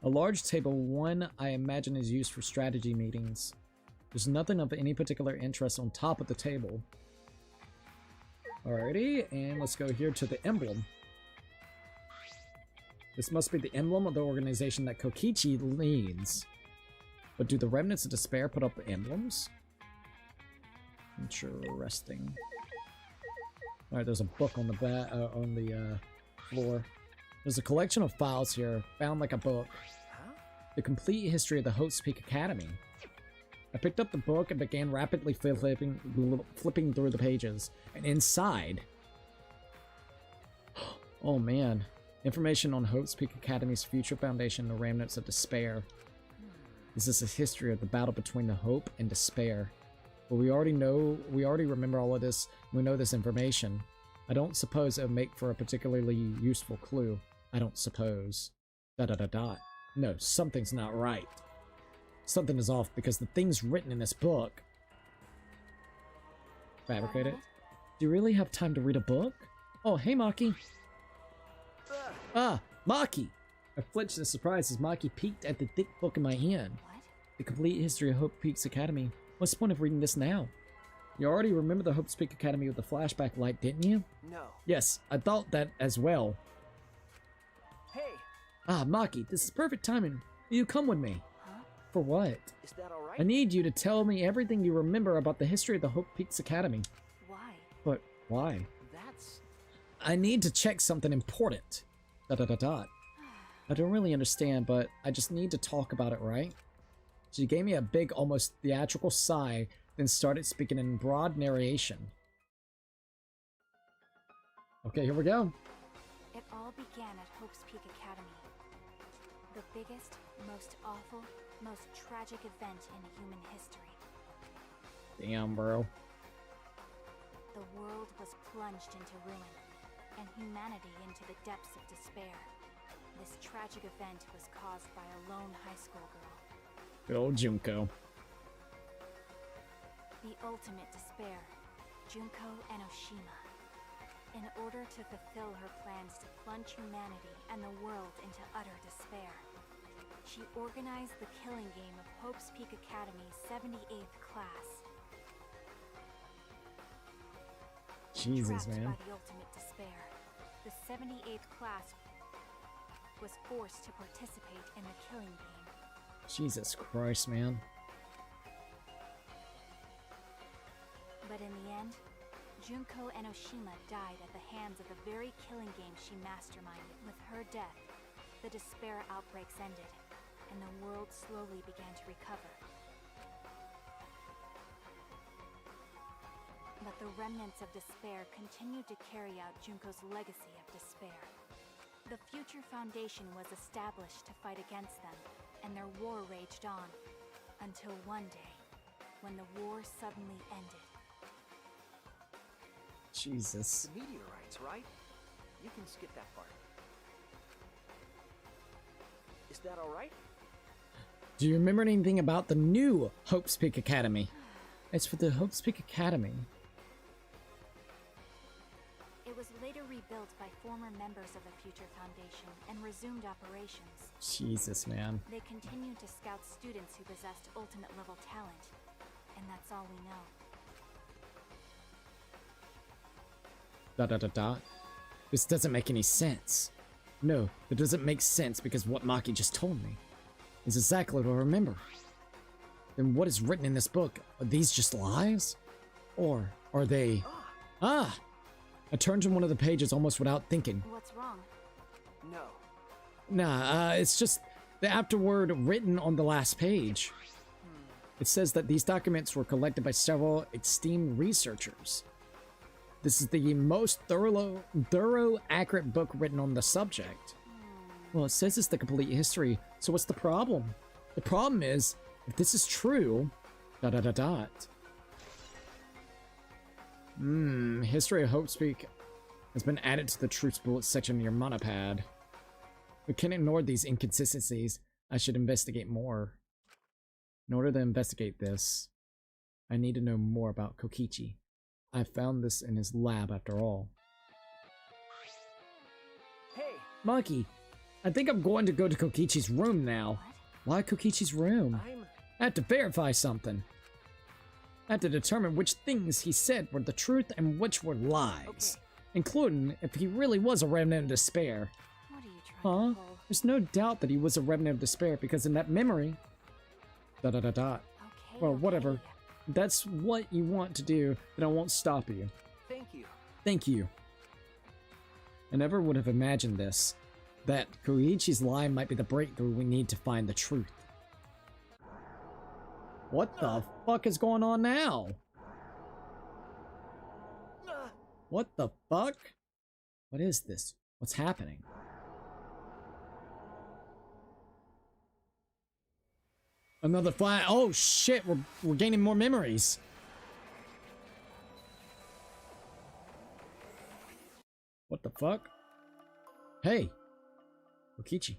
A large table, one I imagine is used for strategy meetings. There's nothing of any particular interest on top of the table. Alrighty, and let's go here to the emblem. This must be the emblem of the organization that Kokichi leads. But do the Remnants of Despair put up emblems? Interesting. Alright, there's a book on the floor. There's a collection of files here, bound like a book. The complete history of the Hope's Peak Academy. I picked up the book and began rapidly flipping through the pages. And inside... Oh man. Information on Hope's Peak Academy's future foundation and the Remnants of Despair. This is a history of the battle between the Hope and Despair. But we already remember all of this. We know this information. I don't suppose it would make for a particularly useful clue. I don't suppose. ... No, something's not right. Something is off because the things written in this book... Fabricated? Do you really have time to read a book? Oh, hey Maki. Ah, Maki! I flinched in surprise as Maki peeked at the thick book in my hand. What? The complete history of Hope Peaks Academy. What's the point of reading this now? You already remember the Hope Peak Academy with the flashback light, didn't you? No. Yes, I thought that as well. Hey, Ah, Maki, this is perfect timing. Will you come with me? Huh? For what? is that all right? I need you to tell me everything you remember about the history of the Hope Peaks Academy. Why? But why? That's... I need to check something important. ... I don't really understand, but I just need to talk about it, right? She gave me a big, almost theatrical sigh, then started speaking in broad narration. Okay, here we go. It all began at Hope's Peak Academy. The biggest, most awful, most tragic event in human history. Damn, bro. The world was plunged into ruin, and humanity into the depths of despair. This tragic event was caused by a lone high school girl. Good old Junko. The ultimate despair, Junko Enoshima. In order to fulfill her plans to plunge humanity and the world into utter despair, she organized the killing game of Hope's Peak Academy's 78th class. Jesus, Trapped man. by the ultimate despair, the 78th class was forced to participate in the killing game. Jesus Christ, man. But in the end, Junko Enoshima died at the hands of the very killing game she masterminded. With her death, the despair outbreaks ended, and the world slowly began to recover. But the remnants of despair continued to carry out Junko's legacy of despair. The Future Foundation was established to fight against them, and their war raged on, until one day, when the war suddenly ended. Jesus. The meteorites, right? You can skip that part. Is that alright? Do you remember anything about the new Hope's Peak Academy? It's for the Hope's Peak Academy. It was later rebuilt by former members of the Future Foundation and resumed operations. Jesus, man. They continued to scout students who possessed ultimate level talent, and that's all we know. This doesn't make any sense. No, it doesn't make sense because what Maki just told me is exactly what I remember. Then what is written in this book? Are these just lies? Or are they... Ah! I turned to one of the pages almost without thinking. What's wrong? No. Nah, it's just the afterword written on the last page. It says that these documents were collected by several esteemed researchers. This is the most thorough, accurate book written on the subject. Well, it says it's the complete history, so what's the problem? The problem is, if this is true, History of Hope's Peak has been added to the Truths Bullet section of your monopad. We can't ignore these inconsistencies. I should investigate more. In order to investigate this, I need to know more about Kokichi. I found this in his lab after all. Hey! Maki, I think I'm going to go to Kokichi's room now. Why Kokichi's room? I have to verify something. I have to determine which things he said were the truth and which were lies. Including if he really was a remnant of despair. What are you trying to pull? There's no doubt that he was a remnant of despair because in that memory... Okay, Well, okay. whatever. If that's what you want to do, then I won't stop you. Thank you. Thank you. I never would have imagined this. That Koichi's lie might be the breakthrough we need to find the truth. What the fuck is going on now? What the fuck? What is this? What's happening? Another fire. Oh shit, we're gaining more memories. What the fuck? Hey. Kokichi.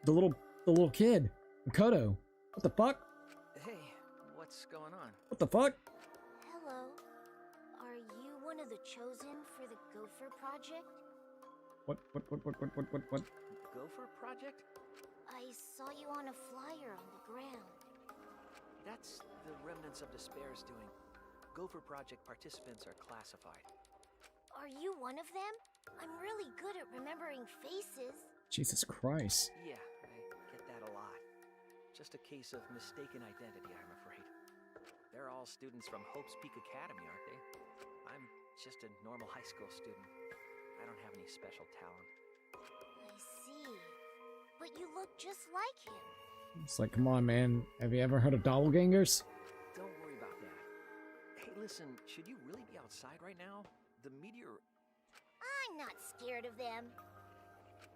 The little kid. Makoto. What the fuck? Hey, what's going on? What the fuck? Hello. Are you one of the chosen for the Gopher Project? What? Gopher Project? I saw you on a flyer on the ground. That's the Remnants of Despair's doing. Gopher Project participants are classified. Are you one of them? I'm really good at remembering faces. Jesus Christ. Yeah, I get that a lot. Just a case of mistaken identity, I'm afraid. They're all students from Hope's Peak Academy, aren't they? I'm just a normal high school student. I don't have any special talent. I see. But you look just like him. It's like, come on, man. Have you ever heard of doppelgangers? Don't worry about that. Hey, listen, should you really be outside right now? The meteor... I'm not scared of them.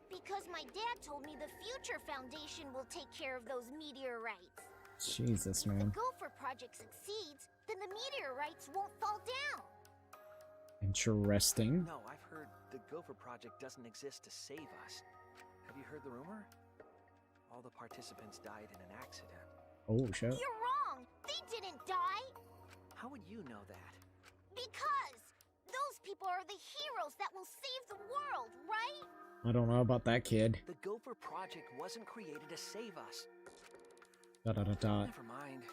Because my dad told me the Future Foundation will take care of those meteorites. Jesus, If man. the Gopher Project succeeds, then the meteorites won't fall down. Interesting. No, I've heard the Gopher Project doesn't exist to save us. Have you heard the rumor? All the participants died in an accident. Oh, shit. You're wrong! They didn't die! How would you know that? Because those people are the heroes that will save the world, right? I don't know about that kid. The Gopher Project wasn't created to save us. Dot, dot, dot, dot. Never mind.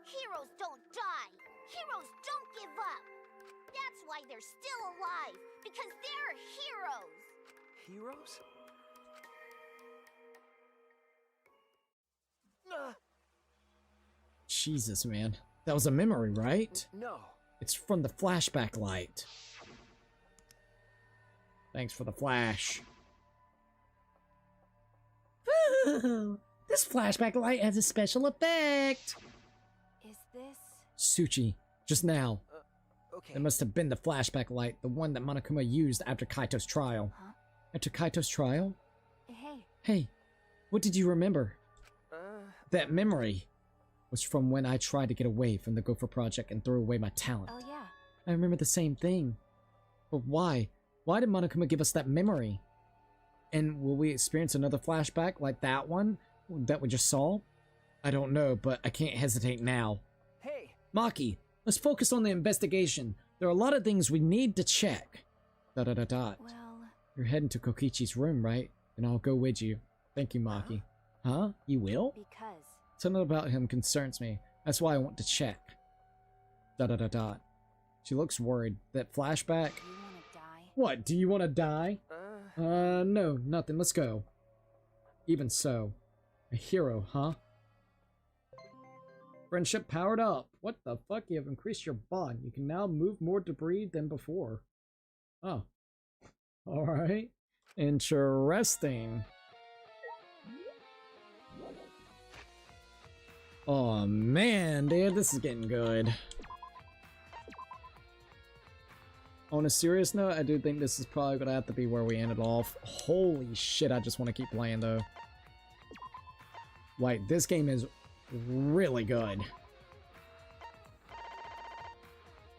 Heroes don't die! Heroes don't give up! That's why they're still alive! Because they're heroes! Heroes? Jesus, man. That was a memory, right? No. It's from the flashback light. Thanks for the flash. Ooh, this flashback light has a special effect. Is this... Suchi, just now. Okay. It must have been the flashback light, the one that Monokuma used after Kaito's trial. Huh? After Kaito's trial? Hey, Hey, what did you remember? That memory was from when I tried to get away from the Gopher Project and throw away my talent. oh yeah. I remember the same thing. But why? Why did Monokuma give us that memory? And will we experience another flashback like that one that we just saw? I don't know, but I can't hesitate now. Hey! Maki, let's focus on the investigation. There are a lot of things we need to check. Dot dot dot dot. Well, You're heading to Kokichi's room, right? And I'll go with you. Thank you, Maki. Huh? You will? because... Something about him concerns me. That's why I want to check. Dot dot dot dot. She looks worried. That flashback? Do you want to die? What, do you want to die? No, nothing. Let's go. Even so. A hero, huh? Friendship powered up. What the fuck? You have increased your bond. You can now move more debris than before. Oh. Alright. Interesting. Oh man, dude, this is getting good. On a serious note, I do think this is probably gonna have to be where we ended off. Holy shit, I just want to keep playing though. Like, this game is really good.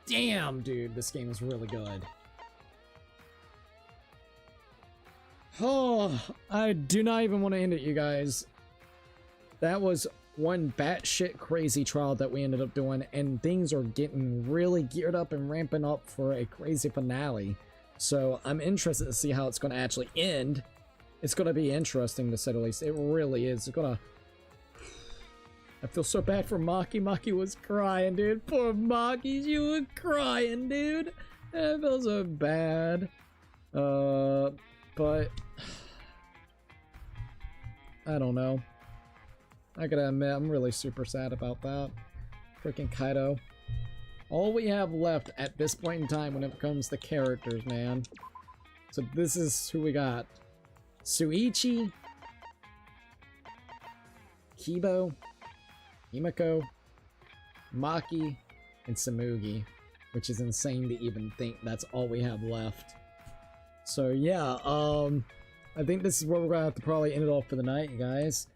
Damn, dude, this game is really good. Oh, I do not even want to end it, you guys. That was one batshit crazy trial that we ended up doing, and things are getting really geared up and ramping up for a crazy finale. So I'm interested to see how it's going to actually end. It's going to be interesting, to say the least. It really is. It's going to... I feel so bad for Maki. Maki was crying, dude. Poor Maki, she was crying, dude. I feel so bad. But... I don't know. I gotta admit, I'm really super sad about that. Freaking Kaito. All we have left at this point in time when it comes to characters, man. So this is who we got. Shuichi, Kibo, Himiko, Maki, and Samugi. Which is insane to even think that's all we have left. So yeah, I think this is where we're gonna have to probably end it off for the night, you guys.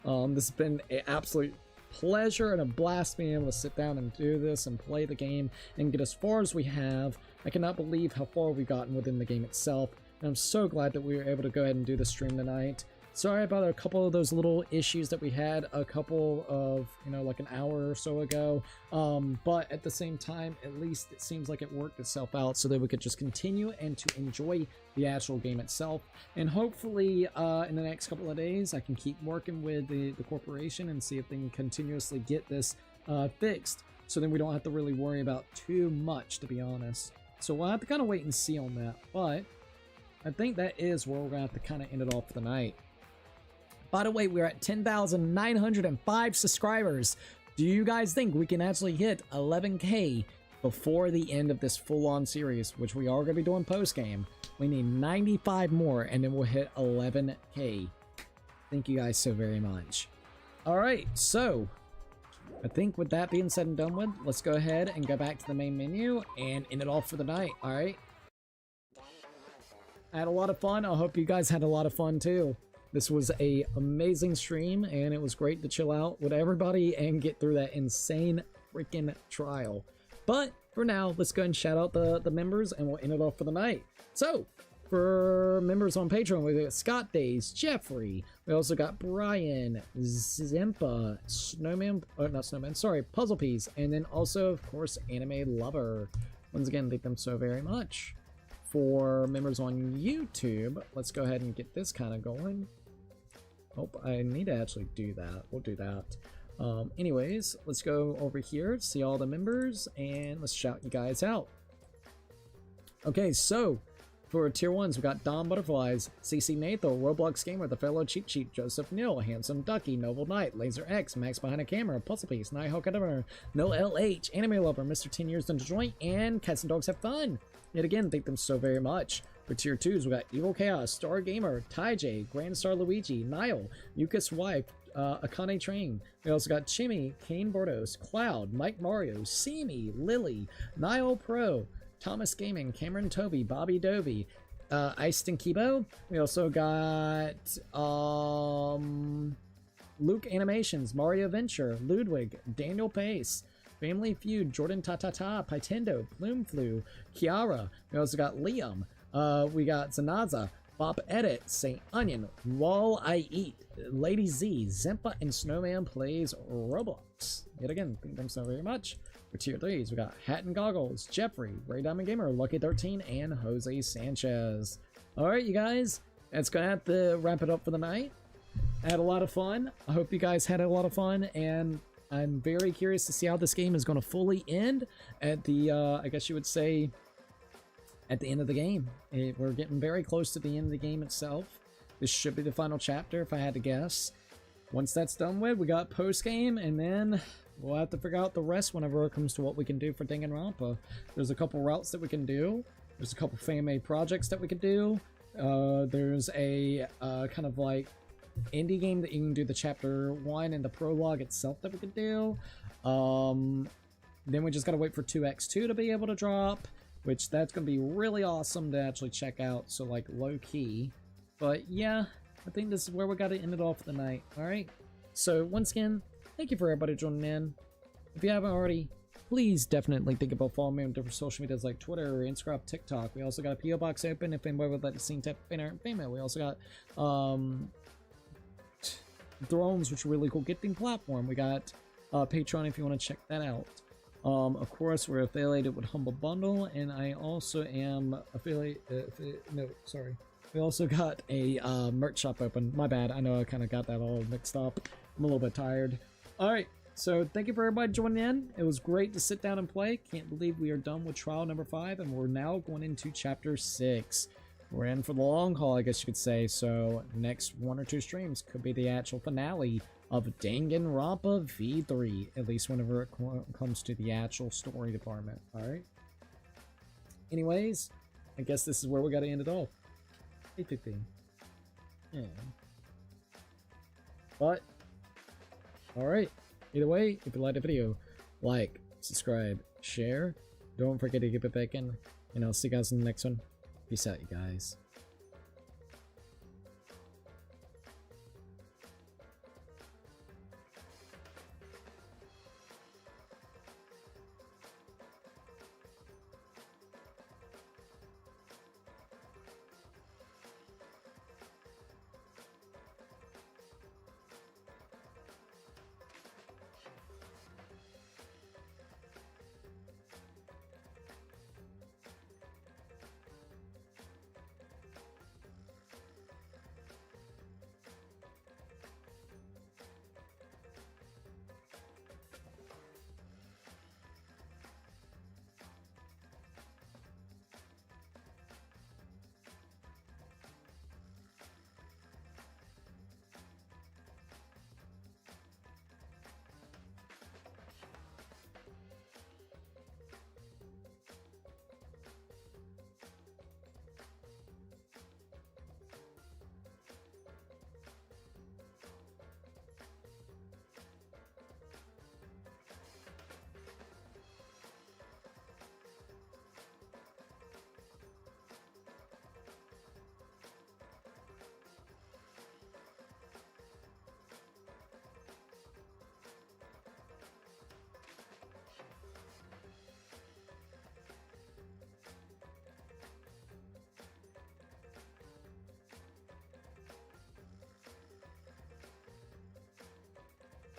This has been an absolute pleasure and a blast being able to sit down and do this and play the game and get as far as we have. I cannot believe how far we've gotten within the game itself, and I'm so glad that we were able to go ahead and do the stream tonight. Sorry about a couple of those little issues that we had a couple of, you know, like an hour or so ago, but at the same time, at least it seems like it worked itself out so that we could just continue and to enjoy the actual game itself. And hopefully in the next couple of days I can keep working with the corporation and see if they can continuously get this fixed, so then we don't have to really worry about too much, to be honest. So we'll have to kind of wait and see on that, but I think that is where we're gonna have to kind of end it off for the night. By the way, we're at 10,905 subscribers. Do you guys think we can actually hit 11K before the end of this full-on series, which we are going to be doing post-game? We need 95 more, and then we'll hit 11K. Thank you guys so very much. Alright, so I think with that being said and done with, let's go ahead and go back to the main menu and end it off for the night, alright? I had a lot of fun. I hope you guys had a lot of fun too. This was a amazing stream, and it was great to chill out with everybody and get through that insane freaking trial. But for now, let's go ahead and shout out the members, and we'll end it off for the night. So, for members on Patreon, we got Scott Days, Jeffrey. We also got Brian, Zempa, Snowman, not Snowman, sorry, Puzzle Piece, and then also, of course, Anime Lover. Once again, thank them so very much. For members on YouTube, let's go ahead and get this kind of going. Oh, I need to actually do that. We'll do that. Anyways, let's go over here, see all the members, and let's shout you guys out. Okay, so for tier 1s, we got Don Butterflies, CC Nathan, Roblox Gamer, The Fellow Cheat Sheet, Joseph Neal, Handsome Ducky, Noble Knight, Laser X, Max Behind a Camera, Puzzle Piece, Nighthawk Editor, No LH, Anime Lover, Mr. 10 Years Done to Joint, and Cats and Dogs Have Fun. Yet again, thank them so very much. For tier 2s, we got Evil Chaos, Star Gamer, Ty J, Grand Star Luigi, Niall, Yuka's Wife, Akane Train. We also got Chimmy, Kane Bordos, Cloud, Mike Mario, Simi, Lily, Niall Pro, Thomas Gaming, Cameron Toby, Bobby Dovey, Iced Kibo. We also got Luke Animations, Mario Venture, Ludwig, Daniel Pace, Family Feud, Jordan Tatata, Pytendo, Plume Flu, Kiara. We also got Liam. We got Zanaza, Bob Edit, Saint Onion, Wall I Eat, Lady Z, Zempa, and Snowman Plays Roblox. Yet again, thank them so very much. For tier 3s, we got Hat and Goggles, Jeffrey, Ray Diamond Gamer, Lucky 13, and Jose Sanchez. Alright, you guys, that's gonna have to wrap it up for the night. I had a lot of fun. I hope you guys had a lot of fun, and I'm very curious to see how this game is going to fully end at the, I guess you would say, at the end of the game. We're getting very close to the end of the game itself. This should be the final chapter, if I had to guess. Once that's done with, we got post-game, and then we'll have to figure out the rest whenever it comes to what we can do for Danganronpa. There's a couple routes that we can do. There's a couple fan-made projects that we can do. There's a kind of like indie game that you can do the chapter 1 and the prologue itself that we could do. Then we just gotta wait for 2x2 to be able to drop, which that's gonna be really awesome to actually check out, so like low-key. But yeah, I think this is where we gotta end it off for the night. Alright, so once again, thank you for everybody joining in. If you haven't already, please definitely think about following me on different social medias like Twitter, Instagram, TikTok. We also got a PO box open if anybody would like to see type banner and female. We also got Thrones, which is a really cool gifting platform. We got Patreon if you want to check that out. Of course, we're affiliated with Humble Bundle, and I also am affiliated. No, sorry. We also got a merch shop open. My bad. I know I kind of got that all mixed up. I'm a little bit tired. All right. So thank you for everybody joining in. It was great to sit down and play. Can't believe we are done with trial number 5, and we're now going into chapter 6. We're in for the long haul, I guess you could say. So next 1 or 2 streams could be the actual finale of Danganronpa V3, at least whenever it comes to the actual story department. All right. Anyways, I guess this is where we got to end it off. 8:15. Yeah. But all right. Either way, if you liked the video, like, subscribe, share. Don't forget to give it back in, and I'll see you guys in the next one. Peace out, you guys.